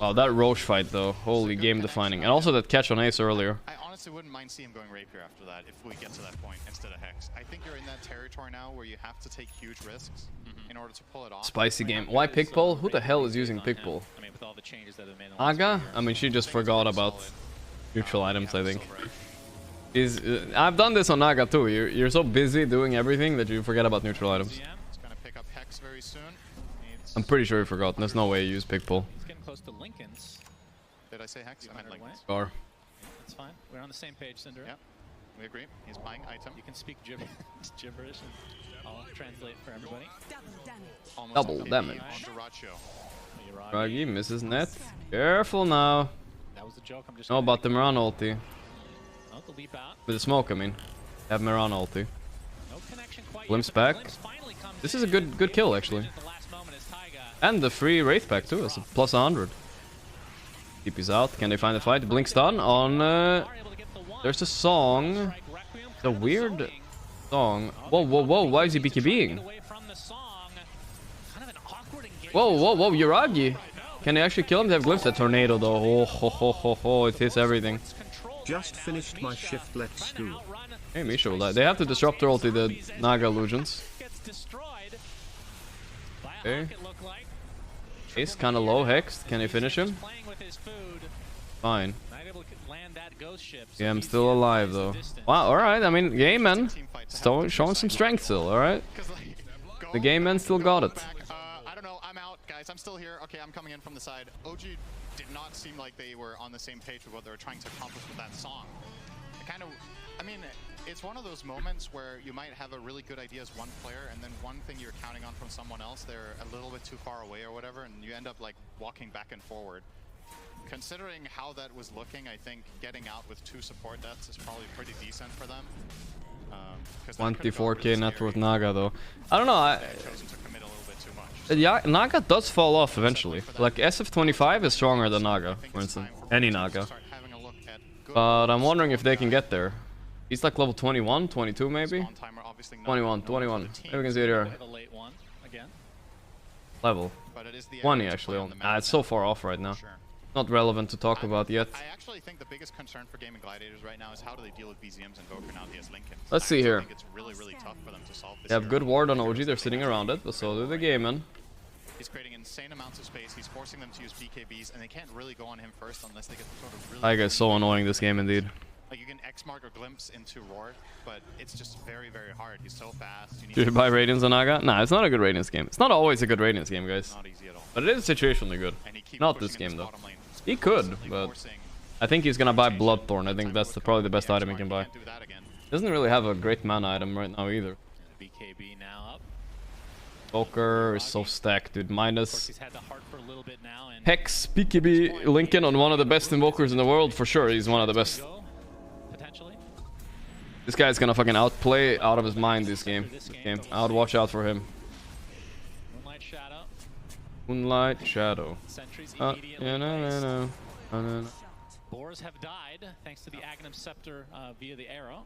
Oh, that Roche fight though, holy game defining. And also that catch on Ace earlier. I honestly wouldn't mind seeing him going Rapier after that if we get to that point instead of Hex. I think you're in that territory now where you have to take huge risks in order to pull it off. Spicy game. Why Pigpole? Who the hell is using Pigpole? I mean, with all the changes that have made Aga? I mean, she just forgot about neutral items, I think. I've done this on Naga too. You're so busy doing everything that you forget about neutral items. I'm pretty sure you forgot. There's no way you use Pigpole. He's getting close to Lincoln's. Did I say Hex? I meant Lincoln's. Or. That's fine. We're on the same page, Cinder. Yep. We agree. He's buying item. You can speak gibberish and I'll translate for everybody. Double damage. Ragi misses net. Careful now. That was the joke. I'm just know about the Miran ulti. Oh, the leap out. With the smoke, I mean. Have Miran ulti. No connection quite Glimpse back. This is a good kill, actually. And the free Wraith pack, too. It's a plus 100. TP's out. Can they find the fight? Blink stun on... there's a song. It's a weird song. Whoa, whoa, whoa. Why is he BKBing? Whoa, whoa, whoa. Yuragi. Can they actually kill him? They have glimpsed that tornado, though. Oh, ho, ho, ho, ho. It hits everything. Just finished my shift, let's go. Hey, Misha will die. They have to disrupt their ulti, the Naga illusions. Okay. Ace kinda low, Hexed. Can they finish him? Fine. Yeah, I'm still alive though. Wow, alright, I mean, Gaimin showing some strength still, alright? The Gaimin still got it. I don't know, I'm out, guys. I'm still here. Okay, I'm coming in from the side. OG did not seem like they were on the same page with what they were trying to accomplish with that song. I mean, it's one of those moments where you might have a really good idea as one player, and then one thing you're counting on from someone else, they're a little bit too far away or whatever, and you end up like walking back and forward. Considering how that was looking, I think getting out with 2 support deaths is probably pretty decent for them. 24k net worth Naga though. I don't know. Yeah, Naga does fall off eventually. Like SF25 is stronger than Naga, for instance. Any Naga. But I'm wondering if they can get there. He's like level 21, 22 maybe? 21. Maybe we can see it here. Level 20 actually. It's so far off right now. Not relevant to talk about yet. I actually think the biggest concern for Gaimin Gladiators right now is how do they deal with BZMs and Invoker now that he has Lincoln. Let's see here. I think it's really, really tough for them to solve this. They have good ward on OG, they're sitting around it, but so do the Gaimin. He's creating insane amounts of space, he's forcing them to use BKBs, and they can't really go on him first unless they get sort of really... Taiga is so annoying this game indeed. Like you can X-Mark or Glimpse into Roar, but it's just very, very hard. He's so fast. Should you buy Radiance on Naga? Nah, it's not a good Radiance game. It's not always a good Radiance game, guys. Not easy at all. But it is situationally good. Not this game though. He could, but I think he's gonna buy Bloodthorn. I think that's probably the best item he can buy. Doesn't really have a great mana item right now either. BKB now up. Poker is so stacked, dude. Minus Hex, BKB, Lincoln on one of the best invokers in the world for sure. He's one of the best. This guy's gonna fucking outplay out of his mind this game. I would watch out for him. Moonlight Shadow. Boars have died thanks to the Aghanim Scepter via the arrow.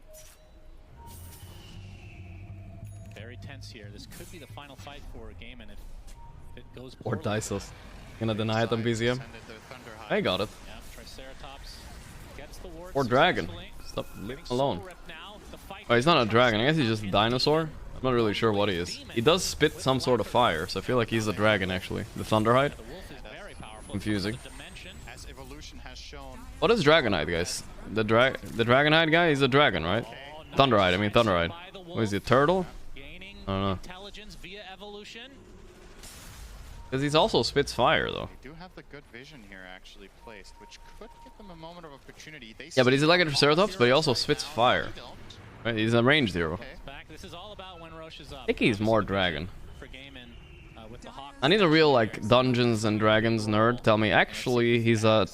Very tense here. This could be the final fight for Gaimin if it goes or Diceless. Gonna deny it on BZM. I got it. Yeah, Triceratops gets the ward or Dragon. Stop, leave him alone. Oh, he's not a dragon. I guess he's just a dinosaur. I'm not really sure what he is. He does spit some sort of fire, so I feel like he's a dragon actually. The Thunderhide. Confusing. What is Dragonite, guys? The Dragonite guy? He's a dragon, right? Thunderhide. I mean Thunderhide. What is he? A turtle? I don't know. Because he's also spits fire though. They do have the good vision here actually placed, which could give them a moment of opportunity. Yeah, but he's like a Triceratops, but he also spits fire. Right? He's a ranged hero. I think he's more dragon. I need a real like Dungeons and Dragons nerd tell me actually he's a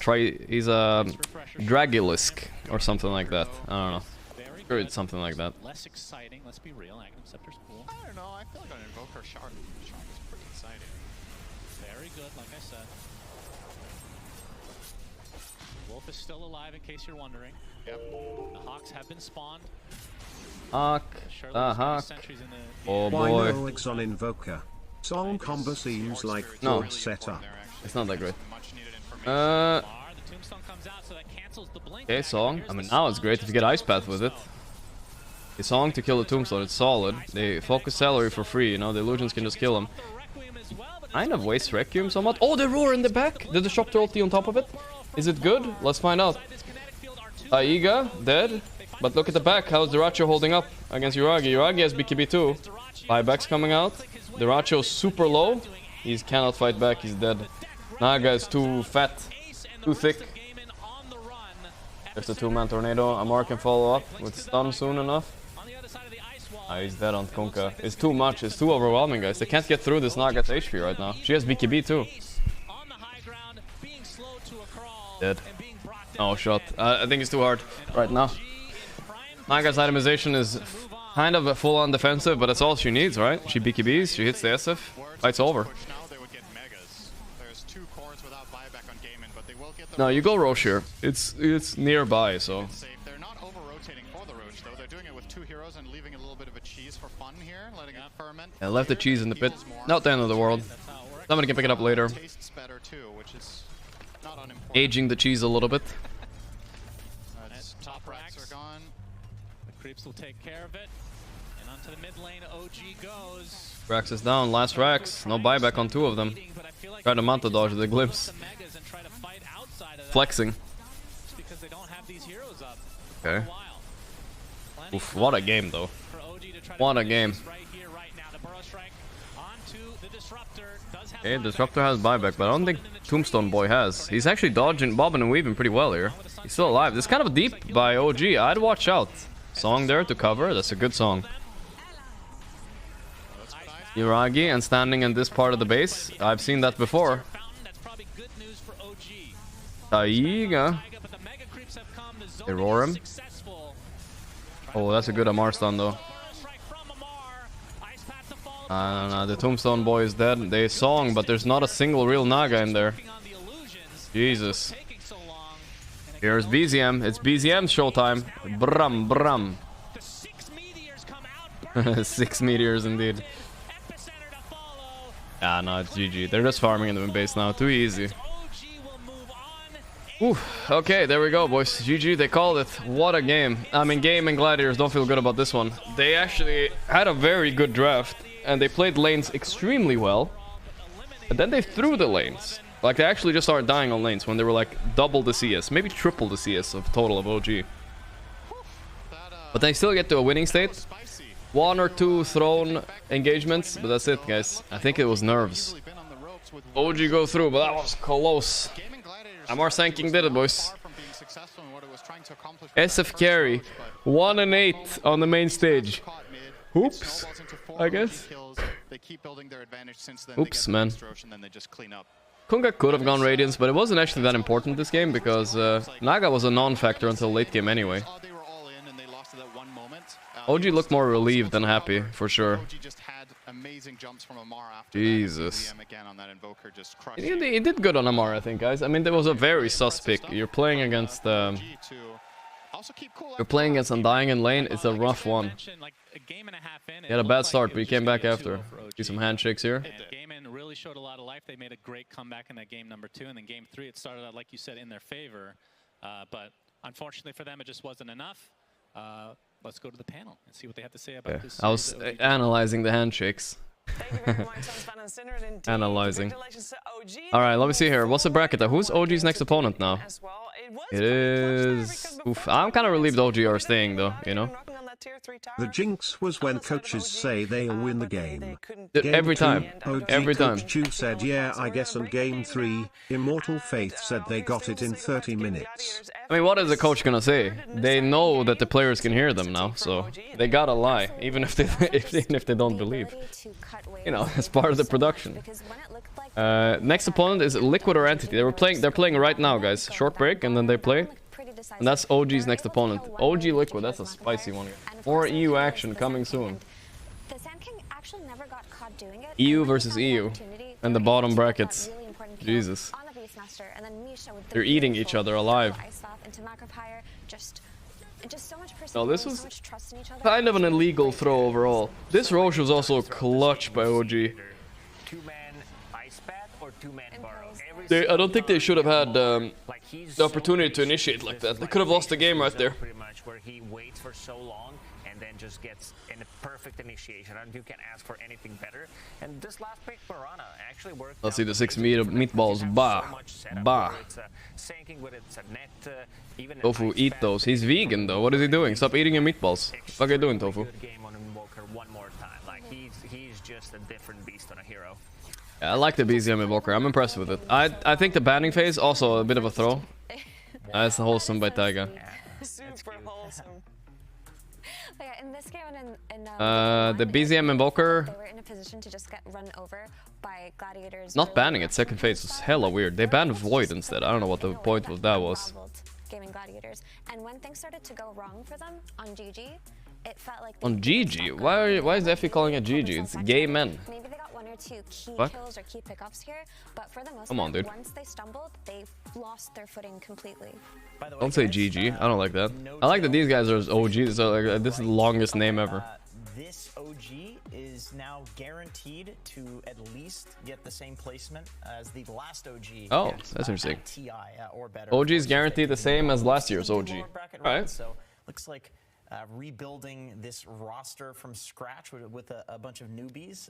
Dragilisk or something like that. I don't know. Sure, it's something like that. Less exciting, let's be real. Aghanim Scepter's cool. I don't know, I feel like an Invoker Shark is pretty exciting. Very good, like I said. Wolf is still alive in case you're wondering. Yep. The Hawks have been spawned. Hawk. Hawk. Oh boy. Why no X on Invoker? Song combo seems like good setup. It's not that great. Okay, Song. I mean, now it's great if you get Ice Path with it. A Song to kill the Tombstone, it's solid. They focus Celery for free, you know, the illusions can just kill him. Kind of waste Requiem somewhat. Oh, the roar in the back! Did the Disruptor ulti on top of it? Is it good? Let's find out. Aiga, dead. But look at the back, how's Diracho holding up against Yuragi? Yuragi has BKB too. Buybacks coming out. Diracho's super low. He cannot fight back, he's dead. Naga is too fat, too thick. There's the 2-man tornado. Amar can follow up with stun soon enough. Ah, he's dead on Kunkka. It's too much, it's too overwhelming, guys. They can't get through this Naga's HP right now. She has BKB too. Dead. Oh, shot. I think it's too hard right now. Naga's itemization is kind of a full-on defensive, but that's all she needs, right? She BKBs, she hits the SF, fight's over. No, you go Roche here. It's nearby, so. They're not over-rotating for the Roche, though. They're doing it with 2 heroes and leaving a little bit of a cheese for fun here, letting it ferment. I left the cheese in the pit. Not the end of the world. Somebody can pick it up later. Aging the cheese a little bit. Top racks are gone. The creeps will take care of it. And onto the mid lane, OG goes. Rax is down, last Rax. No buyback on 2 of them. Try to Manta dodge the glimpse. Flexing. Okay. Oof, what a game though. What a game. Okay, Disruptor has buyback, but I don't think Tombstone Boy has. He's actually dodging, bobbing and weaving pretty well here. He's still alive. This is kind of deep by OG. I'd watch out. Song there to cover. That's a good song. Yuragi and standing in this part of the base. I've seen that before. Taiga. They roar him. Oh, that's a good Amar stun though. The Tombstone Boy is dead. They Song, but there's not a single real Naga in there. Jesus. Here's BZM. It's BZM's showtime. Brum, brum. 6 meteors indeed. Ah, no, it's GG. They're just farming in the base now. Too easy. Ooh, okay, there we go, boys. GG, they called it. What a game. I mean, Gaimin Gladiators don't feel good about this one. They actually had a very good draft, and they played lanes extremely well. But then they threw the lanes. Like, they actually just started dying on lanes when they were like double the CS, maybe triple the CS of total of OG. But they still get to a winning state. 1 or 2 throne engagements, but that's it, guys. I think it was nerves. OG go through, but that was close. Amar Sanking did it, boys. SF carry 1 and 8 on the main stage. Oops, I guess. Oops, man. Kunkka could have gone Radiance, but it wasn't actually that important this game because Naga was a non-factor until late game anyway. OG looked more relieved than happy, for sure. Jesus. He did good on Amar, I think, guys. I mean, there was a very sus pick. You're playing against Undying in lane. It's a rough one. He had a bad start, but he came back after. Do some handshakes here. Gaimin really showed a lot of life. They made a great comeback in that game number 2, and then game 3 it started out, like you said, in their favor. But unfortunately for them, it just wasn't enough. Let's go to the panel and see what they have to say about this. I was analyzing the handshakes. Analyzing. Alright, let me see here. What's the bracket? Who's OG's next opponent now? It is... Oof, I'm kind of relieved OG are staying though, you know? The jinx was when coaches say they'll win the game. Every time. Every time. Coach Chu said yeah, I guess, and game 3, Immortal Faith said they got it in 30 minutes. I mean, what is the coach gonna say? They know that the players can hear them now, so they gotta lie, even if they if they don't believe. You know, it's part of the production. Next opponent is Liquid or Entity. They're playing right now, guys. Short break and then they play. And that's OG's next opponent. OG Liquid, that's a spicy one. More EU action coming soon. EU versus EU. And the bottom brackets. Jesus. They're eating each other alive. No, this was kind of an illegal throw overall. This Roche was also clutch by OG. I don't think they should have had the opportunity to initiate like that. They could have lost the game right there. Pretty much where he waits for so long and then just gets in a perfect initiation. And you can ask for anything better. And this last pick, Piranha, actually worked. Let's see the 6 meatballs. Bah. Bah. Tofu, eat those. He's vegan though. What is he doing? Stop eating your meatballs. What are you doing, Tofu? He's just a different beast on a hero. Yeah, I like the BZM Invoker. I'm impressed with it. I think the banning phase also a bit of a throw. That's wholesome by Taiga. Super wholesome. Yeah, in this game and the BZM Invoker. They were in a position to just get run over by gladiators. Not banning it. Second phase was hella weird. They banned Void instead. I don't know what the point of that was. Gaimin Gladiators, and when things started to go wrong for them on GG, it felt like on GG. Why is Effie calling it GG? It's gay men. Maybe they got 1 or 2 key What? kills or key pickups here, but for the most Come on, part, dude. once they stumbled, they lost their footing completely. Don't say GG. I don't like that. I like that these guys are OGs. So like, this is the longest name ever. This OG is now guaranteed to at least get the same placement as the last OG. Oh, that's interesting. TI or better. OG is guaranteed the same as last year's OG. Alright. So looks like rebuilding this roster from scratch with a bunch of newbies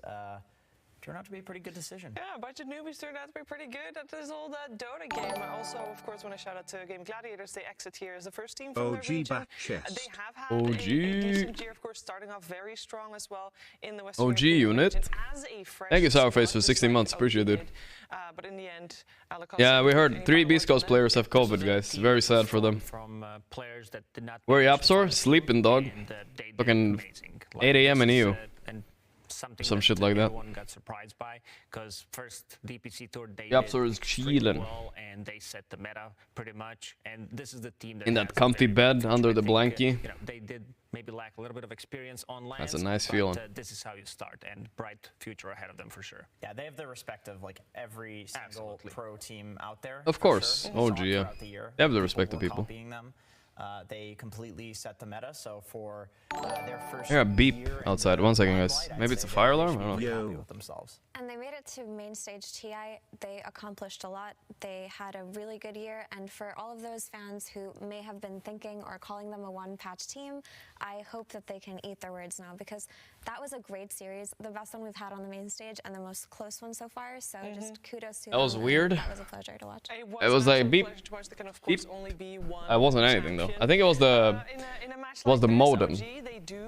turned out to be a pretty good decision. Yeah, a bunch of newbies turned out to be pretty good at this old Dota game. I also, of course, want to shout out to Gaimin Gladiators. They exit here as the first team from their region. back chest. They have had a decent year, of course, starting off very strong as well in the Western OG European unit. region as a fresh Thank you, Sourface, for squad, 16 months. Appreciate it. But in the end, Yeah, we heard 3 Beast Coast players have COVID, guys. Very sad for them. Players that did not Where are you, Appsor? Sleeping, dog. Fucking 8 AM in EU. Some shit like that. Everyone got surprised by, because first DPC tour they Yep, did so it's extremely chilling. well, and they set the meta pretty much. And this is the team that In that has comfy very bed good under the future. I think, blankie. you know, they did maybe lack a little bit of experience on lands. That's a nice but, feeling. This is how you start, and bright future ahead of them for sure. Yeah, they have the respect of like every single pro team out there. Of course. Sure. OG, yeah. They have the respect of people. Copying them. They completely set the meta, so for their first I got a beep outside. 1 second, guys. Maybe it's a fire alarm? I don't know. with themselves. And they made it to main stage TI. They accomplished a lot. They had a really good year. And for all of those fans who may have been thinking or calling them a one-patch team, I hope that they can eat their words now, because that was a great series, the best one we've had on the main stage and the most close one so far. So just kudos to That was them. weird. That was a pleasure to watch. It was like beep. Beep. It wasn't anything though. I think it was the modem.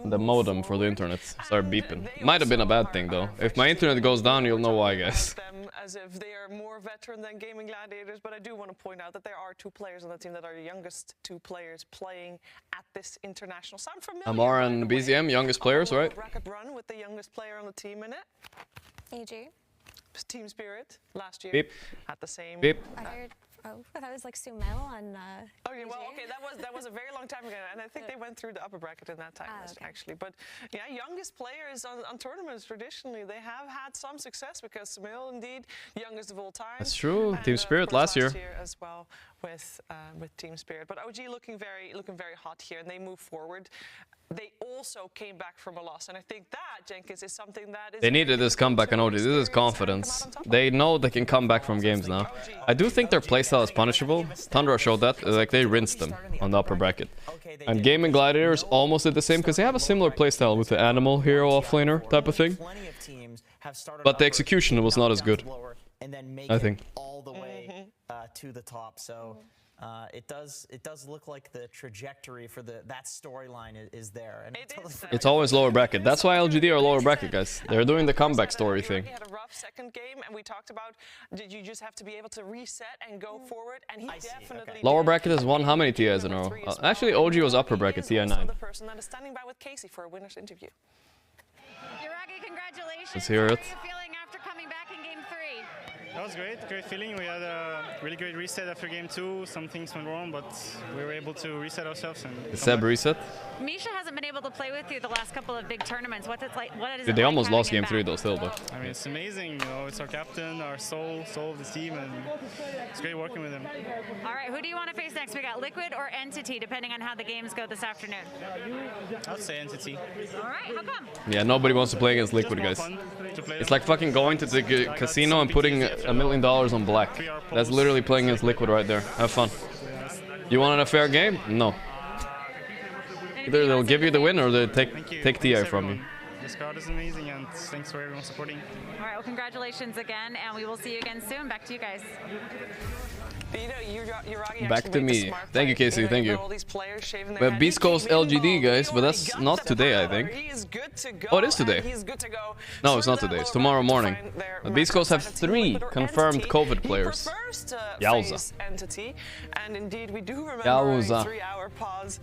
The modem for the internet started beeping. Might have been a bad thing though. If my internet goes down, you'll know why, guys. Them as if they are more veteran than Gaimin Gladiators, but I do want to point out that there are 2 players on the team that are the youngest 2 players playing at this international. Sound familiar? Amar and BZM, youngest players, right? Bracket run with the youngest player on the team in it. EG. Team Spirit last year. Beep. At the same. Beep. I heard. Oh, that was like Sumel on. Oh yeah, well, okay, that was a very long time ago, and I think they went through the upper bracket in that time actually. But yeah, youngest players on tournaments traditionally they have had some success, because Sumel indeed youngest of all time. That's true. And, Team Spirit last year as well with Team Spirit. But OG looking very hot here, and they move forward. They also came back from a loss, and I think that, Jenkins, is something that is... They needed this comeback on OG. This is confidence. They know they can come back from games now. I do think their playstyle is punishable. Thundra showed that. Like, they rinsed them on the upper bracket. And Gaimin Gladiators almost did the same, because they have a similar playstyle with the animal hero offlaner type of thing. But the execution was not as good, I think. All the way to the top, so... it does look like the trajectory for that storyline is there. And It's always lower bracket. That's why LGD are lower bracket, guys. They're doing the comeback story thing. He had a rough second game, and we talked about did you just have to be able to reset and go forward, and he definitely Lower bracket has won how many TIs in a row? Actually, OG was upper bracket, TI 9. the person that is standing by with Casey for a winner's interview. Yuragi, congratulations. Let's hear it. How are you feeling after coming back in game 3? That was great feeling. We had a really great reset after game 2. Some things went wrong, but we were able to reset ourselves and. The Seb reset. Misha hasn't been able to play with you the last couple of big tournaments. What's it like? What is Dude, it they like almost having lost him game 3 back? though, still, but. I mean, it's amazing. You know, it's our captain, our soul of the team, and it's great working with him. All right, who do you want to face next? We got Liquid or Entity, depending on how the games go this afternoon. I'd say Entity. All right, how come? Yeah, nobody wants to play against Liquid, guys. Fun. It's like fucking going to the casino and putting $1 million on black. That's literally playing against Liquid right there. Have fun. You wanted a fair game? No. Either they'll give you the win or they'll take TI from you. This crowd is amazing, and thanks for everyone supporting. All right, well, congratulations again, and we will see you again soon. Back to you guys. Back to me. Thank you, Casey. Thank you. We have Beast Coast LGD, guys, but that's not today, I think. Oh, it is today. No, it's not today. It's tomorrow morning. The Beast Coast have 3 confirmed COVID players. Yowza. And indeed, we do remember Yowza. a 3-hour pause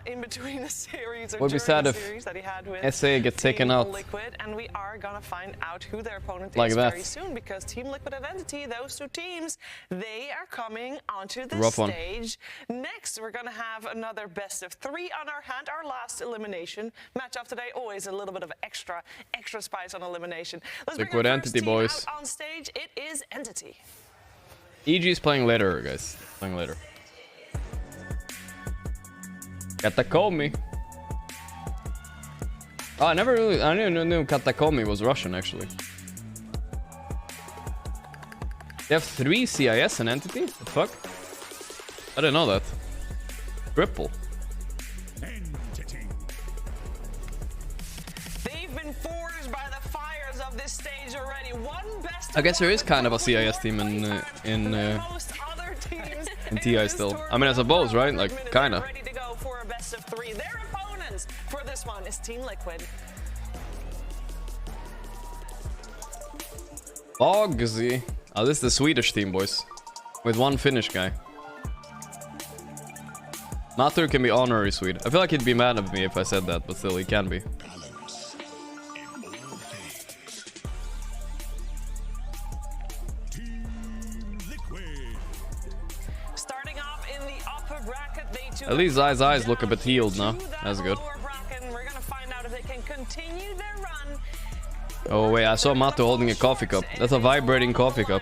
in between the series or Would be sad if that he had with SA gets taken out Liquid, and we are gonna find out who their opponent like is that. very soon, because Team Liquid and Entity, those 2 teams, they are coming onto the Rough one. stage. Next, we're gonna have another best of 3 on our hand, our last elimination match of today. Always a little bit of extra spice on elimination. Let's bring Liquid our Entity, first team boys. out on stage. It is Entity. EG is playing later, guys. Playing later. Katakomi. Oh, I didn't know Katakomi was Russian, actually. They have 3 CIS in Entity? What the fuck? I didn't know that. Triple. They've been forged by the fires of this stage already. One best I guess there is kind of a CIS team in TI still. I mean, I suppose, right? Like, kinda. Ready to go for a best of 3. Their opponents for this one is Team Liquid. Gorgc. Oh, this is the Swedish team, boys. With 1 Finnish guy. Matur can be honorary Swede. I feel like he'd be mad at me if I said that, but still, he can be. Starting off in the upper bracket, they too At least Zai's eyes look a bit healed now. That's good. we're gonna find out if they can continue their run. Oh wait, I saw Matu holding a coffee cup. That's a vibrating coffee cup.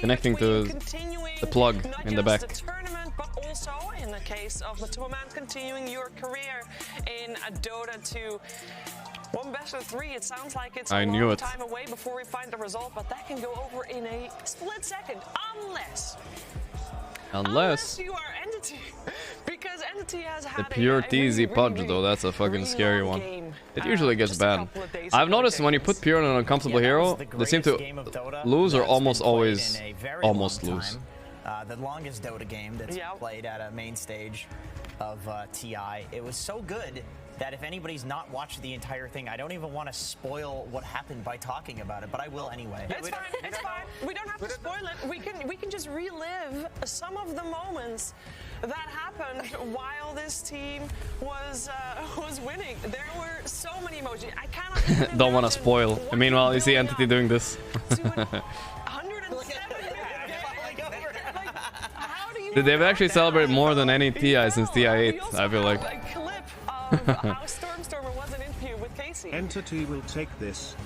Connecting to the plug in the back. But also, in the case of Matuaman, continuing your career in a Dota 2. 1 best of 3, it sounds like it's a long time away before we find the result, but that can go over in a split second, unless you are Entity, because Entity has had the pure TZ Pudge though, that's a fucking scary one. It usually gets banned. I've noticed when you put pure on an uncomfortable hero, they seem to lose or almost always lose. The longest Dota game that's played at a main stage of TI. It was so good that if anybody's not watched the entire thing, I don't even want to spoil what happened by talking about it, but I will anyway. It's fine. It's fine. We don't have to spoil it. We can just relive some of the moments that happened while this team was winning. There were so many emojis. I cannot. Don't want to spoil. And meanwhile, you see Entity doing this. They've actually celebrated more than any TI since TI 8, I feel like. How Stormstormer was an interview with Casey. Entity will take this.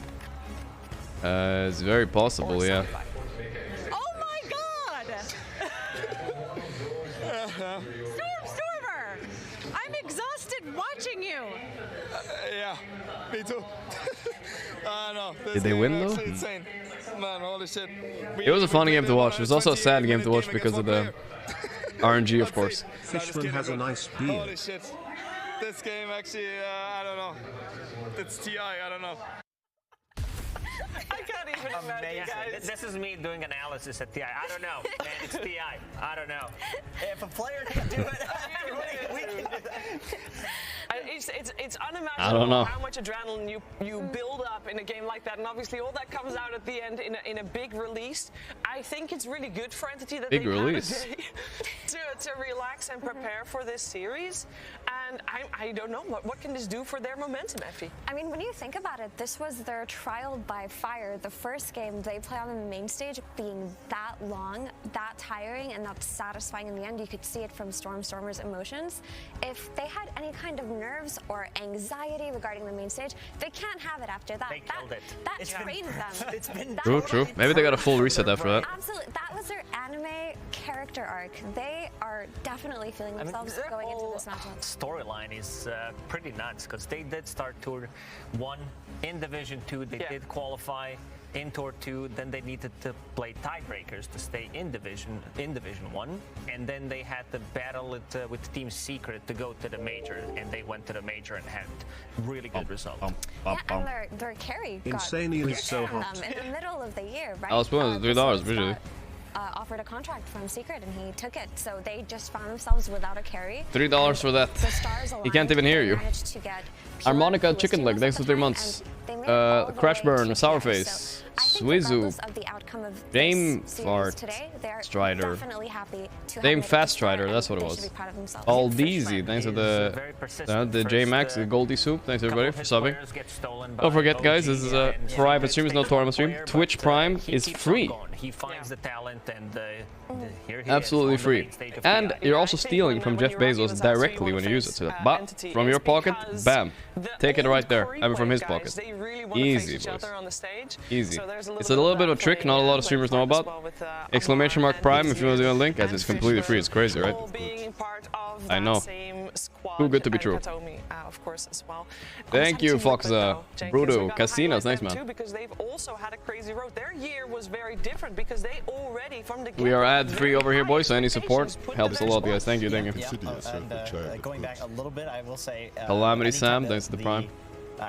It's very possible, yeah. Oh my god! Stormstormer! I'm exhausted watching you! Yeah, me too. No, did they win though? Insane. Man, holy shit. It was a fun game to watch. It was also a sad game to watch because of the RNG, of course. Fishman has a nice beard. Holy shit. This game actually, I don't know. It's TI, I don't know. I can't even imagine, guys. This is me doing analysis at TI. I don't know, man. It's TI. I don't know. If a player can do it, we can do that. It's unimaginable I don't know. how much adrenaline you build up in a game like that, and obviously all that comes out at the end in a big release. I think it's really good for Entity that they have a day to relax and prepare for this series. And I don't know, what can this do for their momentum, Effie? I mean, when you think about it, this was their trial by fire. The first game they play on the main stage being that long, that tiring and not satisfying in the end. You could see it from Stormers' emotions. If they had any kind of nerves or anxiety regarding the main stage, they can't have it after that. They killed it. That trained them. It's been True. Maybe they got a full reset after that. Absolutely. That was their anime character arc. They are definitely feeling themselves going into this matchup. Storyline is pretty nuts because they did start Tour 1 in Division 2. They did qualify in Tour 2. Then they needed to play tiebreakers to stay in Division 1. And then they had to battle it with Team Secret to go to the Major. And they went to the Major and had really good results. And their carry got Insanian is so hot. in the middle of the year, right? I was playing $3 visually. Offered a contract from Secret and he took it, so they just found themselves without a carry. $3 for that. He can't even hear you. Harmonica Chicken Leg, thanks for 3 months. Crashburn, Sourface, Swizu, Dame Fart Strider, Dame Fast Strider, that's what it was. Aldeezy, thanks for the J-Max, the Goldie Soup, thanks everybody for subbing. Don't forget guys, this is a private stream, it's no tournament stream. Twitch Prime is free. He finds the talent and here he absolutely free. And you're also stealing from Jeff Bezos directly when you use it. So but from your pocket, bam, take it right there. I mean from his pocket. Easy, boys. Easy. It's a little bit of a trick not a lot of streamers know about. Exclamation mark Prime if you want to do a link, as it's completely free. It's crazy, right? I know. Too good to be true. Thank you, Foxa, Bruto, Casinos, thanks man. Because they've also had a crazy road. Their year was very different because they already from the we are ad-free over here, boys, so any support helps a lot, guys. Thank you, thank you. Going back a little bit, I will say Calamity Sam, thanks to the Prime.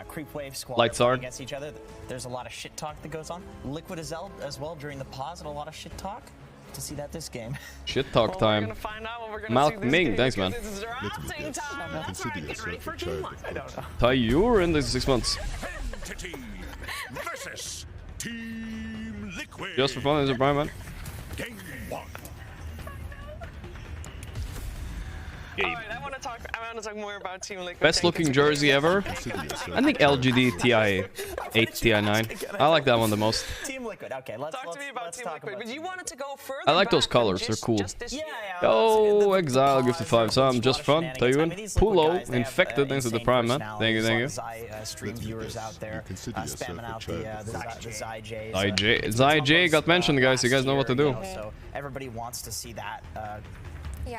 Creep Wave squad Lights are against each other. There's a lot of shit talk that goes on. Liquid as well during the pause and a lot of shit talk. To see that this game. Shit talk time. Malk Ming, thanks man. Tayur in the 6 months. Just for fun, is it Brian man? Alright, I want to talk more about Team Liquid. Best looking jersey ever? I think LGD TI 8 TI 9. I like that one the most. Team Liquid, okay, let's talk to me about Team Liquid. But you wanted to go further. I like those colors, they're cool. Yo, Exile, gift of 5 some, just fun. Tayuan, Pulo, Infected, thanks to the Prime man. Thank you, thank you. Stream viewers out there spamming out the Zyj got mentioned, guys. You guys know what to do. So everybody wants to see that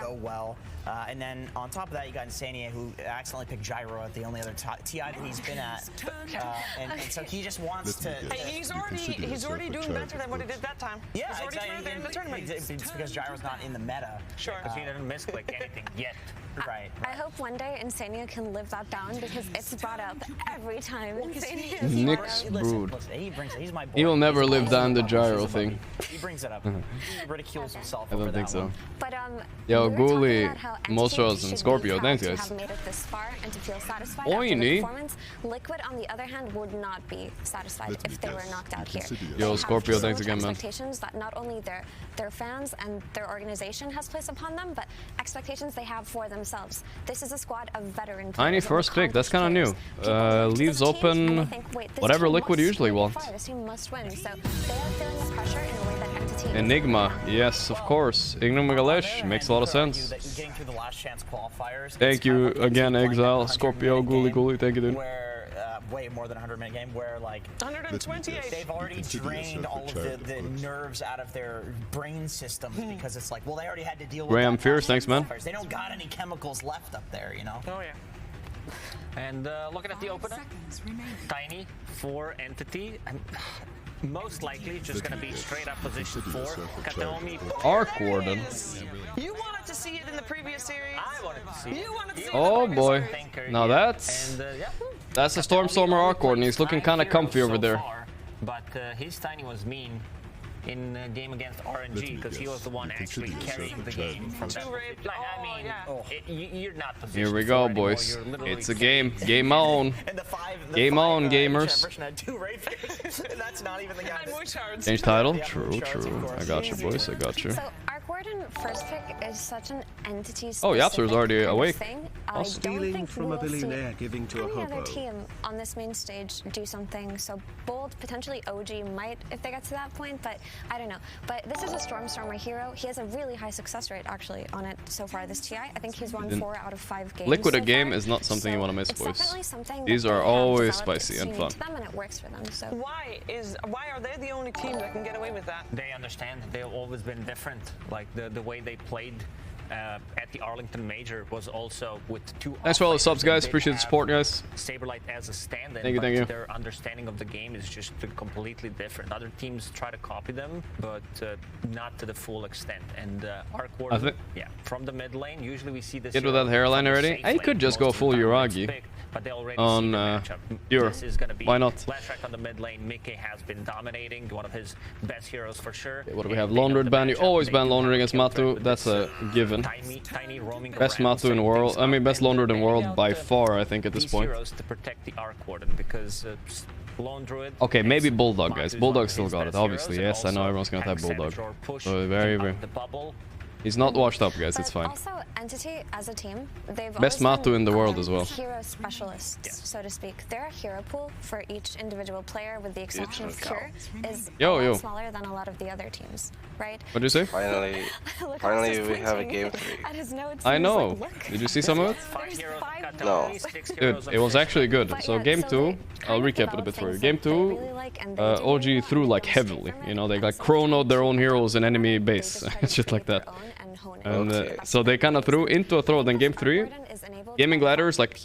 go well. And then on top of that, you got Insania, who accidentally picked Gyro at the only other TI that he's been at. And so he just wants to... He's already doing better than what he did that time. Yeah, he's already further in the tournament. It's because Gyro's not in the meta. Sure, because he didn't misclick anything yet. Right. I hope one day Insania can live that down because it's brought up every time. Nick's Brood. He's my boy. He will never live down the Gyro thing. He brings it up. He ridicules himself. I don't think so. But yo, Ghoulie, Monstros, and Scorpio, thanks guys. Oiny. Liquid, on the other hand, would not be satisfied if they were knocked out here. Yo, Scorpio, thanks again, man. Expectations that not only their fans and their organization has placed upon them, but expectations they have for themselves. This is a squad of veteran players. Tiny first pick, that's kind of new. Leaves open whatever Liquid usually wants. This team must win, so they are feeling the pressure in a way that Entity Enigma, yes, of course. Enigma Galesh makes a lot of sense. Getting through the last chance qualifiers. Thank you again, Exile, Scorpio, Ghoulie, thank you, dude. Where way more than 100-minute game, where like 128. They've already drained all of the nerves out of their brain systems because it's like, well, they already had to deal with Graham Fierce, thanks, man. They don't got any chemicals left up there, you know. Oh yeah. And looking at the opener, Tiny for Entity. And most likely just going to be straight up position 4. Kataomi. Arc Warden. You wanted to see it in the previous series. I wanted to see it. You wanted to see it Oh in the boy. series. Now that's a Stormstormer Arc Warden. He's looking kind of comfy over there. But his Tiny was mean in a game against RNG because he was the one actually carrying the game from that. I mean, you're not positioned. Here we go, boys. It's a game. Game on. Game on, gamers. That's not even the guy. Change title? True. I got you, boys. I got you. So Arc Warden first pick is such an Entity. Oh, Yapster's already awake. I stealing don't think from a we'll billionaire see giving to a any other hobo. team on this main stage do something so bold. Potentially OG might if they get to that point, but I don't know. But this is a Stormstormer hero. He has a really high success rate actually on it so far this TI. I think he's won 4 out of 5 games. Liquid a so game far. is not something you want to miss, It's boys. definitely something These that are they have always developed. spicy It's and unique fun. to them and it works for them. So Why are they the only team that can get away with that? They understand. They've always been different. Like the way they played at the Arlington Major was also with 2. Thanks for all the subs, guys. Appreciate the support, guys. Saberlight as a stand-in, Thank you, but thank you. their understanding of the game is just completely different. Other teams try to copy them, but not to the full extent. And our quarter, yeah, from the mid lane, usually we see this. Get with that hairline already. I could just go full Uragi on Pure. Why not? Flashback on the mid lane, Mickey has been dominating, one of his best heroes for sure. Okay, what do we have? Laundered ban. You always ban Laundered against Matu. That's a given. Tiny roaming Best Matu in the world. I mean, best Laundered in the world by far, I think, at this point. To protect the Arc Warden because Lone Druid. Okay, maybe Bulldog, guys. Bulldog still got it, obviously. Yes, I know everyone's gonna type Bulldog. So very. He's not washed up, guys. It's fine. Also, Entity as a team, they've Best Matu in the world as well. Hero specialists, so to speak. Their hero pool for each individual player, with the exception of Pure, is a lot smaller than a lot of the other teams, right? What'd you say? Finally, we have a game 3. I know. Did you see some of it? No. Dude, it was actually good. So game 2, I'll recap it a bit for you. Game 2, OG threw like heavily. You know, they like chronoed their own heroes in enemy base, shit like that. And so they kind of threw into a throw. Then game 3, Gaimin Gladiators like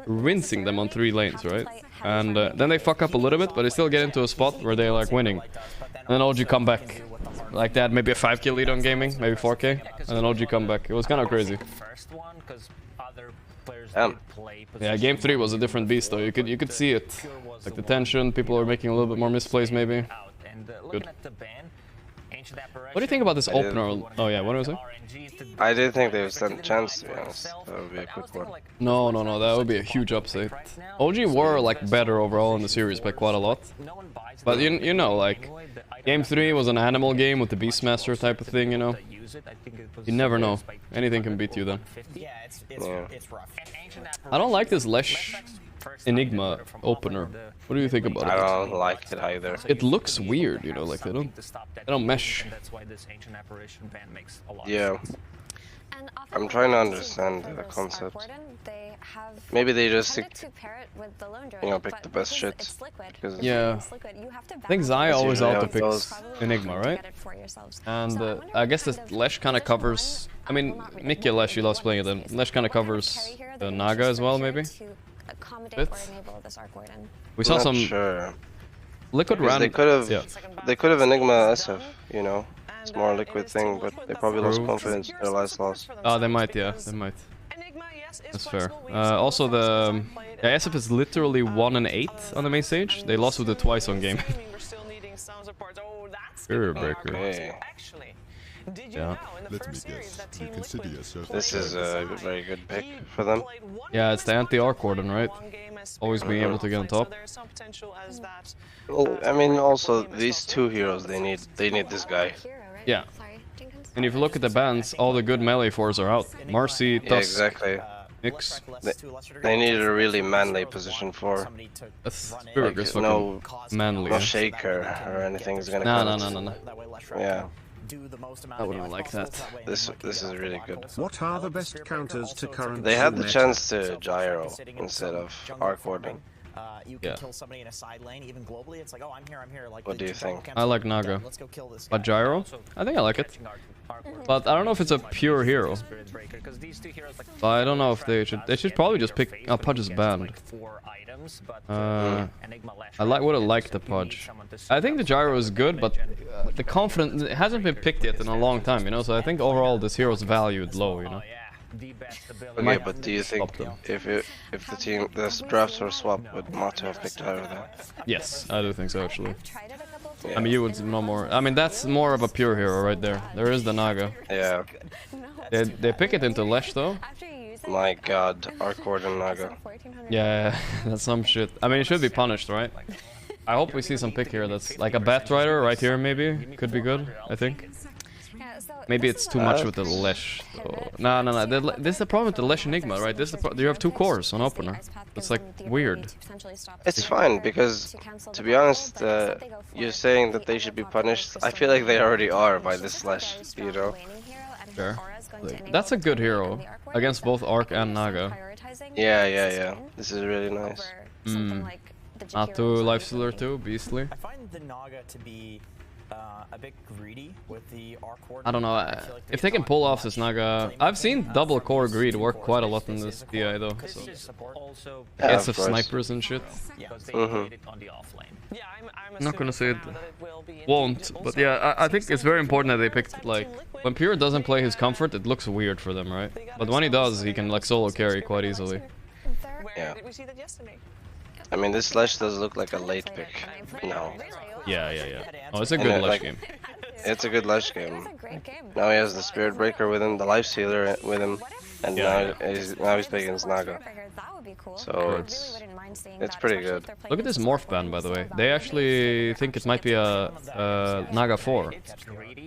rinsing them on 3 lanes, right? And then they fuck up a little bit, but they still get into a spot where they're like winning. And then OG come back. Like that, maybe a 5k lead on gaming, maybe 4k, and then OG come back. It was kind of crazy. Yeah, game 3 was a different beast though. You could see it, like the tension. People were making a little bit more misplays, maybe. Good. What do you think about this opener? Oh yeah, what was it? I did think they would stand a chance, to be honest. That would be a quick one. No, that would be a huge upset. OG were like better overall in the series by quite a lot. But you know, like game 3 was an animal game with the Beastmaster type of thing, you know. You never know. Anything can beat you then. Yeah, it's rough. I don't like this Lesh Enigma opener. What do you think about it? I don't like it either. It looks weird, you know, like they don't mesh. Yeah. I'm trying to understand the concept. Maybe they just, you know, pick the best shit. Yeah. I think Zai always auto-picks Enigma, right? And I guess the Lesh kind of covers... I mean, Mickey Lesh, he loves playing it then. Lesh kind of covers the Naga as well, maybe? Bit. We saw some... Sure. Liquid ran... They could have Enigma SF, you know. It's more a liquid thing, but they probably lost confidence in their last loss. Oh, they might, yeah, they might. That's fair. Also, the SF is literally 1 and 8 on the main stage. They lost with it twice on game. Spirit Breaker. Okay. Yeah. Let me guess. You consider yourself. This is a very good pick for them. Yeah, it's the anti-Arc Warden, right? Always being able to get on top. Well, I mean, also these 2 heroes, they need this guy. Yeah. And if you look at the bans, all the good melee fours are out. Marcy, Tusk, yeah, exactly. Nyx. They needed a really manly position 4. That's Spirit is fucking no manly. No shaker or anything is gonna come. No. Yeah. I wouldn't like that. This is really good. What are the best counters to current? They had the chance to gyro instead of Arc Warding. You can kill somebody in a side lane, even globally. It's like, oh, I'm here. Like, what do you think? I like Naga. But gyro? I think I like it. But I don't know if it's a pure hero. But I don't know if they should probably just pick... Oh, Pudge is banned. I would have liked the Pudge. I think the gyro is good, but the confidence... It hasn't been picked yet in a long time, you know? So I think overall this hero's valued low, you know? Okay, but do you think if the drafts were swapped, would Matu have picked either that? Yes, I do think so actually. Yeah. I mean, you would know more. I mean, that's more of a pure hero right there. There is the Naga. Yeah. They pick it into Lesh though. My god, Arc Warden Naga. Yeah, that's some shit. I mean, it should be punished, right? I hope we see some pick here that's like a Bat Rider right here maybe. Could be good, I think. Maybe it's too much with the Lesh. So. No. This is the problem with the Lesh Enigma, right? This is you have 2 cores on opener. It's like weird. It's fine because, to be honest, you're saying that they should be punished. I feel like they already are by this Lesh, you know. Sure. That's a good hero against both Arc and Naga. Yeah. This is really nice. Not too Lifestealer too, beastly. I find the Naga to be a bit greedy with the Arc Horde. I don't know, if they can pull off this Naga... I've seen double core greed work quite a lot in this TI though, so... Against of snipers and shit. I'm not gonna say it won't, but yeah, I think it's very important that they picked, like... When Pure doesn't play his comfort, it looks weird for them, right? But when he does, he can like solo carry quite easily. Yeah. I mean, this Lesh does look like a late pick now. Yeah. Oh, it's a good Lesh game. It's a good Lesh game. Now he has the Spirit Breaker with him, the Life Stealer with him, and now he's playing against Naga. So it's pretty good. Look at this morph ban, by the way. They actually think it might be a Naga 4.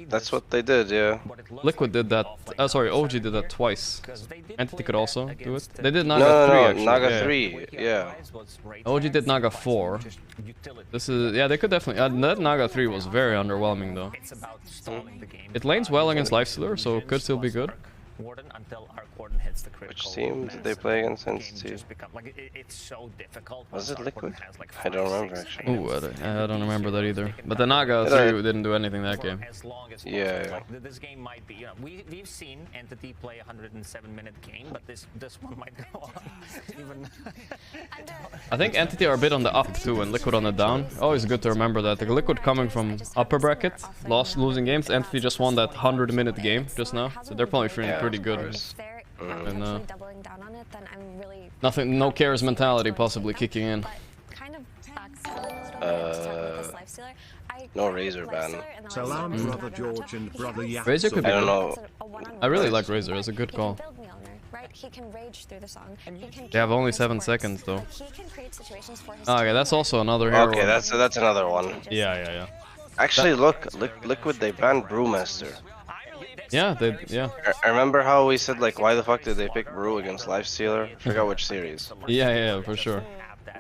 That's what they did, yeah. Liquid did that. Sorry, OG did that twice. Entity could also do it. They did Naga 3 actually. Naga 3, yeah. OG did Naga 4. This is they could definitely. That Naga 3 was very underwhelming though. It lanes well against Lifestealer, so it could still be good. Which team did they play against Entity? Was it Liquid? I don't remember actually. Ooh, I don't remember that either. But the Naga 3 didn't do anything that game. Yeah. This game might be, we've seen Entity play a 107-minute game, but this one might go on. Even I think Entity are a bit on the up too and Liquid on the down. Always good to remember that. The Liquid coming from upper bracket, losing games. Entity just won that 100-minute game just now, so they're probably feeling pretty good. And nothing, no cares mentality possibly kicking in. No Razor ban. Salam, brother George and brother Yap. Razor could be I don't know. I really like Razor, it's a good call. They have only 7 seconds though. Okay, that's also another hero. Okay, that's another one. Yeah. Actually, look, Liquid, they banned Brewmaster. Yeah, I remember how we said like, why the fuck did they pick Brew against Lifestealer? I forgot which series. Yeah, for sure.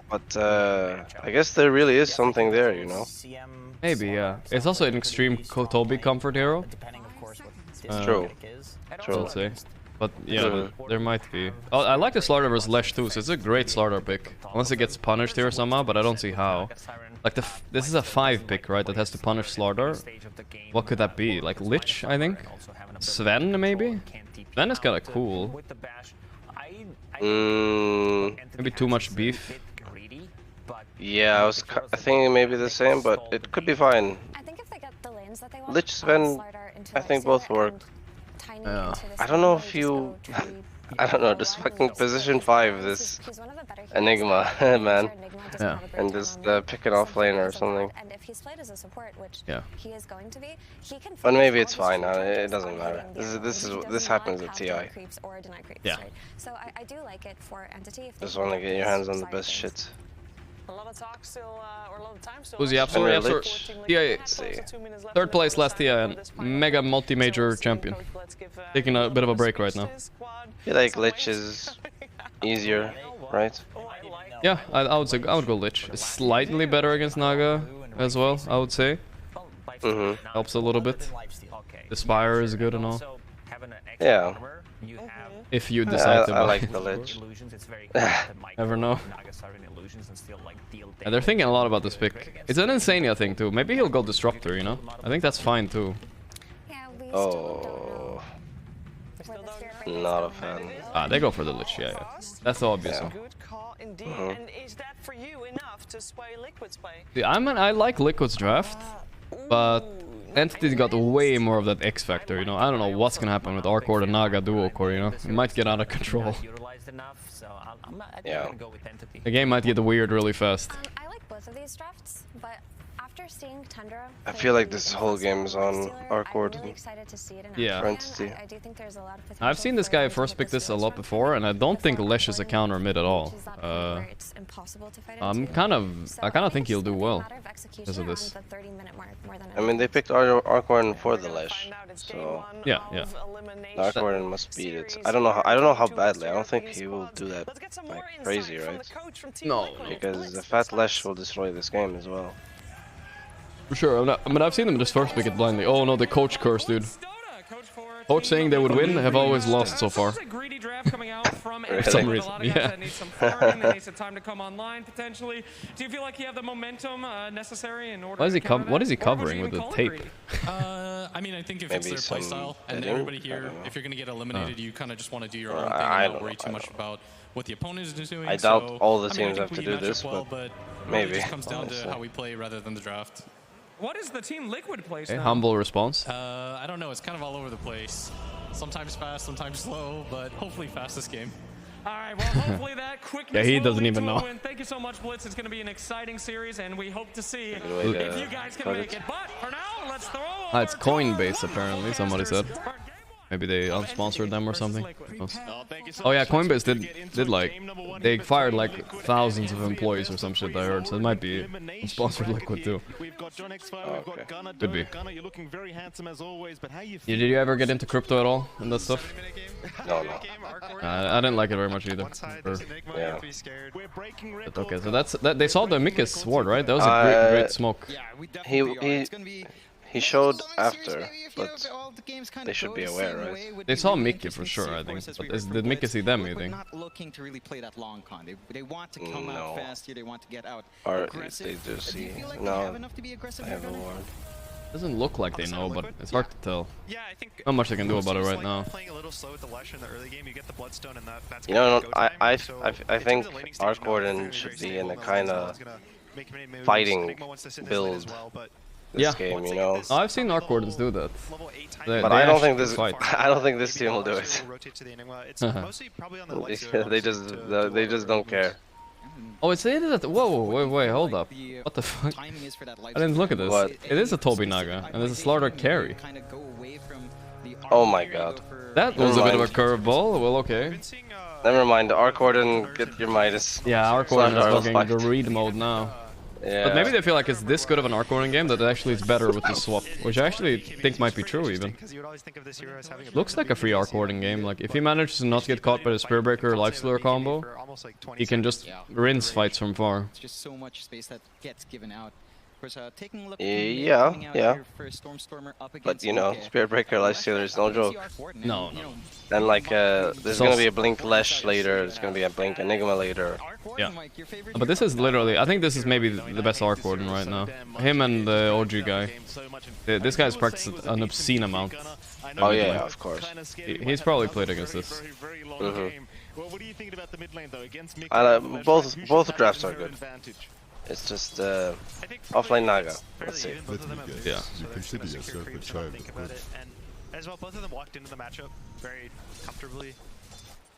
But I guess there really is something there, you know. Maybe, yeah. It's also an extreme Kotobi comfort hero. True. I'll say. But yeah, there might be. Oh, I like the Slardar versus Lesh too, so it's a great Slardar pick. Unless it gets punished here somehow, but I don't see how. Like this is a 5 pick, right? That has to punish Slardar. What could that be? Like Lich, I think. Sven maybe. Sven is kind of cool. Maybe too much beef. Yeah, I was thinking maybe the same, but it could be fine. Lich, Sven, I think both work. I don't know if you... I don't know, just fucking position 5 this Enigma, man. Yeah. And just pick an off lane or something. Yeah. But maybe it's fine, it doesn't matter. This happens at TI. Yeah. Just want to get your hands on the best shit. A lot of talk still, or a lot of time still. Who's the absolute TI? 3rd place last TI and mega multi-major champion. Taking a bit of a break right now. I feel like Lich is easier, right? Yeah, I would say I would go Lich. It's slightly better against Naga as well, I would say. Helps a little bit. The Spire is good and all. Yeah. If you decide to buy. I like the Lich. Never know. And they're thinking a lot about this pick. It's an Insania thing too. Maybe he'll go Disruptor, you know? I think that's fine too. Oh. Not a fan. They go for the Lich, yeah. That's the obvious one. And is that for you enough to sway Liquid's play? See, I like Liquid's draft, but Entity got way more of that X factor, you know? I don't know what's gonna happen with Arc and Naga dual core, you know? It might get out of control. Yeah. The game might get weird really fast. I like both of these drafts, but after seeing Tundra, I feel like this whole game is on Arc Yeah. Entity. I do think there's a lot of potential. I've seen this guy first pick this a lot before, and I don't think Lesh is a counter mid at all. I kind of think he'll do well. execution around the 30-minute mark more than I mean, they picked Arcorn for the Lesh, so yeah. The Arcorn must beat it. I don't know how badly. I don't think he will do that like crazy, right? No, because the fat Lesh will destroy this game as well. For sure. I mean, I've seen them just first pick it blindly. Oh no, the coach curse, dude. Coach saying they would win have always lost so far. Greedy draft coming out from For some reason, a lot of guys that need some farming, that need some time to come online potentially. Do you feel like you have the momentum necessary in order? What is he covering with the tape? I mean, I think if it's their playstyle and everybody here, if you're gonna get eliminated, you kind of just want to do your own thing and not worry too much about what the opponent is doing. I doubt all the teams have to do this, but maybe. It just comes down to how we play rather than the draft. What is the Team Liquid place A now? humble response. I don't know. It's kind of all over the place. Sometimes fast, sometimes slow, but hopefully fast this game. All right, well, hopefully that quickness Yeah, he will doesn't lead even to a know. win. Thank you so much, Blitz. It's going to be an exciting series, and we hope to see if you guys can cut make it. it. But for now, let's throw It's Coinbase apparently, somebody said. Maybe they unsponsored them or something. Oh yeah, Coinbase did like, they fired like thousands of employees or some shit I heard, so it might be sponsored Liquid too. Could be. Yeah, did you ever get into crypto at all and that stuff? No. I didn't like it very much either. Yeah. But okay, so they saw the Mickey's sword, right? That was a great smoke. He showed after, but they should be aware, right? They saw Mickey for sure, I think. But did Mickey see them, you think? Not looking to really play that long con. They want to come out fast here. They want to get out Or aggressive. they do see. Like No, have enough to be aggressive I have a ward. Doesn't look like they know, but it's hard to tell. Not much they can do about it right now. You know, I think Arcorn should be in a kind of fighting build this game, you know. Oh, I've seen Arcordans do that. But I don't think this team will do it. they just don't care. Oh, it's that. Whoa, wait, hold up. What the fuck? I didn't look at this. What? It is a Toby Naga, and there's a Slaughter carry. Oh my god. That was a bit of a curveball. Well, okay. Never mind, Arcorden, get your Midas. Yeah, Arcorden is Slaughter fucking greed mode now. Yeah. But maybe they feel like it's this good of an Arcorden game that actually it's better with the swap, which I actually think might be true even. Looks like a free Arcorden game. Like if he manages to not get caught by the Spearbreaker or Lifestealer combo, he can just rinse fights from far. It's just so much space that gets given out. Taking a look Yeah. But you know, Spearbreaker Lifestealer is no joke. No. And like, there's gonna be a Blink Lesh later, there's gonna be a Blink Enigma later. Yeah. But this is literally, I think this is maybe the best Arcorden right now. Him and the OG guy. This guy's practiced an obscene amount. Oh yeah, of course. He's probably played against this. Both drafts are good. It's just offline Naga. Let's see. Yeah. You consider yourself a child of God. As well, both of them walked into the matchup very comfortably.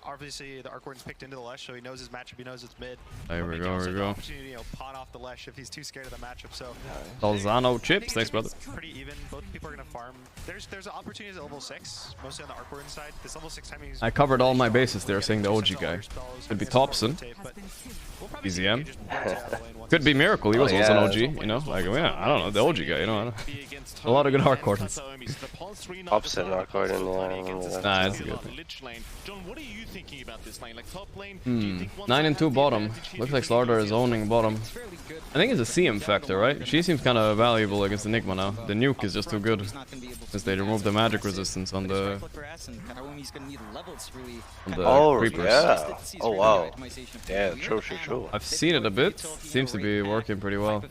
Obviously, the Arcord's picked into the Lesh, so he knows his matchup, he knows it's mid. There we go, there we go. Opportunity to pawn off the Lesh if he's too scared of the matchup, so... Salzano chips, thanks brother. Pretty even, both people are going to farm. There's opportunities at level 6, mostly on the Arcord side. This level 6 timing is... I covered all my bases there saying the OG guy. Could be Thompson. BZM. Could be Miracle, he was also an OG, you know? Like, yeah, I don't know, the OG guy, you know? A lot of good Arcordans. Thompson, Arcorden, yeah. Nah, it's good. John, what are you thinking about this lane? Like top lane, 9 and 2 bottom. Looks like Slaughter is owning bottom. I think it's a CM factor, right? She seems kind of valuable against Enigma now. The nuke is just too good. Since they removed the magic resistance on the... creepers. Yeah. Oh wow. Yeah, true. I've seen it a bit. Seems to be working pretty well.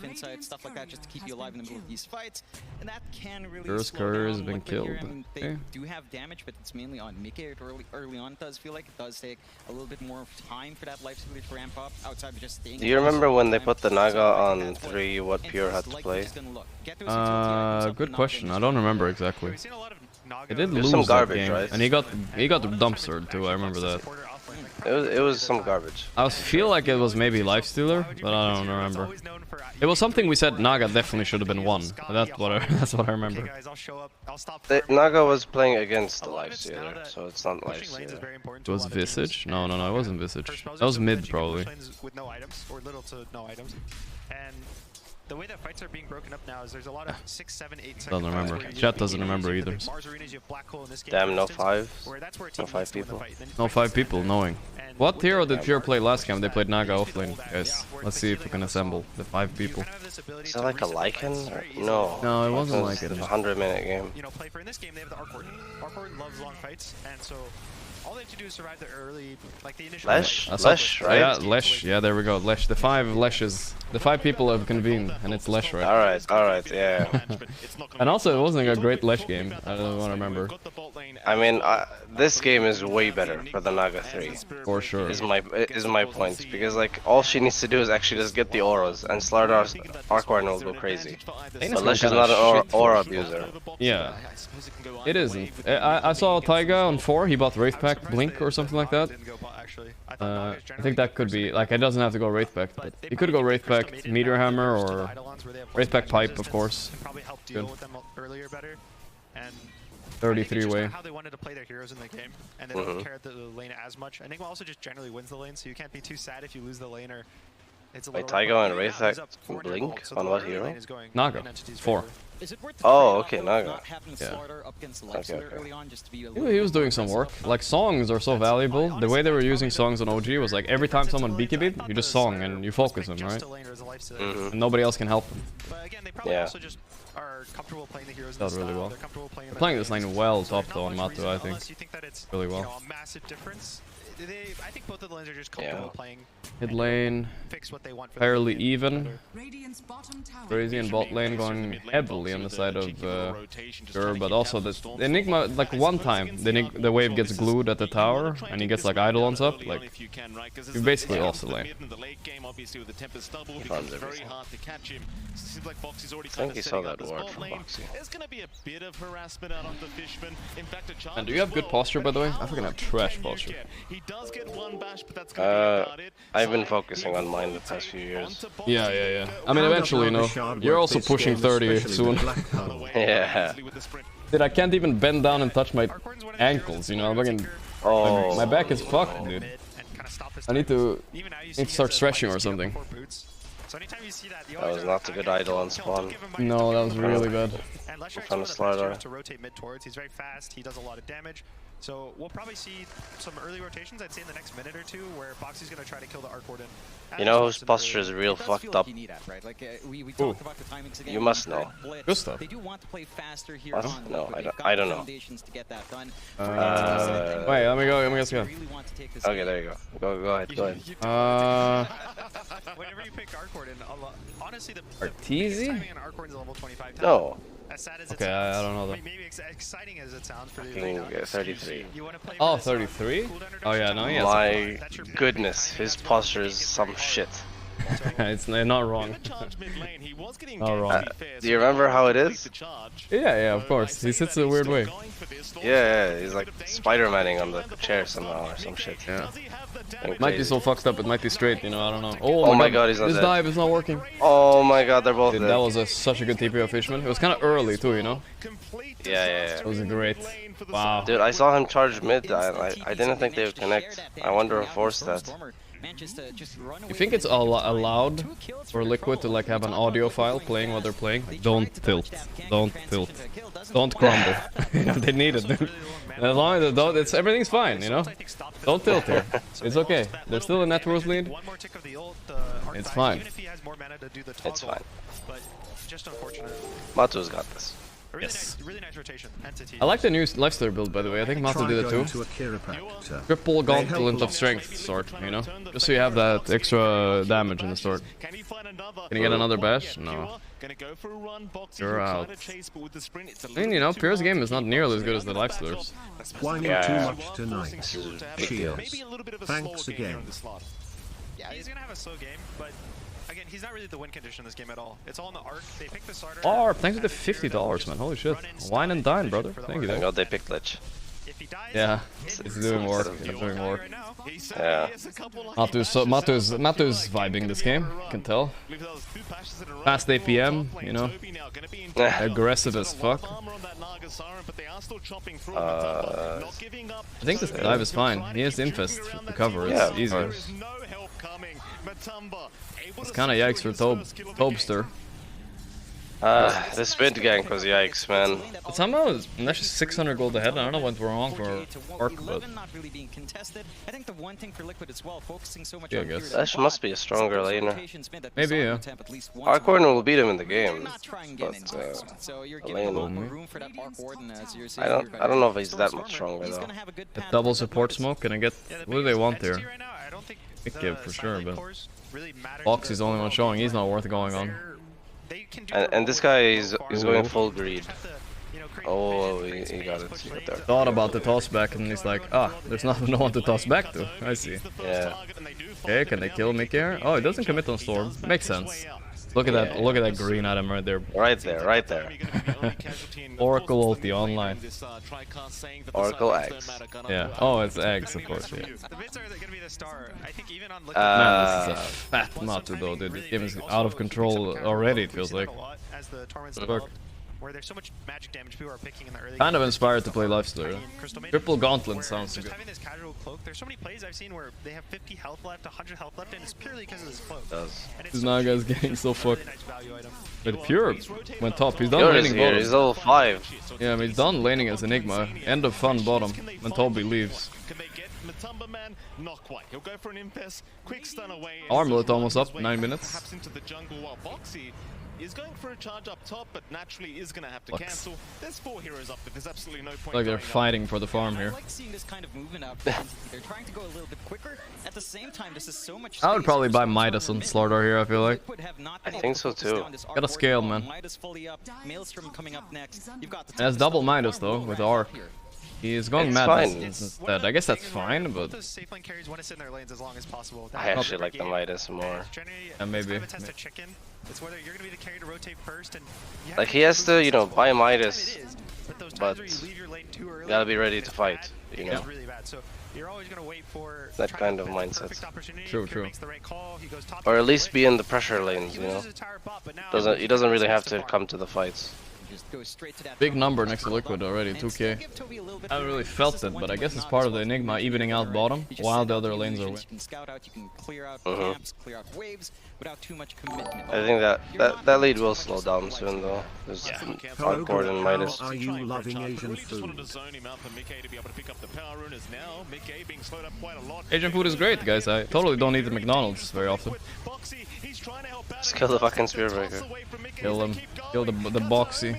First courier has been killed. They do have damage, but it's mainly on Mickey early on. It does feel like it does take a little bit more time for that life to ramp up outside of just staying. Do you remember when they put the Naga on 3, what Pure had to play? Good question. I don't remember exactly. He did lose some that garbage, game, right? and he got dumpstered too. I remember that. It was some garbage. I feel like it was maybe Lifestealer, but I don't remember. It was something we said Naga definitely should have been won. That's what I remember. Naga was playing against the Lifestealer, so it's not Lifestealer. It was Visage? No, it wasn't Visage. That was mid probably. the way that fights are being broken up now is there's a lot of 6, 7, 8 second Doesn't remember. fights Chat doesn't remember either. Damn, no 5. No 5 people. No 5 people, knowing. What hero did Pure play last game? They played Naga offlane, guys. Let's see if we can assemble the 5 people. Is that like a Lycan? No. No, it wasn't like it. It's a 100-minute game. You know, play for in this game they have the Arc Warden. Arc Warden loves long fights, and so all they have to do is survive the early, like the initial. Lesh, right? Yeah, Lesh. Yeah, there we go. Lesh. The 5 Leshes. The 5 people have convened, and it's Lesh, right? Alright, yeah. And also, it wasn't a great Lesh game. I don't want to remember. I mean, this game is way better for the Naga 3. For sure. Is my point, because like all she needs to do is actually just get the auras, and Slardar's Arc Warden will go crazy. But Lesh is not an aura abuser. Yeah, it isn't. I saw Taiga on 4. He bought Wraith Pact Blink or something like that. I think that could be like it doesn't have to go Wraith Pact, but he could go Wraith Pact Meteor Hammer or Wraith Pact Pipe, of course. Good. 33 way. How they wanted to play their heroes in the game, and they don't care the lane as much. Enigma also just generally wins the lane, so you can't be too sad if you lose the lane or. Wait, Taiga and Wraith Pact Blink on what hero? Naga 4. Oh, okay, Naga. Yeah. Okay. He was doing some work. Like, songs are so valuable. The way they were using songs on OG was like every time someone BKB'd, you just song and you focus them, right? And nobody else can help them. Yeah. Are comfortable playing the heroes. Does really well. They're playing this lane well top though on Matu, I think. Really well. You know, a massive difference. I think both of the lanes are just comfortable playing. Mid lane fairly even. Crazy and bot lane going heavily on the side of Gur, but also the Enigma, like one time the wave gets glued at the tower and he gets like Eidolons up, like you basically lost the lane. I think he saw that word from Boxy. And do you have good posture, by the way? I fucking have trash posture. I've been focusing on mine the past few years. Yeah. I mean, eventually, you know, you're also pushing 30 soon. Yeah. Dude, I can't even bend down and touch my ankles, you know, fucking, my back is fucked, dude. I need to start stretching or something. That was not a good Eidolon spawn. No, that was really bad. And Lesher has to rotate mid towards. He's very fast. He does a lot of damage. So we'll probably see some early rotations, I'd say in the next minute or two, where Boxy's going to try to kill the Arc Warden. You know whose posture is real fucked up? You must know. Gustav. They do want to play faster here. What? No, I don't know. Wait, let me guess. Okay, there you go. Go ahead. Whenever you pick Arc Warden, honestly, the Arteezy? Arc Warden's a level 25. No. As sad as it okay, sounds, I don't know that. Maybe exciting as it sounds for you. 33. Oh, 33? Oh yeah, no, yes. My goodness, his posture is some shit. It's not wrong. Not wrong. Do you remember how it is? Yeah, of course. He sits in a weird way. Yeah, he's like Spider-Manning on the chair somehow or some shit. Yeah. It might be so fucked up, it might be straight, you know, I don't know. Oh my god, he's not this dead. dive is not working. Oh my god, they're both dead. dead. That was such a good TP of Fishman. It was kind of early too, you know? Yeah. It was great. Wow. Dude, I saw him charge mid. I didn't think they would connect. I wonder who forced that. You think it's allowed for Liquid to like have an audio file playing what they're playing? Like, don't tilt. Don't crumble. They need it, dude. As long as everything's fine, you know? Don't tilt here. It's okay. There's still a net worth lead. It's fine. It's fine. Matu's got this. Yes. Really nice rotation. I like the new lifesteal build, by the way. I think Matu did it too. Triple Gauntlet of Strength sword, you know? Just so you have that extra damage in the sword. Can you get another bash? No. You're out. I mean, you know, Pure's game is not nearly as good as the lifestealers. Whining too much tonight. Cheers. Thanks again. Yeah, he's gonna have a slow game, but again, he's not really the win condition in this game at all. It's all in the arc. They picked the starter. Arp, thanks for the $50, man. Holy shit. Wine and dine, brother. Thank you. Thank God they picked Lich. Yeah, it's doing work. It's doing work. Yeah. Matu's vibing this game. Can tell. Fast APM, you know. Aggressive as fuck. I think this dive is fine. He has Infest to cover. It's easier. It's kind of yikes for Tobster. This mid gank was yikes, man. But somehow Nesh is 600 gold ahead. I don't know what's wrong for Arc, but I think the one thing for Liquid as well, focusing so much on Nesh must be a stronger laner. Maybe, yeah. Arc will beat him in the game, but I don't know if he's that much stronger though. The double support smoke, can I get what do they want there? Big give for sure, but Box is the only one showing. He's not worth going on. And this guy is going full greed. Oh, he got it. He got there. Thought about the toss back and he's like, there's no one to toss back to. I see. Yeah. Okay, can they kill Mickey here? Oh, it doesn't commit on Storm. Makes sense. Look at that! Look at that green item right there. Right there, right there. Oracle ulti online. Oracle eggs. Yeah. Oh, it's eggs, of course. Yeah. Man, this is a fat Matu though, dude. This game is out of control already. It feels like. Where there's so much magic damage people are picking in the early kind of inspired to play Lifesteal. Triple Gauntlet sounds good. Having this casual cloak, there's so many plays I've seen where they have 50 health left, 100 health left, and it's purely because of this cloak. This Naga's getting so fucked. But Pure went top. He's done laning bottom. He's level 5. Yeah, I mean, he's done laning as Enigma. End of fun bottom when Toby leaves. Not quite. He'll go for an Impes, quick stun away. Armlet almost up, 9 minutes. Perhaps into the jungle while Boxy is going for a charge up top, but naturally is going to have to cancel. There's 4 heroes up, but there's absolutely no point. Like they're fighting for the farm here. I like seeing this kind of movement out. They're trying to go a little bit quicker. At the same time, this is so much. I would probably buy Midas on Slardar here. I feel like. I think so too. Gotta scale, man. Midas fully up. Maelstrom coming up next. You've got the. That's double Midas though with Arc. He is going mad instead. I guess that's fine, but I actually like the Midas more. Maybe. Like he has to, you know, buy Midas, but you gotta be ready to fight. You know. That kind of mindset. True. Or at least be in the pressure lanes, you know. He doesn't really have to come to the fights. Big number next to Liquid already, 2k. I haven't really felt it, but I guess it's part of the Enigma evening out bottom while the other lanes are winning. I think that lead will slow down soon though. There's Hardcore and Midas. Are you loving Asian food? Asian food is great, guys. I totally don't eat the McDonald's very often. Just kill the fucking Spearbreaker. Kill him. Kill the Boxy.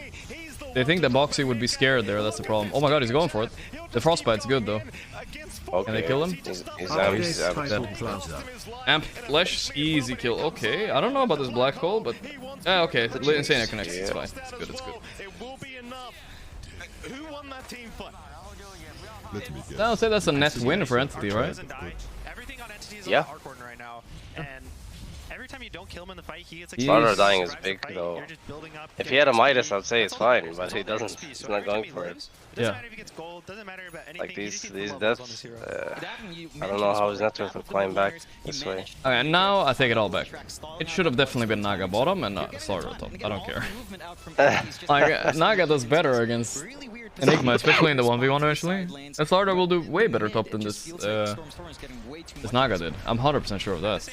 They think the Boxy would be scared there, that's the problem. Oh my god, he's going for it. The Frostbite's good though. Okay. Can they kill him? He's Amp Flesh, easy kill. Okay, I don't know about this black hole, but yeah, okay. Insane connects. It's fine. It's good. It's good. I'll say that's a net win for Entity, right? Yeah. Every time you don't kill him in the fight, he gets Slardar dying is big though. If he had a Midas, I'd say it's fine, but he doesn't. He's not going for it. Yeah. Like these deaths, I don't know how his network will climb back this way. Okay, now I take it all back. It should have definitely been Naga bottom and not Slardar top. I don't care. Like, Naga does better against Enigma, especially in the 1v1 eventually. And Slardar will do way better top than this Naga did. I'm 100% sure of that.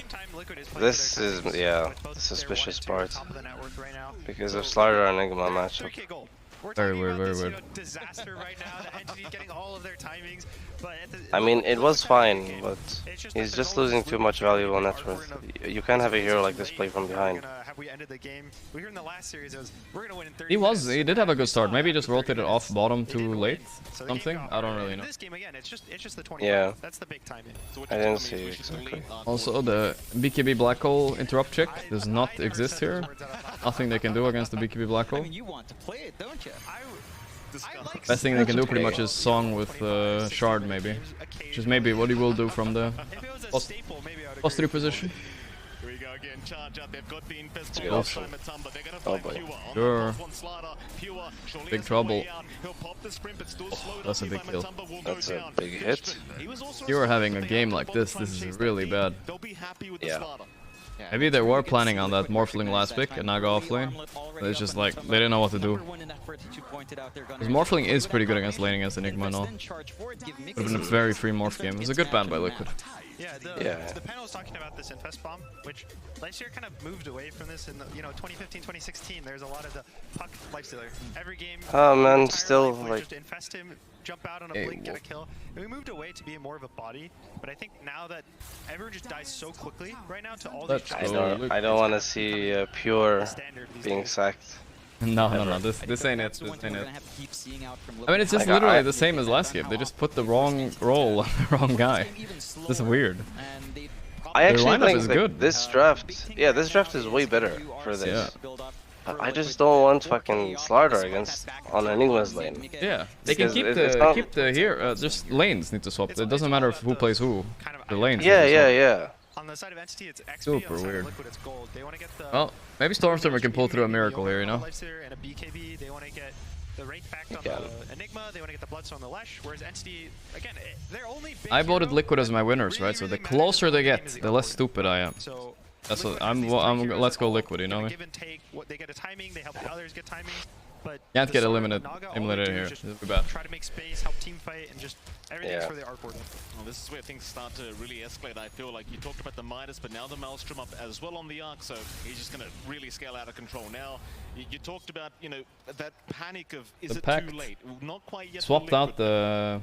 This is, yeah, the suspicious part. Because of Slardar and Enigma matchup. Very weird, very weird. I mean, it was fine, but he's just losing too much valuable net worth. You can't have a hero like this play from behind. He did have a good start. Maybe he just rotated off bottom too late. Something? I don't really know. Yeah. I didn't see it exactly. Also, the BKB Black Hole interrupt check does not exist here. Nothing they can do against the BKB Black Hole. Best thing they can do pretty much is Song with Shard maybe. Which is maybe what he will do from the plus 3 position. Oh boy. Sure. Big trouble. Oh, that's a big kill. That's a big hit. You are having a game like this is really bad. Yeah. Maybe they were planning on that Morphling last pick and Naga offlane. It's just like, they didn't know what to do. Because Morphling is pretty good against laning against Enigma and all. Would have been a very free morph game. It was a good ban by Liquid. Yeah, the panel was talking about this Infest Bomb, which last year kind of moved away from this in the, 2015, 2016. There's a lot of the puck lifestealer. Every game, oh man, still like just infest him, jump out on a blink, get a kill. And we moved away to be more of a body, but I think now that everyone just dies so quickly right now to all these I don't want to see Pure being sacked. No, this ain't it. This ain't it. I mean, it's just literally the same as last game. They just put the wrong role on the wrong guy. This is weird. I actually think this draft, this draft is way better for this. Yeah. I just don't want fucking Slardar against on Enigma's lane. Yeah, they can keep the here. Just lanes need to swap. It doesn't matter who plays who. The lanes. Yeah. On the side of Entity, it's XP. Super weird. Liquid, it's gold. They want to get the well, maybe Stormstormer can pull through a miracle here, you know? And a BKB, they want to get the rank back on the Enigma, they want to get the Bloodstone on the Lesh, whereas Entity, again, they're only big I voted Liquid as my winners, right? So the closer they get, the less stupid I am. That's what I'm let's go Liquid, you know me? They get a timing, they help the others get timing. But can't get eliminated here. This would be bad. Try to make space, help team fight, and just everything's for the Arc Warden. Well, this is where things start to really escalate. I feel like you talked about the Midas, but now the Maelstrom up as well on the Arc, so he's just going to really scale out of control. Now, you talked about, that panic of, is it too late? Not quite yet. Swapped out the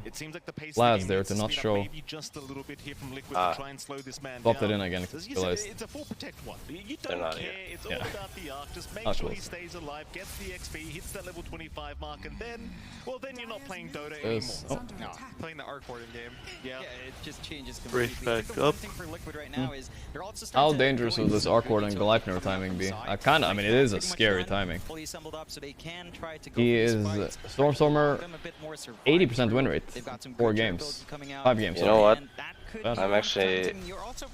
lads there to not show. Maybe just a little bit here from Liquid to try and slow this man Swapped down. it in again. It's a full protect one. You don't care. It's all about the Arc. Just make sure he stays alive, gets the XP, hits that level 25 mark, and then you're not playing Dota anymore. No, playing the Arc Warden game. Yeah, it just changes completely. Break back up. For Liquid right now is they're also how dangerous would this Arc Warden Gleipnir timing be? I mean, it is a scary timing. He is Stormstormer 80% win rate. 4 games. 5 games. You know what? I'm actually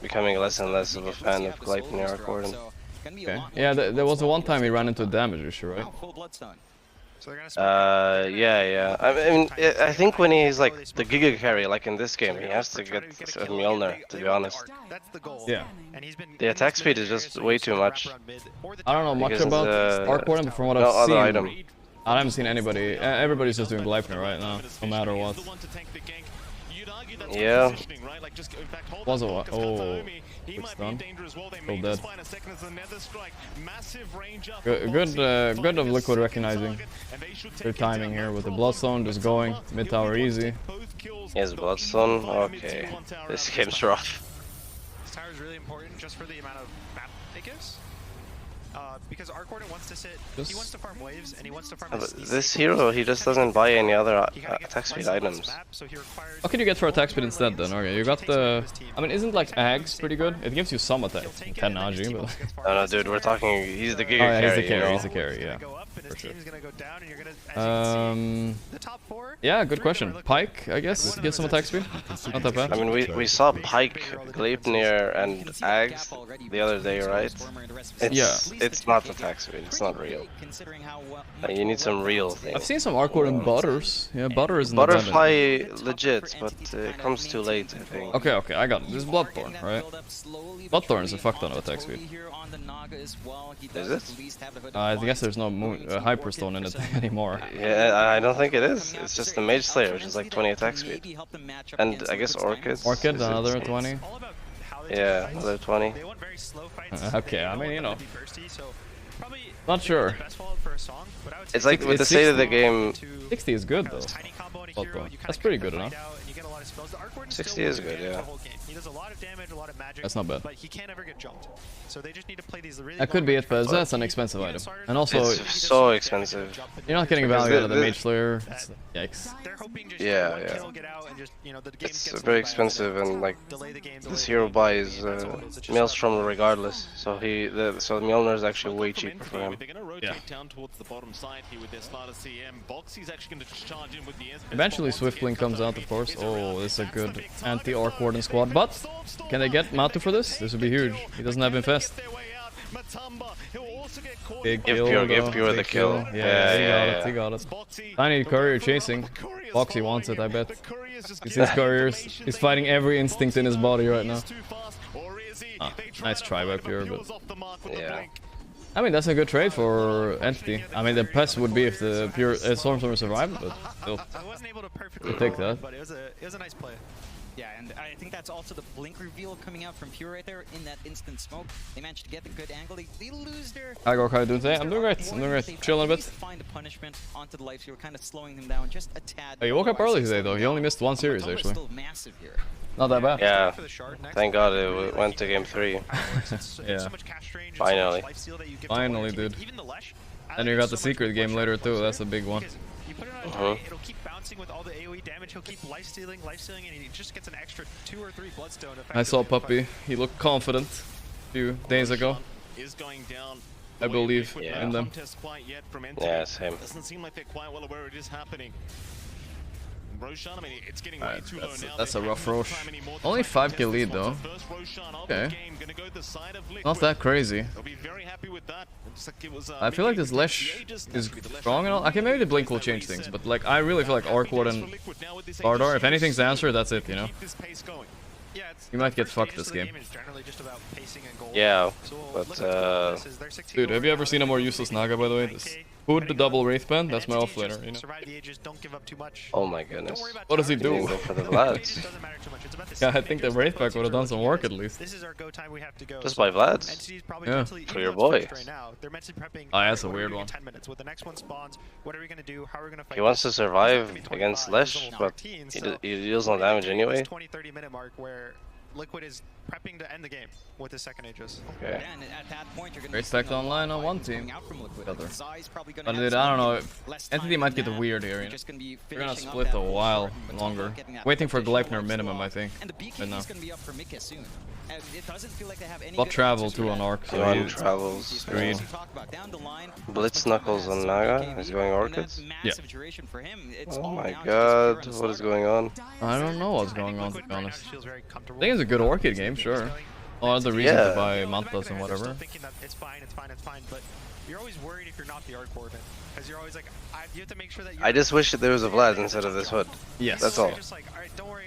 becoming less and less of a fan of Gleipnir Arc Warden. Okay. Yeah, there was the one time he ran into a damage issue, right? Yeah. I mean, I think when he's like the Giga carry, like in this game, he has to get a Mjolnir, to be honest. Yeah. The attack speed is just way too much. I don't know much about Arc Warden, but from what I've seen, I haven't seen anybody. Everybody's just doing Gleipnir right now, no matter what. Yeah. Was a what? Oh, it's done. Still dead. Good of Liquid recognizing their timing here with the Bloodstone just going mid tower easy. Yes, Bloodstone. Okay, this game's rough. This tower is really important just for the amount of map it gives. Because Arc Warden wants to sit, he wants to farm waves and he wants to farm this hero, he just doesn't buy any other attack speed items. What can you get for attack speed instead then? Okay, you got the... I mean, isn't like Ags pretty good? It gives you some attack. Kanaji, but... No, dude, we're talking, he's the Giga carry. He's he's the carry, yeah. For sure. Yeah, good question. Pike, I guess, get some attack speed. Not that bad. I mean, we saw Pike, Gleipnir, and Ags the other day, right? It's not attack speed, it's not real. You need some real things. I've seen some Arc Warden Butters. Yeah, Butter is Butterfly legit, but it comes too late, I think. Okay, I got it. This is Bloodthorn, right? Bloodthorn is a fuck ton of attack speed. Is it? I guess there's no Hyperstone in it anymore. Yeah, I don't think it is. It's just the Mage Slayer, which is like 20 attack speed. And I guess Orchid. Orchid, another 20? Yeah, another 20. Okay, I mean, not sure. It's like with the state of the game... 60 is good though. That's pretty good enough. 60 is good, yeah. He does a lot of damage, a lot of magic, that's not bad. But he can't ever get jumped. So they just need to play these really that could be it, but that's an expensive item. And also, it's so expensive. You're not getting value out of the Mage Slayer. Yikes. Yeah. It's very expensive, and like this hero buys Maelstrom regardless. So so Mjolnir is actually way cheaper for him. Yeah. Eventually Swiftling comes out, of course. Oh, this is a good anti-Arc Warden squad. But can they get Matu for this? This would be huge. He doesn't have Infest. Big kill, give Pure the kill. Yeah, he got it. Tiny Courier chasing. Boxy wants it, I bet. He sees Couriers. He's fighting every instinct in his body right now. Nice try by Pure, but... Yeah. I mean, that's a good trade for Entity. I mean, the best would be if the Pure Stormstormer survived, but still. I wasn't able to perfectly we'll take that. But it was a nice play. Yeah, and I think that's also the blink reveal coming out from Pure right there in that instant smoke. They managed to get the good angle. They lose their... Hi Gorgc, how you doing today? I'm doing great. I'm doing great. Chilling a bit. Find a punishment onto the life stealer, kind of slowing them down just a tad. He woke up early today though. He only missed one series actually. Still massive here. Not that bad. Yeah. Thank God it went to game 3. Yeah. Finally. Finally, dude. And you got the secret game later too. That's a big one. You put it on target, it'll keep bouncing with all the AoE damage. He'll keep life stealing, and he just gets an extra 2 or 3 bloodstone. I saw Puppy. He looked confident a few days ago. Is going down. I believe in them. Yeah, same. Doesn't seem like they're quite well aware it is happening. Roshan, I mean, it's getting way too low now. That's a rough Roche. Only 5k lead though. Okay. Not that crazy. I feel like this Lesh is strong and all. Okay, maybe the Blink will change things, but like I really feel like Arc Ward and Bardar, if anything's the answer, that's it, you know? You might get fucked this game. Yeah, but dude, have you ever seen a more useless Naga, by the way? This Hood, the double Wraith Band, that's my offlaner, you know? Oh my goodness. What does he do? Go for the Vlads. Yeah, I think the Wraith Pack would have done some work at least. Just by Vlads? Yeah. For your boy. Oh, that's a weird one. He wants to survive against Lesh, but he deals no damage anyway. 20-30 minute mark where Liquid is prepping to end the game with his second Aegis. Okay. Wraith Pack online on one team. But dude, I don't know. Entity might get weird here, you know? They're gonna split a while longer. Waiting for Gleipnir minimum, I think. But no. Bot travel too on Arc. So One travels. Agreed. Blitz Knuckles on Naga. He's going Orchids. Yeah. Oh my god, what is going on? I don't know what's going on, to be honest. I think it's a good Orchid game, sure. All other reasons to buy Mantas and whatever. It's fine, but you're always worried if you're not the Arc Warden. Because you're always like, you have to make sure that I just wish that there was a Vlad instead of this Hood. Yes. That's all.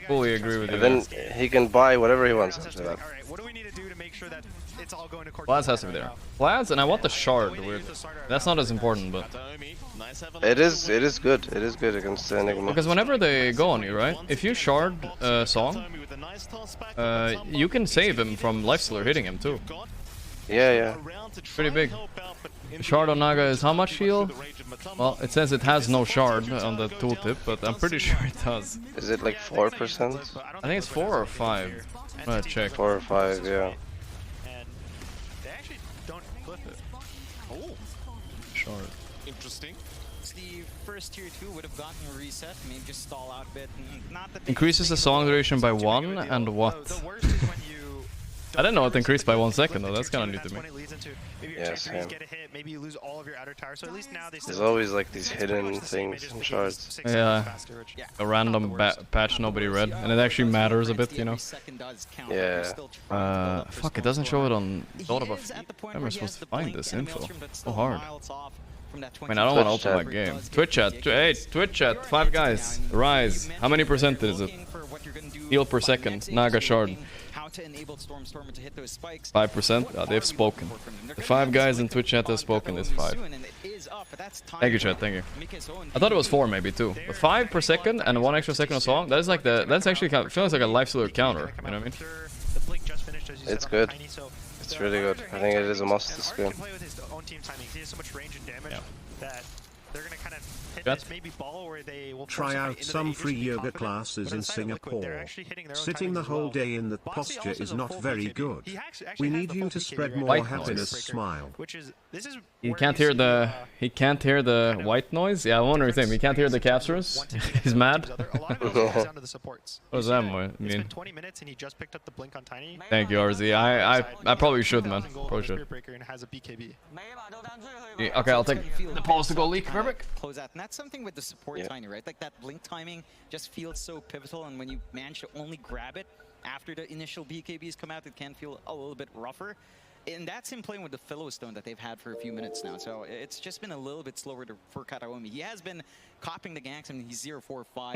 Fully agree with you. And then he can buy whatever he wants after that. What do we need to do to make sure that it's all going to Vlads has to be there. Vlads, and I want the Shard, weirdly. That's not as important, but... It is good. It is good against Enigma. Because whenever they go on you, right? If you Shard Song, you can save him from Lifestealer hitting him too. Yeah. Pretty big. Shard on Naga is how much heal? Well, it says it has no shard on the tooltip, but I'm pretty sure it does. Is it like 4%? I think it's 4 or 5. I'm gonna check. 4 or 5, yeah. They actually don't clip it. Oh. Shard. Interesting. The first tier 2 would have gotten a reset, maybe just stall out a bit. Not that Increases the song duration by 1 and what? I didn't know it increased by 1 second though, that's kind of new to me. Yeah, same. Maybe you lose all of your outer tire, so at least now they There's always like these hidden things in shards. Yeah, a random patch nobody read, and it actually matters a bit, you know? Yeah. Fuck, it doesn't show it on Dotabuff. How am I supposed to find this info? So hard. I mean, I don't want to open my game. Twitch chat, hey, Twitch chat, 5 guys, rise. How many percent is it? Heal per second, Naga Shard. 5%? They've spoken. The 5 guys in Twitch chat have spoken is 5. Thank you, chat, thank you. I thought it was 4 maybe too. But 5 per second and 1 extra second of song, that is like that's actually kind of, feels like a lifestealer counter, you know what I mean? It's good. It's really good. I think it is a must this game. Try out some free yoga classes in Singapore. Sitting the whole day in that posture is not very good. We need you to spread more happiness. Smile. He can't hear the white noise. Yeah, I wonder if he can't hear the captures. He's mad. What does that mean? Thank you, RZ. I probably should, man. Probably should. Yeah, okay, I'll take the pulse to go leak. Perfect. Close out, and that's something with the support Tiny, right? Like that blink timing just feels so pivotal, and when you manage to only grab it after the initial BKBs come out, it can feel a little bit rougher. And that's him playing with the Philostone that they've had for a few minutes now. So it's just been a little bit slower for Kataomi. He has been copying the ganks. I mean, he's 0-4-5.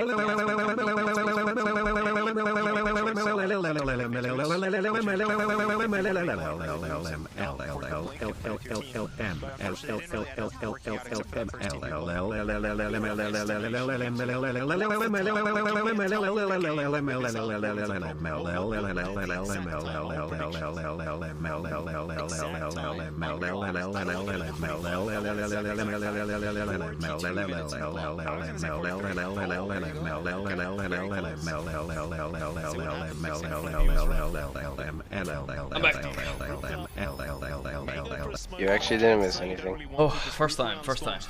You actually didn't miss anything. Oh, first time. First time.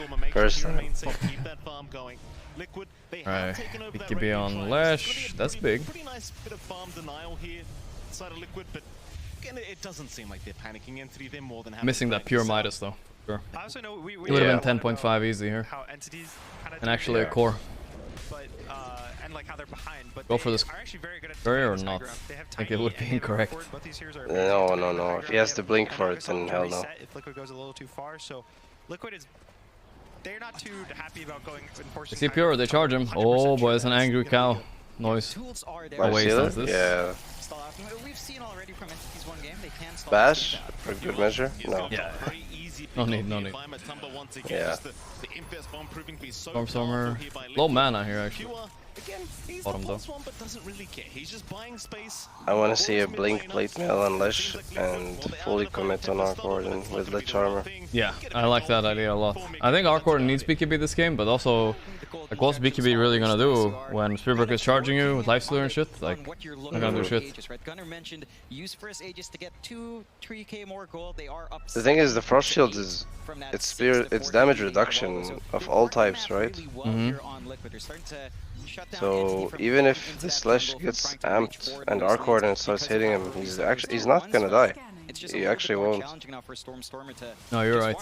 Alright, BKB on Lash, that's big. Pretty nice bit of farm denial here inside of Liquid, but again, it doesn't seem like they're panicking. N3, they're more than happy. Missing that pure Midas though. Sure. I also know we It would have been 10.5 easy here. How entities And actually a core. But and like how they're behind, but Go for this. Very or not? I think it would be incorrect. No. If he has to blink for it, then hell no. If Liquid goes a little too far, so Liquid is. They're not too happy about going. They see pure, they charge him. Oh boy, it's an angry cow noise. Oh wait, this? Yeah. We've seen already from Entities one game, they can stall Bash for good measure? No. Yeah. No need. Yeah. Stormer. Low mana here actually. Bottom though. I want to see a blink plate mail on Lish and fully commit on Arc Warden with Lich Armor. Yeah, I like that idea a lot. I think Arc Warden needs BKB this game, but also, like, what's BKB really gonna do when Spirit is charging you with Lifestealer and shit? Like, not gonna do shit. Gunner mentioned use first Aegis to get 3k more gold. They are up. The thing is, the Frost Shield is it's damage reduction of all types, right? Mm-hmm. So even if the Slash gets amped and Arc Warden starts hitting him, he's not gonna die. He actually won't. No, you're right.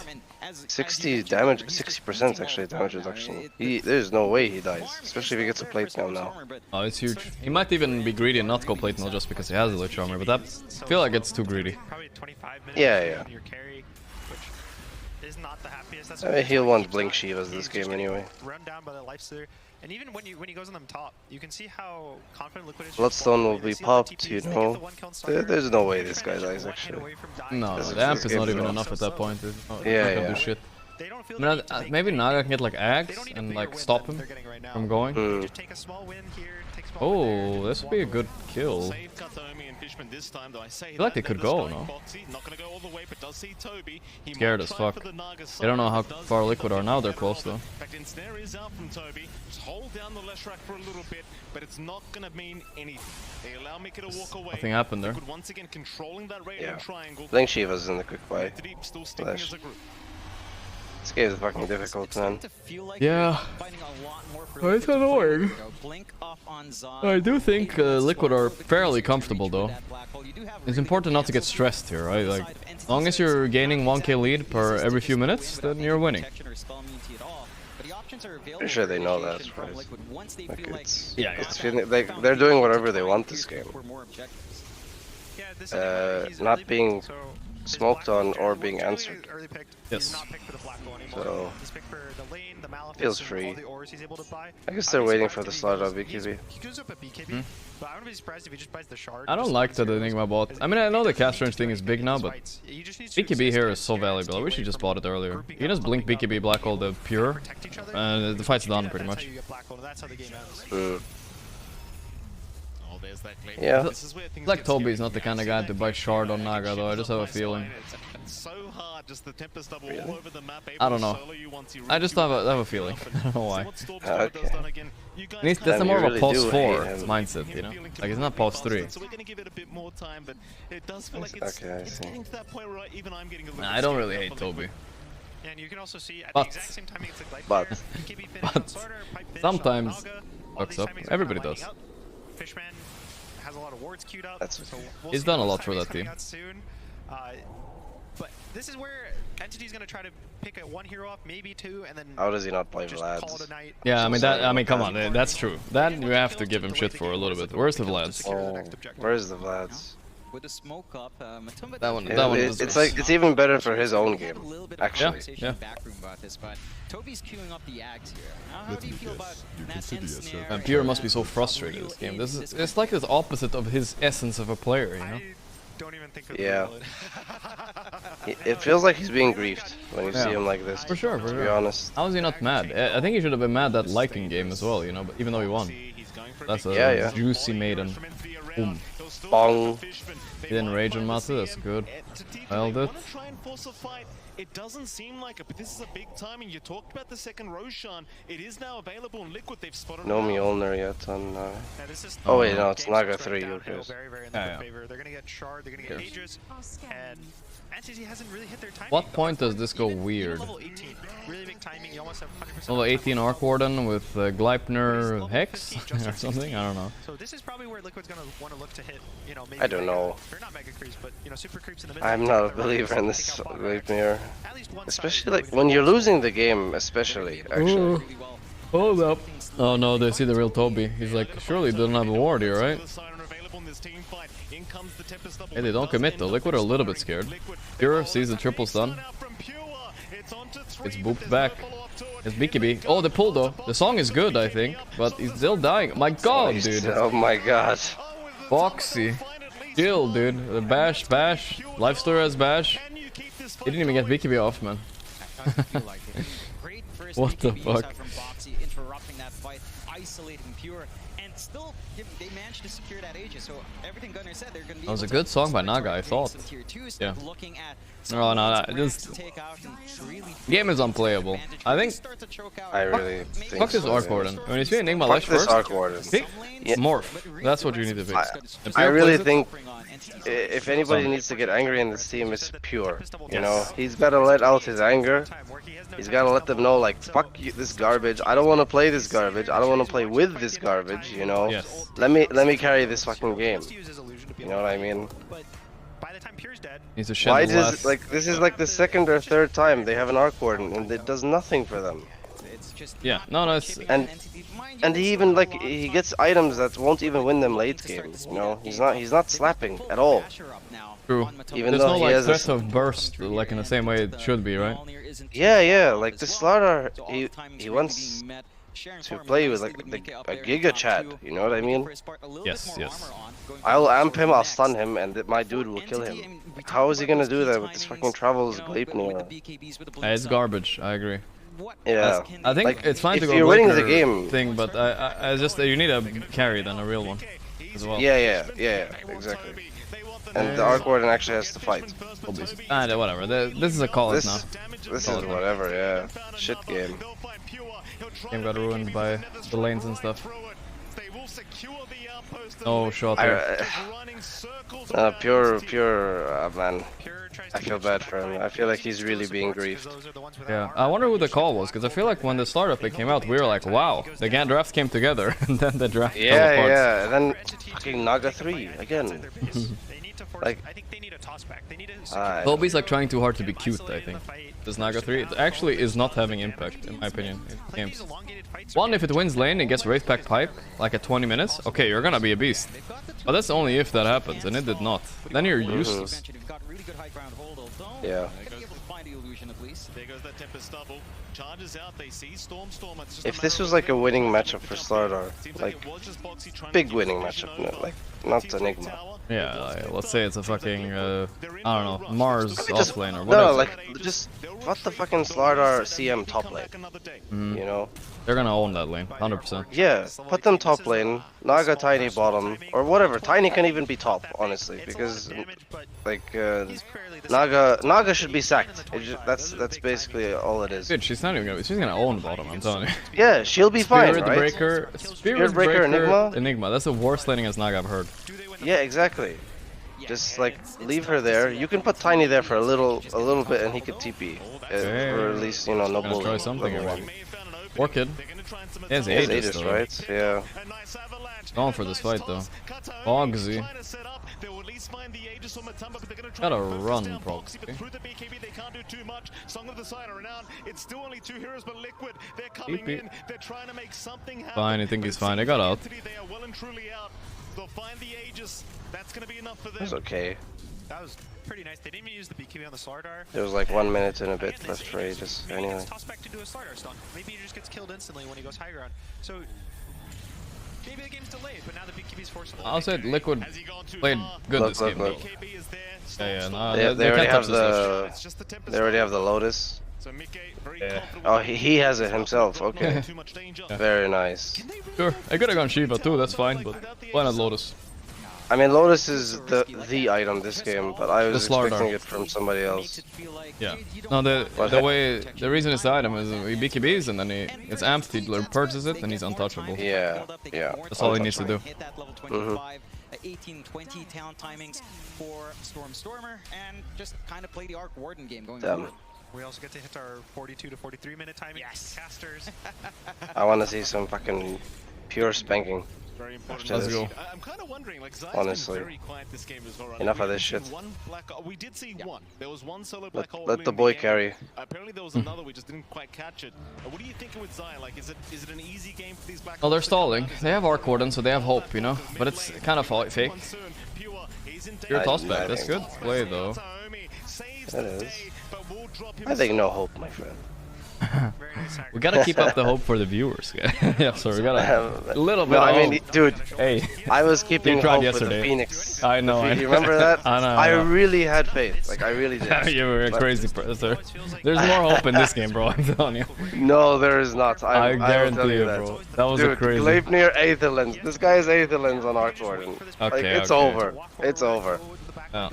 60 damage, 60% actually damage reduction. There's no way he dies, especially if he gets a plate mail now. Oh, it's huge. He might even be greedy and not go plate mail just because he has a Lich Armor, but that I feel like it's too greedy. Yeah. Is not the happiest. He'll want Blink Shivas this game anyway. Run down by the Lifestealer, and even when he goes on them top, you can see how confident Liquid is. Bloodstone will be popped, you know. There's no way this guy dies actually. No, the amp is not even enough at that point. Yeah. Do shit. I mean, maybe Naga can get like Ags and like stop him from going. Oh, this would be a good kill. I feel like they could go, no? Scared as fuck. They don't know how far Liquid are now, they're close though. Nothing happened there. Yeah. Blink Shiva's in the quick buy. This game is fucking difficult, man. Yeah. It's annoying. I do think Liquid are fairly comfortable though. It's important not to get stressed here, right? Like, as long as you're gaining 1k lead per every few minutes, then you're winning. Pretty sure they know that, right? Like they're doing whatever they want this game. Not being smoked on or being answered. Yes. So feels free. I guess they're waiting for the slot of BKB. I don't like that Enigma bot. I mean, I know the cast range thing is big now, but BKB here is so valuable. I wish he just bought it earlier. He just blink BKB, black hole the pure, and the fight's done pretty much. Yeah. Like Toby's not the kind of guy to buy shard on Naga though, I just have a feeling. I don't know. I just have a feeling. I don't know why. Okay. That's more of a pause 4 mindset, you know? Like it's not pause 3. Okay, I see. Nah, I don't really hate Toby. And you can also see at But, the exact same timing it's like but sometimes fucks up. Everybody does. Fishman has a lot of wards queued up. He's done a lot for that team. But this is where Entity's gonna try to pick one hero up, maybe two, and then how does he not play Vlads? Yeah, I mean, come on, that's true. That you have to give him shit for a little bit. Where's the Vlads? Oh, where's the Vlads? with the smoke up. That one it's like it's even better for his own game, actually. Yeah. But Toby's queuing up the Axe here. How do you feel about that end snare? And Pierre must be so frustrated this game. It's like the opposite of his essence of a player, you know? Don't even think of yeah. It feels like he's being griefed when you see him like this. For sure, to be honest. How is he not mad? I think he should have been mad that liking game as well, you know, but even though he won. That's a juicy maiden. Boom. Bong. He didn't rage on Matu, that's good. Held it. It doesn't seem like it, but this is a big timing. You talked about the second Roshan. It is now available in Liquid. They've spotted no Mjolnir yet on... Oh wait, no, it's Naga 3, okay. Very in their favor. They're gonna get Shard, they're gonna get Aegis, and NCT hasn't really hit their timing. What point does this go weird? Level 18, really big timing, you almost have 100% Level 18 Arc Warden with Gleipnir Hex or something? I don't know. So this is probably where Liquid's gonna want to look to hit, you know, maybe I don't know. They're not mega creeps, but you know, super creeps in the middle. I'm not a believer in this Gleipnir. Especially like when you're losing the game, especially actually. Hold up. Oh no, they see the real Toby. He's like, surely they don't have a ward here, right? Hey, they don't commit though. Liquid are a little bit scared. Pure sees the triple stun. It's booped back. It's BKB. Oh, the pull though. The song is good, I think, but he's still dying. My god, dude. Oh my god. Foxy. Chill, dude. The bash. Life story as bash. He didn't even get BKB off, man. What the fuck? Interrupting that fight, isolating Pure, and still they managed to secure that Aegis. So everything Gunnar said, they're going to be. That was a good song by Naga, I thought. Yeah. Oh no, this game is unplayable. I think. I really think. Fuck this Arc Warden. When you see Enigma Life first, Arc Warden. Morph. That's what you need to fix. I really think if anybody needs to get angry in this team, it's Pure. You know, he's got to let out his anger. He's got to let them know, like, fuck you, this garbage. I don't want to play this garbage. I don't want to play with this garbage. You know, let me carry this fucking game. You know what I mean? He's a Why does like this is like the second or third time they have an Arc Warden and it does nothing for them. Yeah, no, it's and he even like he gets items that won't even win them late game. You know, he's not slapping at all. True. Even There's though no he like has threat of burst like in the same way it should be, right? Yeah. Like the Slardar, he wants to play with like a Giga Chad. You know what I mean? Yes. I'll amp him, I'll stun him, and my dude will kill him. How is he gonna do that with this fucking Travels Gleipnir? It's garbage. I agree. Yeah, I think like, it's fine to if go you're winning the game thing, but I just you need a carry than a real one as well. Yeah, exactly. And the Arc Warden actually has to fight. Whatever. This is a call now. This is whatever. Yeah, shit game. Game got ruined by the lanes and stuff. No shot there. Pure, man. I feel bad for him. I feel like he's really being griefed. Yeah, I wonder who the call was, because I feel like when the startup pick came out, we were like, wow, the GAN drafts came together, and then the draft fell apart. Yeah, and then fucking Naga 3 again. Like, Toby's like trying too hard to be cute, I think. This Naga 3 it actually is not having impact, in my opinion, in games. One, if it wins lane and gets Wraith Pack Pipe, like at 20 minutes, okay, you're gonna be a beast. But that's only if that happens, and it did not. Then you're useless. Yeah. If this was like a winning matchup for Slardar, like big winning matchup, no, like not Enigma. Yeah, like, let's say it's a fucking I don't know, Mars offlane or whatever. No, like just what the fucking Slardar CM top lane. You know? They're gonna own that lane, 100%. Yeah, put them top lane, Naga Tiny bottom, or whatever. Tiny can even be top, honestly, because like Naga should be sacked. That's basically all it is. Dude, she's not even gonna. She's gonna own bottom. I'm telling you. Yeah, she'll be fine, right? Spirit Breaker, Enigma. That's the worst laning as Naga I've heard. Yeah, exactly. Just like leave her there. You can put Tiny there for a little bit, and he could TP, or at least you know noble. Try something. Orchid. He has Aegis, though. Right? Yeah. Going for this fight, though. Gorgc. Gotta run, probably. Fine, I think he's fine. I got out. It's okay. That was pretty nice. They didn't even use the BKB on the Slardar. There was like 1 minute and a bit left for Aegis. Maybe he Anyway. gets tossed back to do a Slardar stun. Maybe he just gets killed instantly when he goes high ground. So maybe the game's delayed, but now the BKB's forcible. I'll say Liquid played good this game. Look. Yeah, no, They can't already have touch this they already have the Lotus. Yeah. Oh, he has it himself. Okay. Very nice. Sure, I could have gone Shiva too. That's fine, but why not Lotus? I mean, Lotus is the item this game, but I was Slardar. expecting it from somebody else. Yeah. No, the reason it's the item is he BKBs and then he gets amped, he purchases it, and he's untouchable. Yeah, yeah. That's all he needs to do. 18-20 talent timings for Stormer, and just kind of play the Arc Warden game going Damn. forward. We also get to hit our 42 to 43 minute timing. Yes. Casters. I want to see some fucking pure spanking. Very important. Let's go. I'm kind of wondering, like, Zai's Honestly. been very quiet this game as well. Right? Enough of We've this seen shit. One black, we did see one. There was one solo black hole. Let the boy carry. Apparently there was another. We just didn't quite catch it. What are you thinking with Zai? Like, is it an easy game for these black? Well, they're stalling. They have Arc Warden, so they have hope, you know. But it's kind of fake. Pure toss back. That's good play, though. That is. I think no hope, my friend. We gotta keep up the hope for the viewers. Yeah, so we gotta a little bit. No, I mean, dude. Hey, I was keeping you tried hope yesterday. with the Phoenix. I know. You remember that? I know. I really had faith. Like I really did. You were a crazy person. There's more hope in this game, bro. I'm telling you. No, there is not. I guarantee will tell you, bro. That was dude, a crazy. Gleipnir Aetherlands. This guy is Aetherlands on Arc Warden. Okay, like, it's okay. over. It's over. Oh.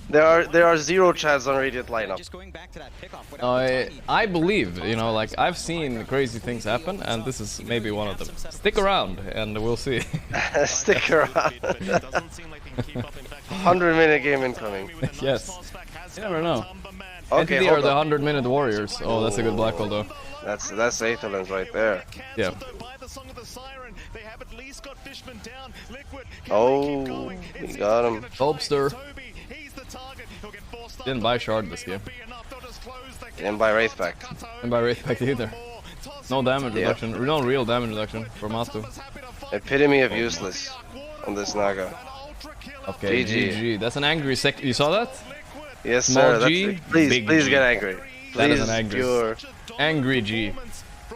There are zero chads on Radiant lineup. I believe, you know, like I've seen crazy things happen, and this is maybe one of them. Stick around, and we'll see. Stick around. 100-minute game incoming. Yes. You never know. Okay, Entity are the 100-minute warriors. Oh, that's a good black hole, though. That's Aetherlands right there. Yeah. Oh, we got him. Hopester. Didn't buy Shard this game. Didn't buy Wraithback. Didn't buy Wraithback either. No damage reduction. No real damage reduction for Matu. Epitome of useless on this Naga. Okay, GG. That's an angry sec. You saw that? Yes, Small sir. G, Please big get G. angry. Please, That is an angry. pure. Angry G.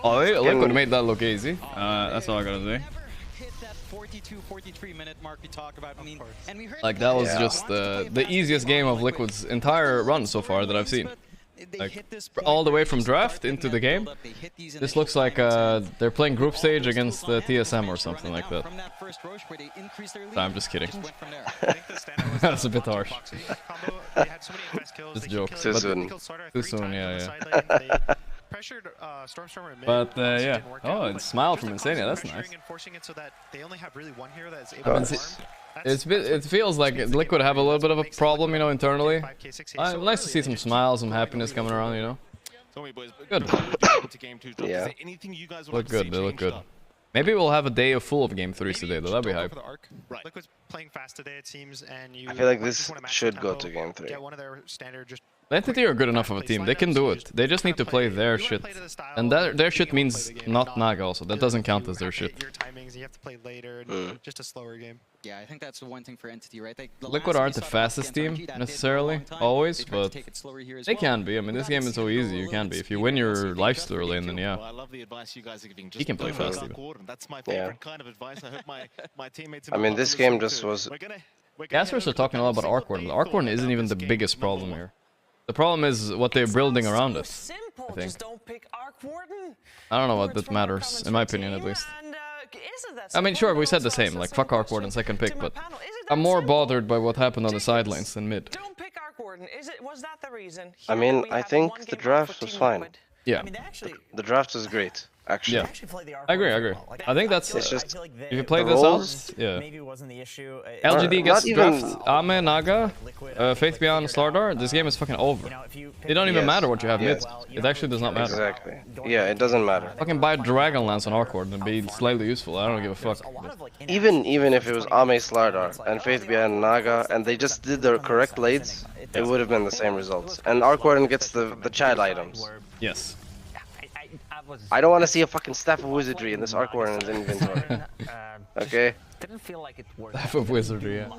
Oh, Liquid made that look easy. That's all I gotta say. 42-43 minute mark we talk about. I mean, and we heard Like that was just the easiest game of Liquid's entire run so far that I've seen. Like all the way from draft into the game. This looks like they're playing group stage against the TSM or something like that. No, I'm just kidding. That's a bit harsh. Just jokes. Too soon. Too soon, yeah. But yeah. Oh, it's Smile from Insania. That's nice. It feels like Liquid have a little bit of a problem, you know, internally. Nice to see some smiles, some happiness coming around, you know. Good. Yeah. Look good. They look good. Maybe we'll have a day full of Game 3s today, though. That'd be hype. Liquid's playing fast today, it seems, and you. I feel like this should go to Game 3. Get one of their standard just. Entity are good enough of a team. They can do it. They just need to play their shit. And their shit means not Naga also. That doesn't count as their shit. Your timings, you have to play later, just a slower game. Yeah, I think that's the one thing for Entity, right? Liquid aren't the fastest team, necessarily, always, but they can be. I mean, this game is so easy, you can be. If you win your life too early, then yeah. He can play fast even. Yeah. I mean, this game just was... Casters are talking a lot about Arc Warden, but Arc Warden isn't even the biggest problem here. The problem is what they're building around it, I think. I don't know what that matters, in my opinion at least. I mean, sure, we said the same, like, fuck Arc Warden, second pick, but I'm more bothered by what happened on the sidelines than mid. Was that the reason? I mean, I think the draft was fine. Yeah. I mean, they actually. The draft is great. Actually. Yeah. I agree. I think that's. It's just if you play this out, yeah. Maybe wasn't the issue. LGD gets draft Ame, Naga, Faith Beyond, Slardar. This game is fucking over. It don't even matter what you have mid. It actually does not matter. Exactly. Yeah, it doesn't matter. Fucking buy Dragonlance on Arcord and be slightly useful. I don't give a fuck. Even if it was Ame, Slardar, and Faith Beyond, Naga, and they just did the correct lades, it would have been the same results. And Arcord gets the Chad items. Yes. I don't want to see a fucking Staff of Wizardry in this Arcord inventory. Okay? Didn't feel like it worked. Staff of Wizardry, yeah.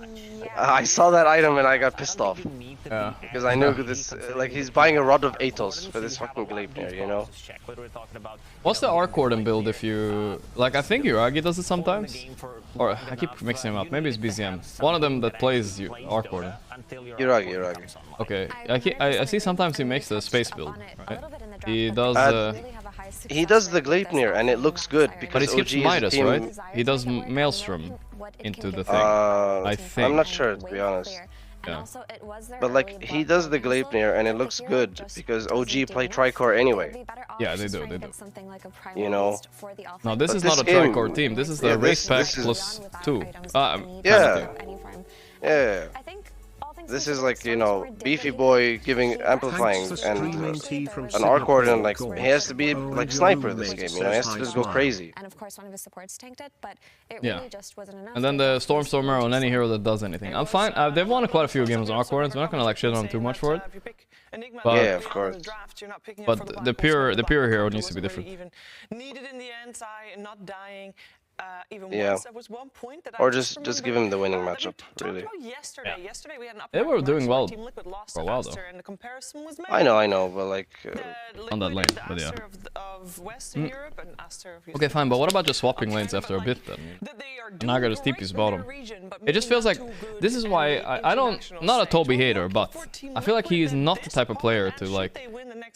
I saw that item and I got pissed off. Yeah. Because I knew this, like, he's buying a Rod of Atos for this fucking Gleipnir, you know? What's the Arcord build if you... Like, I think Uragi does it sometimes? Or, I keep mixing them up. Maybe it's BZM. One of them that plays Arcord. Uragi. Okay. I see sometimes he makes the space build, right? He does... he does the Gleipnir and it looks good because but he skips OG's Midas, team... right? He does Maelstrom into the thing. I think. I'm not sure, to be honest. Yeah. But like, he does the Gleipnir and it looks good because OG play Tricor anyway. Yeah, they do. You know? No, this is not a Tricor team. This is the race pack plus 2. Yeah. Yeah. This is like, you know, Beefy Boy giving amplifying and an Arcord and like, he has to be like sniper this game, you know, he has to just go crazy. And of course one of his supports tanked it, but it yeah. really just wasn't enough. And then the Stormstormer on any hero that does anything. I'm fine. They've won quite a few games on Arcord, so we're not gonna like shit on too much for it. But, yeah, of course. But the pure hero needs to be different. Needed in the end, not dying. Even yeah. once, there was one point that or just give him the winning matchup, really. Yesterday we had an they were doing well for a while though. And the comparison was made. I know, but like on that lane, but yeah. Of Western Europe and okay, fine, but what about just swapping lanes after a bit then? Naga just TP's bottom. It just feels like this is why I don't, not a Toby hater, but I feel like he is not the type of player to like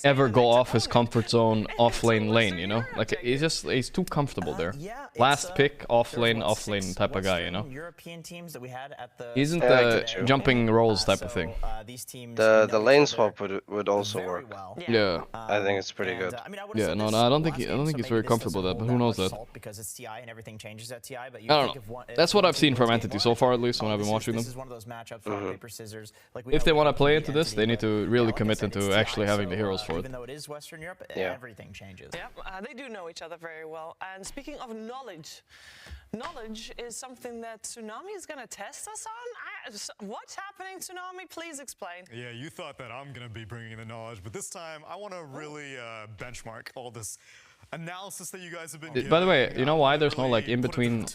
ever go off his comfort zone off lane, you know? Like he's too comfortable there. Last pick, off lane type of guy, you know? He isn't the jumping rolls type of thing. The lane swap would also work. Yeah. I think it's pretty good. Yeah, no, I don't think he's very comfortable with that, but who knows that? I don't know. That's what I've seen from Entity so far, at least when I've been watching them. If they want to play into this, they need to really commit into actually having the heroes for it. Yeah. Everything changes. Yeah, they do know each other very well. And speaking of knowledge is something that Tsunami is going to test us on. What's happening, Tsunami? Please explain. Yeah, you thought that I'm going to be bringing the knowledge, but this time I want to really benchmark all this analysis that you guys have been giving. By the way, you know why there's no like in between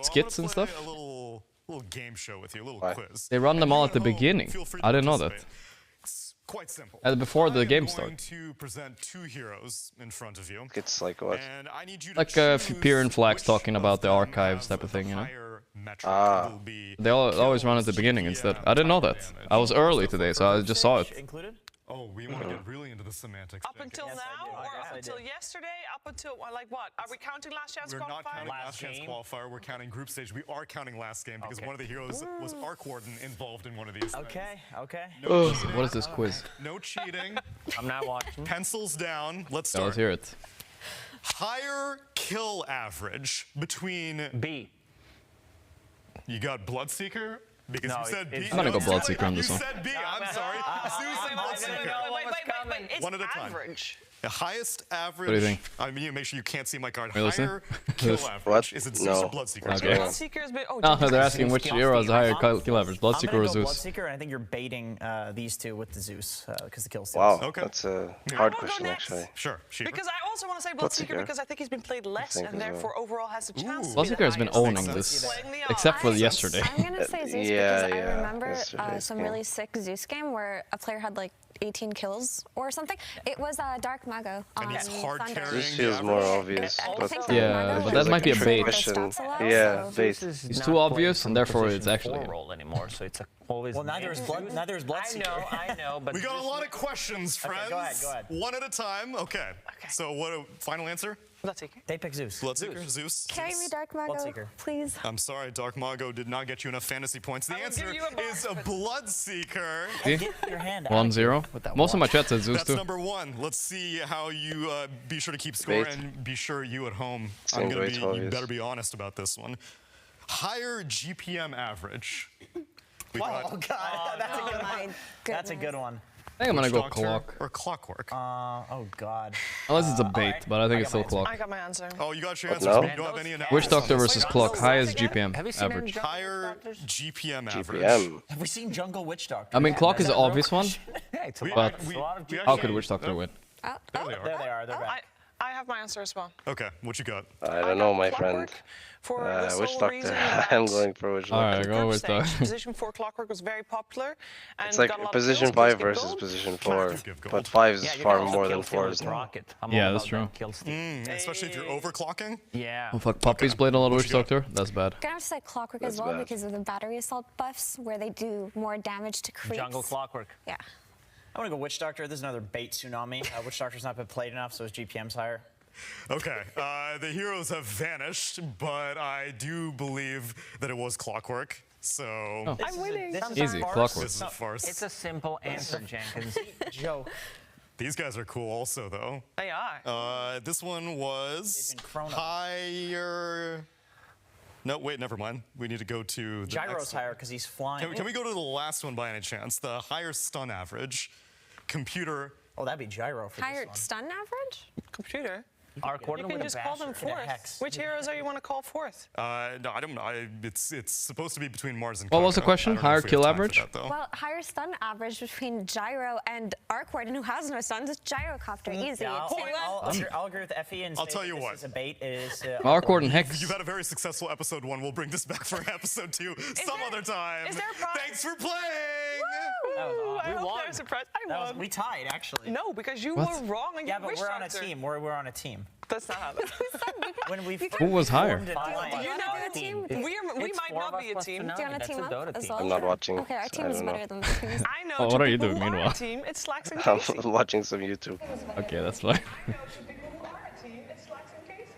skits and stuff? A little game show with you, a little quiz. They run them all at the beginning. I didn't know that. Quite simple. Before the game starts. I'm going to present two heroes in front of you. It's like what? And I need you to like Peer and Flax talking about the archives type of thing, you know? They always run at the beginning instead. I didn't know that. I was early today, so I just saw it. Oh, we want to get really into the semantics. Up until now, or up until yesterday, up until, like what? Are we counting last chance qualifier? We're not counting last chance qualifier, we're counting group stage. We are counting last game because one of the heroes was Arc Warden involved in one of these Okay. No what is this quiz? No cheating. I'm not watching. Pencils down. Let's start. Let's hear it. Higher kill average between B. You got Bloodseeker? Because you said B. I'm gonna go Bloodseeker on this one. You said B, I'm sorry. Zeus and Bloodseeker. Wait. One at a time. Average. The highest average. What do you think? I mean, make sure you can't see my card. Wait, Higher kill average. What? Is it Zeus or Bloodseeker? Okay. Bloodseeker's been, No, they're asking which hero has the higher kill average, Bloodseeker or Zeus. Bloodseeker, and I think you're baiting these two with the Zeus because the kill steals. Wow, Okay. that's a hard question actually. Sure. Because I also want to say Bloodseeker because I think he's been played less and therefore overall has a chance. Bloodseeker has been owning this, except for yesterday. I'm gonna say Zeus because I remember some really sick Zeus game where a player had like 18 kills or something. It was Dark Mago on Thunder. This feels more obvious. Yeah, but that might be a bait. Yeah, bait. It's too obvious, and therefore it's actually. Roll anymore, so it's always. Well, neither is Bloodseeker. I know, but we got a lot of questions, friends. Okay, go ahead. One at a time. Okay. So what? Final answer? Bloodseeker. They pick Zeus. Bloodseeker, Zeus. Carry me, Dark Mago, please. I'm sorry, Dark Mago did not get you enough fantasy points. The answer is a Bloodseeker. See? Get your hand out. 1-0. Most of my chat said Zeus That's too. number 1. Let's see how you be sure to keep score and be sure you at home. You better be honest about this one. Higher GPM average. Oh God, that's a good one. That's a good one. I think I'm gonna go clock. Or clockwork. Oh God. Unless it's a bait, but I think it's still clock. I got my answer. Oh, you got your answer. No? You don't have any analysis. Witch Doctor versus clock. Highest GPM average. Higher GPM average. Have we seen Jungle Witch Doctor? I mean, clock is the obvious one, but we how could Witch Doctor win? There they are. They're back. I have my answer as well. Okay, what you got? I don't know, my friend. Witch Doctor. I'm going for Witch Doctor. Alright, go Witch Doctor. Position 4 Clockwork was very popular. And It's like got a lot position of 5 versus position 4. But 5 is far more than 4 is now. Yeah, that's true. Especially if you're overclocking. Yeah. Oh fuck, Puppies played a lot of Witch Doctor. That's bad. I'm gonna have to say Clockwork as well because of the battery assault buffs where they do more damage to creeps. Jungle Clockwork. Yeah. I want to go Witch Doctor. There's another bait tsunami. Witch Doctor's not been played enough, so his GPM's higher. Okay, the heroes have vanished, but I do believe that it was Clockwork. So I'm winning. Easy, Clockwork. This is a farce. It's a simple answer, Jenkins. Joke. These guys are cool also, though. They are. This one was higher. No, wait, never mind. We need to go to the Gyro's next higher because he's flying. Can we go to the last one by any chance? The higher stun average. Computer. Oh, that'd be Gyro for Higher this one. stun average? Computer. Our You coordinate can with a just call them bash. fourth. Which heroes are you want to call fourth? No, I don't know. It's supposed to be between Mars and. What was the Coco. question? I don't know Higher if we have kill time for average? that, though. Well, higher stun average between Gyro and Arc Warden, who has no stuns, is Gyrocopter. Easy. Yeah, I'll agree with Effie and I'll say tell you this what. is a bait. It is, Arc Warden Hex. You've had a very successful episode 1. We'll bring this back for episode 2 some other time. Is there a prize? Thanks for playing. That was awesome. I hope there's a prize. I won. We tied, actually. No, because you What? were wrong and Yeah, you but Witch we're on a Doctor. team. We're on a team. That's not how that When we Who was higher? Do you know, we might not be a team. Do you want to team up as well? I'm not watching. Okay, our team I is don't better know. than the previous. I know Oh, two what are you people doing who are meanwhile? a team. It's Slacks and I'm Casey. watching some YouTube. Okay, that's fine.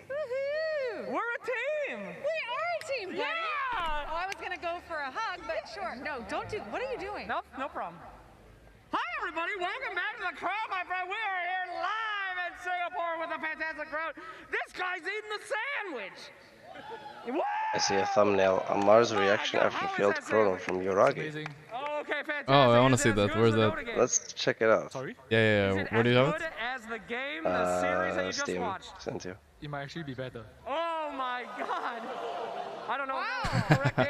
Woohoo! We're a team. We are a team, buddy. Yeah. Oh, I was gonna go for a hug, but sure. No, don't do. What are you doing? No problem. Hi, everybody. Welcome back to the crowd, my friend. We are here live in Singapore with a fantastic crowd. This guy's eating the sandwich. Woo! I see a thumbnail. A Mars reaction after failed chrono from Yoragi. Okay, fantastic. Oh, I want to see that. Where's that? Let's check it out. Sorry? Yeah. Where do you have it? As the game, the series that you just Steam watched. sent you. It might actually be better. Oh my God! I don't know.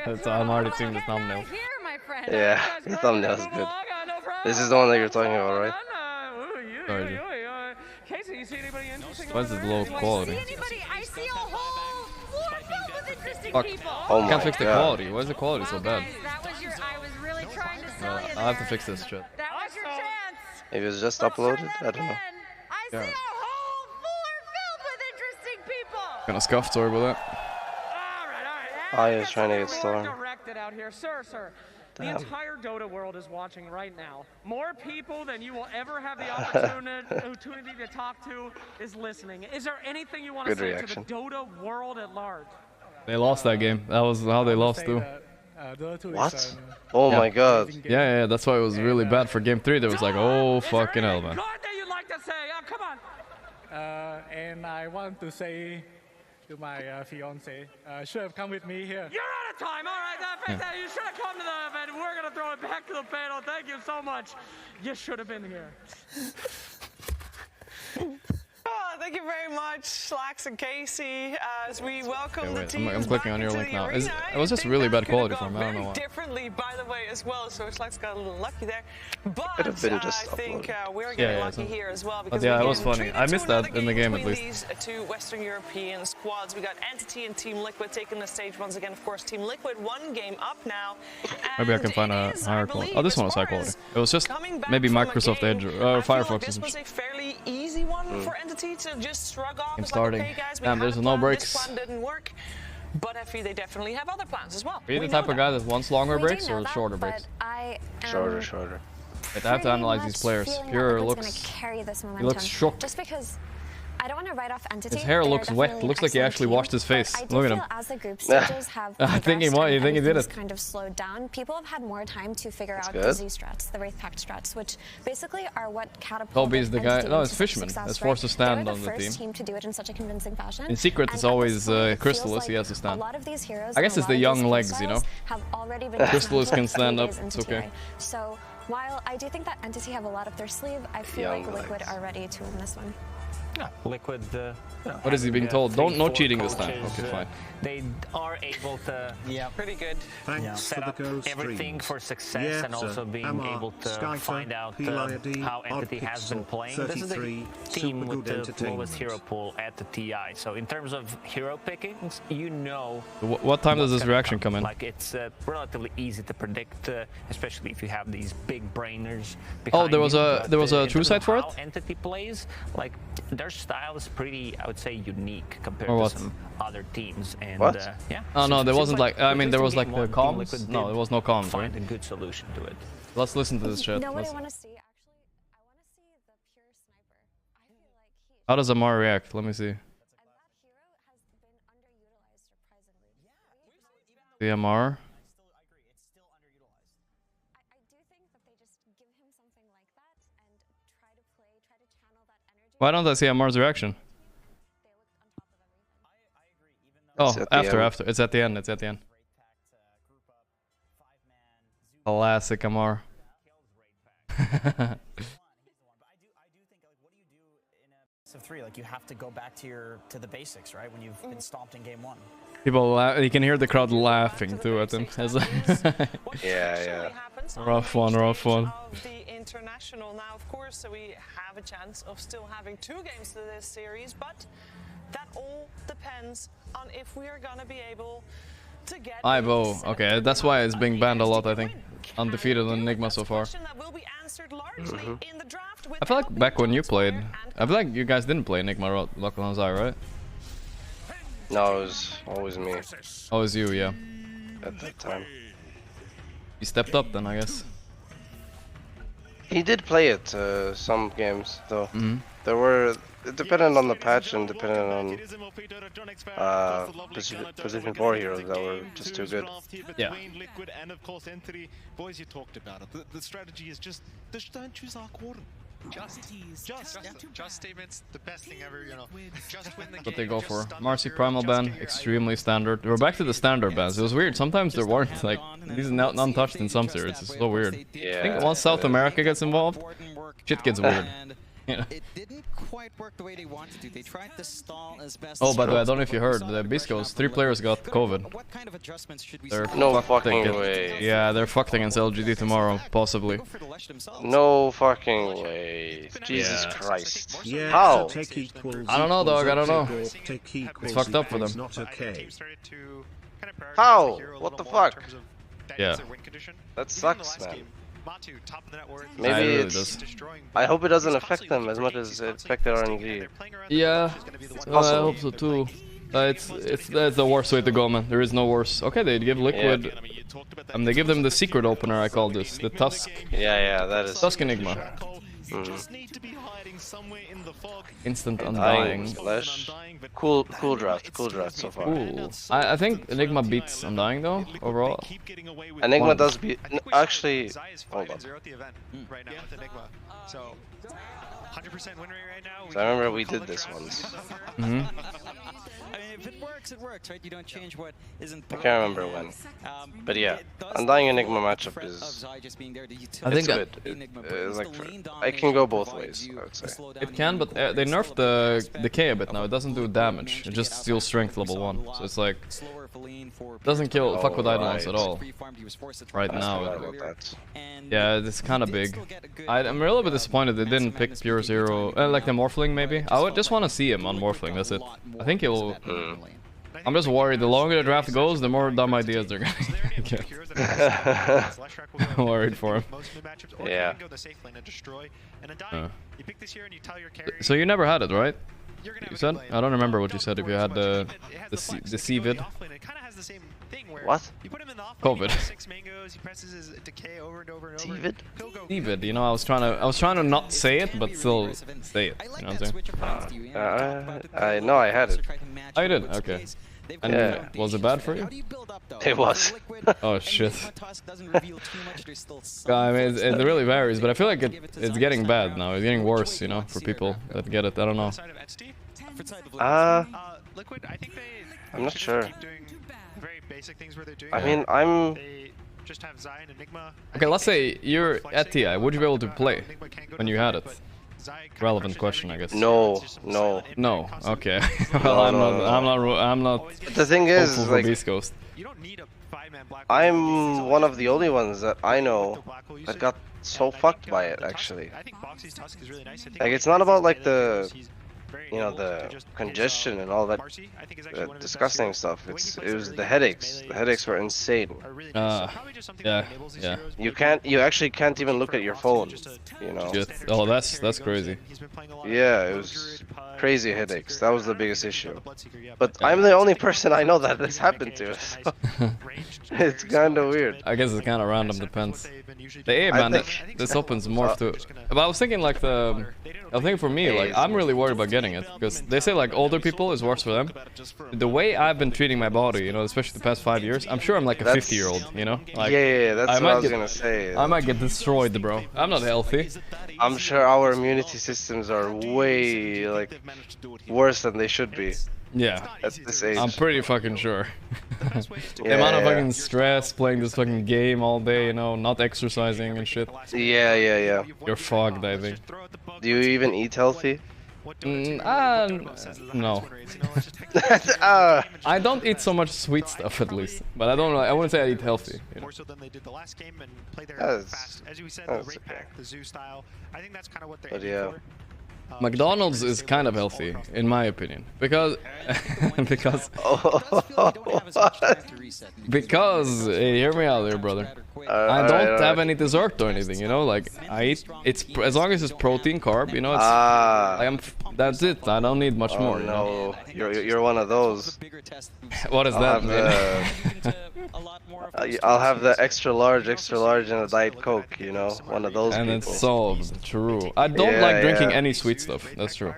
That's I'm already seeing the thumbnail. Here, my friend. Yeah, the thumbnail is good. This is the one that you're talking about, right? Sorry. Casey, you see anybody interesting? Why is it low quality? See anybody? I see a whole floor filled with interesting Fuck. people. Oh my Can't fix the God. quality. Why is the quality so bad? Guys, that was your. I was really trying to sell you there. I'll have to fix this shit. That was your chance. If it's just uploaded, I don't know. I see a whole floor filled with interesting people. Gonna scuff, sorry about that. I was trying to get Storm. Directed out here, sir. The entire Dota world is watching right now. More people than you will ever have the opportunity to talk to is listening. Is there anything you want to Good say reaction. to the Dota world at large? They lost that game. That was how they lost too. What? Oh my God. Yeah, that's why it was really bad for game 3. There was like, oh fucking hell, man. Good that you'd like to say. Come on. And I want to say to my fiance, should have come with me here. You're out of time. All right, fantastic. You should have come to the event. We're going to throw it back to the panel. Thank you so much. You should have been here. Oh, thank you very much, Slacks and Casey, as we welcome the team. I'm clicking on your link now. It was just really bad quality for me. I don't know why. Differently, by the way, as well. So Slacks got a little lucky there, but Could have been just I think we're Yeah, getting yeah, lucky so- here as well. But Because yeah, we're it was getting funny. treated I to missed that another in the game at between least. These two Western European squads. We got Entity and Team Liquid taking the stage once again. Of course, Team Liquid 1 game up now. Maybe I can find a higher quality. Oh, this one was high quality. It was just maybe Microsoft Edge or Firefox. This was a fairly easy one for Entity to just shrug off. I'm It's starting. Like, okay, guys, we Damn, had there's a no plan, breaks. This plan didn't work. But FE, they definitely have other plans as well. Are you We the know type of that. guy that wants longer We do breaks know or that, shorter but breaks? I am Shorter. I have to analyze these players. feeling that Pure Liquid's looks. gonna carry this He momentum. looks shook. Just because I I don't want to write off Entity. His hair looks wet. Looks like he actually washed his face. Look at him. As the group stages have I think he might. You think he did it? Kind of slowed down. People have had more time to figure out the Z strats, the Wraith Pact strats, which basically are what catapulted. Colby's the guy. No, it's Fishman. That's forced to stand on the team. Team to do it in such a convincing fashion. In secret, it's always Crystallis. He has to stand. A lot of these heroes, I guess it's the young legs, you know. Have already been Crystallis can stand up. It's okay. So while I do think that Entity have a lot up their sleeve, I feel like Liquid are ready to win this one. Yeah, Liquid. What is he being told? No cheating this time. Okay, fine. They are able to pretty good. Set up everything for success and also being able to find out how Entity has been playing. This is the team with the lowest hero pool at the TI. So in terms of hero pickings, you know. What time does this reaction come in? Like it's relatively easy to predict, especially if you have these big brainers. Oh, there was a true side for it. Entity plays like their style is pretty, I would say, unique compared to some other teams. And yeah. Oh no, there wasn't like. I mean, there was like the comms. No, there was no comms. Find a good solution to it. Let's listen to this chat. No, what I want to see, actually, I want to see the pure sniper. I feel like how does Amar react? Let me see. The Amar. Why don't I see Amar's reaction? Oh, after. It's at the end. It's at the end. Classic Amar. Of 3, like you have to go back to the basics, right? When you've been stomped in game 1. People, you can hear the crowd laughing too at him. Yeah. Rough one. The international now, of course, so we have a chance of still having 2 games to this series, but that all depends on if we are gonna be able to get. Ivo, okay, that's why it's being banned a lot. I think undefeated on Enigma so far. I feel like back when you played, I feel like you guys didn't play Enigma Local Zai, right? No, it was always me. Always you, yeah. At that time. You stepped up then, I guess. He did play it some games though. There were, it depended on the patch and depended on position 4 heroes that were just too good. Yeah. Liquid and of course Entity. Boys, you talked about it. The strategy is just don't choose our quarter. Just statements, the best thing ever, you know. Just win the game. What they go for. Marcy Primal ban, extremely standard. We're back to the standard bans. It was weird. Sometimes there weren't, like, these are untouched in some series. It's so weird. Yeah, I think once South America gets involved, shit gets weird. Yeah. It didn't quite work the way they wanted to. They tried to stall as best. Oh, by the way, I don't know if you heard, the Biscos, 3 players got COVID. What kind of adjustments should we They're no fucking way. Yeah, they're fucked against LGD tomorrow, possibly. No fucking way. Jesus Christ. Yeah, how? I don't know, dog. I don't know. It's fucked up for them. Not okay. How? What the fuck? Yeah. That sucks, man. Maybe it's. I hope it doesn't affect them as much as it affected RNG. Yeah, I hope so too. That's the worst way to go, man. There is no worse. Okay, they give Liquid. They give them the secret opener. I call this the Tusk. Yeah, that is. Tusk Enigma. Instant undying. Slash. Cool draft so far. Cool. I think Enigma beats Undying though overall. Enigma does beat. Actually, hold on. So 100% win rate right now. So I remember we did this once. I mean, if it works, it works, right? You don't change what isn't. I can't remember when. But yeah, Undying Enigma matchup is. I think good. It's like it can go both ways, I would say. It can, but they nerfed the decay a bit now. It doesn't do damage. It just steals strength level 1. So it's like doesn't kill fuck with items at all. Right now. Yeah, it's kind of big. I'm a little bit disappointed they didn't pick Pure Zero, like the Morphling maybe. I would just want to see him on Morphling. That's it. I think he'll. I'm just worried. The longer the draft goes, the more dumb ideas they're gonna get. I'm worried for him. Yeah. So you never had it, right? You said? I don't remember what you said. If you had the CVID. the same thing where what? You put him in the off COVID. 6 mangoes, he presses his decay over and over and over. David, you know, I was trying to not say it, but still say it. You know what I'm saying? I know I had it. Oh, you did? Okay. And yeah. Was it bad for you? It was. Oh shit. I mean, it really varies, but I feel like it's getting bad now. It's getting worse, you know, for people that get it. I don't know. I'm not sure. I mean, I'm... Okay, let's say you're at TI. Would you be able to play when you had it? Relevant question, I guess. No. No. Okay. Well, I'm not. The thing is, like, Beast Coast. I'm one of the only ones that I know that got so fucked by it. Actually, like, it's not about like the, you know, the congestion and all that disgusting stuff. It was the headaches. The headaches were insane. Yeah. You actually can't even look at your phone, you know. Oh, that's crazy. Yeah, it was crazy headaches. That was the biggest issue. But I'm the only person I know that this happened to. So it's kind of weird. I guess it's kind of random, depends. The man, this opens more to. But I was thinking like I think for me, like, I'm really worried about getting it, because they say like older people is worse for them. The way I've been treating my body, you know, especially the past 5 years, I'm sure I'm like a 50-year-old, you know? Like, yeah, that's what I was gonna say. I might get destroyed, bro. I'm not healthy. I'm sure our immunity systems are way, like, worse than they should be. Yeah, at this age. I'm pretty fucking sure. The amount of fucking stress playing this fucking game all day, you know, not exercising and shit. Yeah. You're fogged, I think. Do you even eat healthy? No. I don't eat so much sweet stuff, at least. But I don't know. I wouldn't say I eat healthy. You know? But yeah. McDonald's is kind of healthy, in my opinion, because hey, hear me out there, brother. I don't have any dessert or anything, you know. Like, I eat as long as it's protein, carb, you know. That's it. I don't need much more. No, you're one of those. What is that, man? I'll have the extra large and a Diet Coke, you know, one of those. And people. It's solved. True. I don't like drinking any sweet stuff. That's true.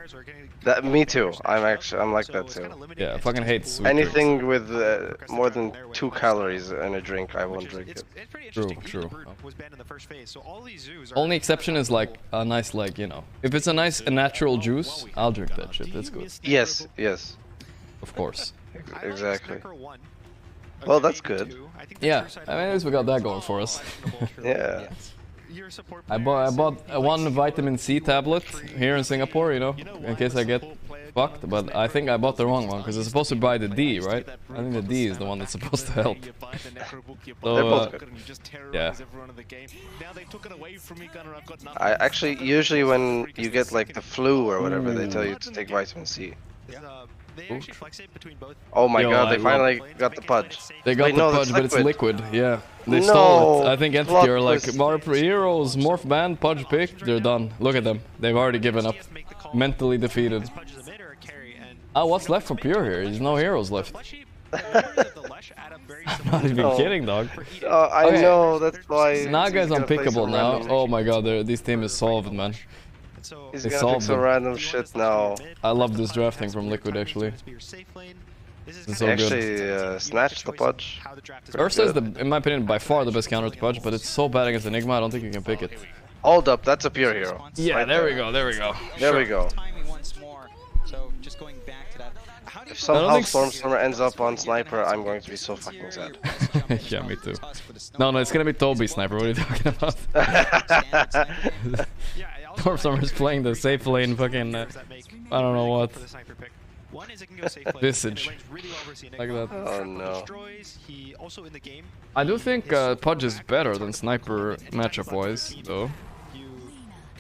Me too. I'm like that too. Yeah, I fucking hate sweet anything with more than 2 calories in a drink. I won't drink it. True. Only exception is like a nice, like, you know, if it's a nice natural juice, I'll drink that shit. That's good. Yes. Of course. Exactly. Well, that's good. Yeah, I mean, at least we got that going for us. Yeah. I bought one vitamin C tablet here in Singapore, you know, in case I get fucked, but I think I bought the wrong one, because it's supposed to buy the D, right? I think the D is the one that's supposed to help. So, yeah. I actually, usually when you get like the flu or whatever, they tell you to take vitamin C. Oh my god, they finally got the pudge. They got the pudge, but it's liquid, yeah. They stole it. I think Entity are like, Heroes, Morph Band, Pudge pick, they're done. Look at them. They've already given up. Mentally defeated. What's left for Pure here? There's no heroes left. I'm not even kidding, dog. I know, that's why. Naga's unpickable now. Oh my god, this team is solved, man. He's gonna pick some random shit now. I love this drafting from Liquid, actually. It's so good. Snatch the Pudge. Ursa is, in my opinion, by far the best counter to Pudge, but it's so bad against Enigma, I don't think you can pick it. Hold up, that's a pure hero. Yeah, right there we go. There we go. If somehow Stormstormer ends up on Sniper, I'm going to be so fucking sad. Yeah, me too. No, it's gonna be Toby Sniper, what are you talking about? Stormstormer's playing the safe lane fucking, I don't know what. Visage. Like that. Oh no. I do think Pudge is better than Sniper matchup wise, though.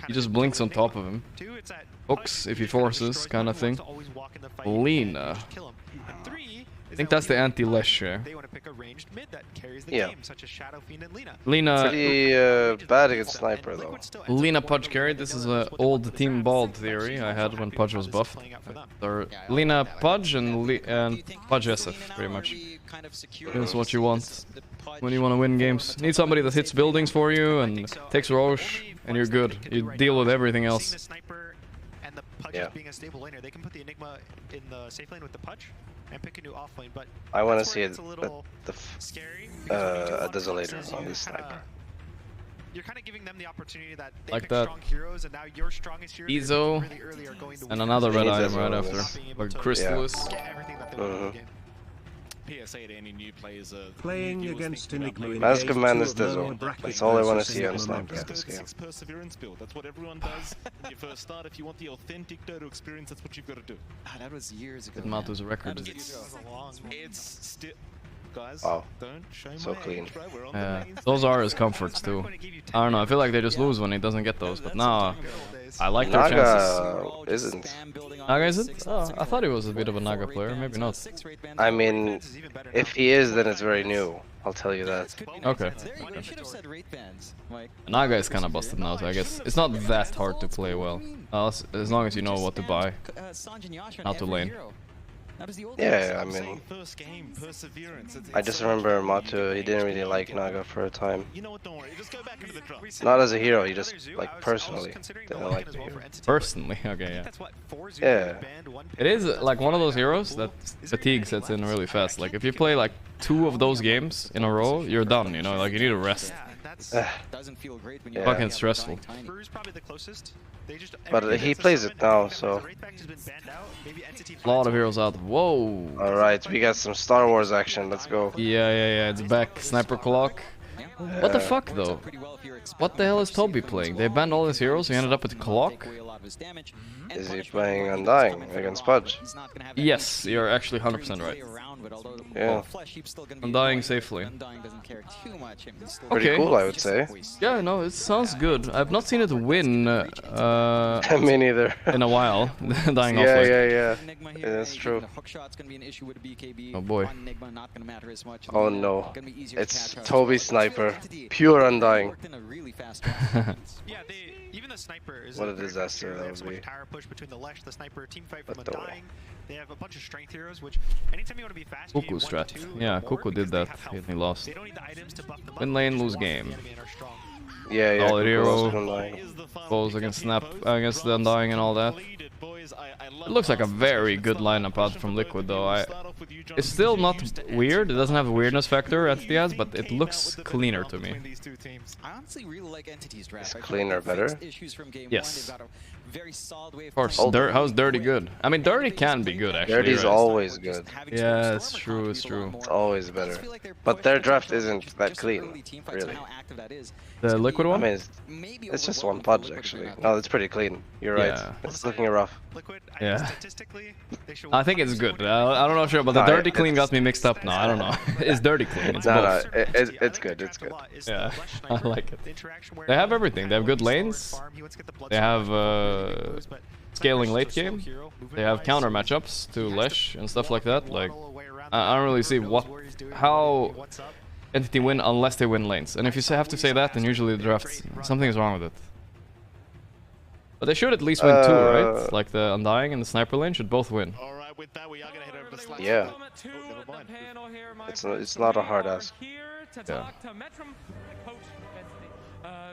He just blinks on top of him. Hooks if he forces, kind of thing. Lena. I think that's the anti-Lesh. They want to pick a ranged mid that carries the game, such as Shadow Fiend and Lina. Lina. Pretty bad against Sniper though. Lina Pudge carried. This is an old Team Bald theory I had when Pudge was buffed. Or Lina Pudge and Pudge SF, pretty much. This is what you want when you want to win games. Need somebody that hits buildings for you and takes Roche, and you're good. You deal with everything else. Pudge being a stable laner, they can put the Enigma in the safe lane with the Pudge and pick a new off lane, but I want to see a Desolator on this Sniper. You're kind of giving them the opportunity that they like pick that. strong heroes, and now your strongest hero Ezo, really early are going to and win. another red item right after. Like Crystallis. PSA to any new players. Playing against Enigma in Mask of Madness Dizzle. That's all I want to see on Sniper this game. Perseverance build. That's what everyone does when you first start. If you want the authentic Dodo experience, that's what you've got to do. That was years ago. Matu's record. It's still. Guys, wow. Don't show so clean. Those are his comforts too. I don't know, I feel like they just lose when he doesn't get those, but nah, I like their chances. Isn't. Naga isn't? Oh, I thought he was a bit of a Naga player, maybe not. I mean, if he is, then it's very new. I'll tell you that. Okay. Naga is kind of busted now, so I guess it's not that hard to play well. As long as you know what to buy, how to lane. Yeah, I mean, I just remember Matu, he didn't really like Naga for a time. Not as a hero, he just, like, personally didn't like the hero. Personally? Okay, yeah. Yeah. It is, like, one of those heroes that fatigue sets in really fast. Like, if you play, like, 2 of those games in a row, you're done, you know? Like, you need a rest. Doesn't feel great when you're fucking stressful. But he plays it now, so. A lot of heroes out. Whoa! Alright, we got some Star Wars action, let's go. Yeah, it's back. Sniper Clock. What the fuck, though? What the hell is Toby playing? They banned all his heroes, he ended up with Clock? Is he playing Undying against Pudge? Yes, you're actually 100% right. Yeah. Undying safely. Pretty cool, I would say. Yeah, no, it sounds good. I've not seen it win me neither. in a while. Dying yeah, that's true. Oh boy. Oh no. It's Toby Sniper. Pure Undying. Even the Sniper is what a disaster that would be. Tower push between the Lesh, the Sniper, team fight from Undying. They have a bunch of strength heroes, which anytime you want to be fast, Cuckoo strat. Yeah, Cuckoo did that. He lost. Win lane, lose game. Yeah. Solid hero. Goes against Snap, against the Undying and all that. It looks like a very good lineup out from Liquid, though. It's still not weird. It doesn't have a weirdness factor Entity has, but it looks cleaner to me. I honestly really like Entity's draft. It's cleaner, better. Yes. Of course. How's Dirty good? I mean, Dirty can be good, actually. Dirty's always good. Yeah, it's true. It's true. It's always better. But their draft isn't that clean, really. The Liquid one? I mean, it's just one Pudge, actually. No, it's pretty clean. You're right. Yeah. It's looking rough. Yeah. I think it's good. I don't know sure, but the Dirty clean got me mixed up now. I don't know. It's Dirty clean. It's both. It's good. It's good. Yeah, I like it. They have everything. They have good lanes. They have scaling late game. They have counter matchups to Lesh and stuff like that. Like, I don't really see how Entity win unless they win lanes. And if you have to say that, then usually the draft, something is wrong with it. But they should at least win 2, right? Like the Undying and the Sniper lane should both win. Yeah. It's not a hard ask. Yeah.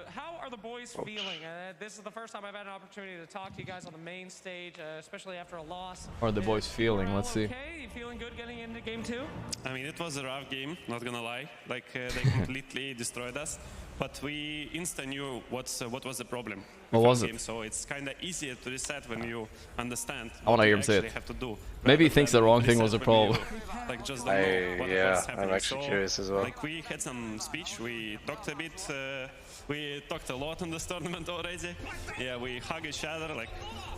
How are the boys feeling? This is the first time I've had an opportunity to talk to you guys on the main stage, especially after a loss. How are the boys feeling? Let's see. Okay, you feeling good getting into game 2? I mean, it was a rough game, not gonna lie. Like, they completely destroyed us. But we instantly knew what was the problem. What was it? Game, so it's kind of easier to reset when you understand I want to hear him say it. Maybe he thinks the wrong thing was a problem. Like just don't know what was happening. I'm actually curious as well. Like we had some speech, we talked a bit, we talked a lot in this tournament already. Yeah, we hug each other. Like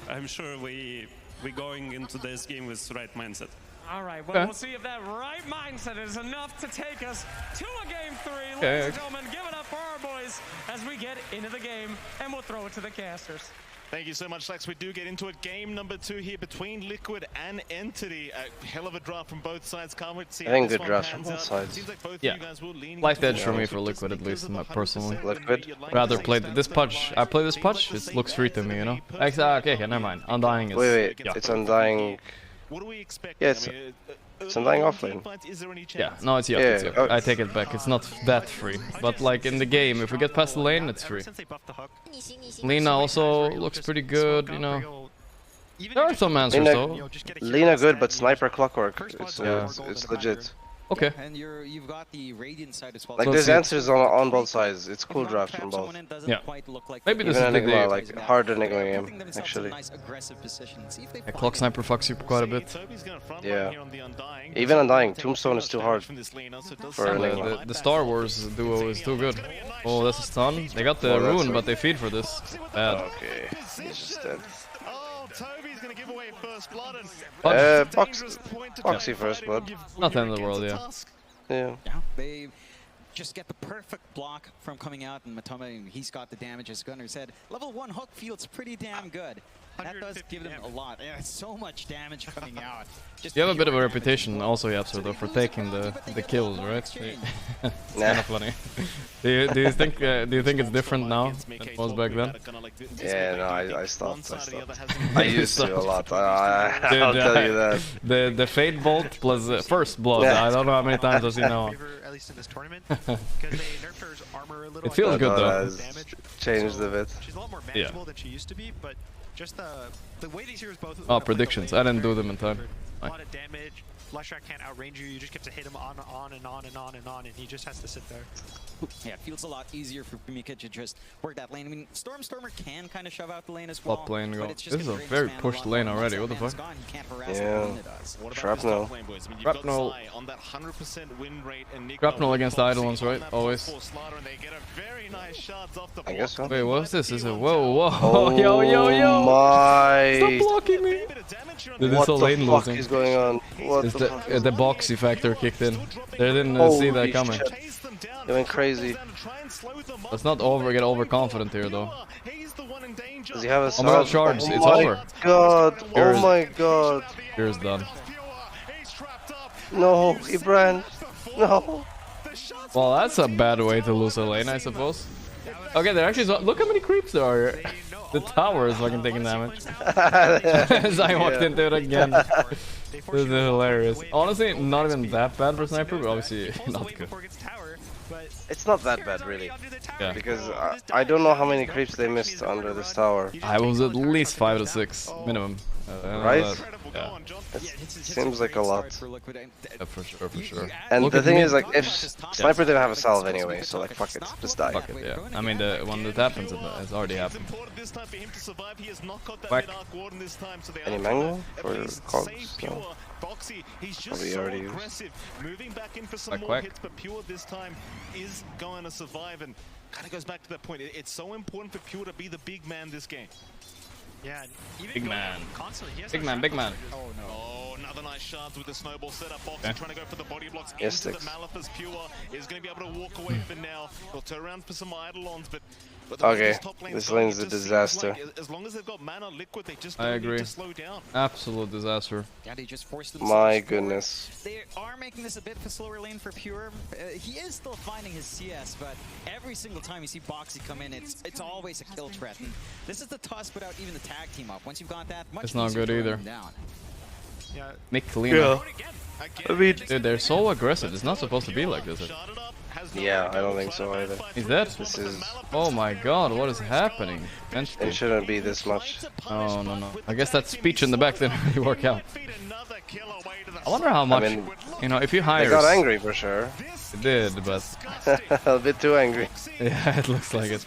I'm sure we going into this game with the right mindset. All right, well, we'll see if that right mindset is enough to take us to a game 3. Ladies and gentlemen, give it up for our boys as we get into the game, and we'll throw it to the casters. Thank you so much, Lex. We do get into it. Game number 2 here between Liquid and Entity. A hell of a draft from both sides. Can't wait to see I think how this good one drafts from pans both out. sides. Seems like both Yeah. you guys will lean Light edge into for me it. for Liquid at least, personally. Liquid? Rather play this pudge. I play this pudge. It looks free to me, you know. Okay, never mind. Undying is. Wait, yeah. it's Undying. What do we expect? Yeah, it's Undying offlane. Yeah, no, it's yeah. Yeah, Oh. I take it back. It's not that free, but like in the game, if we get past the lane, it's free. Lina also looks pretty good, you know. There are some answers though. Lina good, but Sniper Clockwork. It's legit. Okay. And you've got the Radiant side as well. Like there's answers on both sides. It's cool drafts from both. Yeah. Maybe this Even is the Enigma, like hard Enigma game, actually. Yeah, Clock Sniper fucks you quite a bit. Yeah. Even Undying, Tombstone is too hard for Enigma. The Star Wars duo is too good. Oh, that's a stun. They got the rune, but they feed for this. Bad. Okay, he's just dead. Toby's gonna give away first blood and Boxy first blood. Nothing in the world, yeah. Yeah. They just get the perfect block from coming out, and Matoma, he's got the damage, as Gunnar said. Level 1 hook feels pretty damn good. That does give them a lot. Yeah, so much damage coming out. You have a bit of a reputation also, Yapster, though, for taking the kills, right? It's kind of funny. do you think it's different now than it was back then? Yeah, no, I stopped. I used to a lot. I'll tell you that. The Fate Bolt plus First Blood. I don't know how many times I've seen that one. At least in this tournament, because they nerfed her armor a little. It feels good though. Changed a bit. She's a lot more manageable than she used to be, but just the way these heroes both. Oh, predictions. I didn't do them in time. A lot of damage. Leshrac can't outrange you. You just get to hit him on and on and on and on, and he just has to sit there. Yeah, it feels a lot easier for Mika to just work that lane. I mean, Stormer can kind of shove out the lane as well. Top lane go. This is a very pushed lane already. What the fuck? Yeah. Shrapnel. Shrapnel. Shrapnel against the Eidolons, right? Always. I guess so. Wait, what's this? Is it? Whoa, whoa. Oh yo. My. Stop blocking me. Did this whole lane What the fuck losing? is going on? What Is the the boxy factor kicked in? They didn't see that coming. They went crazy. Let's not get overconfident here, though. Does he have a Oh my god, shards. It's over. God. Oh my god. Here's done. No, he ran. No. Well, that's a bad way to lose a lane, I suppose. Okay, they're actually... Look how many creeps there are here. The tower is fucking taking damage. As I walked into it again. This is hilarious. Honestly, not even that bad for Sniper, but obviously not good. It's not that bad, really. Yeah. Because I don't know how many creeps they missed under this tower. I was at least 5 to 6 minimum. Right? Yeah. It seems like a lot. Yeah, for sure. And Look the at thing me. is, like, if Sniper didn't have a salve anyway, so like, fuck it, just die. Fuck it, yeah. I mean, when that happens, it's already happened. Whack. Any mango for cogs? No. Probably already used. Moving back in for some Quack, more quack. hits, but Pure this time is going to survive, and kind of goes back to that point. It's so important for Pure to be the big man this game. Yeah, even Big man. constantly. He has Big no man, big shot. man. Oh no. Oh, another nice shards with the snowball setup. Box Okay. trying to go for the body blocks Yes, into the sticks. Malifus. Pure is going to be able to walk away for now. He'll turn around for some Eidolons, but the way Okay, this top lane's this going, lane's it a just seems disaster. like as long as they've got mana liquid, they just I don't agree. need to slow down. Absolute disaster. Yeah, they just forced themselves My forward. goodness. They are making this a bit of a slower lane for Pure. He is still finding his CS, but every single time you see Boxy come in, it's always a kill threat. And this is the toss without even the tag team up. Once you've got that, much It's not easier good to run either. them down. Yeah. Nick Lina. Yeah. I mean, Dude, they're so aggressive. It's not supposed to be like this. yeah, I don't think so either. Is that? This is. Oh my god, what is happening? It shouldn't be this much. Oh, no. I guess that speech in the back didn't really work out. I wonder how much, mean, you know, if you hire... They got angry for sure. It did, but... A bit too angry. Yeah, it looks like it.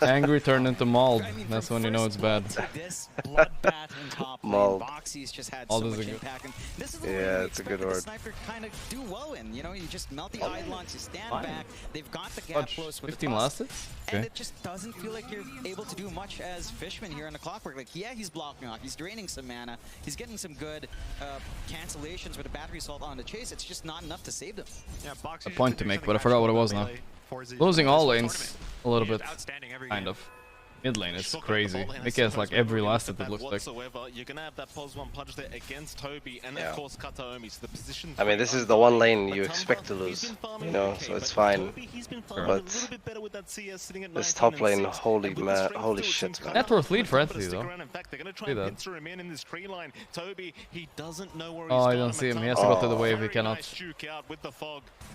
Angry turned into mauled. That's when you know it's bad. Mauled. Boxy's just had All so this much is impact. And this is the Yeah, way it's a good the word. Sniper kind of do well in. You know, you just melt the Eidolons, you stand Fine. back. They've got the gap Fudge, close with 15 the lasted? and Okay. it just doesn't feel like you're able to do much as Fishman here in the Clockwork. Like, yeah, he's blocking off, he's draining some mana, he's getting some good cancellations with a battery assault on the chase. It's just not enough to save them. Yeah, Boxy A just point did to make, something but I forgot what it magical was now. about melee for the Losing all rest of the lanes tournament. a little He's bit, outstanding every kind game. of. Mid lane is crazy. Mickey has like every last it looks like. You're gonna have that +1 punch there against Toby and of course Kataomi. So the position. I mean, this is the one lane you expect to lose, you know, so it's fine. But this top lane, holy shit, man. Net worth lead for Entity though. See that. Oh, I don't see him. He has to go to the wave. He cannot.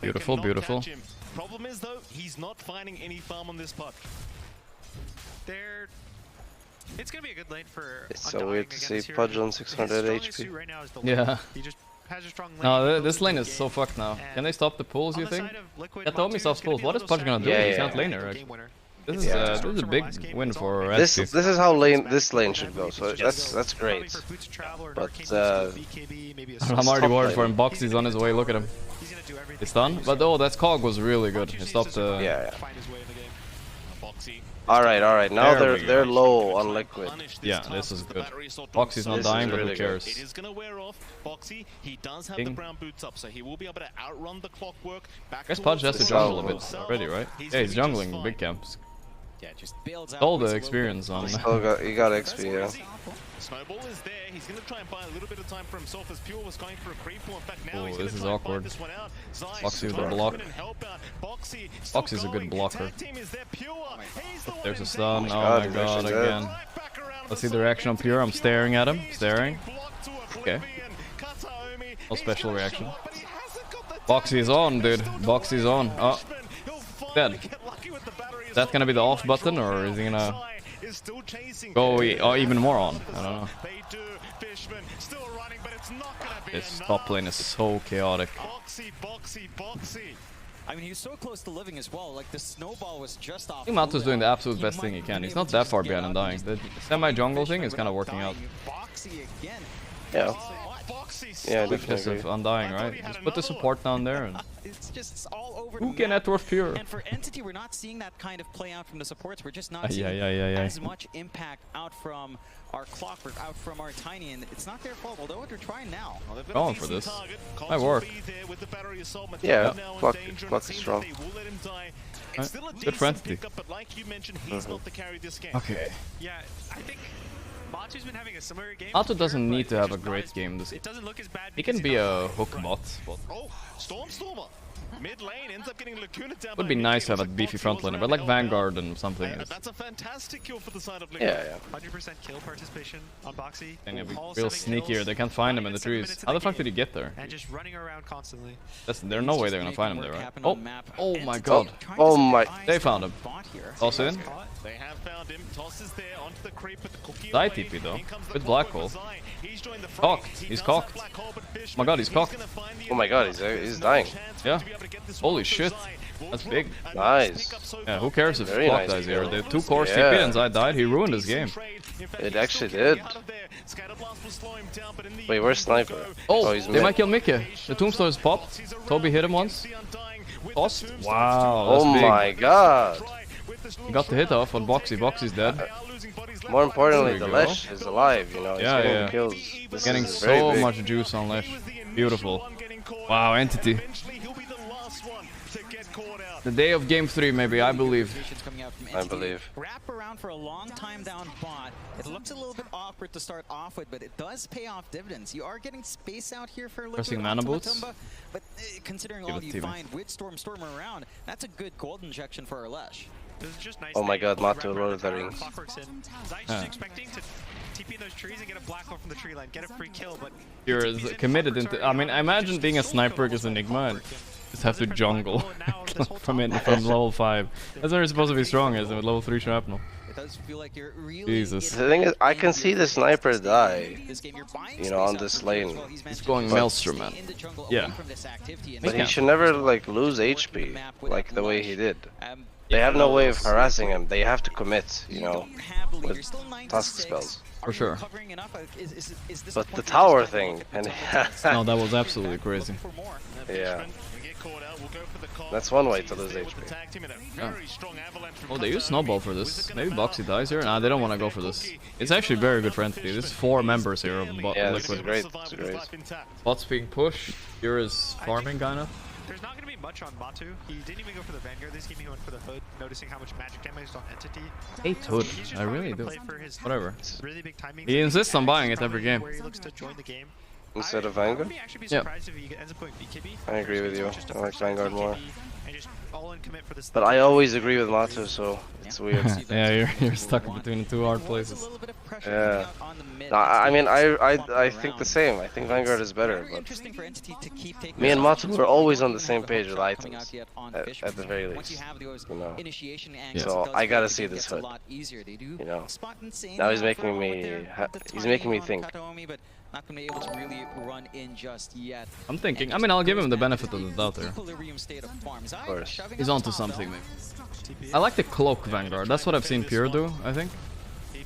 Beautiful, beautiful. Problem is though, he's not finding any farm on this pot. It's gonna be a good lane for. It's so weird to see Pudge on 600 HP. Right now is the Yeah. He just has a strong lane. No, this lane is so fucked now. Can they stop the pulls, you think? Kataomi stops pulls. What is Pudge gonna do? He's not laner, actually. This is a big win for Entity. This is how this lane should go, so that's great. But I'm already worried for him. Boxy's on his way. Look at him. He's done. But oh, that cog was really good. He stopped the. Yeah. All right. Now they're low on liquid. Yeah, this is good. Boxy's not dying, but who cares? It is gonna wear off. Boxy, he does have the brown boots up, so he will be able to outrun the clockwork. I guess Pudge has to jungle a bit already, right? Yeah, he's jungling big camps. Yeah, just builds all the experience on. He got XP, yeah. Snowball is there. He's going to try and buy a little bit of time for himself as Pure was going for a creep. In fact, now he's this is try awkward. this one out. Boxy with the block. Boxy's a good blocker. There's a stun. Oh my god, again. Let's see the reaction on Pure. I'm staring at him. Staring. Okay. No special reaction. Boxy is on, dude. Boxy is on. Oh. Dead. Is that gonna be the off button, or is he gonna go even more on? I don't know. This top lane is so chaotic. I mean, he was so close to living as well. Like, the snowball was just off. I think Mato's doing the absolute best thing he can. He's not that far behind and dying. The semi-jungle thing is kind of working out. Yeah. Yeah, because of Undying, right? Just put the support down there and it's just all over. Who can net worth Pure? And for Entity, we're not seeing that kind of play out from the supports. We're just not seeing as much impact out from our Clockwork, out from our Tiny, and it's not their fault. Although they're trying now. Going for this. Might work. Yeah, Clock is strong. Good for Entity. Okay. Yeah, I think Matu's been having a similar game. Matu doesn't need to have a great game. It doesn't look as bad. He can be a hook bot. Oh, Stormstormer. Mid lane ends up getting Lacuna down. Would be nice to have a beefy frontliner, but like Vanguard and something. That's a fantastic kill for the side of Liquid. Yeah. 100% kill participation on Boxy. And he'll be real sneakier. They can't find him in the trees. How the fuck did he get there? And just running around constantly. There's no way they're gonna find him there, right? Oh my god. Oh my. They found him. Toss in. They have found him. Tosses there onto the creep with the cookie. Die TP though. With Black Hole. Cocked. He's cocked. Oh my god, he's cocked. Oh my god, he's dying. Yeah. Holy shit. That's big. Nice. Yeah, who cares if Clock dies here? The 2 cores TP and Zai died. He ruined his game. It actually did. Wait, where's Sniper? Oh, he's they might kill Mickey. The tombstone is popped. Toby hit him once. Tossed. Wow. Oh my god. He got the hit off on Boxy. Boxy's dead. More importantly, the Lesh is alive, you know. Yeah. Kills. Getting so much juice on Lesh. Beautiful. Wow, Entity. The day of game 3, maybe, I believe. Wrap around for a long time down bot. It looks a little bit awkward to start off with, but it does pay off dividends. You are getting space out here for Pressing mana boots. But considering all you find with Stormer around, that's a good gold injection for our Lesh. Oh my god, Matu loaded the ring. Zai's expecting to TP in those trees and get a black hole from the tree line, get a free kill, but You're committed into. I mean, I imagine being a sniper against Enigma and just have to jungle from level 5. That's where you're supposed to be strong, is with level 3 shrapnel. It does feel like you're really. Jesus. The thing is, I can see the sniper die. You know, on this lane. He's going Maelstrom, man. Yeah. But he should never like lose HP like the way he did. They have no way of harassing him. They have to commit, you know, with task spells. For sure. But the tower thing, and no, that was absolutely crazy. Yeah. That's one way to lose HP. Yeah. Oh, they use Snowball for this. Maybe Boxy dies here? Nah, they don't want to go for this. It's actually very good for Entity. There's 4 members here of yeah, Liquid. This is great. Bots being pushed. Pure is farming, kinda. There's not going to be much on Matu. He didn't even go for the Vanguard this game. He went for the Hood, noticing how much magic damage is on Entity. 8 Hood. I really do. Whatever. Really big timing. He insists on buying it every game. Where he looks to join the game. Instead of Vanguard? Yeah. I agree with you. I like Vanguard more. And just all in commit for this. But I always agree with Matu, so it's weird. Yeah, you're stuck between the two hard places. Yeah. No, I mean, I think the same. I think Vanguard is better, but me and Matu were always on the same page with items, at the very least. You know. So I gotta see this Hood. You know. Now he's making me think. Not gonna be able to really run in just yet. I'm thinking. I mean, I'll give him the benefit of the doubt there. Of course. He's onto something, maybe. I like the cloak Vanguard. That's what I've seen Pure do, I think.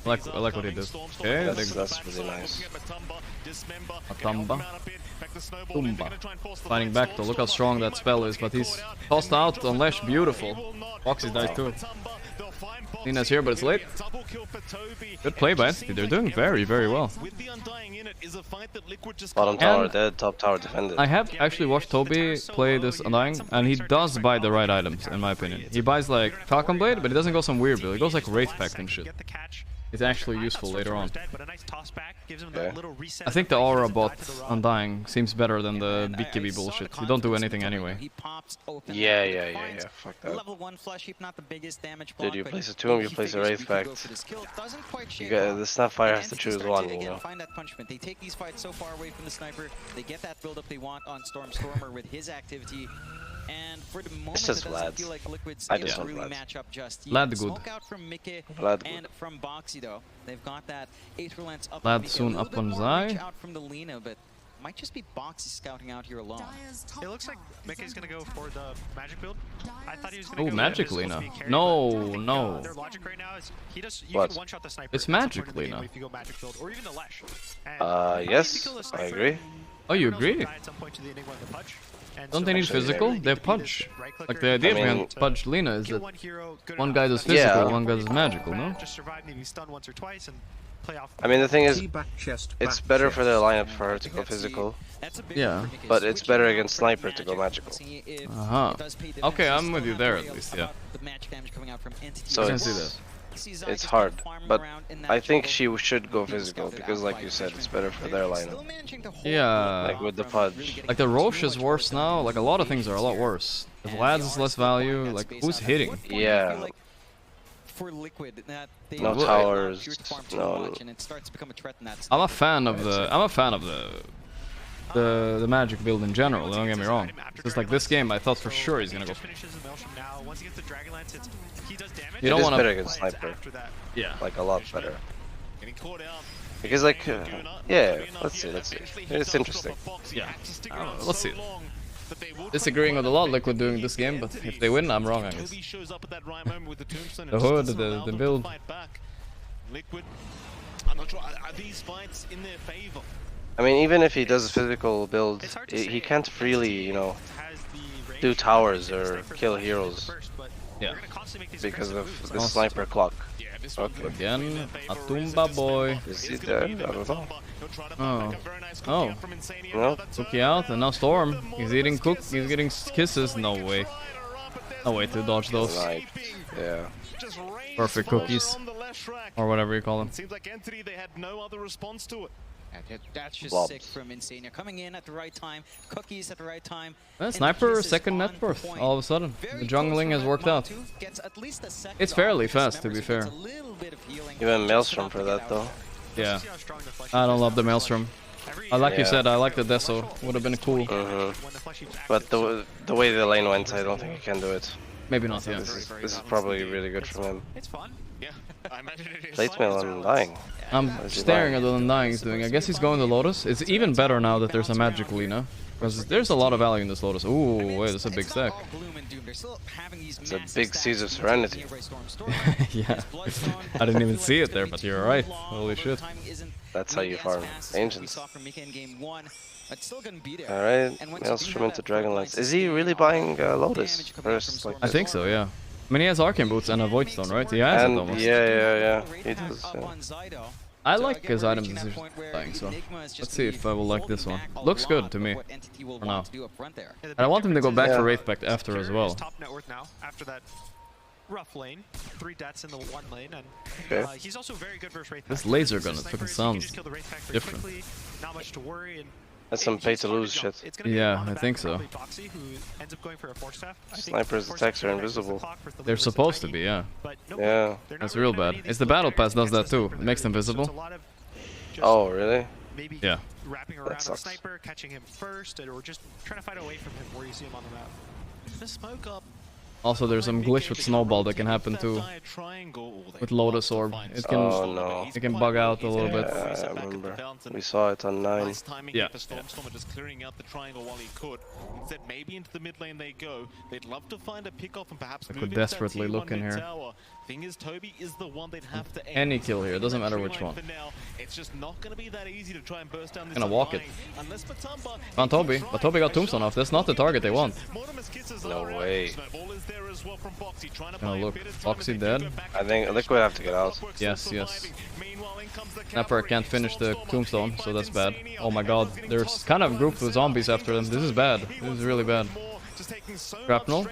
I like what he did. Okay, that's really nice. Matamba. Tumba. Fighting back though. Look how strong that spell is, but he's tossed out on Lesh. Beautiful. Foxy dies too. Nina's here, but it's late. Good play by Entity. They're doing very, very well. Bottom tower dead, top tower defended. I have actually watched Toby play this Undying, and he does buy the right items, in my opinion. He buys like Falcon Blade, but he doesn't go some weird build. He goes like Wraith Pact and shit. It's actually useful later on. Yeah. I think the aura bot Undying seems better than the BKB bullshit. You don't do anything anyway. Yeah. Fuck that. Level 1 flesh heap, not the biggest damage block. Dude, you place a tomb, you place a Wraith Pact. You got the Snapfire has to choose one, you know. Find that punishment. They take these fights so far away from the sniper. They get that build up they want on Stormer with his activity. And for the moment, it's just it doesn't feel like Liquid's able to really match up just yet. Vlad good. Smoke out from Mickey and from Boxy though. They've got that Aether Lens up. Vlad soon up on Zai. Out from the Lina, but might just be Boxy scouting out here alone. It looks like Mickey's gonna go for the magic build. I thought he was gonna go Magic Lina. No. Their logic right now is you what? can one shot the sniper. It's Magic Lina. If you go magic build or even the Lesh. Yes, I agree. Oh, you agree? Don't they need physical? They have punch. Like the idea behind punch Lina is that one guy does physical, one guy does magical, no? I mean, the thing is, it's better for their lineup for her to go physical. Yeah. But it's better against Sniper to go magical. Okay, I'm with you there at least, yeah. So it's hard, but I think she should go physical because, like you said, it's better for their lineup. Yeah. Like with the Pudge. Like the Roche is worse now. Like a lot of things are a lot worse. The Vlad's is less value. Like who's hitting? Yeah. For Liquid, no towers. No. I'm a fan of the magic build in general. Don't get me wrong. Just like this game, I thought for sure he's gonna go. You don't want to better against Sniper. Yeah. Like a lot better. Because like, yeah, let's see. It's interesting. Yeah. Let's see. Disagreeing with a lot Liquid doing this game, but if they win, I'm wrong, I guess. The Hood, the build. I mean, even if he does a physical build, he can't really, you know, do towers or kill heroes. Yeah. Because of the sniper clock. Okay. Again, Atumba boy. Is he dead? I don't know. Oh. No? Cookie out, and now Storm. He's eating he's getting kisses. No way. No way to dodge those. Right. Yeah. Perfect cookies. Or whatever you call them. Seems like Entity, they had no other response to it. That's just sick from Insania. Coming in at the right time, cookies at the right time. Sniper second net worth all of a sudden. The jungling has worked out. It's fairly fast, to be fair. Even Maelstrom for that though. Yeah. I don't love the Maelstrom. Like you said, I like the Deso. Would have been cool. But the way the lane went, I don't think he can do it. Maybe not, yeah. This is probably really good for him. It's fun. Yeah, I imagine it is. Plate mail on Undying. I'm staring at what Undying is doing. I guess he's going to Lotus. It's even better now that there's a magic Lina. Because there's a lot of value in this Lotus. Ooh, wait, that's a big stack. It's a big Seas of Serenity. Yeah. I didn't even see it there, but you're right. Holy shit. That's how you farm Ancients. Alright, Maelstrom into Dragonlance. Is he really buying Lotus? First, like I think so, yeah. I mean, he has Arcane Boots and a Void Stone, right? He has it almost. Yeah, he does. Yeah. I like his items as dying, so let's see if I will like this one. Looks good to me for now. And I want him to go back for Wraith Pact after as well. Top net worth now after that rough lane, 3 deaths in the 1 lane, and he's also very good versus Wraith Pact. This laser gun, it fucking sounds different. Not much to worry, and that's some pay to lose shit. Yeah, I think so. Sniper's attacks are invisible. They're supposed to be, yeah. Yeah. That's real bad. It's the battle pass does that too. It makes them visible. Oh, really? Yeah. Wrapping around the sniper, catching him first, or just trying to fight away from him where you see him on the map. The smoke up. Also, there's some glitch with Snowball that can happen too. With Lotus Orb. It can, it can bug out a little bit. Yeah, I remember. We saw it on 9. Yeah. Stormstormer just clearing out the triangle while he could. Instead, maybe into the mid lane they go. They'd love to find a pick off and perhaps I could desperately look in here. Thing is, Toby is the one they'd have to any kill here, doesn't matter which one. It's just not going to be that easy to try and burst down this. Gonna walk it. Unless Matumba On Toby, but Toby got Tombstone off. That's not the target they want. No way. Oh look, Boxy dead. I think Liquid have to get out. Yes, yes. Snapper can't finish the Tombstone, so that's bad. Oh my god, there's kind of grouped with zombies after them. This is bad. This is really bad. Shrapnel.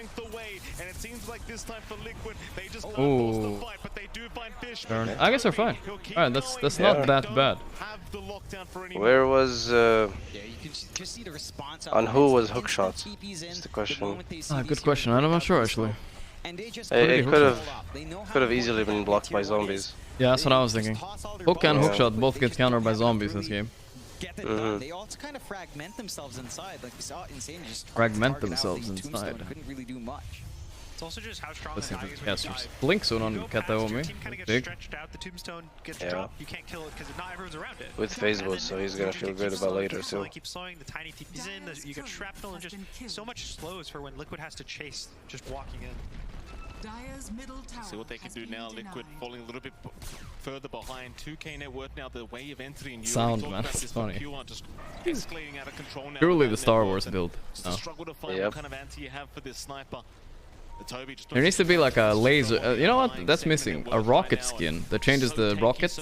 Ooh. Turn. I guess they're fine. Alright, that's not that bad. Where was on who was hookshot? That's the question. Ah, good question. I'm not sure actually. It could have easily been blocked by zombies. Yeah, that's what I was thinking. Hook and hookshot both get countered by zombies this game. They also kind of fragment themselves inside. Like we saw Insane just fragment themselves inside. Couldn't really do much. It's also just how strong Let's the guy is when you die. Blink soon on Kataomi. Big. Stretched out, the tombstone gets dropped. You can't kill it because not everyone's around it. With phase boost, so he's gonna feel good about later too. Keep slowing, the tiny TP's in, you get shrapnel, and just so much slows for when Liquid has to chase, just walking in. See what they can do now. Liquid falling a little bit further behind. 2k net worth now. The way of entering. Sound, man, it's funny. Just escalating out of control now. Truly the Star Wars build. Struggle to find what kind of anti you have for this sniper. There needs to be like a laser. You know what? That's missing. A rocket skin that changes the rocket,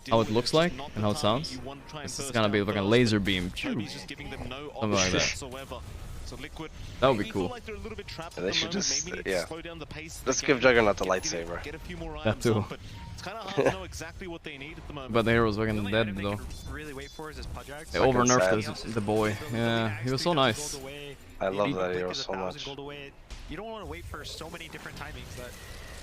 how it looks like and how it sounds. This is gonna be like a laser beam. Something like that. That would be cool. Yeah, they should just, yeah. Let's give Juggernaut the lightsaber. That too. But the hero's fucking dead though. They over nerfed the boy. Yeah, he was so nice. I love that hero so much. You don't want to wait for so many different timings that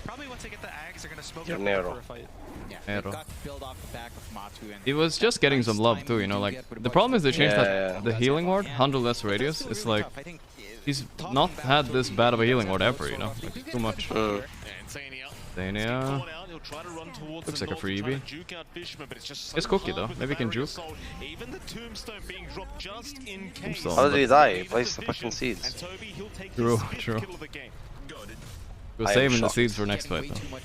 probably once they get the Ags, they're going to smoke up for a fight. Yeah, got build off the back of Matu and he was just getting some love too, you know, like the problem is they changed that the healing ward, 100 less radius. It's like he's not had this bad of a healing ward ever, you know, like, too much. Zania. Looks like a freebie. It's Cookie though, maybe he can juke. How did he die? He placed the fucking seeds. True. We're saving the seeds for next fight though.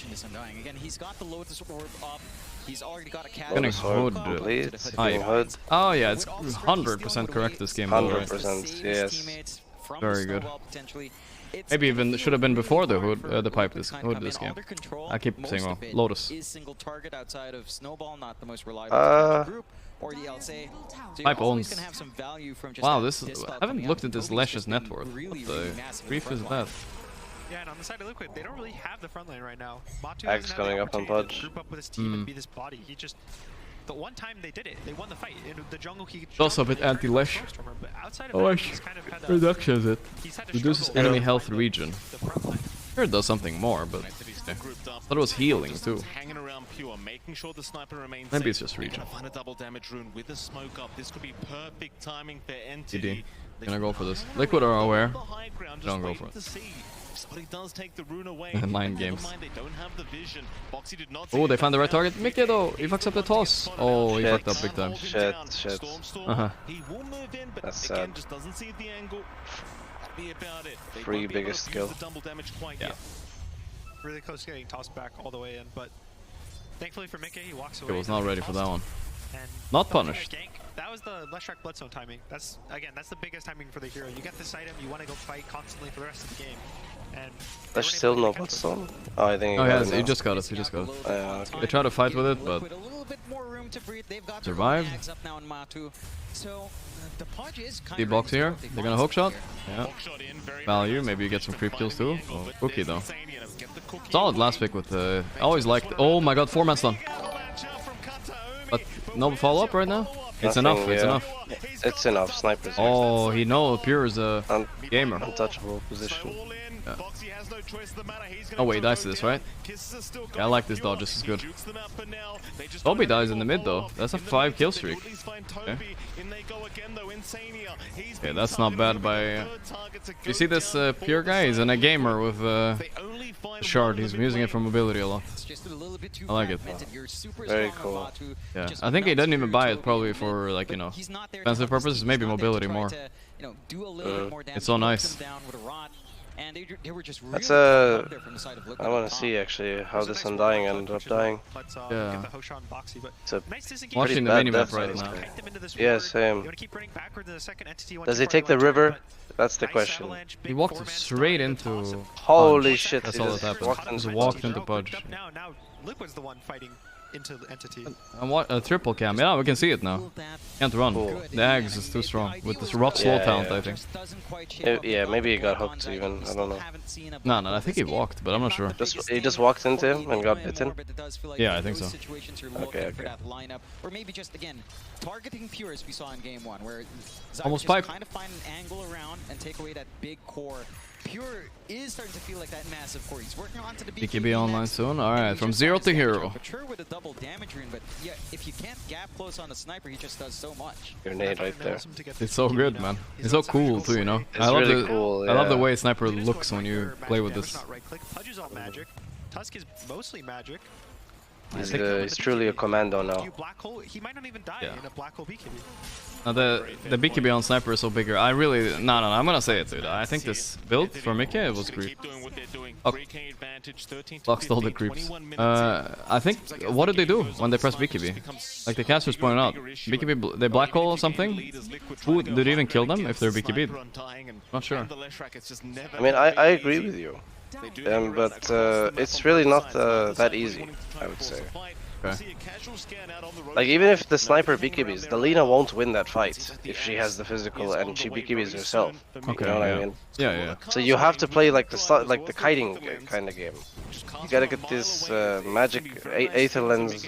Again, he's got the Lotus Orb up. He's already got a cat. Getting hood. Oh yeah, it's 100% correct this game. 100%, yes. Very good. Maybe even should have been before the hood, the pipe this game. I keep saying wrong. Lotus. Is single target outside of Snowball not the most reliable group or the LSA? So pipe owns. Gonna have some value from just wow, this is, I haven't looked at this Lesh's net worth. What the grief is that? Yeah, and on the side of Liquid, they don't really have the front lane right now. Matu Axe coming up on Pudge. Group up with his team and be this body. He just the one time they did it, they won the fight. In the jungle, he it's also a bit anti-Lesh. Oh, reductions it. Reduces enemy health region. Sure, it does something more, but yeah. I thought it was healing too. Maybe it's just region. GD. Gonna go for this. Liquid are aware. Don't go for it. But he does take the rune away. Mind games. Oh, they found the right target. Mickey though, he fucks up the toss. Oh, he fucked up big time. Shit. That's sad. Free biggest skill. Yeah. Really close to getting tossed back all the way in, but thankfully for Mickey, he walks away. He was not ready for that one. Not punished. That was the Leshrac Bloodstone timing. That's the biggest timing for the hero. You get this item, you want to go fight constantly for the rest of the game. And there's still no Bloodstone. Oh, I think he just got it. He just got it. Okay. They try to fight with it, but bit more room to breathe. They've got Survive. their up now in Matu. So the Pudge is kind The of box here. They're gonna hook shot. Yeah. Very Value. Maybe you get some creep kills too. Oh, cookie though. Solid last pick with the. I always liked. Oh my god, 4-man stun. But no follow up right now. It's enough. It's enough. It's enough. Snipers. Oh, he knows Pure is a gamer. Untouchable position. Yeah. Oh wait, he dies to this, right? Yeah, I like this dodge just as good. Toby dies in the mid though. That's a 5 kill streak. Okay. Okay, that's not bad by... You see this Pure guy? He's a gamer with shard. He's using it for mobility a lot. I like it. Very cool. Yeah, I think he didn't even buy it probably for like, you know, defensive purposes, maybe mobility more. It's so nice. That's I want to see actually how this Undying ended up dying. Yeah. It's a Watching the minimap right now. Yeah, same. Does he take the river? That's the question. He walked straight into. Holy shit! That's all that happened. He just walked into Pudge. Now Liquid's the one fighting into the entity. And what a triple cam. Yeah, we can see it now. Can't run. The Ags is too strong with this rock slow talent, I think. Yeah, maybe he got hooked even. I don't know. No, I think he walked, but I'm not sure. He just walked into him and got bitten. Yeah, I think so. Okay. Or maybe just again targeting Pure as we saw in game 1, where almost kind pipe. of find an angle around and take away that big core. Pure is starting to feel like that massive core. He's working on to the BKB online soon. Alright, from 0 to hero. Mature with a double damage rune, but yeah, if you can't gap close on the sniper, he just does so much. Grenade right there. It's so good, man. It's so cool too, you know. I love really cool. I love the way sniper looks when you play with this. Pudge is all magic. Tusk is mostly magic. He's truly a commando now. He might not even die in a black hole BKB. Now the BKB on sniper is so bigger. I really no, I'm gonna say it, dude. I think this build for Mickey it was creep. Oh. Block stole the creeps. I think what did they do when they press BKB? Like the casters pointed out, BKB they black hole or something. Who did even kill them if they're BKB'd? Not sure. I mean, I agree with you. But it's really not that easy, I would say. Okay. Like, even if the sniper BKBs, the Lina won't win that fight if she has the physical and she BKBs herself. Okay, you know what I mean? Yeah. So you have to play like the kiting kind of game. You gotta get this magic Aether Lens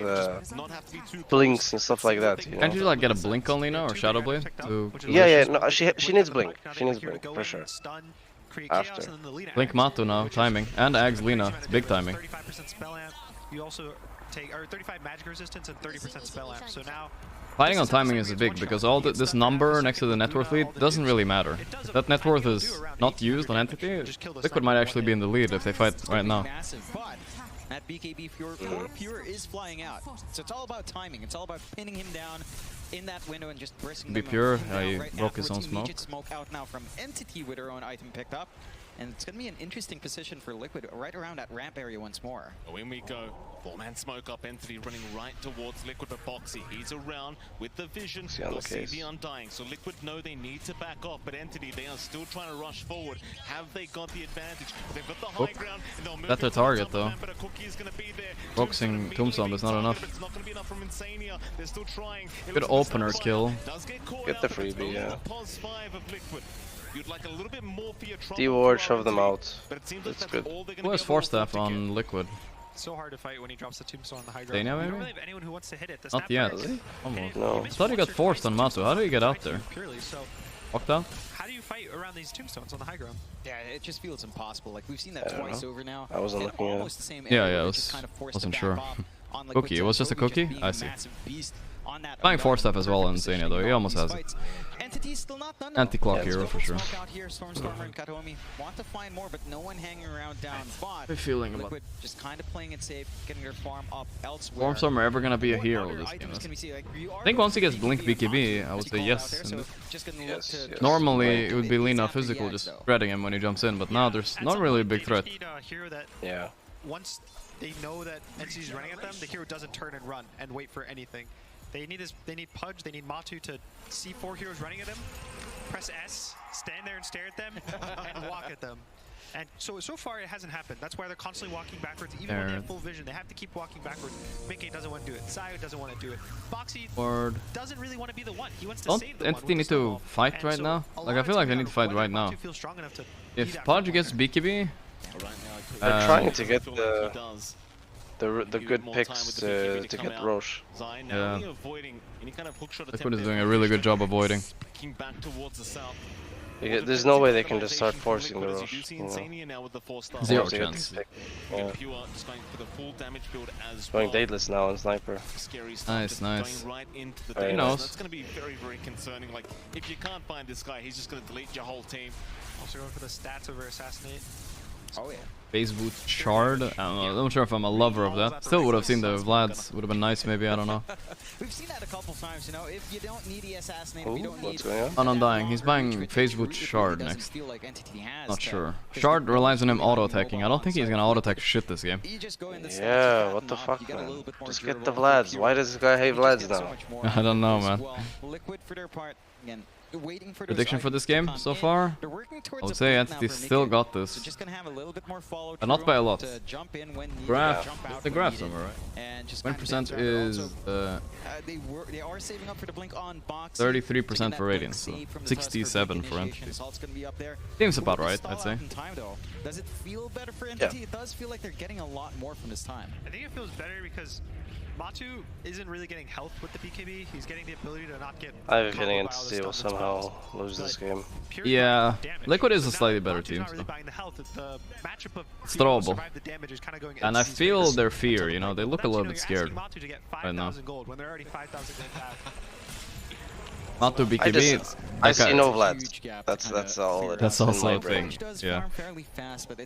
blinks and stuff like that. You know? Can't you like get a blink on Lina or Shadow Blade? Yeah. No, she needs blink. She needs blink for sure. After. Blink Matu now, timing, and Ags Lina, it's big timing. 35% spell amp. You also take 35 magic resistance and 30% spell amp. So now Fighting on timing is big because all this number next to the net worth lead doesn't really matter. If that net worth is not used on entity, Liquid might actually be in the lead if they fight right now. That BKB Pure is flying out. So it's all about timing. It's all about pinning him down in that window and just bursting Be them Pure, right he broke his own smoke. Smoke out now from Entity with her own item picked up. And it's going to be an interesting position for Liquid right around that ramp area once more. Oh, in we go. 4-man smoke up, Entity running right towards Liquid, but Boxy, he's around with the vision. They'll see the Undying. So Liquid know they need to back off, but Entity, they are still trying to rush forward. Have they got the advantage? They've got the high ground. And they'll move that's their target though. Gonna be there. Boxing Tombstone is not enough. It's not going to be enough from Insania. They're still trying. Good opener kill. Get the freebie, yeah. You'd like a little bit more for your D-ward, shove them out. That's good. Who has Force Staff on Liquid? So hard to fight when he drops the tombstone on the high ground. Dania maybe? We don't really have anyone who wants to hit it. The not yet. Almost. No. I thought he got forced on Matu. How did he get out there? Walked out? How do you fight around these tombstones on the high ground? Yeah, it just feels impossible. Like we've seen that twice over now. I wasn't looking at it. Yeah, wasn't sure. Cookie, it was just a cookie? I see. Playing Force Staff as well in Insania though, he almost has it. Anti-clock hero for sure. Stormstormer and Katomi want to find more, but no one hanging around down. But I'm feeling about Liquid just kind of playing it safe, getting their farm up elsewhere. Stormstormer ever gonna be a hero this game? I think once he gets Blink BKB, I would say yes. Normally it would be Lina physical just spreading him when he jumps in, but now there's not really a big threat. Yeah. Once they know that NC's running at them, the hero doesn't turn and run and wait for anything. They need Pudge, they need Matu to see 4 heroes running at them, press S, stand there and stare at them, and walk at them. And so far it hasn't happened. That's why they're constantly walking backwards. Even when they have full vision, they have to keep walking backwards. Mickey doesn't want to do it. Sayo doesn't want to do it. Boxy doesn't really want to be the one. He wants to save the Entity need to fight right now? Like, I feel like they need to fight right now. If Podge gets BKB... They're trying to get the good picks to get Roche. Yeah. Liquid is doing a really good job avoiding. There's no way they can just start forcing the Roche. Zero chance. Yeah. Going dateless now on Sniper. Nice, nice. Very He knows. That's going to be very, very concerning. Like, if you can't find this guy, he's just going to delete your whole team. Also going for the stats over Assassinate. Oh yeah. Base boot shard. I don't know. I'm not sure if I'm a lover of that. Still would have seen the Vlads. Would have been nice, maybe. I don't know. We've seen that a couple times. You know, if you don't need the assassinate, if you don't need Undying. He's buying phase boot shard next. Not sure. Shard relies on him auto attacking. I don't think he's gonna auto attack shit this game. Yeah, what the fuck, man? Just get the Vlads. Why does this guy hate Vlads now? I don't know, man. Liquid for their part again. Prediction for this game so far? I would say Entity still got this. But not by a lot. Graph, the graph somewhere, right? 1% is they are saving up for the blink on box. 33% for Radiance, so 67 for Entity. Seems about right, I'd say. Does it feel better for Entity? It does feel like they're getting a lot more from this time. I think it feels better because Matu isn't really getting health with the BKB. He's getting the ability to not get. I have a feeling Entity will somehow lose this game. Yeah, Liquid is a slightly better team. So. It's throwable. And I feel their fear, you know, they look a little bit scared right now. Matu BKB. I see no Vlads. That's all it is. That's also a thing. Yeah.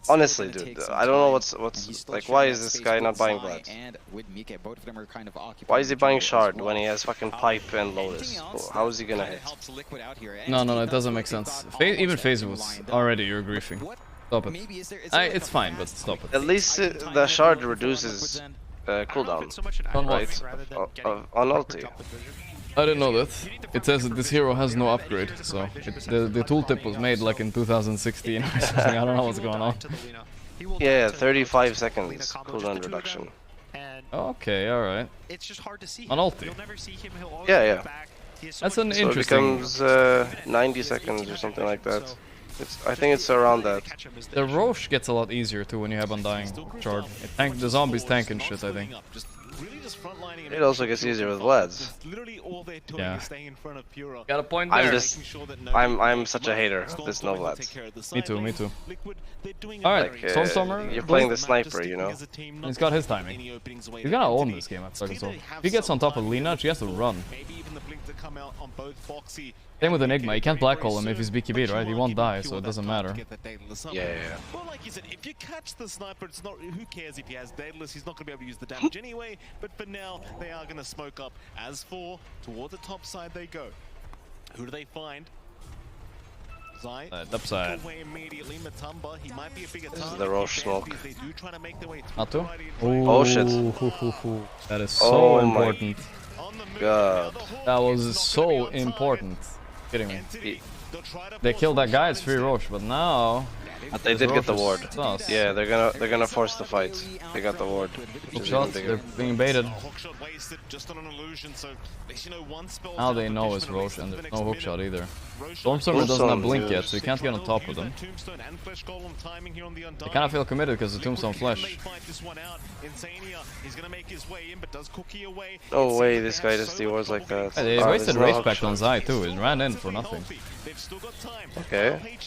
Honestly, dude, I don't know what's like. Why is this guy not buying Vlads? Why is he buying Shard when he has fucking Pipe and Lotus? How is he gonna hit? No, it doesn't make sense. Even phase was already you're griefing. Stop it. It's fine, but stop it. At least the Shard reduces cooldown, right? On ulti. I didn't know that. It says that this hero has no upgrade, so the tooltip was made like in 2016 or something. I don't know what's going on. Yeah, 35 seconds cooldown reduction. Okay, alright. It's just hard to see. On ulti. Yeah. That's an interesting. So it becomes 90 seconds or something like that. I think it's around that. The Roche gets a lot easier too when you have Undying Shard. The zombies tank and shit, I think. It also gets easier with Vlads. Yeah. Got a point there. I'm such a hater of this no Vlads. Me too. Alright, like, Soulstormer. You're playing the sniper, you know. He's got his timing. He's gonna own this game at second soul. If he gets on top of Lina, she has to run. Same with Enigma, you can't black hole him if he's BKB, right? He won't die, so it doesn't matter. Yeah. Well, like you said, if you catch the sniper, it's not. Who cares if he has Daedalus? He's not going to be able to use the damage anyway. But for now, they are going to smoke up. As for toward the top side, they go. Who do they find? Zai. Top side. He might be a bigger this is the Roche smoke. Matu? Oh shit. That is so important. God. That was so important. Kidding me. They killed that guy, it's free Roche, but now... But they did get the ward. Yeah, they're gonna force the fight. They got the ward. Hook shots, they're being baited. Now they know it's Roche and there's no hookshot either. Stormstormer doesn't have blink yet, so you can't get on top of them. They kind of feel committed because the Tombstone Flesh. No way, this guy just dewards like that. Yeah, they wasted Rage Pact on Zai too, he ran in for nothing. Okay.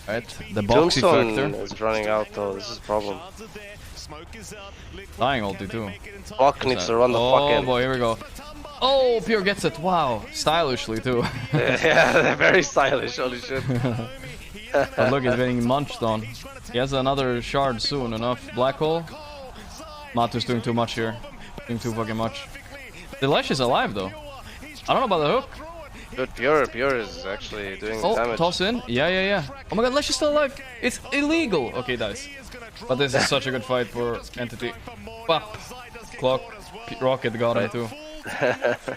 Alright, the boxy factor is running out though, this is a problem. Dying ulti too. Buck needs to run the fuck in. Oh boy, here we go. Oh, Pure gets it, wow. Stylishly too. Yeah, they're very stylish, holy shit. But look, he's getting munched on. He has another shard soon enough. Black hole. Matu's doing too much here. Doing too fucking much. The Lesh is alive though. I don't know about the hook. Good, Pure is actually doing damage. Toss in. Yeah. Oh my god, Lesh is still alive. It's illegal. Okay, he dies. But this is such a good fight for Entity. Bop. Clock. Rocket got him too.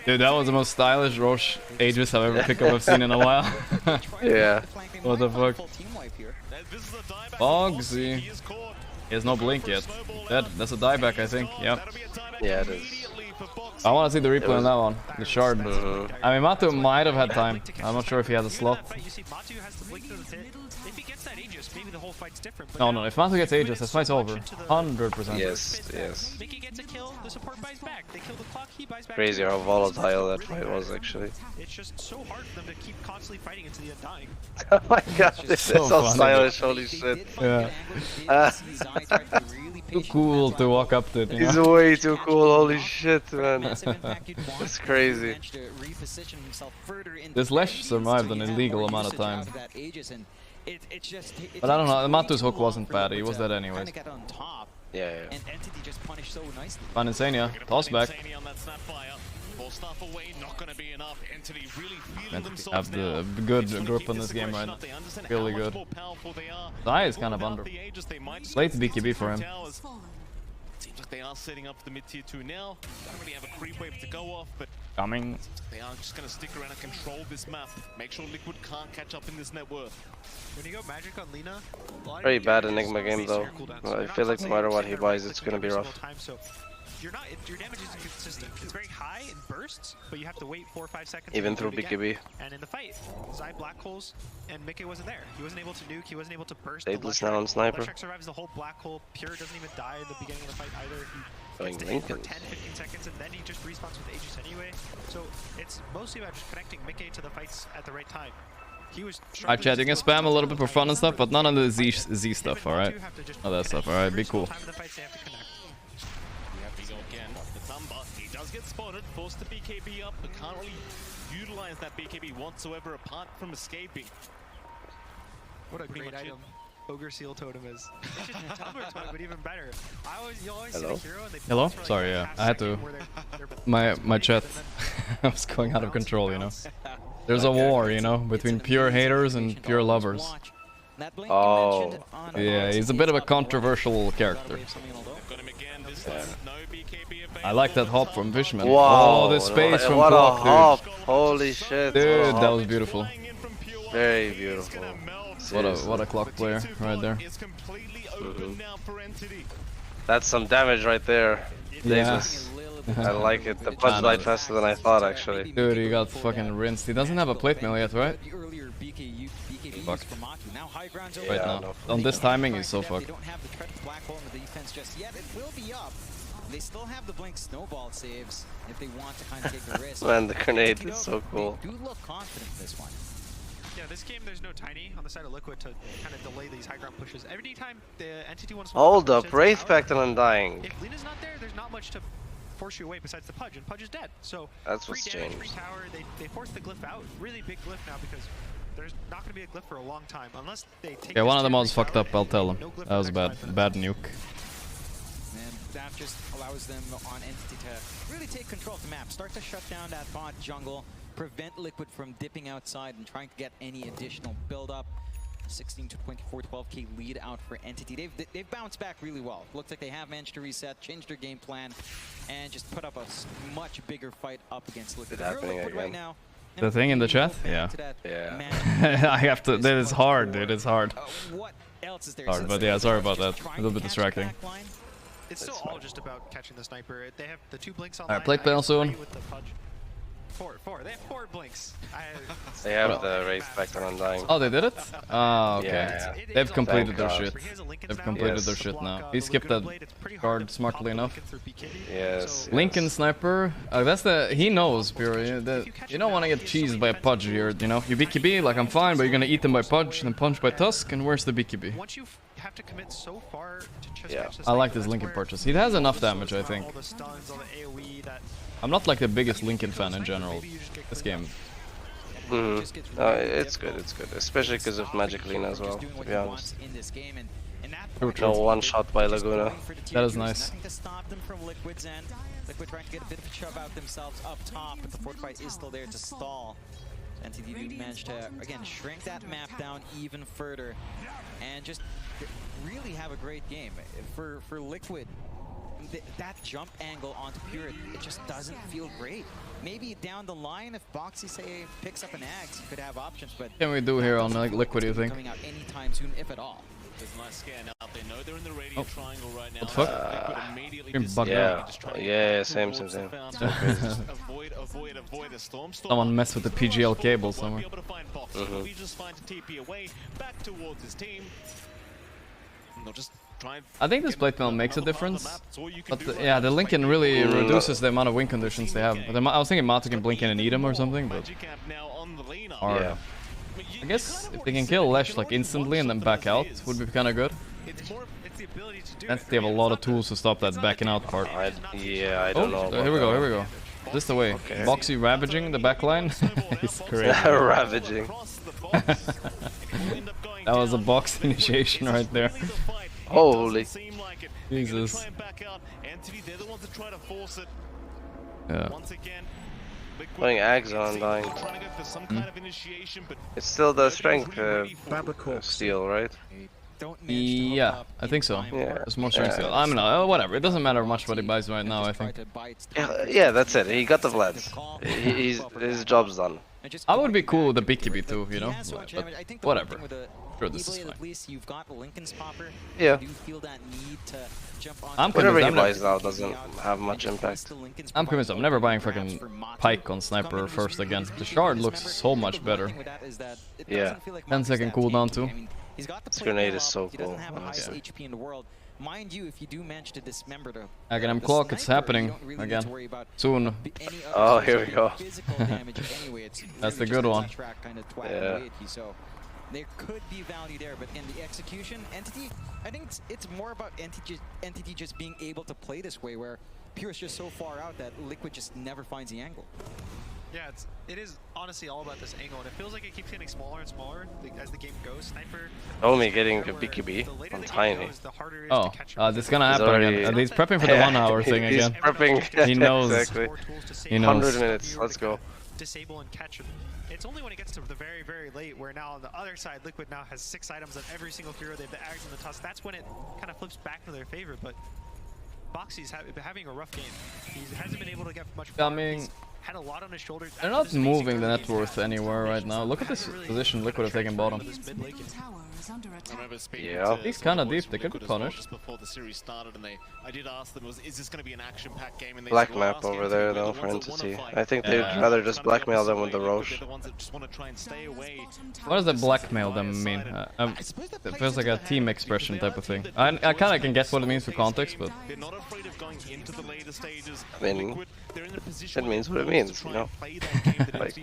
Dude, that was the most stylish Roche Aegis I've ever picked up I've seen in a while. Yeah. What the fuck? Bogsy. He has no blink yet. That's a dieback, I think. Yep. Yeah, it is. I want to see the replay on that one. The shard. I mean, Matu might have had time. I'm not sure if he has a slot. No, if Matu gets Aegis, this fight's over. 100%. Yes, yes. Crazy how volatile that fight was, actually. It's just so hard for them to keep constantly fighting into the undying. Oh my god, this is so stylish, holy shit. Yeah. Too cool to walk up to it, you know? He's way too cool, holy shit, man. It's crazy. This Lesh survived an illegal amount of time. But I don't know, Matu's hook wasn't bad, he was dead anyways. Yeah. Fun Insania, toss back. Entity have the good grip on this game right now. Really good. Zai is kind of under. Late BKB for him. Seems like they are setting up the mid-tier 2 now. Don't really have a creep wave to go off, but coming. They are just going to stick around and control this map. Make sure Liquid can't catch up in this net worth. When you go magic on Lina, very bad Enigma game though. I feel like no matter what he buys, it's gonna be rough. Your damage is inconsistent. It's very high in bursts, but you have to wait 4 or 5 seconds. Even through BKB. And in the fight, Zai black holes, and Mickey wasn't there. He wasn't able to nuke. He wasn't able to burst. Daedalus now on sniper. Leshrac survives the whole black hole. Pure doesn't even die in the beginning of the fight either. He Going gets to hit for Lincoln. 10-15 seconds, and then he just respawns with Aegis anyway. So it's mostly about just connecting Mickey to the fights at the right time. He was Alright, chat, you can spam a little bit for fun and stuff, but none of the Z stuff, alright? All that stuff, alright? Be cool. He does get spotted, forced the BKB up, but can't really utilize that BKB whatsoever apart from escaping. What a great item Ogre Seal Totem is. It's just a Tumbler Totem, but even better. You always see the hero and they Hello? Sorry, yeah. I had to. My chat was going out of control, you know? There's a war, you know, between pure haters and pure lovers. Oh. Yeah, he's a bit of a controversial character. Yeah. I like that hop from Fishman. Wow, oh, the space from what Clock, a dude. hop. Holy shit. Dude, that was beautiful. Very beautiful. What a Clock player right there. That's some damage right there. Yeah. I like it. The punch died faster than I thought, actually. Dude, he got fucking rinsed. He doesn't have a plate mail yet, right? Fuck. Right now. On this timing, he's so fucked. They still have the blink snowball saves if they want to kind of take the risk. Man, the grenade is so cool. They do look confident in this one. Yeah, this game there's no Tiny on the side of Liquid to kind of delay these high ground pushes. Every time the entity wants to Hold up, Wraith Pact and Undying. If Lina's not there, there's not much to force you away besides the Pudge, and Pudge is dead. So that's what's changed. Free tower, they force the glyph out. Really big glyph now because there's not going to be a glyph for a long time unless they take. Yeah, one of them was fucked up. I'll tell him. That was a bad nuke. And that just allows them on Entity to really take control of the map, start to shut down that bot jungle, prevent Liquid from dipping outside and trying to get any additional build-up. 16 to 24, 12k lead out for Entity. They've bounced back really well. Looks like they have managed to reset, change their game plan, and just put up a much bigger fight up against Liquid. Liquid right now. The thing in the chat? Yeah. Yeah. I have to. That is hard, dude. It's hard. What else is there? Hard, but yeah, sorry about that. A little bit distracting. It's still all just about catching the sniper. They have the 2 blinks on. Alright, plate panel soon. Four. They have 4 blinks. They have the Wraith Pact and Undying. Oh, they did it? Oh, okay. Yeah. They've completed their God. shit. They've completed their shit now. He skipped that card smartly enough. Yes. Lincoln Sniper. That's the. He knows, Pure. You don't want to get cheesed by a Pudge here, you know? You BKB, like I'm fine, but you're gonna eat them by Pudge, then punch by Tusk, and where's the BKB? Once you have to commit so far to just Yeah. I like this Lincoln purchase. He has enough damage, I think. all the stuns, all the AoE that I'm not like the biggest Lincoln fan in general. This game. It's good, especially because of Magic Lina as well, to be honest. True. No one shot by Laguna. That is nice. Nothing to stop them from Liquid's end. Liquid trying to get a bit of a shove out themselves up top, but the Fortify is still there to stall. Entity do manage to, again, shrink that map down even further and just really have a great game. For Liquid, that jump angle onto Pure, it just doesn't feel great. Maybe down the line, if Boxy, say, picks up an axe, you could have options, but... What can we do here on like Liquid, do you think? Coming out anytime soon, if at all. There's a nice scan out. They know they're in the radio triangle right now. What the fuck? Yeah, same. Avoid a storm. Someone messed with the PGL cable somewhere. He just finds a TP away, back towards his team. They'll just try and I think this plate mail makes a difference, but yeah, the Lincoln really reduces the amount of win conditions they have. I was thinking Mata can blink in and eat him or something, but hard. Yeah. I guess if they can kill Lesh like instantly and then back out, would be kind of good. And they have a lot of tools to stop that backing out part. I don't know. Here we go. Is this the way? Okay. Boxy ravaging the backline? He's crazy. Ravaging. That was a box initiation right there. Holy. Jesus. Yeah. Putting Ags on dying. It's still the strength steal, right? Yeah, I think so. Yeah. There's more strength steal. I mean, whatever. It doesn't matter much what he buys right now, I think. Yeah, that's it. He got the Vlads. His job's done. I would be cool with the BKB too, you know? But whatever. Sure, this is fine. At least you've got Lincoln's popper. Yeah. Do you feel that need to jump on? I'm Whatever he convinced buys now doesn't have much impact. I'm convinced I'm never buying fucking Pike on Sniper first again. The shard looks so much better. Yeah. 10-second cooldown too. This grenade is so cool. HP in the world. Mind you, if you do manage to dismember the Again, clock, it's happening again. Soon. Oh, here we go. That's the good one. Yeah. So there could be value there, but in the execution, Entity, I think it's more about Entity just being able to play this way, where Pure is just so far out that Liquid just never finds the angle. Yeah, it is honestly all about this angle, and it feels like it keeps getting smaller and smaller as the game goes. Sniper. Only getting a BKB on Tiny. Oh, this is gonna happen again. He's prepping for the 1 hour thing again. He's prepping. He knows. Exactly. He knows. 100 minutes. Let's go. Disable and catch. It's only when it gets to the very, very late where now on the other side, Liquid now has 6 items on every single hero. They have the Ags and the Tusk. That's when it kind of flips back to their favor. But Boxy's having a rough game. He hasn't been able to get much. Coming. Had a lot on his shoulders. They're not moving the net worth anywhere right now. Look at this position Liquid have taken bottom. Yeah. He's kind of deep. They could be punished. Before the series started, and I did ask them, is this going to be an action-packed game? And they Black map over there though for Entity. I think they'd rather just blackmail them with the Roche. What does the blackmail them mean? It feels like a team expression type of thing. I kind of can guess what it means for context, but I mean, it means what it means, you know. Like,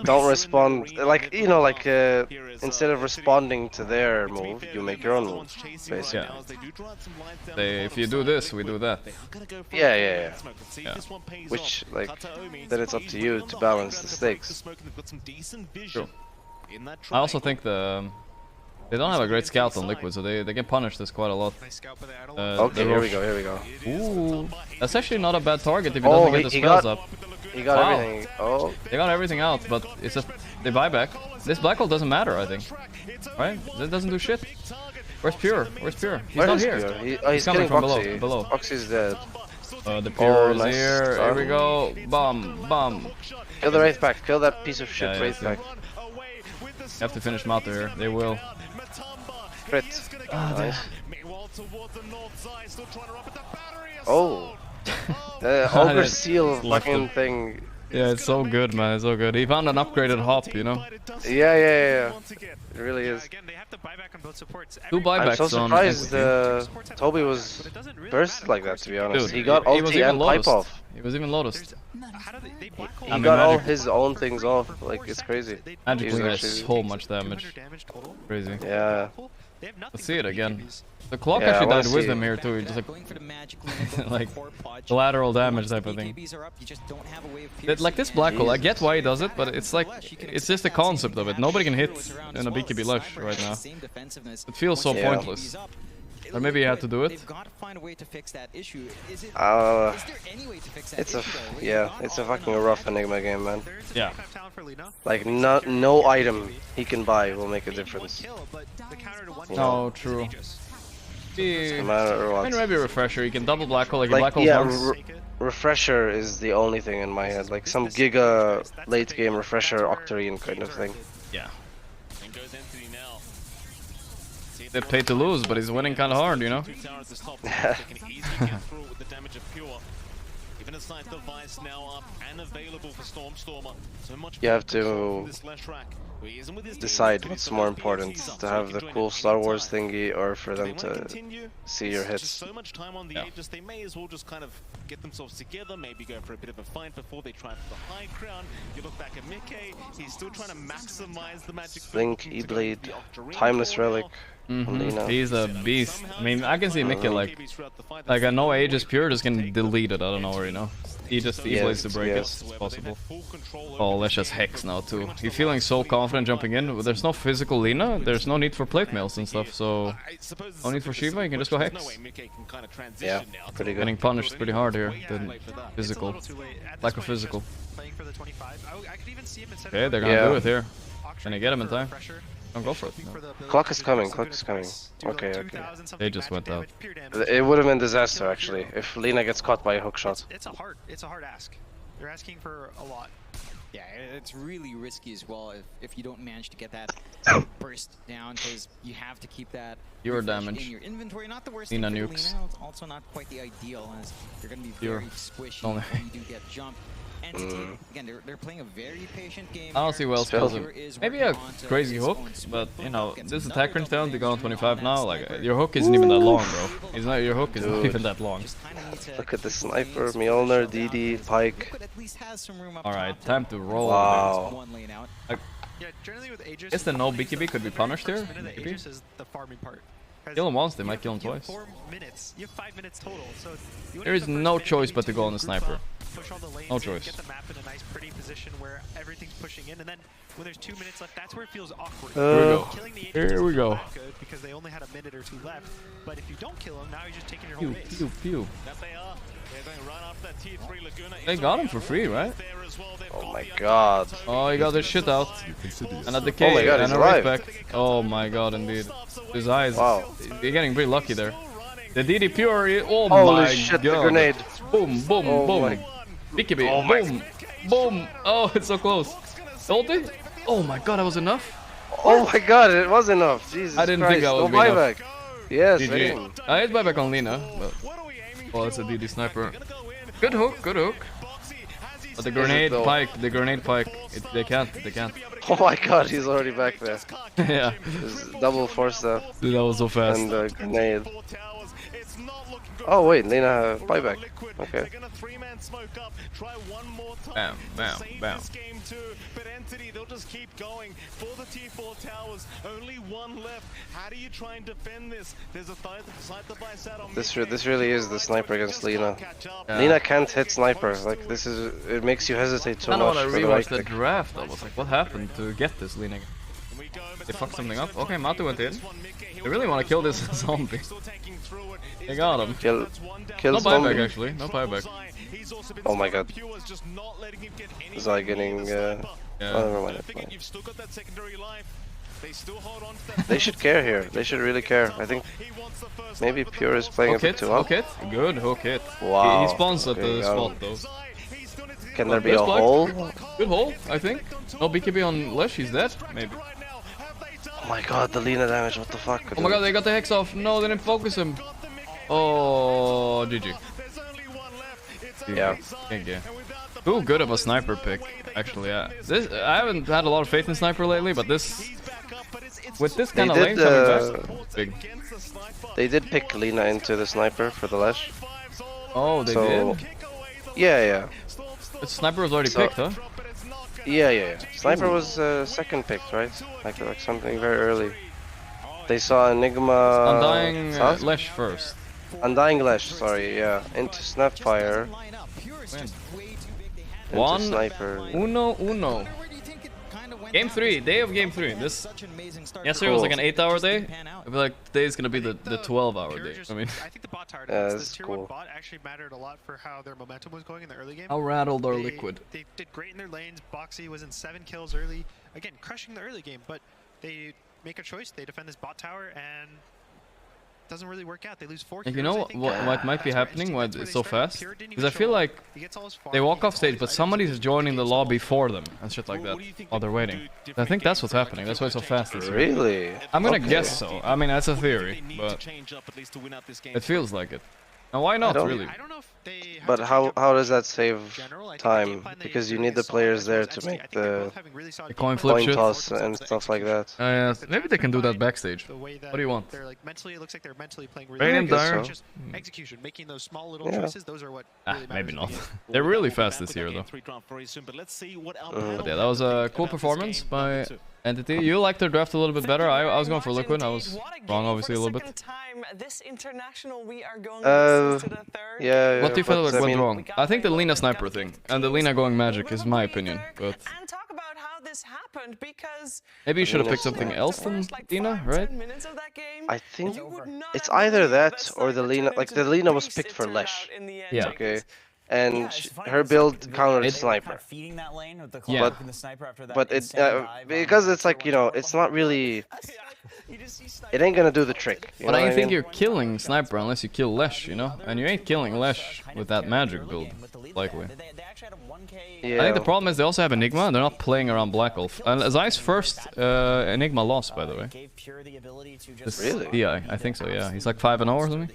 don't respond, like, you know, like instead of responding to their move, you make your own move, basically. Yeah. If you do this, we do that. Yeah. Which, like, then it's up to you to balance the stakes. True. I also think they don't have a great scout on Liquid, so they can punish this quite a lot. Okay, here we go. Ooh, that's actually not a bad target if he doesn't get the spells up. He got everything. Oh, they got everything out, but it's just they buy back. This black hole doesn't matter, I think. Right? It doesn't do shit. Where's Pure? Where's Pure? He's not here. He's coming from Boxy. below. Boxy's dead. The Pure is nice. here we go. Bomb. Kill the Wraith Pack. Kill that piece of shit Wraith Pack. You have to finish Mata here. They will. Crit. Nice. Oh. The Ogre Seal fucking thing. Yeah, it's so good, man. It's so good. He found an upgraded hop, you know? Yeah. It really is. Two buybacks. I'm so surprised Toby was burst like that, to be honest. Dude, he got ulti and pipe off. He was even Lotus. He got all his own things off. Like, it's crazy. Magic does so much damage. Crazy. Yeah. Let's see it again. The clock actually died with him here too. He just like collateral damage type of thing. Like this black hole, I get why he does it, but it's like it's just the concept of it. Nobody can hit in a BKB Lush right now. It feels so pointless. Or maybe he had to do it. It's a fucking rough Enigma game, man. Yeah. Like no item he can buy will make a difference. No, true. No matter what. I mean, maybe a refresher. You can double black hole like black hole refresher is the only thing in my head. Like some giga late game refresher Octarine kind of thing. Yeah. They paid to lose, but he's winning kind of hard, you know? You have to decide what's more important, to have the cool Star Wars thingy or for them to see your hits. So much time on the edges, they may as well just kind of get themselves together, maybe go for a bit of a fight before they try for the high ground. You look back at Mickey, he's still trying to maximize the magic. Link, E-Blade, Timeless Relic. He's a beast. I mean, I can see Mickey like I know Aegis Pure just can delete it out of nowhere, you know? He just E-Blades to break it, it's possible. Oh, let's just Hex now too. He's feeling so confident jumping in. There's no physical Lina, there's no need for plate mails and stuff, so no need for Shiva, you can just go Hex. Yeah, pretty good. Getting punished pretty hard here, the physical. Lack of physical. Okay, they're gonna do it here. Can they get him in time? Don't go for it. No. Clock is coming, clock is coming. Okay, okay. They just went out. It would have been disaster actually, if Lina gets caught by a hook shot. It's a hard ask. You're asking for a lot. Yeah, it's really risky as well if you don't manage to get that burst down, because you have to keep that damage in your inventory. Not the worst Lina thing for nukes. Lina, it's also not quite the ideal, as you're going to be very squishy when you do get jumped. Entity, again, they're playing a very patient game. I don't see Wells kills him. Maybe a crazy hook, but you know, this attack range down to go on 25 now, like your hook isn't even that long, bro. It's not, your hook is not even that long. Look at the sniper, Mjolnir, DD, Pike. Alright, time to roll. Wow. Yeah, generally with Aegis, Guess the no BKB could be punished here. Aegis is the farming part. Kill him once, they might kill him twice. 4 minutes. You have 5 minutes total, so there is no choice but to go on the sniper. Push all the lanes, no choice. Get the map in a nice, pretty position where everything's pushing in, and then when there's 2 minutes left, that's where it feels awkward. Here we go. Good because they only had a minute or 2 left, but if you don't kill them, now you're just taking your whole base. Pew, pew. That they are. They're going right after that tier 3 Laguna. They got him for free, right? Oh my god. Oh, he got his shit out. And at the K, oh my god, and he's a alive. back. Oh my god, indeed. His eyes. Wow. You're getting pretty lucky there. The DD Pure. Oh Holy my shit, god. the grenade. Boom, boom, Oh boom. my. BKB. Oh my. Boom. Boom. Oh, it's so close. Ulti? Oh my god, that was enough? Oh my god, it was enough. Jesus I didn't Christ. think that No would be enough. buyback. Yes, GG. I hit buyback on Lina, but... Oh, it's a DD sniper. Good hook, good hook. But the grenade pike, they can't. Oh my god, he's already back there. Yeah. There's double force stuff. Dude, that was so fast. And the grenade. Oh wait, Lina buyback. Okay. Bam, bam, bam. But Entity, they'll just keep going for the T4 towers. Only one left. How do you try and defend this? There's a side device out on This really is the sniper against Lina. Yeah. Lina can't hit sniper. Like this is, it makes you hesitate so I know much. when I for the rewatched right the click. draft, I was like, what happened to get this Lina? They fucked something up. Okay, Matu went in. They really want to kill this zombie. They got him. Kill no zombie. buyback actually, no buyback. Oh my god. Zai getting oh, never mind. They should care here. They should really care. I think maybe Pure is playing a bit too up. Hook hit. Good hook hit. Wow. He spawns at the spot though. Can there be a hole? Good hole, I think. No BKB on Lesh, he's dead. Maybe. Oh my god, the Lina damage, what the fuck? Oh my god, they got the Hex off. No, they didn't focus him. Oh, GG. Yeah. Okay. Too good of a sniper pick, actually. Yeah. I haven't had a lot of faith in sniper lately, but this, with this kind of lane coming back, big. They did pick Lina into the sniper for the Lash. Oh, they did? Yeah. The sniper was already picked, huh? Yeah. Sniper was second picked, right? Like something very early. They saw Enigma. Undying Lesh first. Undying Lesh, sorry, yeah. Into Snapfire. One, sniper. Uno. Game 3, day of Game 3. This yesterday was like an 8-hour day. I feel like today is gonna be the 12-hour day. I mean, I think the bot tower that's the tier cool. 1 bot actually mattered a lot for how their momentum was going in the early game. how rattled are Liquid? They did great in their lanes. Boxy was in 7 kills early. Again, crushing the early game, but they make a choice. They defend this bot tower, and doesn't really work out. They lose 4 And you know what might be happening? Why it's so fast? Because I feel like they walk off stage, but somebody's joining the lobby for them and shit like that while they're waiting. I think that's what's happening. That's why it's so fast this year. Really? I'm gonna guess so. I mean, that's a theory, but it feels like it. Now, why not, really? But how does that save time? Because you need the players there to make the coin flip shit toss and stuff like that. Maybe they can do that backstage. What do you want? They're like mentally, it looks like they're mentally playing Rain and Dire. Execution, making those small little choices, those are what really maybe not. They're really fast this year, though. But yeah, that was a cool performance by Entity. You liked their draft a little bit better. I was going for Liquid. I was wrong, obviously, a little bit. This international, we are going yeah. What do you feel like went wrong? I think the Lina sniper thing and the Lina going magic is my opinion, but and talk about how this happened, because maybe you should have picked something else than Lina, right? I think it's either that or the Lina. Like the Lina was picked for Lesh. Yeah. Okay. And her build countered sniper. Yeah. But it because it's like, you know, it's not really. It ain't gonna do the trick. But I think you're killing sniper unless you kill Lesh, you know, and you ain't killing Lesh with that magic build, likely. Yeah. I think the problem is they also have Enigma, and they're not playing around Black Wolf. And Zai's first Enigma loss, by the way. Really? Yeah, I think so. Yeah, he's like 5-0 or something.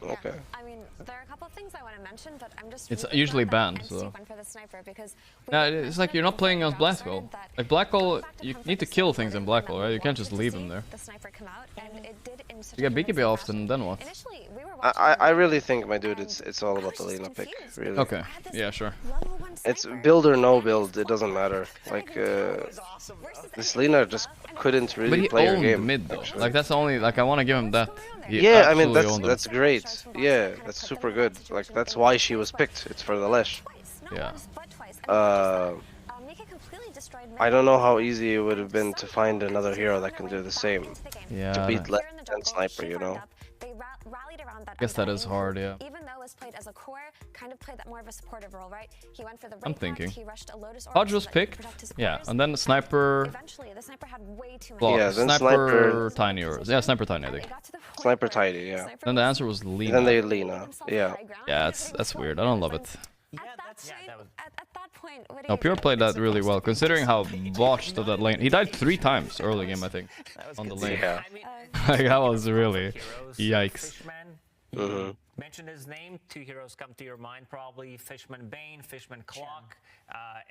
Okay. I mean, there are a couple of things I want to mention, but I'm just. It's usually banned, so. No, it's like you're not playing against Black Hole. Like Black Hole, you need to kill things in Black Hole, right? You can't just leave them there. You get BKB often, then what? I really think, my dude, it's all about the Lina pick, really. Okay, yeah, sure. It's build or no build, it doesn't matter. Like, this Lina just couldn't really play her game. But he owned mid, though. Like, that's the only, like, I want to give him that. Yeah, I mean, that's great. Yeah, that's super good. Like, that's why she was picked. It's for the Lesh. Yeah. I don't know how easy it would have been to find another hero that can do the same. Yeah. To beat Lesh and Sniper, you know? I guess that is hard, yeah. Even though was played as a core, kind of played that more of a supportive role, right? He went for the I'm thinking. Hodge was picked, yeah, and then the Sniper. Eventually, the Sniper had way too many. Yeah, then Sniper Tiny, or yeah, Sniper Tiny, I think. Sniper Tiny, yeah. Then the answer was Lina. Then they Lina, yeah. Yeah, that's weird. I don't love it. At that point, No, Pure played that really well, considering how botched of that lane. He died 3 times early game, I think, on the lane. Yeah. Like, that was really yikes. Mention his name, 2 heroes come to your mind probably. Fishman Bane, Fishman Clock,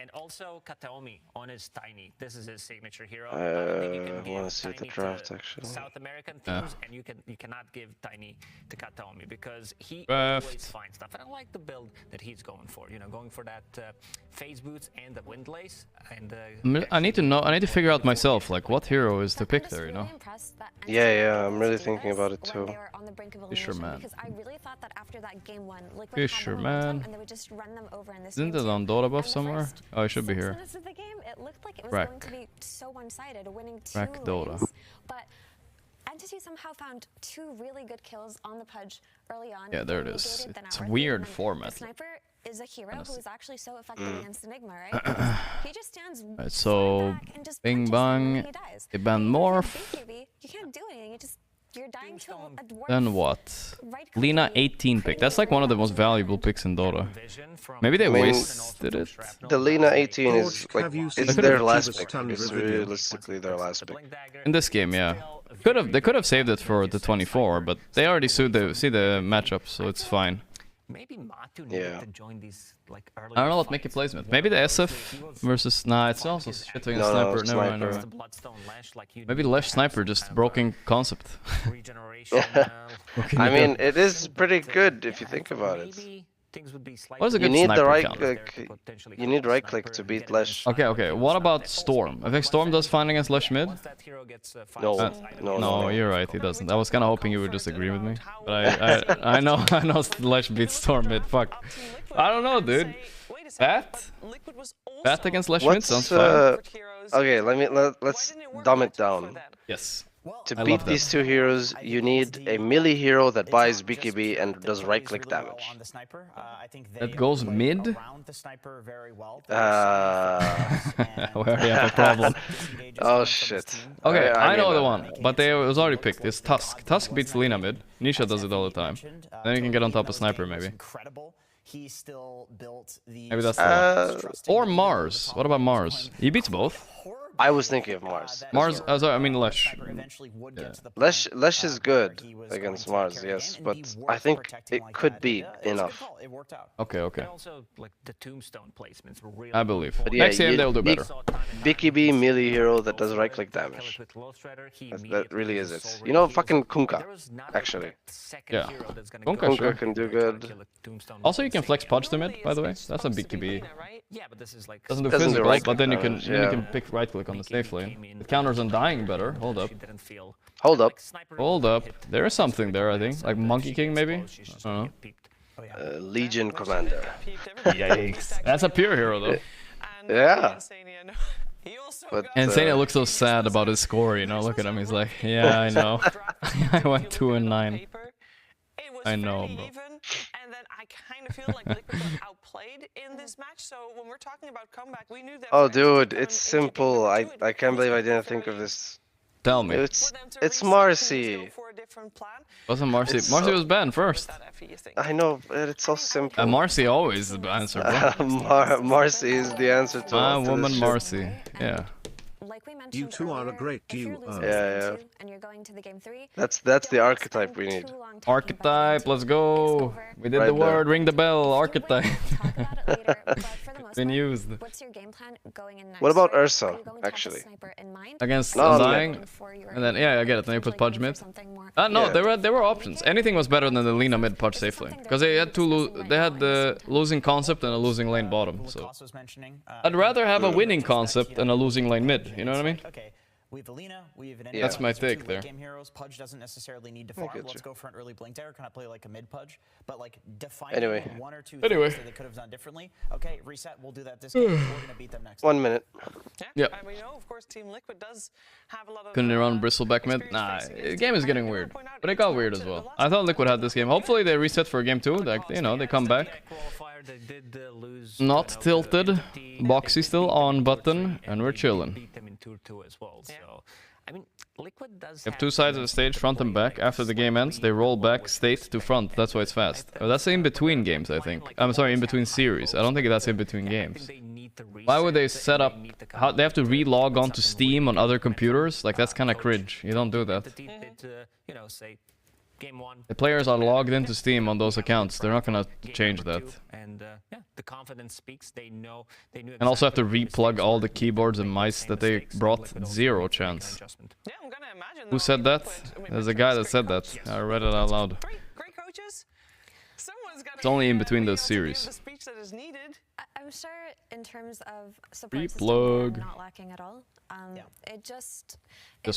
and also Kataomi on his Tiny. This is his signature hero. I want to see the draft actually. South American teams, and you cannot give Tiny to Kataomi because he always finds stuff. And I like the build that he's going for. You know, going for that phase boots and the windlace. And I need to figure out myself, like what hero is to pick there, you know. Yeah, I'm really thinking about it too. Fisherman. that after that game 1, Liquid Fisherman. and they would just run them over in this Isn't it on Dota buff somewhere? Oh, it should be here. Of the game, it looked like it was going to be so one-sided, winning 2 Rack Dota. lanes, but Entity somehow found 2 really good kills on the Pudge early on. Yeah, there it is. It's a weird format. The Sniper is a hero who is actually so effective against Enigma, right? He just stands right, so Bing Bang, they banned Morph. You can't do anything. You're dying to a dwarf. Then what? Lina 18 pick. That's like one of the most valuable picks in Dota. Maybe they wasted it. The Lina 18 is like it's their last pick. It's realistically their last pick. In this game, yeah. They could have saved it for the 24, but they already see the matchup, so it's fine. Maybe Matu needed to join these like early. I don't know what Mickey placement. Maybe the SF versus it's also shit against Sniper. Never mind. Maybe the Lesh Sniper just broken concept. I mean, it is pretty good if you think about it. What is a good you need sniper the right counter? click. You need right click to beat Lesh. Okay. What about Storm? I think Storm does fine against Lesh mid. No, you're right. He doesn't. I was kind of hoping you would disagree with me, but I know Lesh beats Storm mid. Fuck. I don't know, dude. Bat against Lesh mid sounds fine. Okay, let's dumb it down. Yes. To beat these two heroes, you need a melee hero that buys BKB and does right-click damage. That goes mid? We already have a problem. Oh shit. Okay, I know the one, but it was already picked. It's Tusk. Tusk beats Lina mid. Nisha does it all the time. Then you can get on top of Sniper, maybe. Maybe that's the one. Or Mars. What about Mars? He beats both. I was thinking of Mars. Mars, sorry, I mean Lesh. Yeah. Lesh is good against Mars, yes, but I think it could be enough. Okay, okay. Also, like the tombstone placements were really I believe. But yeah, next game they'll do better. BKB melee hero that does right-click damage. That really is it. You know, fucking Kunkka, actually. Yeah. Kunkka can do good. Also, you can flex Pudge to mid, by the way. That's a BKB. Yeah, but this is like doesn't do physical, but then you can pick right click on the safe lane. It counters on dying better. Hold up. Hold up. Hold up. There is something there, I think. Like Monkey King, maybe? I don't know. Legion Commander. Yikes. That's a pure hero, though. Yeah. But Insania looks so sad about his score, you know? Look at him, he's like, yeah, I know. I went 2-9. I know, bro. And then I kind of feel like Liquid got outplayed in this match. So when we're talking about comeback, we knew that. Oh, dude, it's simple. I can't believe I didn't think of this. Tell me. It's Marcy. Wasn't Marcy? Marcy was banned first. I know, but it's so simple. Marcy always is the answer, bro. Marcy is the answer to my woman, Marcy. Yeah. You two are a great duo. Yeah. That's the archetype we need. Archetype, let's go. We did the word, ring the bell, archetype. Been used. What about Ursa, actually? Against Undying? And then, yeah, I get it. Then you put Pudge mid. No, there were options. Anything was better than the Lina mid Pudge safe lane. Because they had the losing concept and a losing lane bottom. So I'd rather have a winning concept than a losing lane mid. You know what I mean? We have Alina, we have an That's my take there. Game heroes. Pudge doesn't necessarily need to farm. Let's go for an early blink there. Kind of play like a mid Pudge, but like defining one or two things that they could have done differently. Okay, reset. We'll do that this game. We're gonna beat them next. 1 minute. Yeah. And we know, of course, Team Liquid does have a lot of. Couldn't they run Bristleback mid? Nah, the game is getting weird, but it got weird as well. I thought Liquid had this game. Hopefully they reset for game 2. Like they come back. Not tilted. Boxy still on button, and we're chilling. I mean, Liquid does have two sides of the stage, front and back. After the game ends, they roll back state to front. That's why it's fast. That's in between games, I think. I'm sorry, in between series. I don't think that's in between games. Why would they set up? How they have to re-log onto Steam on other computers? Like that's kind of cringe. You don't do that. The players are logged into Steam on those accounts. They're not gonna change that. And yeah, the confidence speaks. They knew. And also have to re-plug all the keyboards and mice that they brought. Zero chance. Yeah, I'm gonna imagine. Who said that? There's a guy that said that. I read it out loud. Great coaches. It's only in between those series. The speech that is needed. I'm sure in terms of support Replug. system, not lacking at all. It just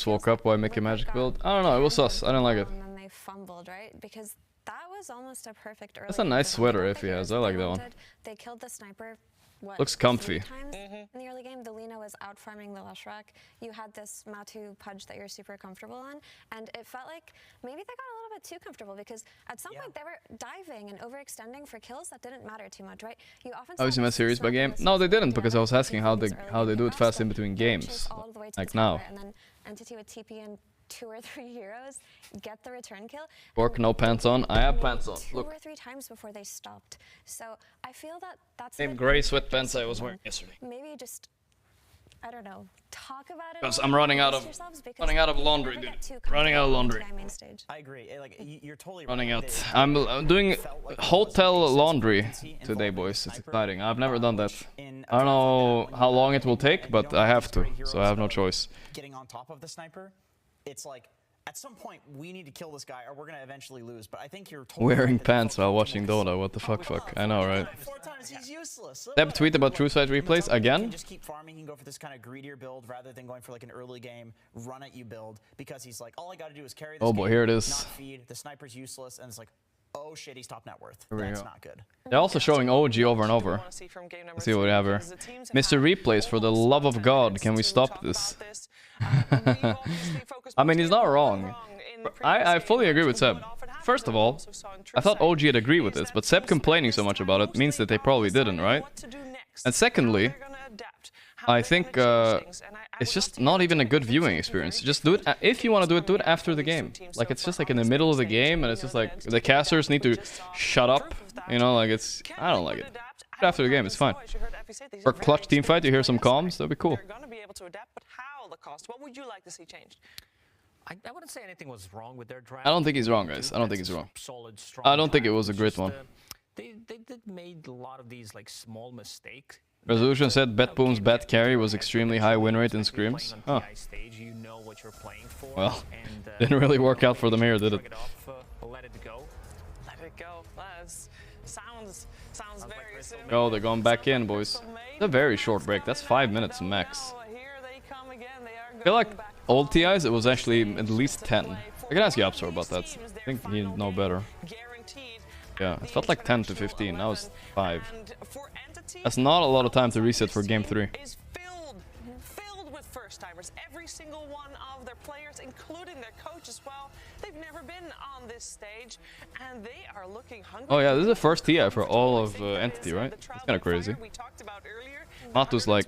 woke up while making magic build. I don't know. It was sus. I didn't like it. And then they fumbled, right? Because that was almost a perfect early. That's a nice sweater if he has. I like that one. They killed the sniper. What, looks comfy. 3 times in the early game, the Lina was out farming the Leshrac. You had this Matu Pudge that you're super comfortable on, and it felt like maybe they got a little bit too comfortable because at some point they were diving and overextending for kills that didn't matter too much, right? You often oh, you meant series by game? No, they didn't because I was asking how they do it fast in between games, like now. And then Entity with TP and 2 or 3 heroes get the return kill. Gork, no pants on. I have pants on. Look. 2 or 3 times before they stopped. So I feel that that's same gray sweatpants I was wearing yesterday. Maybe just I don't know. Talk about it. Because I'm running out of laundry, dude. Running out of laundry. I agree. Like you're totally running out. I'm doing hotel laundry today, boys. It's exciting. I've never done that. I don't know how long it will take, but I have to, so I have no choice. Getting on top of the sniper. It's like, at some point, we need to kill this guy or we're going to eventually lose. But I think you're totally wearing pants while watching Dota. What the fuck? I know, right? 4 times, he's useless. Deb tweet about true side replays again? Just keep farming. He can go for this kind of greedier build rather than going for like an early game run at you build because he's like, all I got to do is carry this. Oh boy, here it is. Not feed. The sniper's useless, and it's like, oh shit, he's top net worth. Here we That's go. not good. They're also showing OG over and over. Let's see what we have here. Mr. Replays, for the love of God, can we stop this? I mean, he's not wrong. I fully agree with Seb. First of all, I thought OG had agreed with this, but Seb complaining so much about it means that they probably didn't, right? And secondly, I think it's just not even a good viewing experience. Just do it, if you want to do it after the game. Like, it's just like in the middle of the game, and it's just like, the casters need to shut up, you know, like it's, I don't like it. After the game, it's fine. For clutch team fight, you hear some comms, that'd be cool. What would you like to see changed? I wouldn't say anything was wrong with their draft. I don't think he's wrong, guys. I don't think he's wrong. I don't think it was a great one. They did made a lot of these like small mistakes. Resolution said Betboom's bat carry was extremely high win rate in scrims. Huh. Well, didn't really work out for them here, did it? Let it go. Let it go. Sounds very soon. Oh, they're going back in, boys. It's a very short break. That's 5 minutes max. I feel like old TIs, it was actually at least 10. I can ask Yapsor about that. I think he'd know better. Yeah, it felt like 10 to 15. Now it's 5. That's not a lot of time to reset for game 3. Filled with first-timers. Every single one of their players, including their coach as well, they've never been on this stage, and they are looking hungry. Oh yeah, this is the first TI for all of Entity, right? It's kind of crazy. Matu's like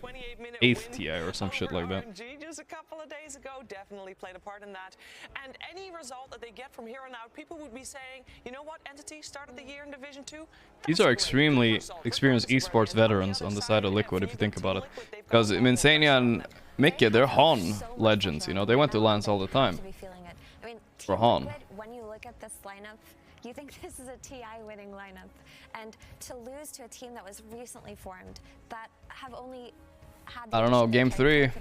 8th TI or some shit like that. Just a couple of days ago definitely played a part in that. And any result that they get from here on out, people would be saying, you know what, Entity started the year in Division 2. These are extremely experienced esports veterans on the side of Liquid, if you think about it. Because Minsania and Mikke, they're Han legends, you know, they went to LANs all the time. For Han. When you look at this lineup, you think this is a TI winning lineup. And to lose to a team that was recently formed, that have only had I don't know, game 3. I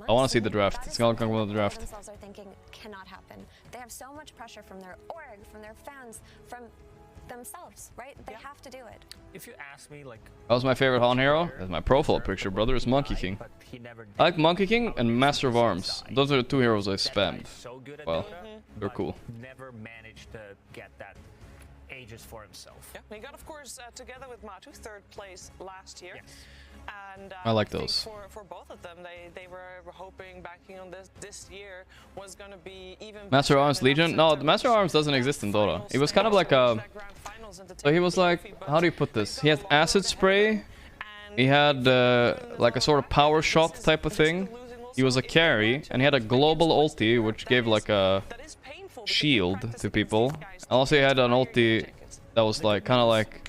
want to see the draft. It's gonna come with the draft. Themselves are thinking cannot happen. They have so much pressure from their org, from their fans, from themselves, right? They have to do it. If you ask me, like, That was my favorite Han hero. That's my profile picture, brother. It's Monkey King. I like Monkey King and Master of Arms. Those are the 2 heroes I spammed. Well, they're cool. Never managed to get that ages for himself. Yeah, he got, of course, together with Matu, 3rd place last year. Yes. And I like those. For both of them, they were hoping banking on this year was going to be even. Master of Arms Legion? No, the Master of Arms doesn't exist in Dota. He was kind of like a. So he was like, how do you put this? He had acid spray. He had like a sort of power shot type of thing. He was a carry, and he had a global ulti, which gave like a shield to people. And also he had an ulti that was like kind of like.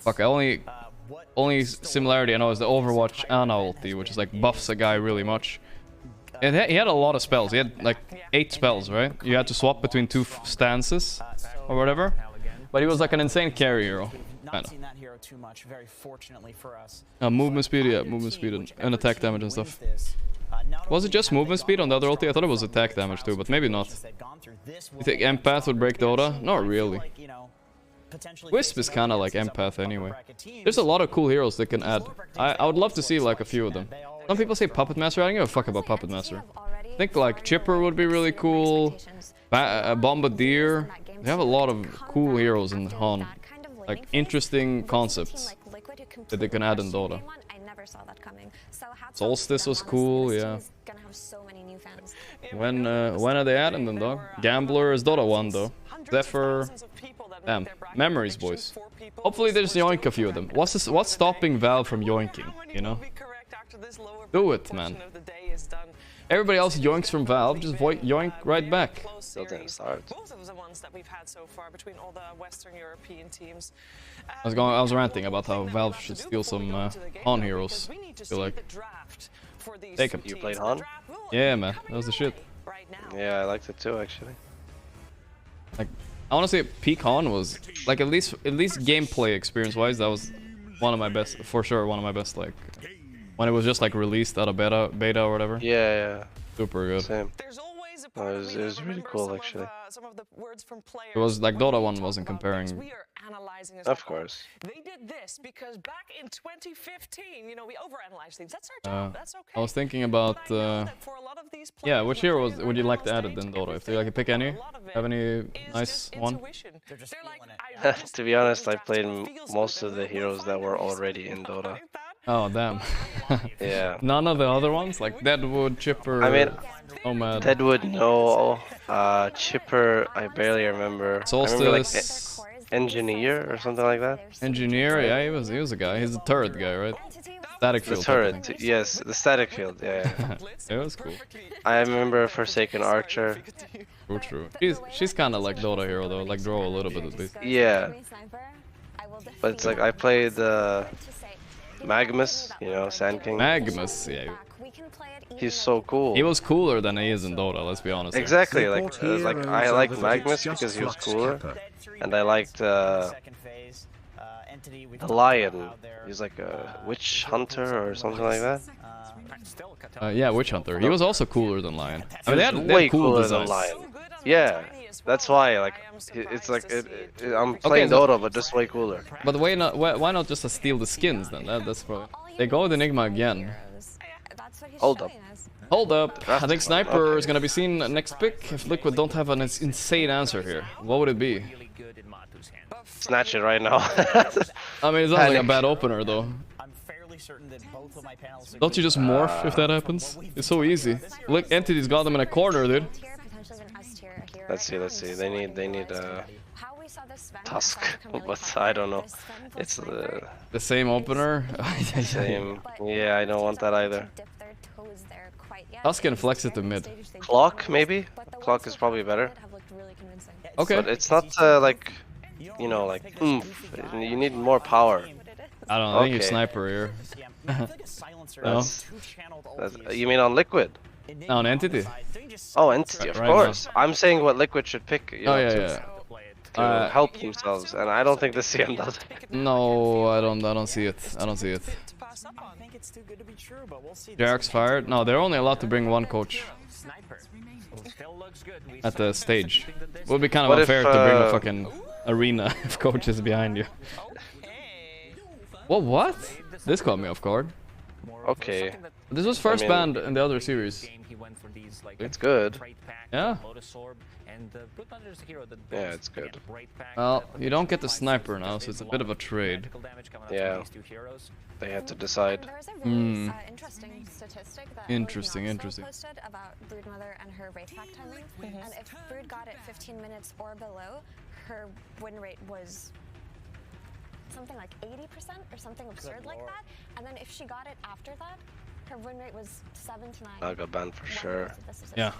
Fuck, only similarity I know is the Overwatch Ana ulti, which is like buffs a guy really much. And he had a lot of spells. He had like 8 spells, right? You had to swap between 2 stances or whatever. But he was like an insane carry hero. Not seen that hero too much, very fortunately for us. Movement speed, yeah, movement speed and attack damage and stuff. Was it just movement speed on the other ulti? I thought it was attack damage too, but maybe not. You think Empath would break Dota? Not really. Wisp is kind of like Empath anyway. There's a lot of cool heroes that can add. I would love to see like a few of them. Some people say Puppet Master. I don't give a fuck about Puppet Master. I think like Chipper would be really cool. Bombardier. They have a lot of cool heroes in Han. Like interesting concepts that they can add in Dota. Solstice was cool, yeah. When are they adding them, dog? Gambler is Dota 1 though. Zephyr. Damn. Memories, boys. Hopefully they just yoink a few of them. What's stopping Valve from yoinking, you know? Do it, man. Everybody else yoinks from Valve, just yoink right back. Both of the ones that we've had so far between all the Western European teams. I was ranting about how Valve should steal some Han heroes. I feel like. Take him. You played Han? Yeah, man. That was the shit. Yeah, I liked it too, actually. Like, I want to say peak Han was like at least gameplay experience wise, that was one of my best, for sure. One of my best, like when it was just like released out of beta or whatever. Yeah. Super good. Same. It was really cool, actually. It was like Dota 1 wasn't comparing. Of course. They did this because back in 2015, you know, we overanalyze things. That's our job. That's okay. I was thinking about yeah, which hero would you like to add it in Dota? If you like to pick any? Have any nice one? To be honest, I played most of the heroes that were already in Dota. Oh damn. Yeah. None of the other ones, like Deadwood, Chipper. I mean, Nomad. Deadwood, no. Chipper, I barely remember. Solstice. I remember like Engineer or something like that. Engineer, yeah, he was a guy. He's a turret guy, right? Static field. The turret, yes, the static field, yeah. It was cool. I remember Forsaken Archer. True. She's kind of like Dota hero though, like draw a little bit at least. Yeah. But it's like I played Magmus, you know, Sand King. Magmus, yeah. He's so cool. He was cooler than he is in Dota, let's be honest. Exactly, like I liked Magmus because he was cooler, and I liked the Lion. He's like a witch hunter or something like that. Yeah, witch hunter. He was also cooler than Lion. I mean, they had way cool cooler designs. than Lion. Yeah, that's why. Like, it's like I'm playing Dota, but just way cooler. But why not just steal the skins then? That's probably. They go with Enigma again. Hold up. Hold up. I think Sniper is gonna be seen next pick. If Liquid don't have an insane answer here, what would it be? Snatch it right now. I mean, it's not like a bad opener though. Don't you just morph if that happens? It's so easy. Look, Entity's got them in a corner, dude. Let's see. They need Tusk, but I don't know. It's the same opener. Same. Yeah, I don't want that either. Tusk can flex it to mid. Clock maybe. Clock is probably better. Okay. But it's not like, you know, like oomph. You need more power. I don't know. I think you're Sniper here. No? You mean on Liquid? No, on Entity. Oh, Entity, of course. I'm saying what Liquid should pick. You know, to help themselves, and I don't think the CM does. No, I don't see it. I don't see it. Jark's fired. No, they're only allowed to bring one coach at the stage. Would be kind of unfair to bring a fucking arena if coach is behind you. What? This caught me off guard. Okay. This was first banned in the other series. It's good. Yeah. Yeah, it's good. Well, you don't get the Sniper now, so it's a bit of a trade. Yeah. They had to decide. Interesting statistic that Interesting. posted about Broodmother and her Wraith Pack timing. And if Brood got it 15 minutes or below, her win rate was something like 80% or something absurd like that. And then if she got it after that, her win rate was 7 to 9. I got banned for sure. Yeah.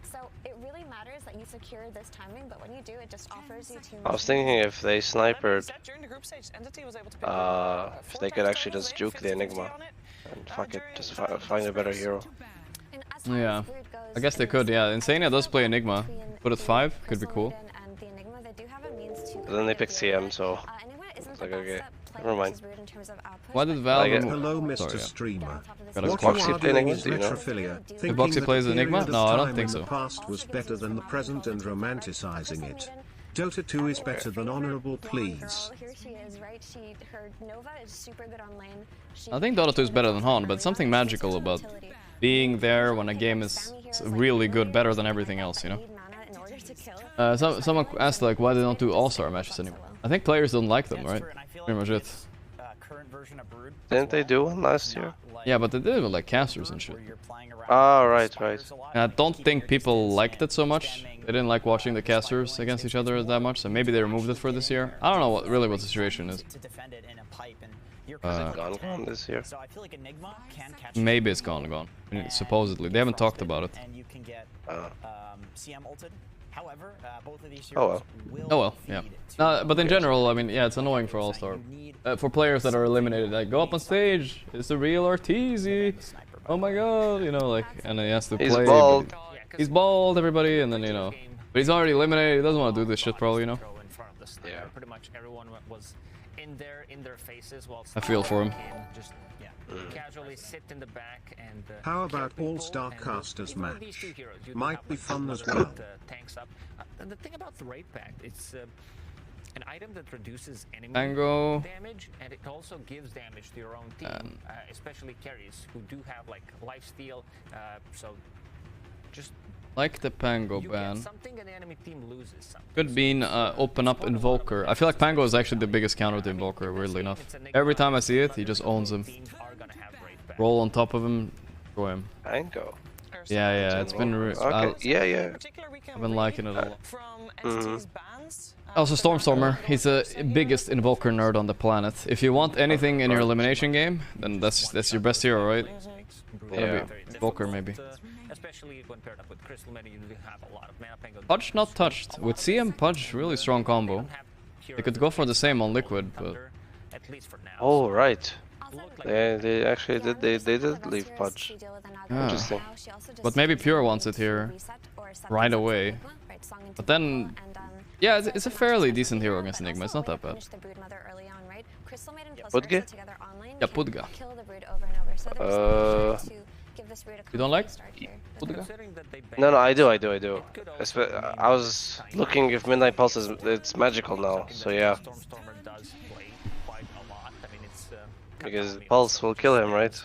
So it really matters that you secure this timing, but when you do, it just offers you too much. I was thinking if they snipered, if they could actually just juke the Enigma and fuck it, just find a better hero. Yeah, I guess they could. Yeah, Insania does play Enigma. Put it 5 could be cool. But then they picked CM, so it's like okay, never mind. Why did Valve? Hello, Mr. Streamer. What Boxy play Enigma? Do you know? If Boxy plays Enigma? No, I don't think so. The past was better than the present and romanticizing it. Dota 2 is better than honorable, please. I think Dota 2 is better than Han, but something magical about being there when a game is really good, better than everything else, you know? Someone asked like why they don't do all-star matches anymore. I think players don't like them, right? Pretty much it. Didn't they do one last year? Yeah, but they did it with like casters and shit. Oh, right. And I don't think people liked it so much. They didn't like watching the casters against each other that much, so maybe they removed it for this year. I don't know what the situation is. Gone this year. Maybe it's gone. I mean, supposedly. They haven't talked about it. Oh well, yeah. But in general, I mean, yeah, it's annoying for All-Star. For players that are eliminated, like, go up on stage, it's the real Ortiz. Oh my god, you know, like, and he has to play. He's bald. He's bald, everybody, and then, you know. But he's already eliminated, he doesn't want to do this shit, probably, you know. Yeah. Pretty much everyone was in their faces while I feel for him. Just casually sit in the back and how about all-star casters match? Might be fun as well. Tanks up. The thing about the Wraith Pack, it's an item that reduces enemy damage, and it also gives damage to your own team, especially carries who do have like lifesteal. So just Like the Pango ban. Could be open up Invoker. I feel like Pango is actually the biggest counter to Invoker, weirdly enough. Every time I see it, he just owns him. Roll on top of him, throw him. Pango. Yeah, it's been... Okay. Yeah. I've been liking it a lot. Also, Stormstormer, he's the biggest Invoker nerd on the planet. If you want anything in your elimination game, then that's your best hero, right? Yeah. Invoker, maybe. Especially when paired up with Crystal Meta, you do have a lot of mana. Pudge not touched. With CM Pudge, really strong combo. They could go for the same on Liquid, but... Oh, right. They actually did, they did leave Pudge. Interesting. But maybe Pure wants it here right away. But then... Yeah, it's a fairly decent hero against Enigma, it's not that bad. Pudga? Yeah, Pudga. You don't like Pudga? No, I do. I was looking if Midnight Pulse is, it's magical now, so yeah. Because Pulse will kill him, right?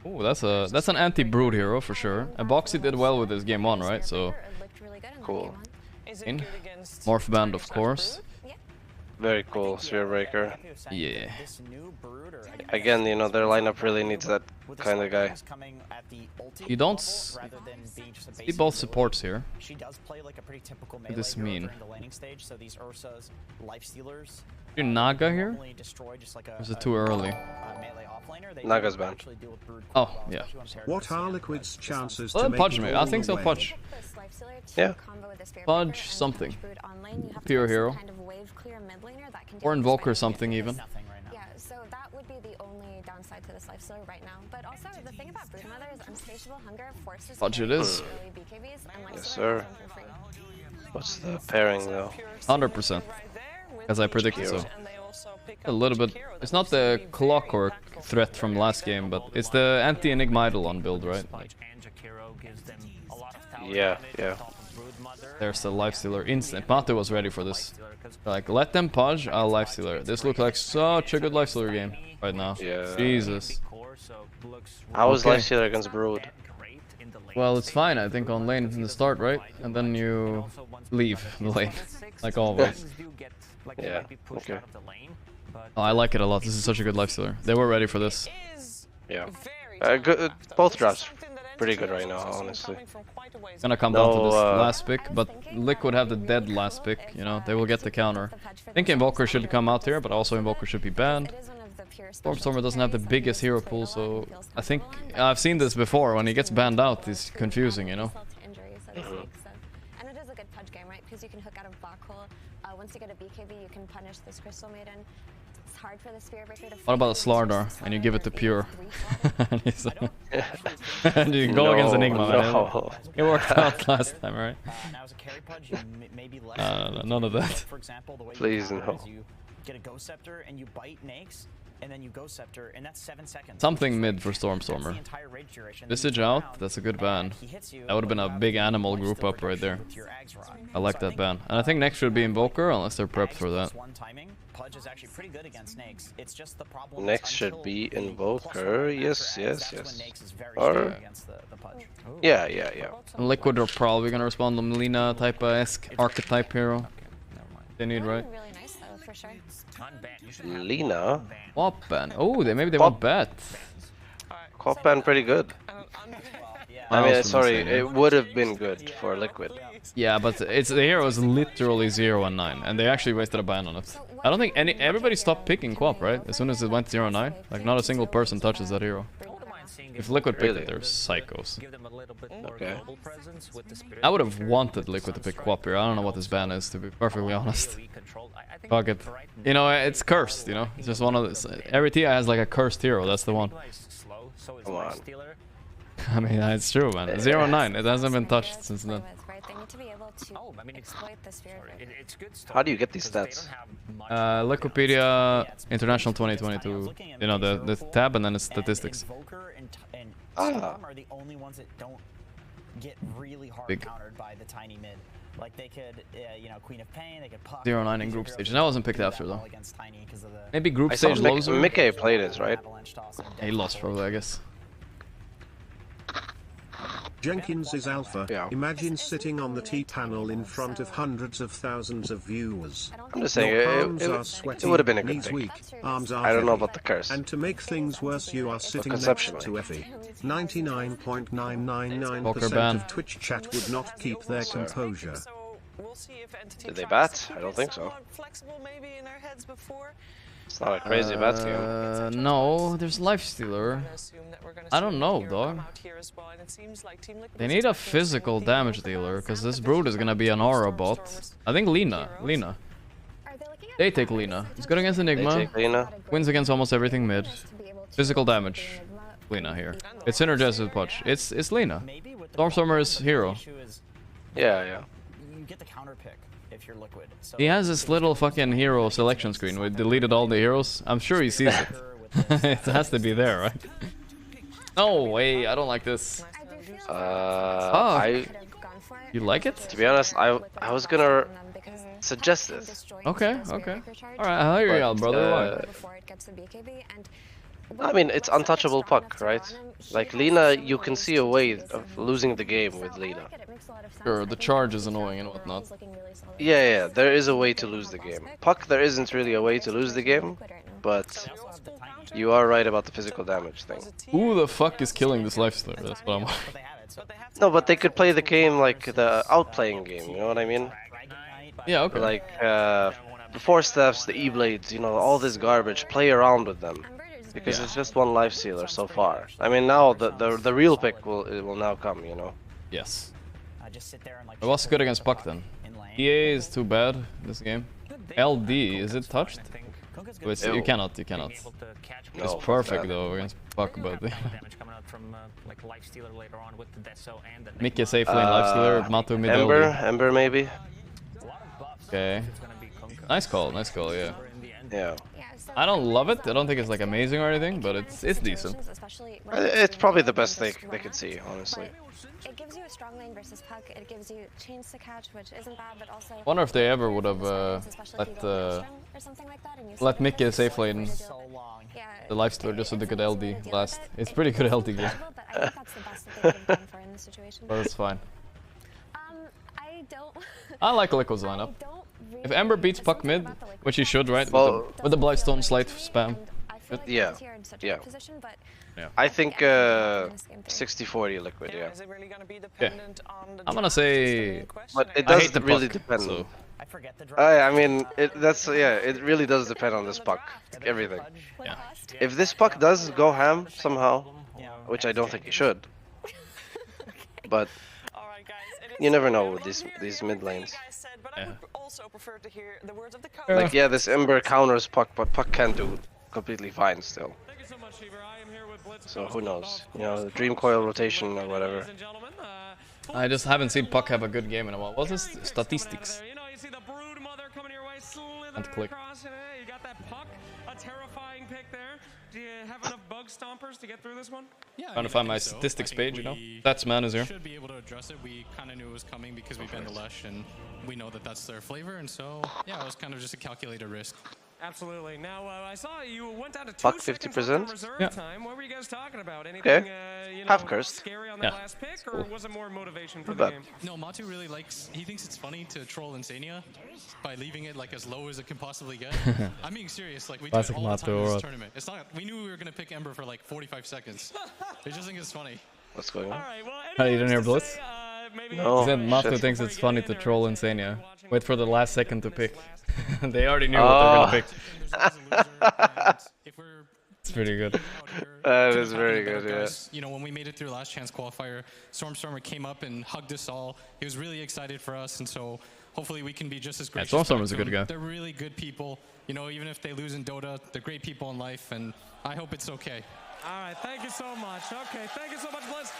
Oh, that's an anti-Brood hero for sure. And Boxy did well with his game 1, right? So cool. Morph Band, of course. Very cool, Sphere Breaker. Yeah. Again, you know, their lineup really needs that kind of guy. You don't see both supports here. What does this mean? You Naga here? Or is it too early? Naga's banned. Oh, yeah. What are Liquid's chances to make Pudge it me. all I think the so, way? Pudge. Yeah. Pudge something. Pure hero. Or Invoker something even. Yeah, so that would be the only downside to this lifestealer right now. But also, the thing about Broodmother is Unsatiable Hunger forces Pudge it is. early BKBs, and Yes, sir. What's the pairing though? 100%. As I predicted so. A little bit. It's not the Clockwork threat from last game, but it's the anti-Enigma Eidolon build, right? Yeah. There's the Lifestealer instant. Mate was ready for this. Like, let them Pudge, I'll Lifestealer. This looks like such a good Lifestealer game right now. Yeah. Jesus. How was Lifestealer against Brood? Well, it's fine, I think, on lane in the start, right? And then you leave the lane, like always. Yeah, okay. Oh, I like it a lot. This is such a good Lifestealer. They were ready for this. Yeah. Good, both drafts pretty good right now, honestly. It's gonna come down to this last pick, but Liquid have the dead last pick, you know, they will get the counter. I think Invoker should come out here, but also Invoker should be banned. Stormstormer doesn't have the biggest hero pool, so I think I've seen this before. When he gets banned out, it's confusing, you know. And it is a good Pudge game, right? Because you can hook out of Black Hole. Once you get a BKB, you can punish this Crystal Maiden. It's hard for the Sphere Breaker to... What about a Slardar? And you give it to Pure. And you go against Enigma, man. It worked out last time, right? No, none of that. Please, no. Get a Ghost Scepter and you bite Nakes, and then you Ghost Scepter, and that's 7 seconds. Something mid for Stormstormer. Visage out, that's a good ban. That would have been a big animal group up right there. I like that ban. And I think next should be Invoker, unless they're prepped for that. Next should be Invoker, yes. Or... Yeah. And Liquid are probably gonna respond to Melina type-esque archetype hero. They need, right? Lina? Quap ban. Oh, maybe they want bat. Quap ban pretty good. I mean, sorry, it would have been good for Liquid. Yeah, but the hero is literally 0 and 9, and they actually wasted a ban on it. I don't think everybody stopped picking Quap, right? As soon as it went 0 and 9, like not a single person touches that hero. If Liquid picked it, they're psychos. Okay. I would have wanted Liquid to pick Quap here. I don't know what this ban is, to be perfectly honest. Fuck it. You know, it's cursed, you know? It's just one of those. Every TI has like a cursed hero, that's the one. Come on. I mean, it's true, man. 0 and 9, it hasn't been touched since then. How do you get these stats? Wikipedia International 2022. You know, the tab and then it's statistics. Are the only ones that don't get really hard countered by the tiny mid. Like they could, you know, Queen of Pain, they could puck. 0-9 in group stage. That wasn't picked after though. Maybe group I saw stage loser. Mickey played it, right? He lost probably, I guess. Jenkins is alpha. Imagine sitting on the T panel in front of hundreds of thousands of viewers. I'm just saying, it would have been a good thing. Weak, arms are I don't know heavy. about the curse. And to make things worse, you are sitting next to Effie. 99.999% of Twitch chat would not keep their composure. Did they bat? I don't think so. It's not a crazy bat game. No, there's Lifestealer. I don't know, dog. They need a physical damage dealer, because this Brood is gonna be an aura bot. I think Lina. They take Lina. It's good against Enigma. They take Lina. Wins against almost everything mid. Physical damage. Lina here. It synergizes with Punch. It's Lina. Stormstormer is hero. Yeah. You get the counter pick if you're Liquid. So He has this little fucking hero selection screen. We deleted all the heroes. I'm sure he sees it. It has to be there, right? No way, I don't like this. You like it? To be honest, I was gonna suggest it. Okay. Alright, I hear you out, brother. I mean, it's untouchable puck, right? Like, Lina, you can see a way of losing the game with Lina. Sure, the charge is annoying and whatnot. Yeah, there is a way to lose the game. Puck, there isn't really a way to lose the game, but you are right about the physical damage thing. Who the fuck is killing this Lifestealer? That's what I'm... No, but they could play the game like the outplaying game, you know what I mean? Yeah, okay. Like, the Force Staffs, the E-Blades, you know, all this garbage, play around with them. Because it's just one Lifestealer so far. I mean, now the real pick will now come, you know? Yes. It was good against Puck then. EA is too bad in this game. LD, is it touched? You cannot. It's perfect though against Puck, but... Mickey safe lane Lifestealer, Matu mid Ember maybe? Okay. Nice call, yeah. Yeah. I don't love it. I don't think it's like amazing or anything, but it's decent. It's probably the best they could see, honestly. It gives you a strong lane versus Puck. It gives you chains to catch, which isn't bad, but also. Wonder if they ever would have let Mickey safe lane the Lifestealer just so they could LD last. It's pretty good LD game. But it's fine. I like Liquid's lineup. If Ember beats Puck mid, which he should, right? Well, with the Blightstone slight spam. Yeah. I think 60-40 Liquid, yeah. I'm gonna say... But it does really depend. So. I mean, it really does depend on this Puck. Everything. Yeah. If this Puck does go ham somehow, which I don't think he should, but you never know with these mid lanes. Yeah. Like, yeah, this Ember counters Puck, but Puck can do completely fine still. So who knows? You know, the Dream Coil rotation or whatever. I just haven't seen Puck have a good game in a while. What's his statistics? And click. You got that Puck, a terrifying pick there. Do you have enough bug stompers to get through this one? Yeah, trying to find my statistics page, you know? That's man is here. Should be able to address it. We kind of knew it was coming because we've been to Lesh and we know that that's their flavor, and so yeah, it was kind of just a calculated risk. Absolutely. Now I saw you went down to 2 Puck seconds 50%? reserve time. What were you guys talking about? Anything you know, half cursed. Scary on that last pick, or was it more motivation for the game? No, Matu really likes. He thinks it's funny to troll Insania by leaving it like as low as it can possibly get. I'm being serious. Like we did it all the time in this tournament. It's not. We knew we were gonna pick Ember for like 45 seconds. They just think it's funny. What's going on? All right, well, How you didn't hear Blitz? No. He said Matu thinks it's funny to troll Insania. Wait for the last second to pick. They already knew what they're gonna pick. It's pretty good. That is very good, yeah. You know, when we made it through last chance qualifier, Stormstormer came up and hugged us all. He was really excited for us, and so hopefully we can be just as great. Yeah, Stormstormer's a good guy. They're really good people. You know, even if they lose in Dota, they're great people in life, and I hope it's okay. All right, thank you so much. Okay, thank you so much, Blitz.